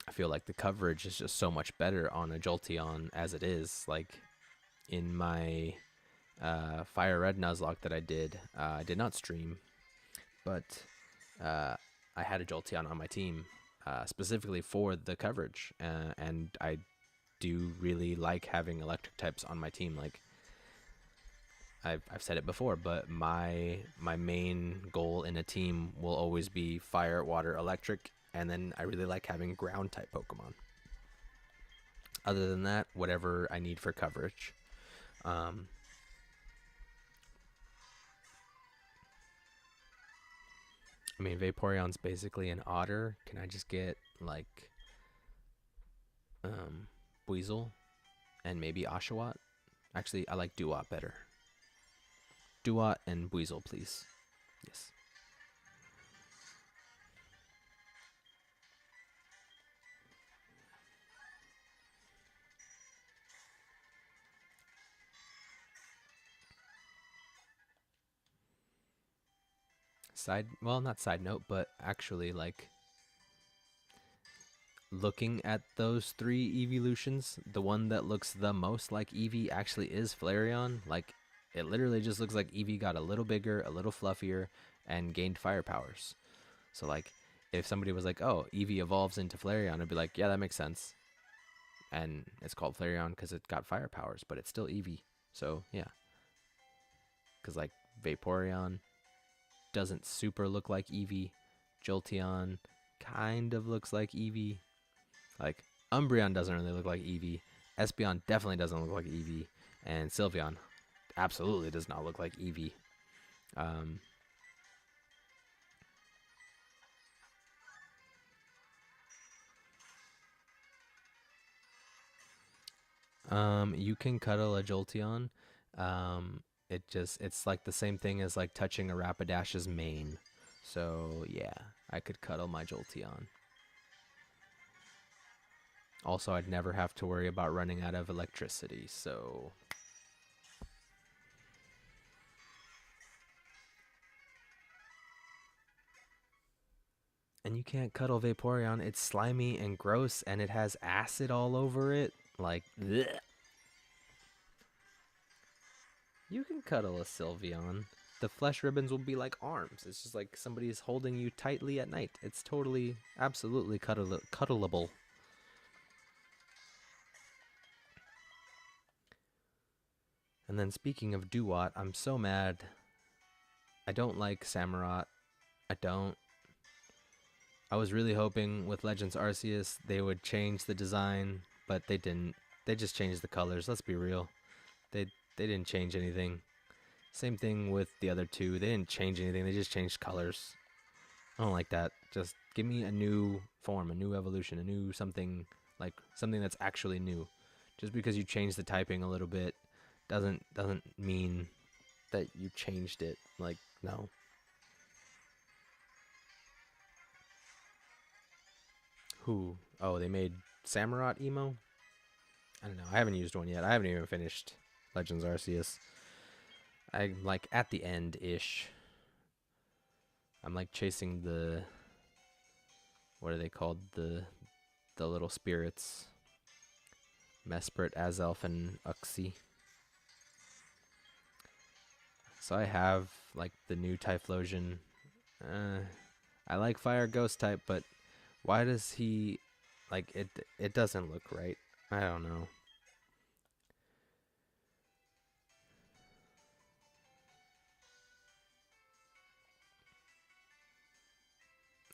I feel like the coverage is just so much better on a Jolteon as it is. Like in my Fire Red Nuzlocke that I did not stream, but I had a Jolteon on my team specifically for the coverage, and I do really like having electric types on my team. Like I've said it before, but my main goal in a team will always be fire, water, electric, and then I really like having ground type Pokemon. Other than that, whatever I need for coverage. I mean, Vaporeon's basically an otter. Can I just get like Weasel and maybe Oshawott? Actually, I like Duat better. Duat and Weasel, please. Yes. Not side note, but actually, like, looking at those three evolutions, the one that looks the most like Eevee actually is Flareon. Like, it literally just looks like Eevee got a little bigger, a little fluffier, and gained fire powers. So, like, if somebody was like, oh, Eevee evolves into Flareon, I'd be like, yeah, that makes sense. And it's called Flareon because it got fire powers, but it's still Eevee. So, yeah. Because, like, Vaporeon doesn't super look like Eevee. Jolteon kind of looks like Eevee. Like, Umbreon doesn't really look like Eevee. Espeon definitely doesn't look like Eevee. And Sylveon absolutely does not look like Eevee. You can cuddle a Jolteon. It's like the same thing as like touching a Rapidash's mane. So yeah, I could cuddle my Jolteon. Also, I'd never have to worry about running out of electricity, so... And you can't cuddle Vaporeon. It's slimy and gross, and it has acid all over it. Like, bleh. You can cuddle a Sylveon. The flesh ribbons will be like arms. It's just like somebody's holding you tightly at night. It's totally, absolutely cuddleable. And then speaking of Duat, I'm so mad. I don't like Samurott. I don't. I was really hoping with Legends Arceus they would change the design, but they didn't. They just changed the colors. Let's be real. They didn't change anything. Same thing with the other two. They didn't change anything. They just changed colors. I don't like that. Just give me a new form, a new evolution, a new something, like something that's actually new. Just because you change the typing a little bit doesn't mean that you changed it. Like, no. Who? Oh, they made Samurott emo? I don't know. I haven't used one yet. I haven't even finished Legends Arceus. I'm like at the end-ish. I'm like chasing the... What are they called? The little spirits. Mesprit, Azelf, and Uxie. So I have like the new Typhlosion. I like Fire Ghost type, but why does he like it? It doesn't look right. I don't know.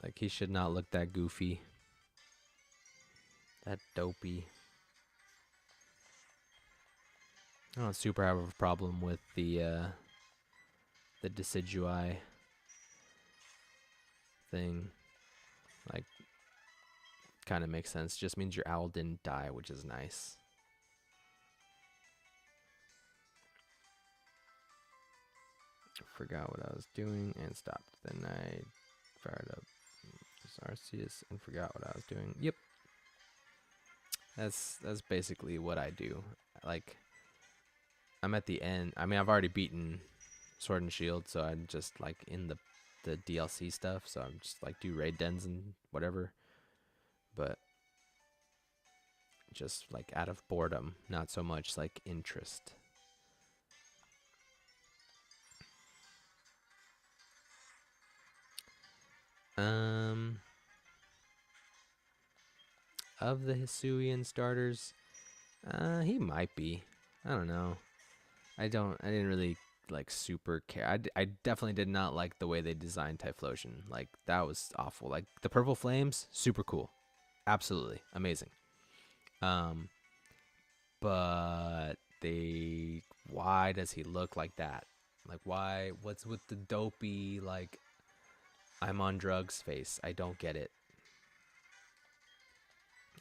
Like he should not look that goofy, that dopey. I don't super have a problem with the Decidui thing. Like, kind of makes sense. Just means your owl didn't die, which is nice. Forgot what I was doing and stopped. Then I fired up Arceus and forgot what I was doing. Yep. That's basically what I do. Like, I'm at the end. I mean, I've already beaten Sword and Shield, so I'm just like in the DLC stuff. So I'm just like do raid dens and whatever. But just like out of boredom, not so much like interest. Of the Hisuian starters, he might be. I don't know. I didn't really like super care. I definitely did not like the way they designed Typhlosion. Like that was awful. Like the purple flames, super cool, absolutely amazing. But why does he look like that? Like why? What's with the dopey like I'm on drugs face? I don't get it.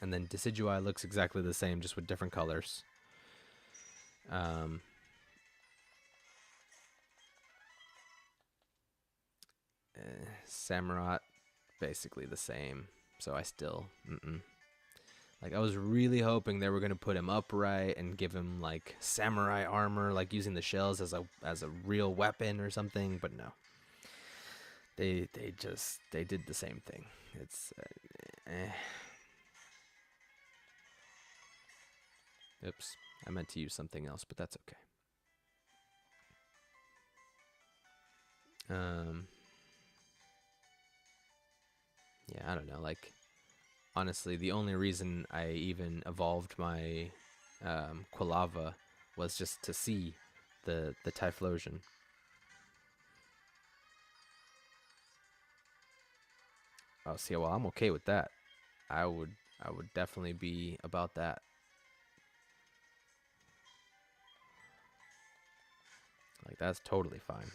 And then Decidui looks exactly the same, just with different colors. Samurott, basically the same. So I still, like I was really hoping they were gonna put him upright and give him like samurai armor, like using the shells as a real weapon or something. But no, they did the same thing. It's Oops, I meant to use something else, but that's okay. Yeah, I don't know. Like, honestly, the only reason I even evolved my Quilava was just to see the Typhlosion. Oh, see, well, I'm okay with that. I would definitely be about that. Like that's totally fine.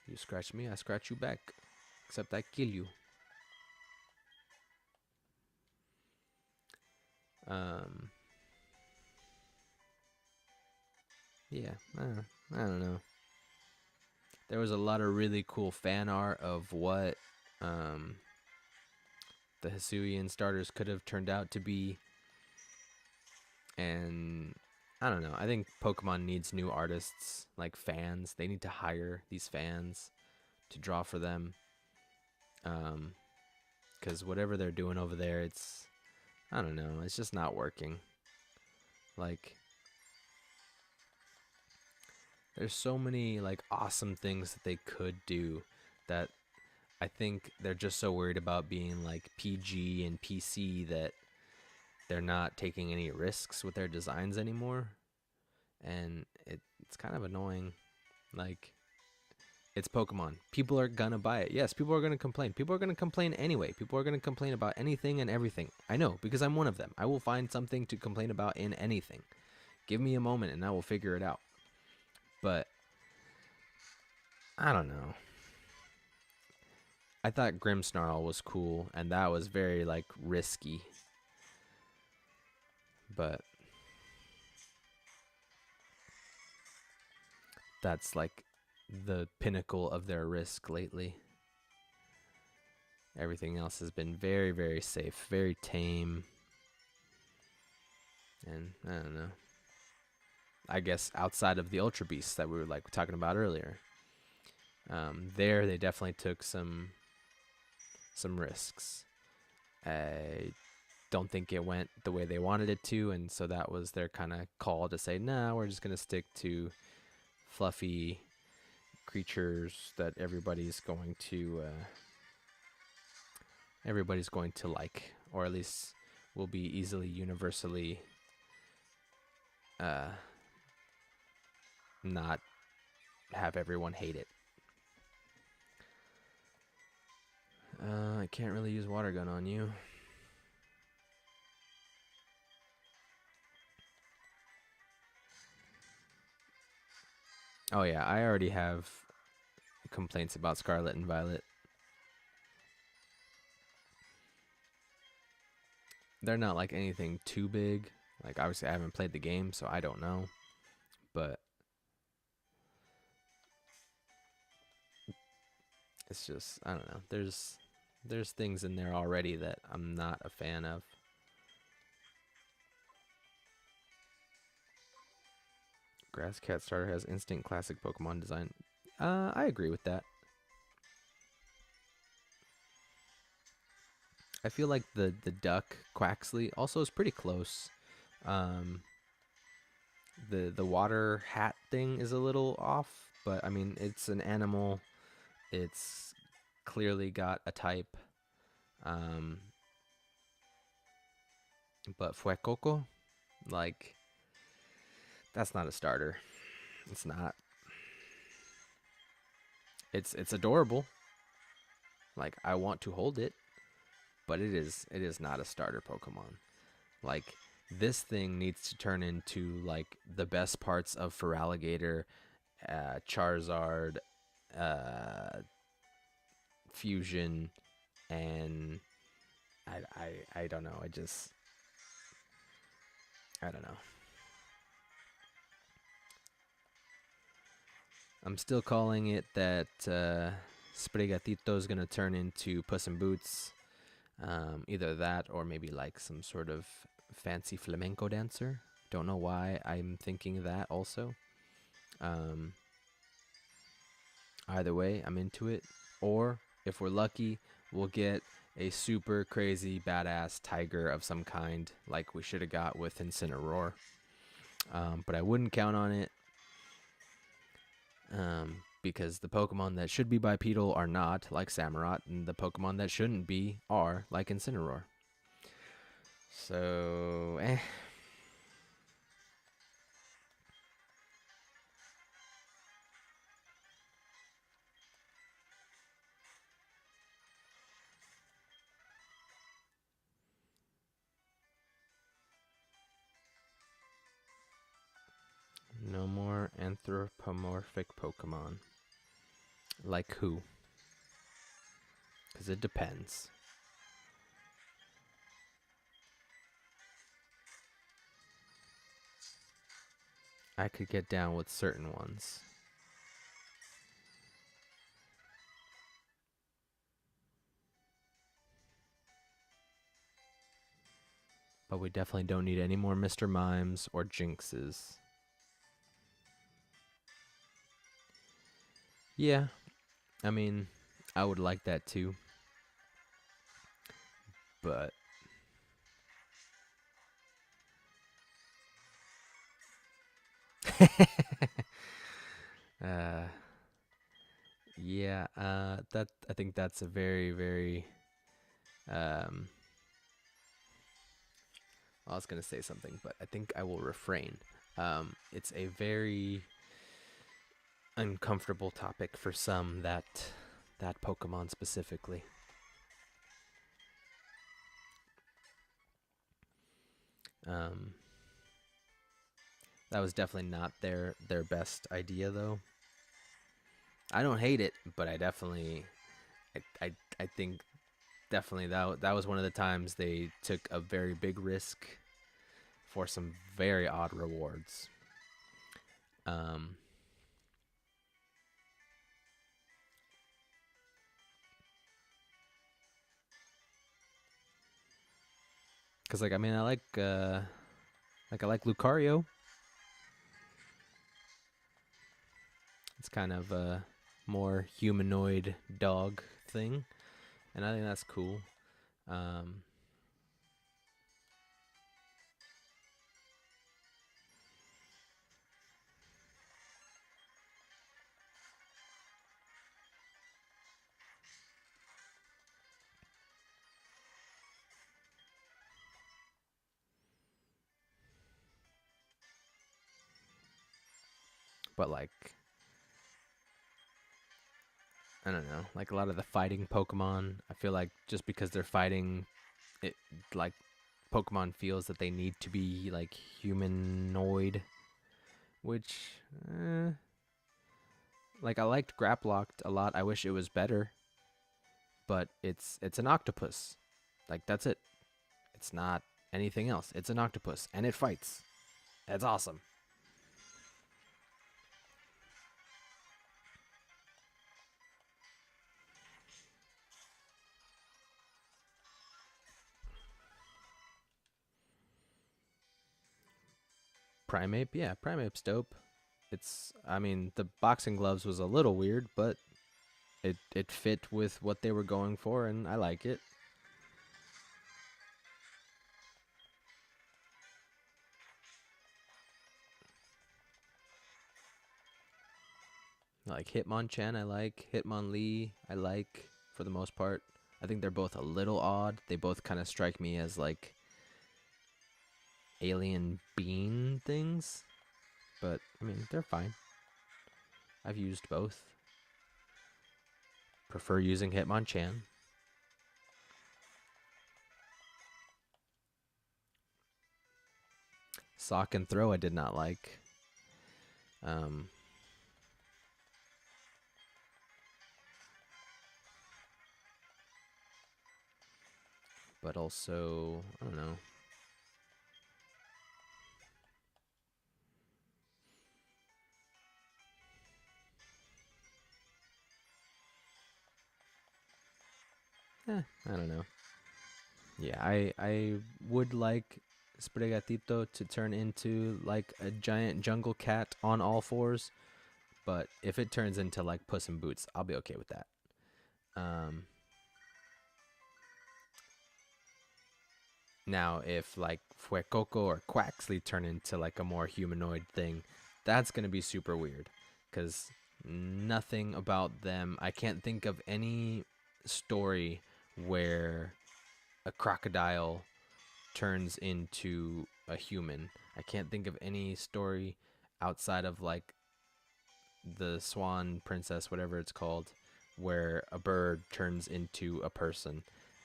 You scratch me, I scratch you back. Except I kill you. Yeah, I don't know. There was a lot of really cool fan art of what the Hisuian starters could have turned out to be. And I don't know. I think Pokemon needs new artists, like fans. They need to hire these fans to draw for them. Because whatever they're doing over there, it's, I don't know, it's just not working. Like, there's so many like awesome things that they could do that I think they're just so worried about being like PG and PC that they're not taking any risks with their designs anymore. And it's kind of annoying. Like, it's Pokemon. People are gonna buy it. Yes, people are gonna complain. People are gonna complain anyway. People are gonna complain about anything and everything. I know, because I'm one of them. I will find something to complain about in anything. Give me a moment and I will figure it out. But I don't know. I thought Grimmsnarl was cool, and that was very like risky. But that's like the pinnacle of their risk lately. Everything else has been very, very safe, very tame. And I don't know. I guess outside of the Ultra Beasts that we were like talking about earlier, there they definitely took some risks. don't think it went the way they wanted it to, and so that was their kind of call to say, nah, we're just gonna stick to fluffy creatures that everybody's going to like, or at least will be easily universally not have everyone hate it. I can't really use water gun on you. Oh yeah, I already have complaints about Scarlet and Violet. They're not like anything too big. Like obviously I haven't played the game, so I don't know. But it's just, I don't know. There's things in there already that I'm not a fan of. Grass Cat starter has instant classic Pokemon design. I agree with that. I feel like the duck Quaxley also is pretty close. The water hat thing is a little off, but I mean it's an animal. It's clearly got a type. But Fuecoco, like, that's not a starter. It's not. It's adorable. Like I want to hold it, but it is not a starter Pokemon. Like this thing needs to turn into like the best parts of Feraligatr, Charizard, Fusion, and I don't know. I don't know. I'm still calling it that Sprigatito's gonna turn into Puss in Boots. Either that or maybe like some sort of fancy flamenco dancer. Don't know why I'm thinking that also. Either way, I'm into it. Or if we're lucky, we'll get a super crazy badass tiger of some kind, like we should have got with Incineroar. But I wouldn't count on it. Because the Pokemon that should be bipedal are not, like Samurott, and the Pokemon that shouldn't be are, like Incineroar. So, No more anthropomorphic Pokemon. Like who? Because it depends. I could get down with certain ones. But we definitely don't need any more Mr. Mimes or Jinxes. Yeah, I mean, I would like that too. But yeah, that I think that's a very, very I was gonna say something, but I think I will refrain. It's a very uncomfortable topic for some, that Pokemon specifically. That was definitely not their best idea though. I don't hate it, but I definitely I think definitely that was one of the times they took a very big risk for some very odd rewards. Cause like I mean I like Lucario. It's kind of a more humanoid dog thing, and I think that's cool. but like I don't know, like a lot of the fighting Pokemon, I feel like just because they're fighting, it like Pokemon feels that they need to be like humanoid, which like I liked Graplocked a lot. I wish it was better, but it's an octopus. Like that's it. It's not anything else. It's an octopus and it fights. That's awesome. Primeape, yeah, Primeape's dope. I mean, the boxing gloves was a little weird, but it fit with what they were going for, and I like it. Like Hitmonchan, I like Hitmonlee, I like for the most part. I think they're both a little odd. They both kind of strike me as like alien bean things, but I mean they're fine. I've used both. Prefer using Hitmonchan. Sock and Throw I did not like. Um, but also, I don't know. I don't know. Yeah, I would like Sprigatito to turn into like a giant jungle cat on all fours, but if it turns into like Puss in Boots, I'll be okay with that. Um, Now, if like Fuecoco or Quaxley turn into like a more humanoid thing, that's gonna be super weird, because nothing about them. I can't think of any story where a crocodile turns into a human. I can't think of any story outside of like the Swan Princess, whatever it's called, where a bird turns into a person.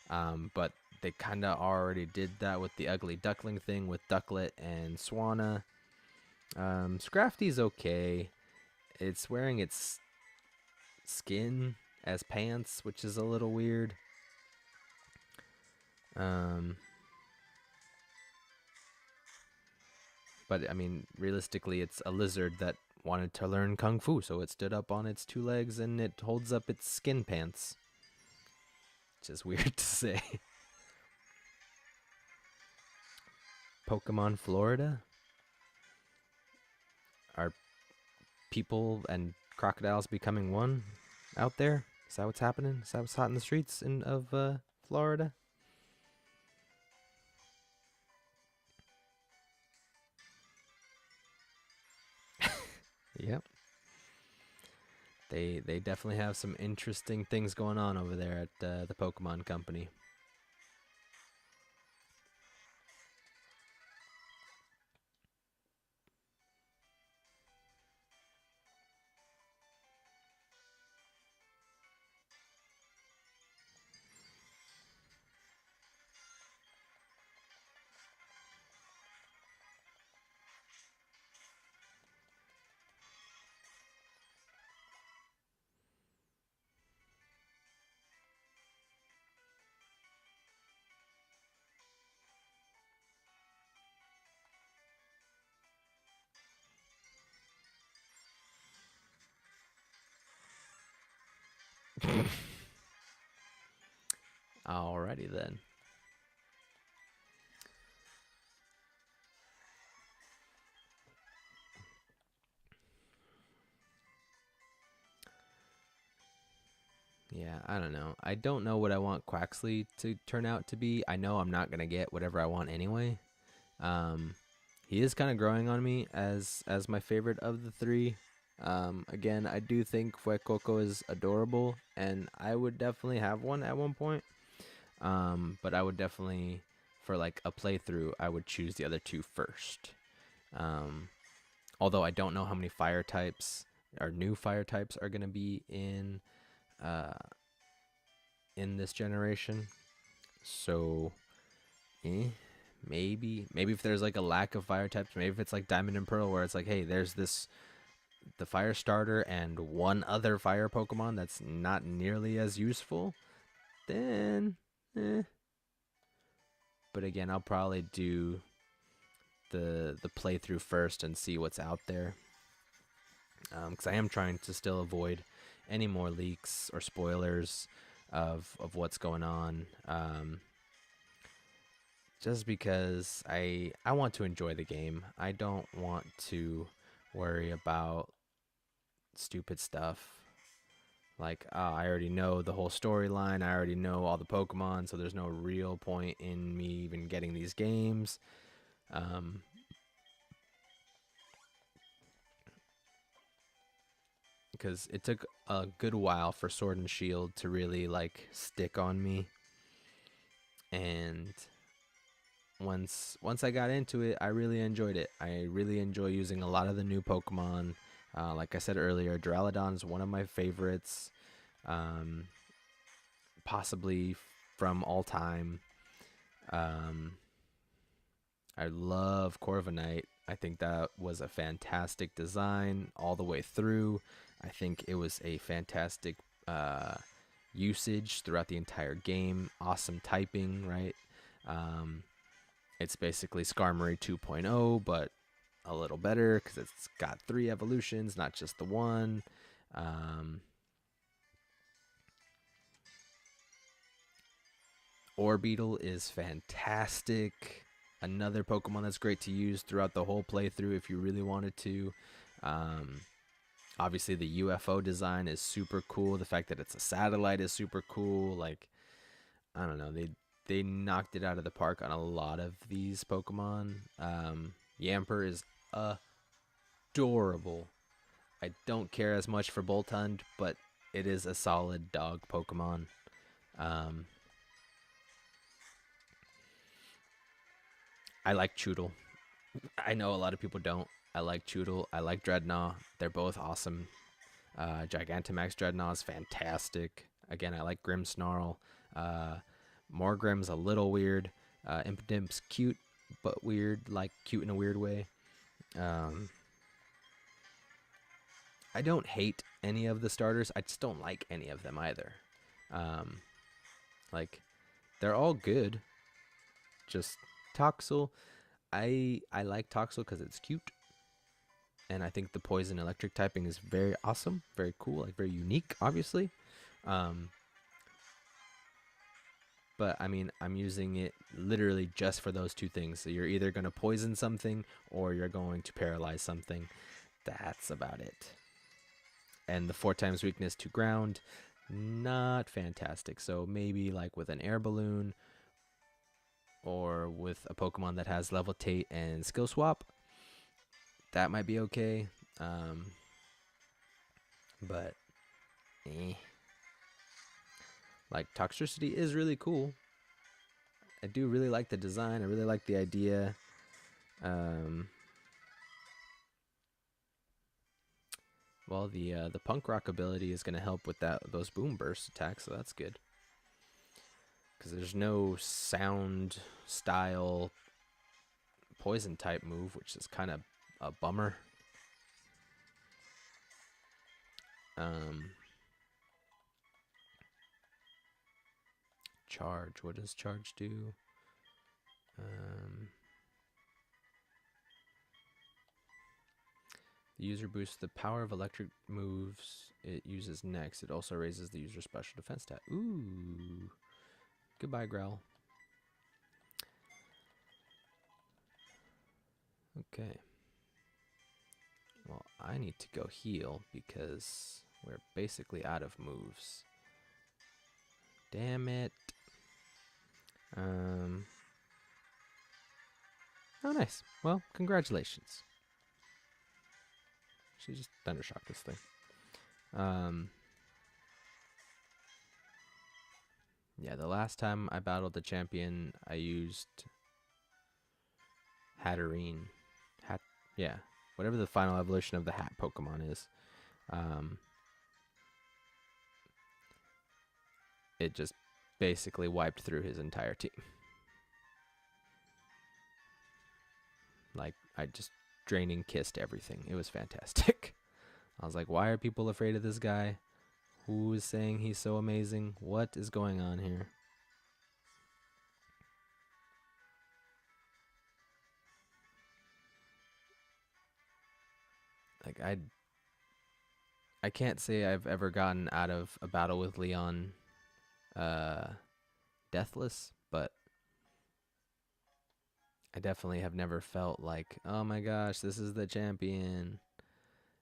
But they kind of already did that with the ugly duckling thing with Ducklet and Swanna. Scrafty's okay. It's wearing its skin as pants, which is a little weird. Um, but I mean, realistically, it's a lizard that wanted to learn kung fu, so it stood up on its two legs and it holds up its skin pants. Which is weird to say. Pokemon Florida? Are people and crocodiles becoming one out there? Is that what's happening? Is that what's hot in the streets of Florida? Yep. They definitely have some interesting things going on over there at the Pokemon Company. Alrighty then. Yeah, I don't know. I don't know what I want Quaxley to turn out to be. I know I'm not gonna get whatever I want anyway. Um, he is kind of growing on me as my favorite of the three. Again, I do think Fuecoco is adorable, and I would definitely have one at one point. But I would definitely, for like a playthrough, I would choose the other two first. Um, Although I don't know how many fire types or new fire types are gonna be uh, in this generation. So, eh, maybe if there's like a lack of fire types, maybe if it's like Diamond and Pearl, where it's like, hey, there's the fire starter and one other fire Pokemon that's not nearly as useful, then, eh. But again, I'll probably do the playthrough first and see what's out there, because I am trying to still avoid any more leaks or spoilers of what's going on. Just because I want to enjoy the game. I don't want to worry about stupid stuff. Like, I already know the whole storyline. I already know all the Pokemon, so there's no real point in me even getting these games. Um, because it took a good while for Sword and Shield to really like stick on me, and once I got into it, I really enjoyed it. I really enjoy using a lot of the new Pokemon. Like I said earlier, Duraludon is one of my favorites, um, possibly from all time. Um, I love Corviknight. I think that was a fantastic design all the way through. I think it was a fantastic uh, usage throughout the entire game. Awesome typing, right? Um, it's basically Skarmory 2.0, but a little better because it's got 3 evolutions, not just the one. Um, Orbeetle is fantastic. Another Pokemon that's great to use throughout the whole playthrough if you really wanted to. Um, Obviously, the UFO design is super cool. The fact that it's a satellite is super cool. Like, I don't know, they knocked it out of the park on a lot of these Pokemon. Yamper is adorable. I don't care as much for Boltund, but it is a solid dog Pokemon. Um, I like Choodle. I know a lot of people don't. I like Choodle. I like Dreadnought. They're both awesome. Gigantamax Dreadnought is fantastic. Again, I like Grimmsnarl. Uh, Morgrim's a little weird. Impodimp's cute, but weird, like cute in a weird way. Um, I don't hate any of the starters. I just don't like any of them either. Um, like, they're all good. Just Toxel. I like Toxel because it's cute, and I think the poison electric typing is very awesome, very cool, like very unique, obviously. Um, but I mean, I'm using it literally just for those two things. So you're either going to poison something or you're going to paralyze something. That's about it. And the 4 times weakness to ground, not fantastic. So maybe like with an air balloon or with a Pokemon that has levitate and skill swap, that might be okay. Um, but eh. Like, Toxtricity is really cool. I do really like the design. I really like the idea. Well, the Punk Rock ability is going to help with those Boom Burst attacks, so that's good. Because there's no sound style poison type move, which is kind of a bummer. Charge. What does charge do? The user boosts the power of electric moves it uses next. It also raises the user's special defense stat. Ooh. Goodbye, Growl. Okay. Well, I need to go heal because we're basically out of moves. Damn it. Oh, nice. Well, congratulations. She just Thundershock this thing. Yeah, the last time I battled the champion, I used Hatterene. Yeah. whatever the final evolution of the hat Pokemon is. It just basically wiped through his entire team. Like, I just draining kissed everything. It was fantastic. I was like, why are people afraid of this guy? Who is saying he's so amazing? What is going on here? Like, I can't say I've ever gotten out of a battle with Leon deathless, but I definitely have never felt like, oh my gosh, this is the champion.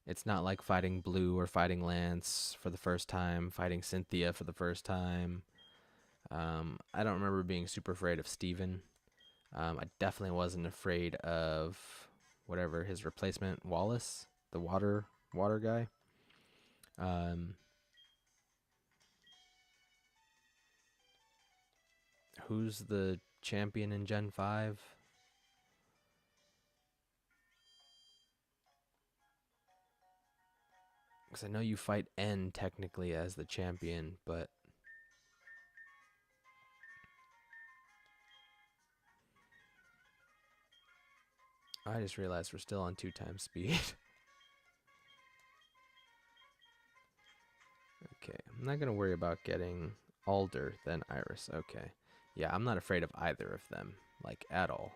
It's not like fighting Blue or fighting Lance for the first time, fighting Cynthia for the first time. I don't remember being super afraid of Steven. I definitely wasn't afraid of whatever his replacement, Wallace, the water guy. Who's the champion in Gen 5? Because I know you fight N technically as the champion, but I just realized we're still on 2 times speed. Okay, I'm not going to worry about getting Alder than Iris. Okay. Yeah, I'm not afraid of either of them, like, at all.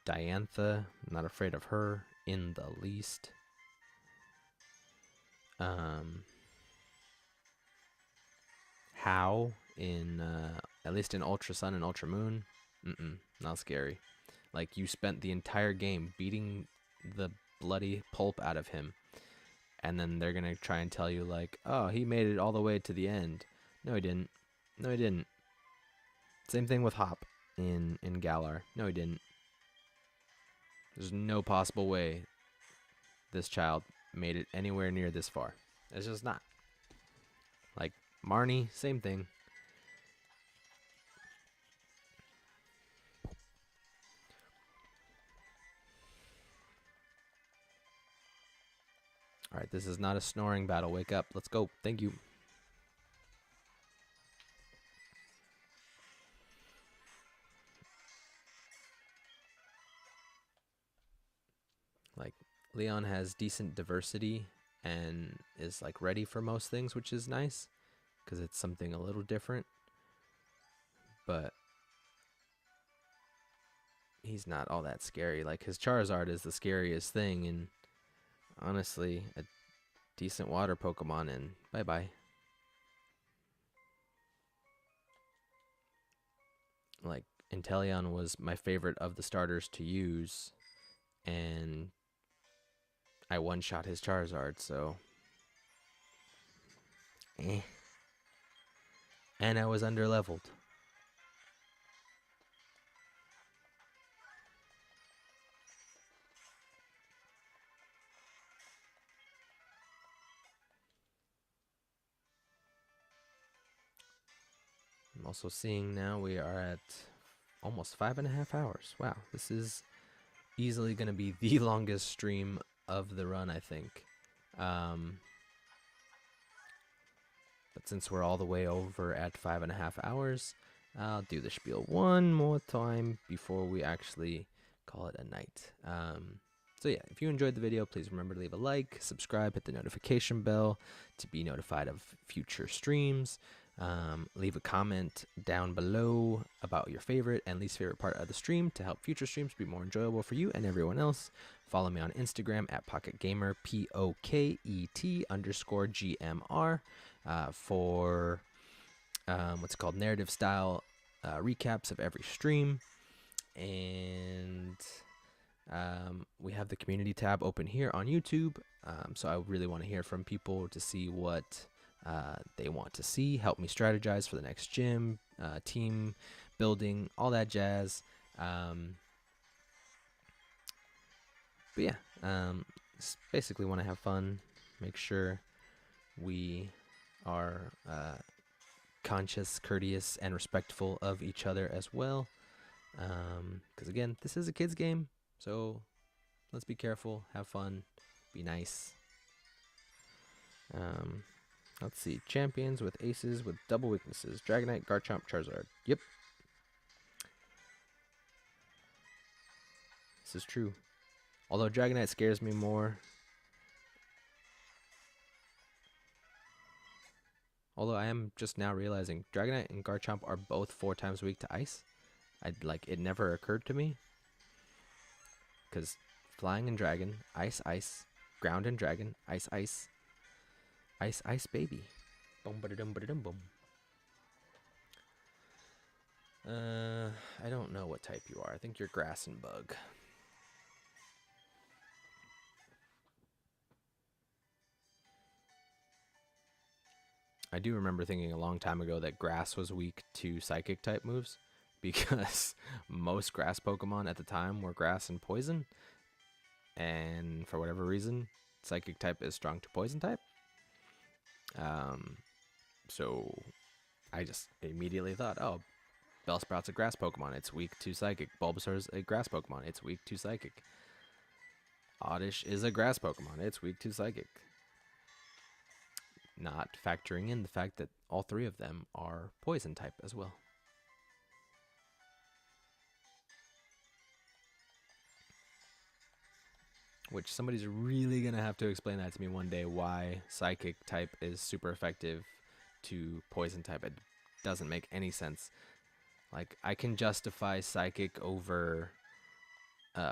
Diantha, I'm not afraid of her in the least. How in at least in Ultra Sun and Ultra Moon, not scary. Like, you spent the entire game beating the bloody pulp out of him, and then they're gonna try and tell you like, oh, he made it all the way to the end. No, he didn't. No, he didn't. Same thing with Hop in Galar. No, he didn't. There's no possible way this child made it anywhere near this far. It's just not. Like, Marnie, same thing. Alright, this is not a snoring battle. Wake up. Let's go. Thank you. Like, Leon has decent diversity and is like ready for most things, which is nice because it's something a little different. But he's not all that scary. Like, his Charizard is the scariest thing, and honestly, a decent water Pokemon, and bye-bye. Like, Inteleon was my favorite of the starters to use, and I one-shot his Charizard, so and I was under-leveled. I'm also seeing now we are at almost 5.5 hours. Wow, this is easily going to be the longest stream of the run, I think. But since we're all the way over at 5.5 hours, I'll do the spiel one more time before we actually call it a night. So yeah, if you enjoyed the video, please remember to leave a like, subscribe, hit the notification bell to be notified of future streams. Leave a comment down below about your favorite and least favorite part of the stream to help future streams be more enjoyable for you and everyone else. Follow me on Instagram at PocketGamer, POKET_GMR, for what's called narrative style recaps of every stream. And we have the community tab open here on YouTube. So I really want to hear from people to see what they want to see. Help me strategize for the next gym, team building, all that jazz. But yeah, Just basically want to have fun, make sure we are conscious, courteous, and respectful of each other as well. Because again, this is a kids game, so let's be careful, have fun, be nice. Let's see. Champions with aces with double weaknesses. Dragonite, Garchomp, Charizard. Yep. This is true. Although Dragonite scares me more. Although I am just now realizing Dragonite and Garchomp are both 4 times weak to ice. It never occurred to me. Because flying and dragon, ice, ice, ground and dragon, ice, ice, ice, ice, baby. Boom, ba-da-dum, ba-da-dum, boom. I don't know what type you are. I think you're grass and bug. I do remember thinking a long time ago that grass was weak to psychic type moves because most grass Pokemon at the time were grass and poison. And for whatever reason, psychic type is strong to poison type. So I just immediately thought, oh, Bellsprout's a grass Pokemon. It's weak to psychic. Bulbasaur's a grass Pokemon. It's weak to psychic. Oddish is a grass Pokemon. It's weak to psychic. Not factoring in the fact that all 3 of them are poison type as well. Which somebody's really going to have to explain that to me one day, why psychic type is super effective to poison type. It doesn't make any sense. Like, I can justify psychic over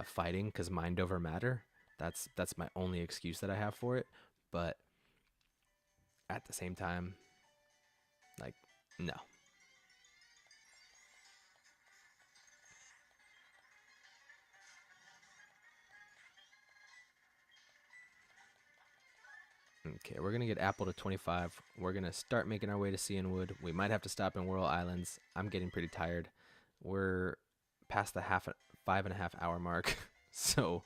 fighting because mind over matter. That's my only excuse that I have for it. But at the same time, like, no. Okay, we're going to get Apple to 25. We're going to start making our way to Cianwood. We might have to stop in Whirl Islands. I'm getting pretty tired. We're past the 5.5 hour mark. So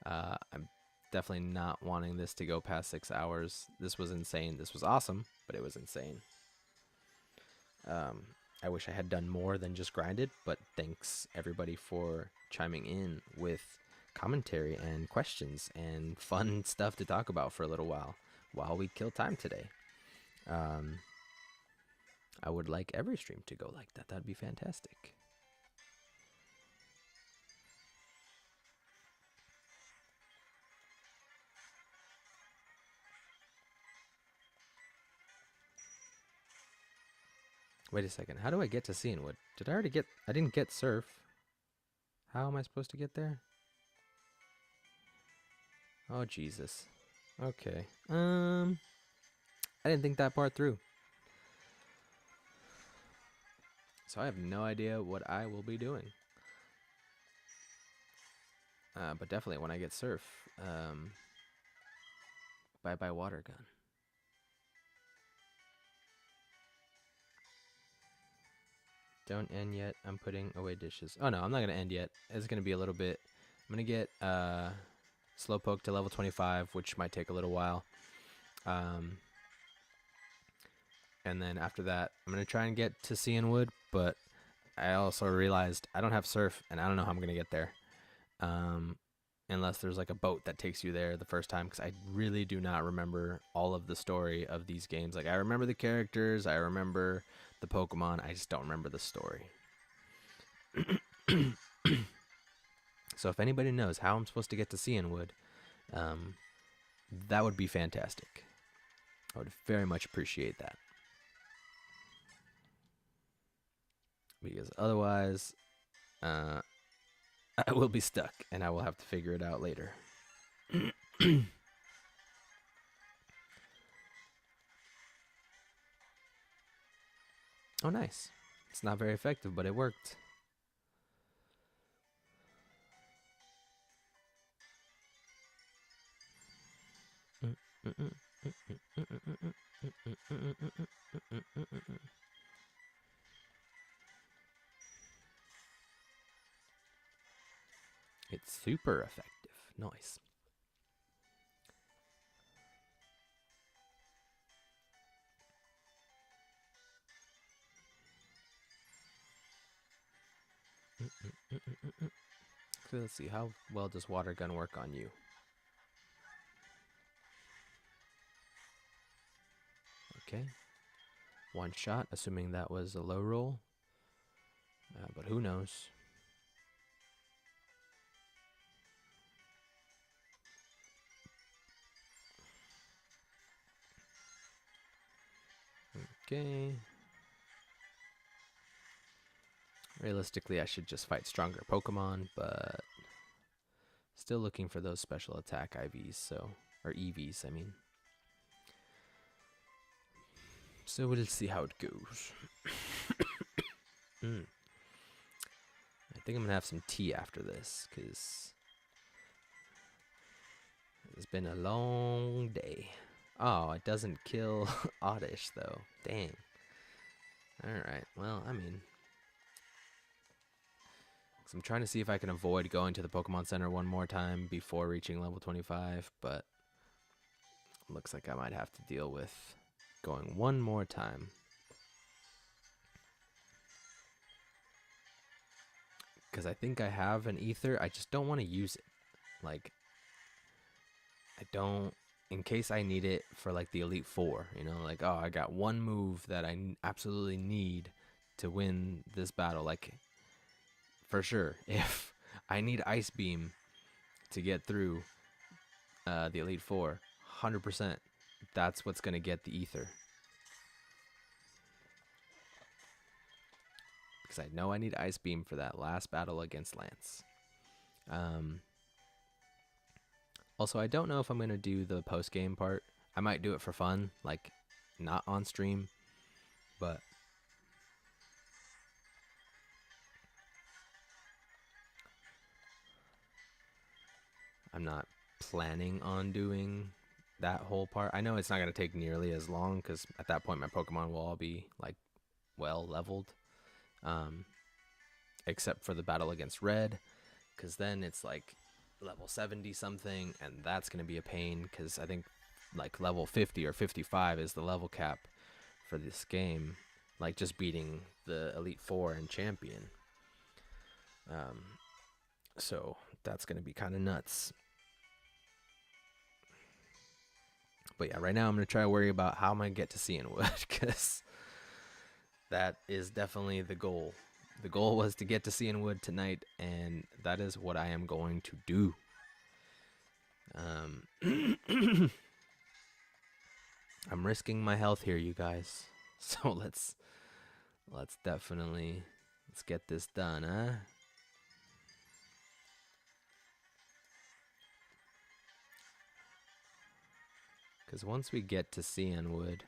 I'm definitely not wanting this to go past 6 hours. This was insane. This was awesome, but it was insane. I wish I had done more than just grinded, but thanks everybody for chiming in with commentary and questions and fun stuff to talk about for a little while we kill time today. I would like every stream to go like that. That'd be fantastic. Wait a second. How do I get to Cianwood? Did I already get... I didn't get Surf. How am I supposed to get there? Oh, Jesus. Okay. I didn't think that part through. So I have no idea what I will be doing. But definitely when I get Surf. Bye-bye water gun. Don't end yet. I'm putting away dishes. Oh no, I'm not gonna end yet. It's gonna be a little bit. I'm gonna get Slowpoke to level 25, which might take a little while. And then after that, I'm gonna try and get to Cianwood, but I also realized I don't have Surf, and I don't know how I'm gonna get there. Unless there's like a boat that takes you there the first time, because I really do not remember all of the story of these games. Like, I remember the characters, I remember the Pokemon, I just don't remember the story. So if anybody knows how I'm supposed to get to Cianwood, that would be fantastic. I would very much appreciate that. Because otherwise, I will be stuck, and I will have to figure it out later. Oh, nice. It's not very effective, but it worked. It's super effective. Nice. Mm-mm-mm-mm. So let's see, how well does water gun work on you? Okay, one shot, assuming that was a low roll, but who knows? Okay. Realistically, I should just fight stronger Pokemon, but still looking for those special attack IVs, so, or EVs, I mean. So we'll see how it goes. I think I'm gonna have some tea after this, because it's been a long day. Oh, it doesn't kill Oddish, though. Dang. Alright, well, I mean, so I'm trying to see if I can avoid going to the Pokemon Center one more time before reaching level 25, but looks like I might have to deal with going one more time. Because I think I have an Ether, I just don't want to use it. Like, I don't, in case I need it for like the Elite Four, you know, like, oh, I got one move that I absolutely need to win this battle. Like, for sure, if I need Ice Beam to get through the Elite Four, 100%, that's what's going to get the Ether. Because I know I need Ice Beam for that last battle against Lance. Also, I don't know if I'm going to do the post-game part. I might do it for fun, like not on stream, but I'm not planning on doing that whole part. I know it's not going to take nearly as long because at that point my Pokemon will all be like well leveled, except for the battle against Red, because then it's like level 70 something, and that's going to be a pain because I think like level 50 or 55 is the level cap for this game, like just beating the Elite Four and Champion. So that's going to be kind of nuts. But yeah, right now I'm going to try to worry about how I'm going to get to Cianwood, because that is definitely the goal. The goal was to get to Cianwood tonight, and that is what I am going to do. I'm risking my health here, you guys. So let's definitely get this done, huh? Because once we get to Cianwood,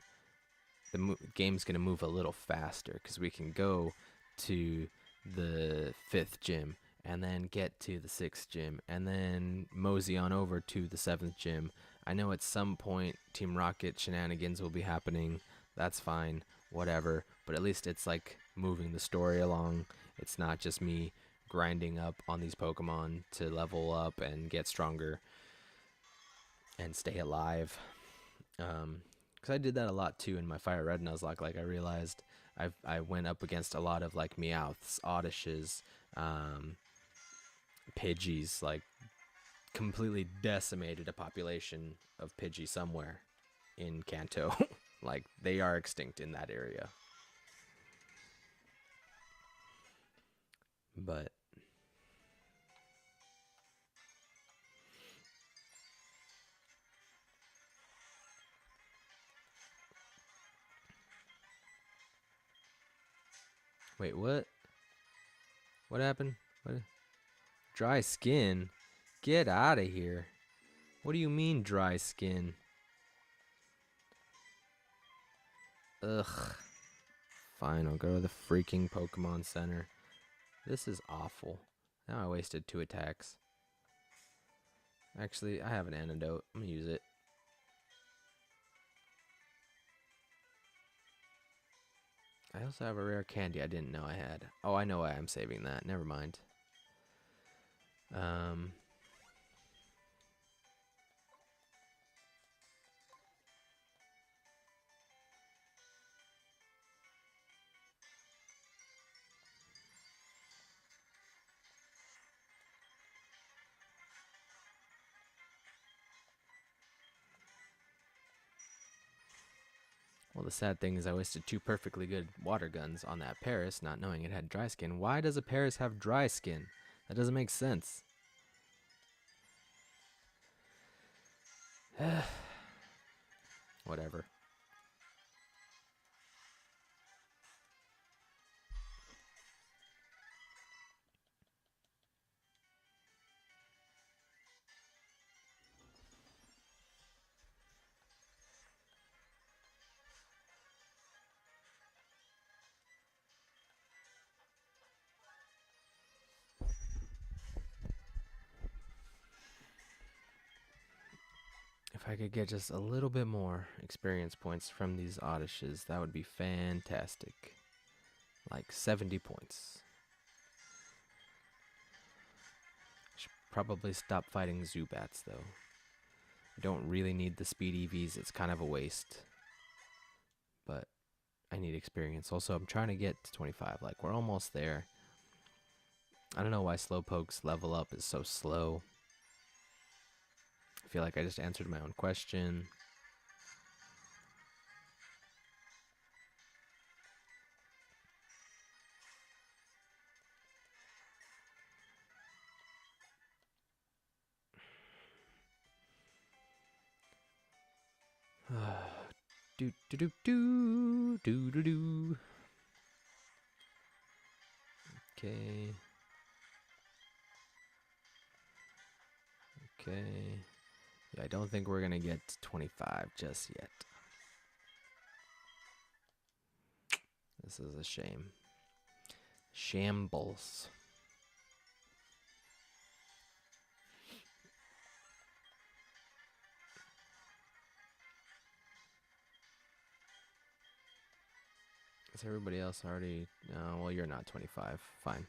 the game's going to move a little faster, because we can go to the 5th gym and then get to the 6th gym and then mosey on over to the 7th gym. I know at some point Team Rocket shenanigans will be happening. That's fine, whatever. But at least it's like moving the story along. It's not just me grinding up on these Pokemon to level up and get stronger and stay alive. Because I did that a lot too in my Fire Red Nuzlocke. Like, I realized I went up against a lot of like Meowths, Oddishes, Pidgeys, like completely decimated a population of Pidgey somewhere in Kanto. Like, they are extinct in that area. But wait, what? What happened? What? Dry skin? Get out of here. What do you mean dry skin? Ugh. Fine, I'll go to the freaking Pokemon Center. This is awful. Now I wasted 2 attacks. Actually, I have an antidote. I'm gonna use it. I also have a rare candy I didn't know I had. Oh, I know why I'm saving that. Never mind. Well, the sad thing is I wasted 2 perfectly good water guns on that Paris, not knowing it had dry skin. Why does a Paris have dry skin? That doesn't make sense. Whatever. If I could get just a little bit more experience points from these Oddishes, that would be fantastic. Like 70 points. Should probably stop fighting Zubats though. I don't really need the speed EVs, it's kind of a waste. But I need experience. Also, I'm trying to get to 25, like we're almost there. I don't know why Slowpoke's level up is so slow. I feel like I just answered my own question. Do do do do do do do. Okay. Okay. Yeah, I don't think we're gonna get to 25 just yet. This is a shame. Shambles. Is everybody else already? No, well, you're not 25. Fine.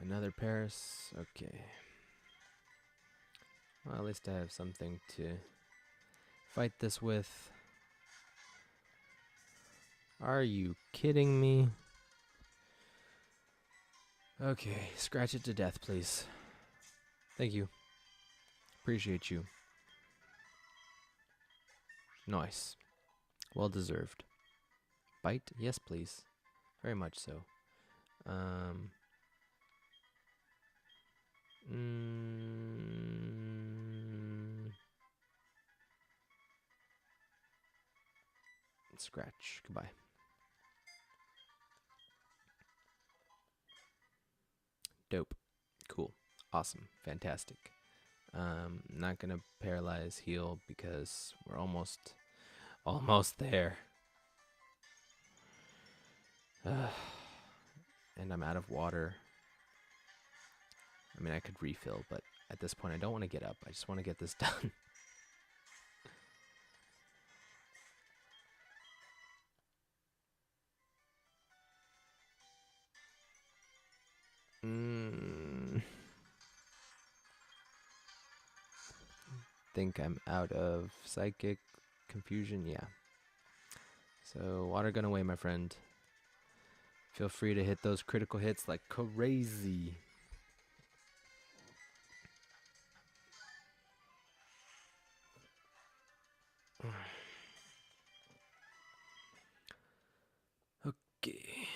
Another Paris. Okay. Well, at least I have something to fight this with. Are you kidding me? Okay, scratch it to death, please. Thank you. Appreciate you. Nice. Well deserved. Bite? Yes, please. Very much so. Scratch. Goodbye. Dope. Cool. Awesome. Fantastic. Not gonna paralyze heal because we're almost there. And I'm out of water. I mean, I could refill, but at this point I don't want to get up. I just want to get this done. Think I'm out of psychic confusion. Yeah. So water gun away, my friend. Feel free to hit those critical hits like crazy. Okay.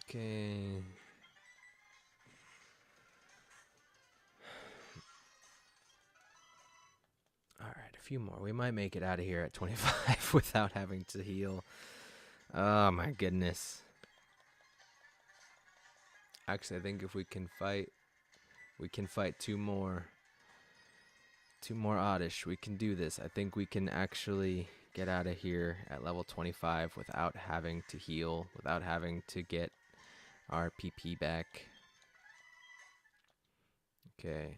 Okay. All right, a few more. We might make it out of here at 25 without having to heal. Oh my goodness. Actually, I think if we can fight two more Oddish. We can do this. I think we can actually get out of here at level 25 without having to heal, without having to get our PP back. Okay.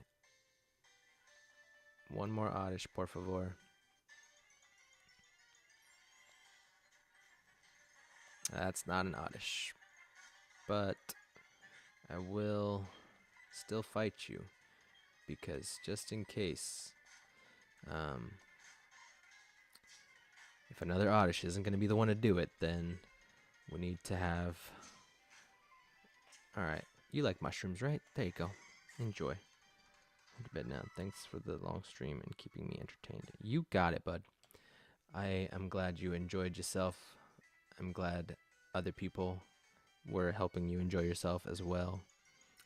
One more Oddish, por favor. That's not an oddish. But I will still fight you. Because just in case, if another oddish isn't going to be the one to do it, then we need to have... Alright, you like mushrooms, right? There you go. Enjoy. Head to bed now. Thanks for the long stream and keeping me entertained. You got it, bud. I am glad you enjoyed yourself. I'm glad other people were helping you enjoy yourself as well.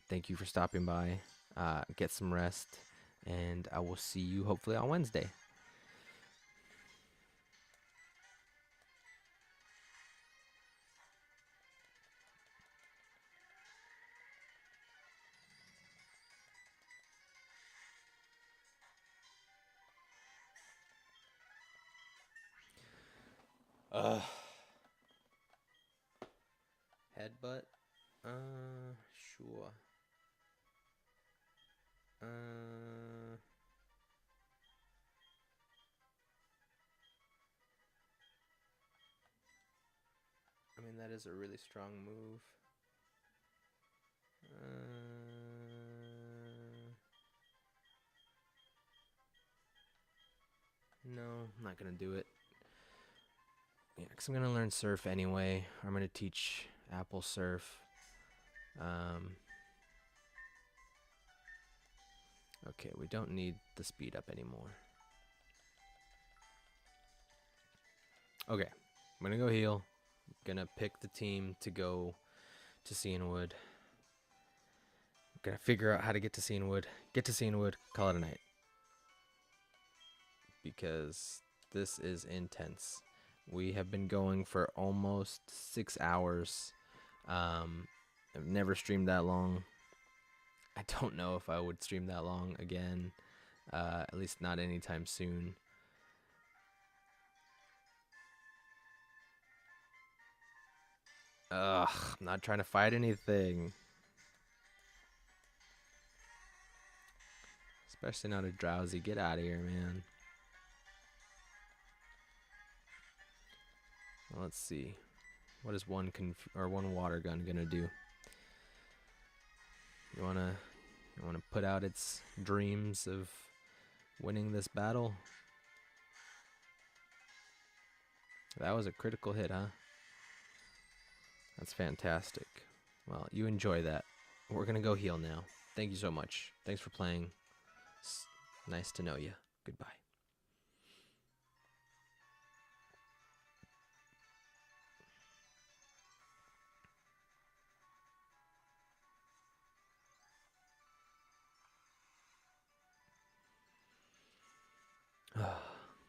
Thank you for stopping by. Get some rest, and I will see you hopefully on Wednesday. Headbutt? Sure. I mean, that is a really strong move. No, I'm not gonna do it. Yeah, because I'm gonna learn surf anyway. I'm gonna teach Apple surf. Okay, we don't need the speed up anymore. Okay, I'm gonna go heal. I'm gonna pick the team to go to Cianwood. I'm gonna figure out how to get to Cianwood. Get to Cianwood, call it a night. Because this is intense. We have been going for almost 6 hours. I've never streamed that long. I don't know if I would stream that long again. At least not anytime soon. Ugh, I'm not trying to fight anything. Especially not a drowsy. Get out of here, man. Well, let's see. What is one water gun gonna do? You wanna put out its dreams of winning this battle? That was a critical hit, huh? That's fantastic. Well, you enjoy that. We're gonna go heal now. Thank you so much. Thanks for playing. It's nice to know you. Goodbye.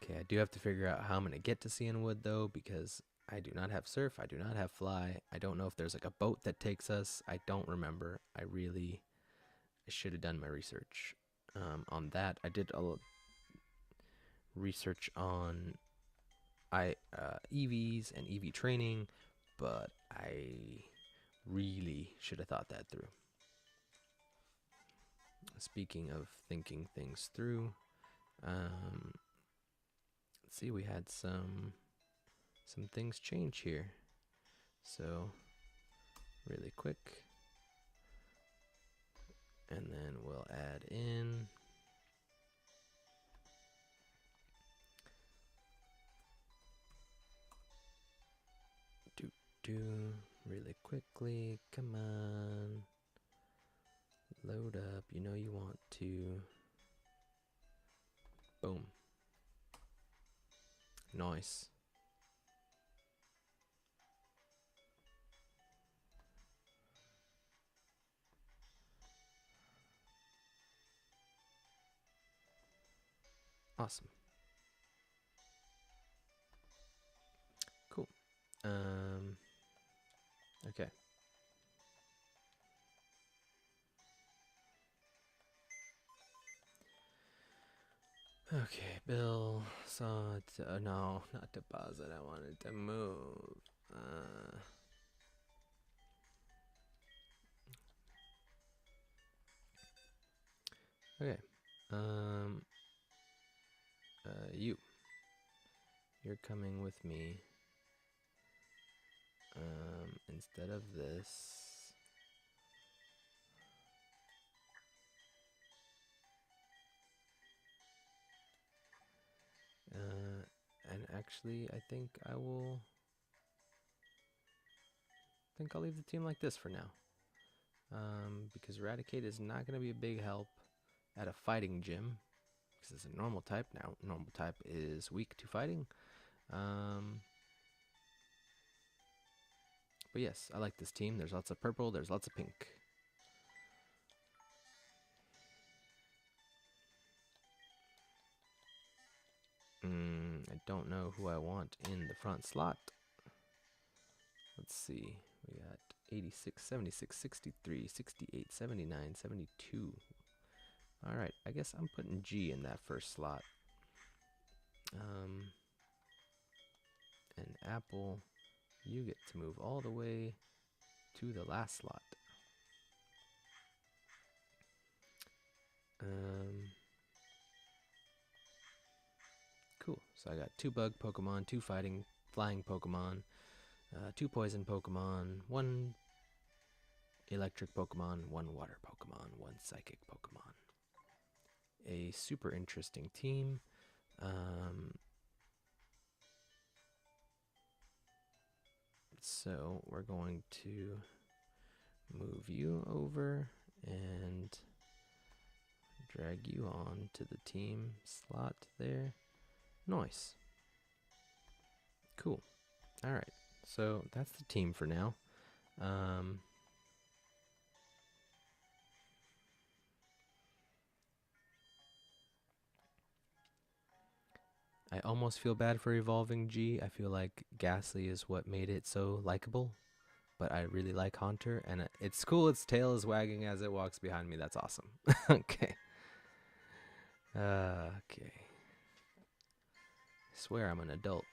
Okay, I do have to figure out how I'm gonna get to Cianwood though, because I do not have surf, I do not have fly. I don't know if there's like a boat that takes us. I don't remember. I should have done my research on that. I did a little research on EVs and EV training, but I really should have thought that through. Speaking of thinking things through, let's see, we had some things change here. So really quick, and then we'll add in really quickly. Come on, load up. You know you want to. Boom. Nice. Awesome. Cool. Okay. Okay, Bill saw no, not deposit. I wanted to move. Okay. You're coming with me Instead of this, and actually, I think I'll leave the team like this for now. Because Eradicate is not going to be a big help at a fighting gym, because it's a normal type. Now, normal type is weak to fighting. But yes, I like this team. There's lots of purple, there's lots of pink. I don't know who I want in the front slot. Let's see. We got 86, 76, 63, 68, 79, 72. All right, I guess I'm putting G in that first slot. And Apple, you get to move all the way to the last slot. Cool. So I got 2 bug Pokemon, 2 fighting, flying Pokemon, 2 poison Pokemon, 1 electric Pokemon, 1 water Pokemon, 1 psychic Pokemon. A super interesting team. So we're going to move you over and drag you on to the team slot there. Nice. Cool. All right. So that's the team for now. I almost feel bad for evolving G. I feel like Ghastly is what made it so likable. But I really like Haunter, and it's cool. Its tail is wagging as it walks behind me. That's awesome. Okay. Okay. I swear I'm an adult.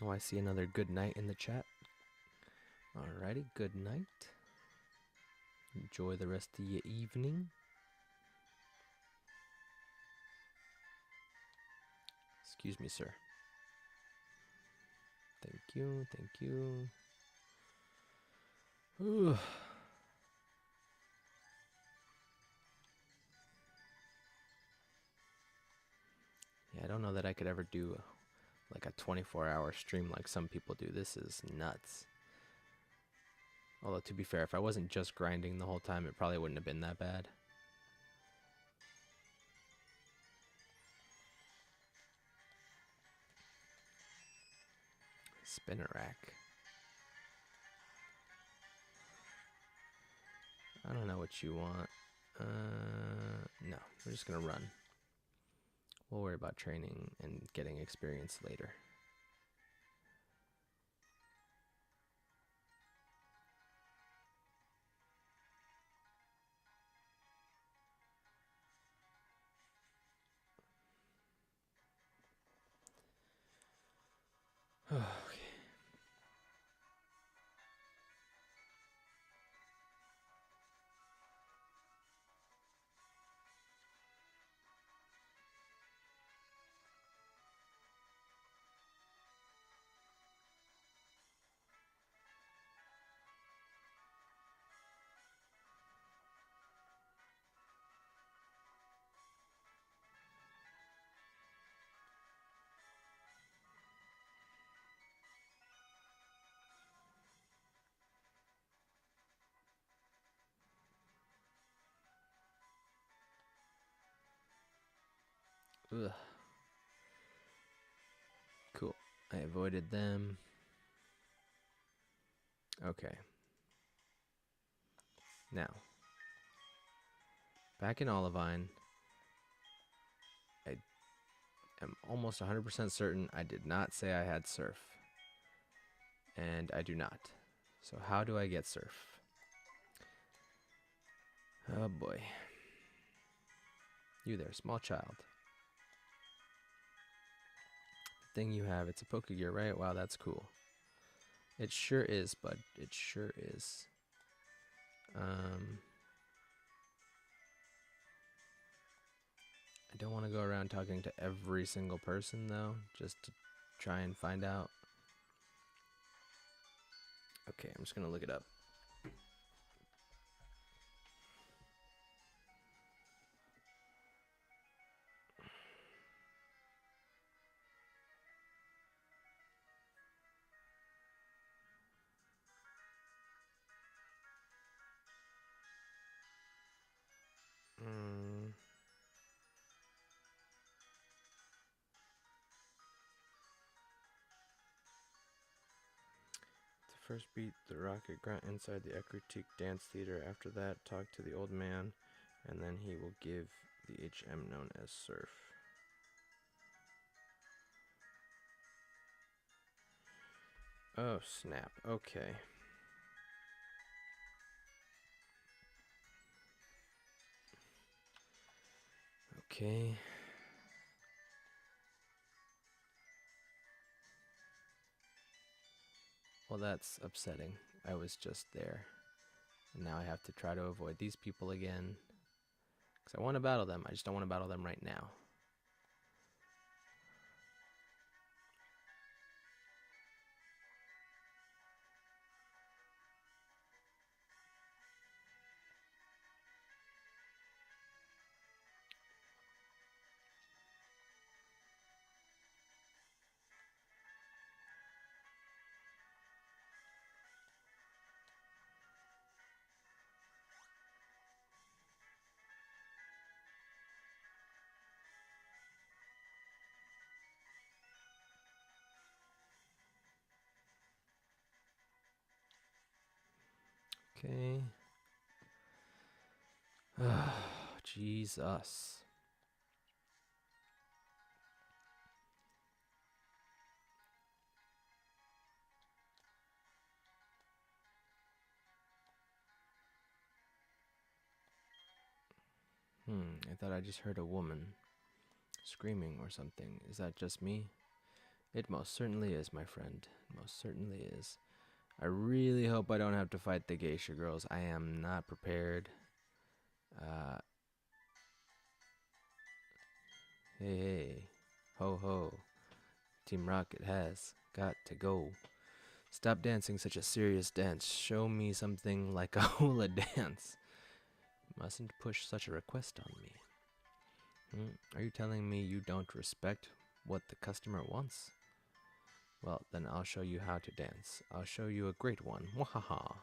Oh, I see another good night in the chat. Alrighty, good night. Enjoy the rest of your evening. Excuse me, sir. Thank you, thank you. Ooh. Yeah, I don't know that I could ever do like a 24-hour stream like some people do. This is nuts. Although, to be fair, if I wasn't just grinding the whole time, it probably wouldn't have been that bad. Spinnerack. I don't know what you want. No, we're just gonna run. We'll worry about training and getting experience later. Okay. Ugh. Cool. I avoided them. Okay. Now, back in Olivine, I am almost 100% certain I did not say I had surf. And I do not. So how do I get surf? Oh boy. You there, small child. Thing you have, it's a Pokegear, right? Wow, that's cool. It sure is, bud. It sure is. I don't want to go around talking to every single person, though, just to try and find out. Okay, I'm just going to look it up. To first beat the rocket grunt inside the Ekritik Dance Theater. After that, talk to the old man, and then he will give the HM known as Surf. Oh, snap. Okay. Okay. Well, that's upsetting. I was just there. And now I have to try to avoid these people again. Because I want to battle them. I just don't want to battle them right now. Okay. Jesus. I thought I just heard a woman screaming or something. Is that just me? It most certainly is, my friend. It most certainly is. I really hope I don't have to fight the geisha girls. I am not prepared. Hey. Ho ho. Team Rocket has got to go. Stop dancing such a serious dance. Show me something like a hula dance. Mustn't push such a request on me. Are you telling me you don't respect what the customer wants? Well, then I'll show you how to dance. I'll show you a great one. Wahaha.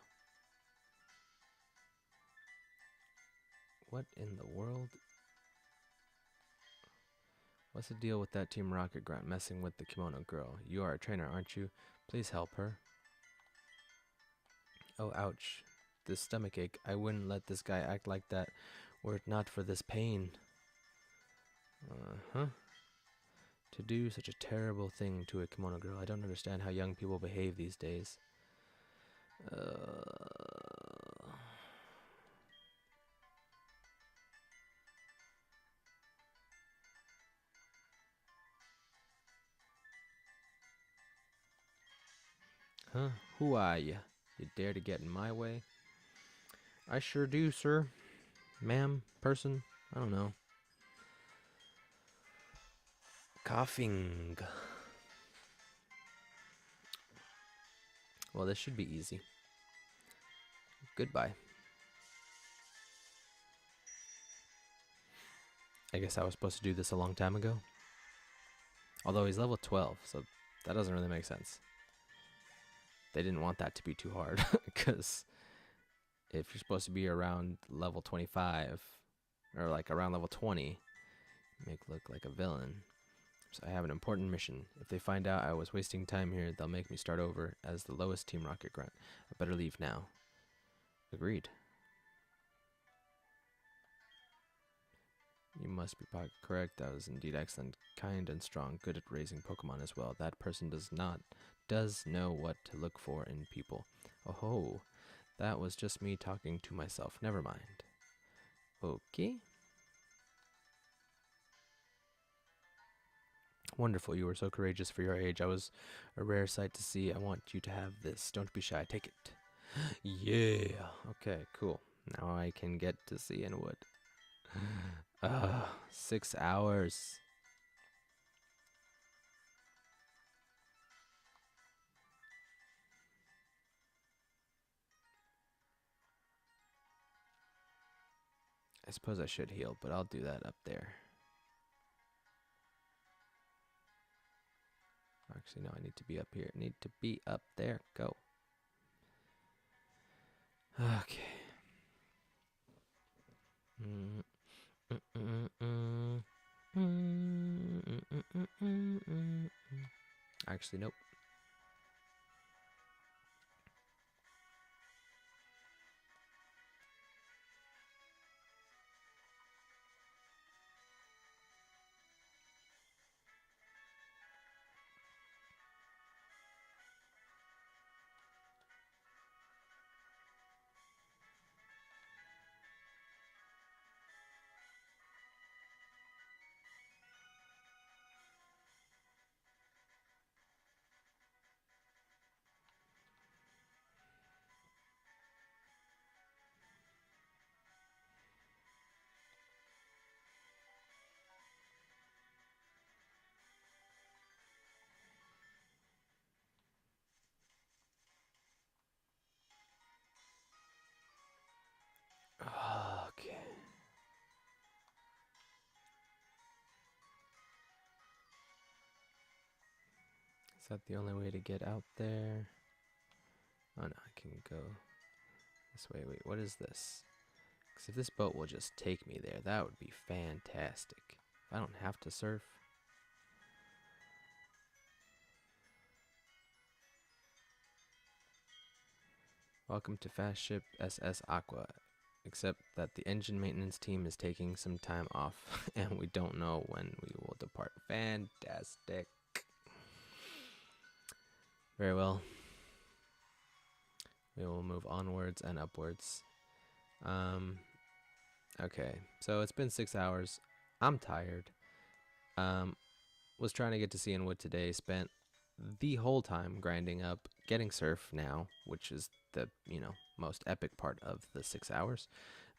What in the world? What's the deal with that Team Rocket grunt messing with the kimono girl? You are a trainer, aren't you? Please help her. Oh, ouch. This stomach ache. I wouldn't let this guy act like that were it not for this pain. Uh-huh. To do such a terrible thing to a kimono girl. I don't understand how young people behave these days. Huh? Who are you? You dare to get in my way? I sure do, sir. Ma'am? Person? I don't know. Coughing. Well, this should be easy. Goodbye. I guess I was supposed to do this a long time ago. Although he's level 12, so that doesn't really make sense. They didn't want that to be too hard, because if you're supposed to be around level 25, or like around level 20, make look like a villain. So I have an important mission. If they find out I was wasting time here, they'll make me start over as the lowest Team Rocket grunt. I better leave now. Agreed. You must be correct. That was indeed excellent, kind and strong, good at raising Pokemon as well. That person does know what to look for in people. Oh ho, that was just me talking to myself. Never mind. Okay. Wonderful, you were so courageous for your age. I was a rare sight to see. I want you to have this. Don't be shy, take it. Yeah. Okay, cool. Now I can get to see Inwood. 6 hours. I suppose I should heal, but I'll do that up there. Actually, no, I need to be up here. I need to be up there. Go. Okay. Actually, nope. Okay. Is that the only way to get out there? Oh no, I can go this way. Wait, what is this? Because if this boat will just take me there, that would be fantastic. I don't have to surf. Welcome to Fast Ship SS Aqua. Except that the engine maintenance team is taking some time off and we don't know when we will depart. Fantastic. Very well. We will move onwards and upwards. Okay, so it's been 6 hours. I'm tired. Was trying to get to Cianwood today. Spent the whole time grinding up, getting surf now, which is the most epic part of the 6 hours,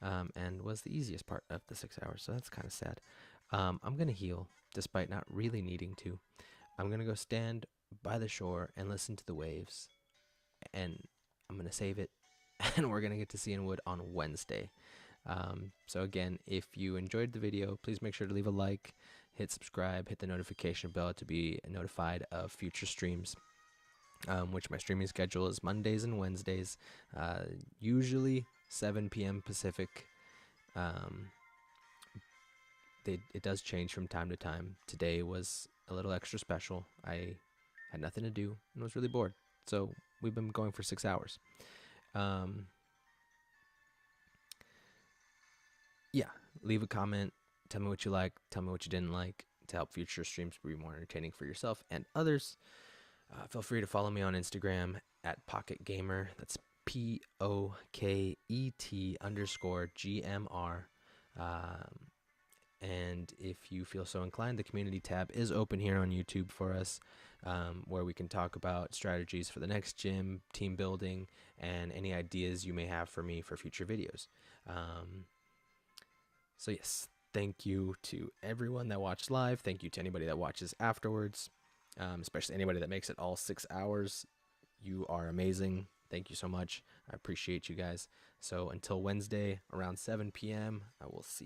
and was the easiest part of the 6 hours. So that's kind of sad. I'm gonna heal, despite not really needing to. I'm gonna go stand by the shore and listen to the waves, and I'm gonna save it, and we're gonna get to Cianwood on Wednesday. So again, if you enjoyed the video, please make sure to leave a like, hit subscribe, hit the notification bell to be notified of future streams, which my streaming schedule is Mondays and Wednesdays, usually 7 p.m. Pacific. It does change from time to time. Today was a little extra special. I had nothing to do and was really bored, so we've been going for 6 hours. Yeah, leave a comment, tell me what you like, tell me what you didn't like, to help future streams be more entertaining for yourself and others. Feel free to follow me on Instagram at Pocket Gamer. That's POKET_GMR. And if you feel so inclined, the community tab is open here on YouTube for us, where we can talk about strategies for the next gym, team building, and any ideas you may have for me for future videos. So yes, thank you to everyone that watched live. Thank you to anybody that watches afterwards, especially anybody that makes it all 6 hours. You are amazing. Thank you so much. I appreciate you guys. So until Wednesday around 7 p.m., I will see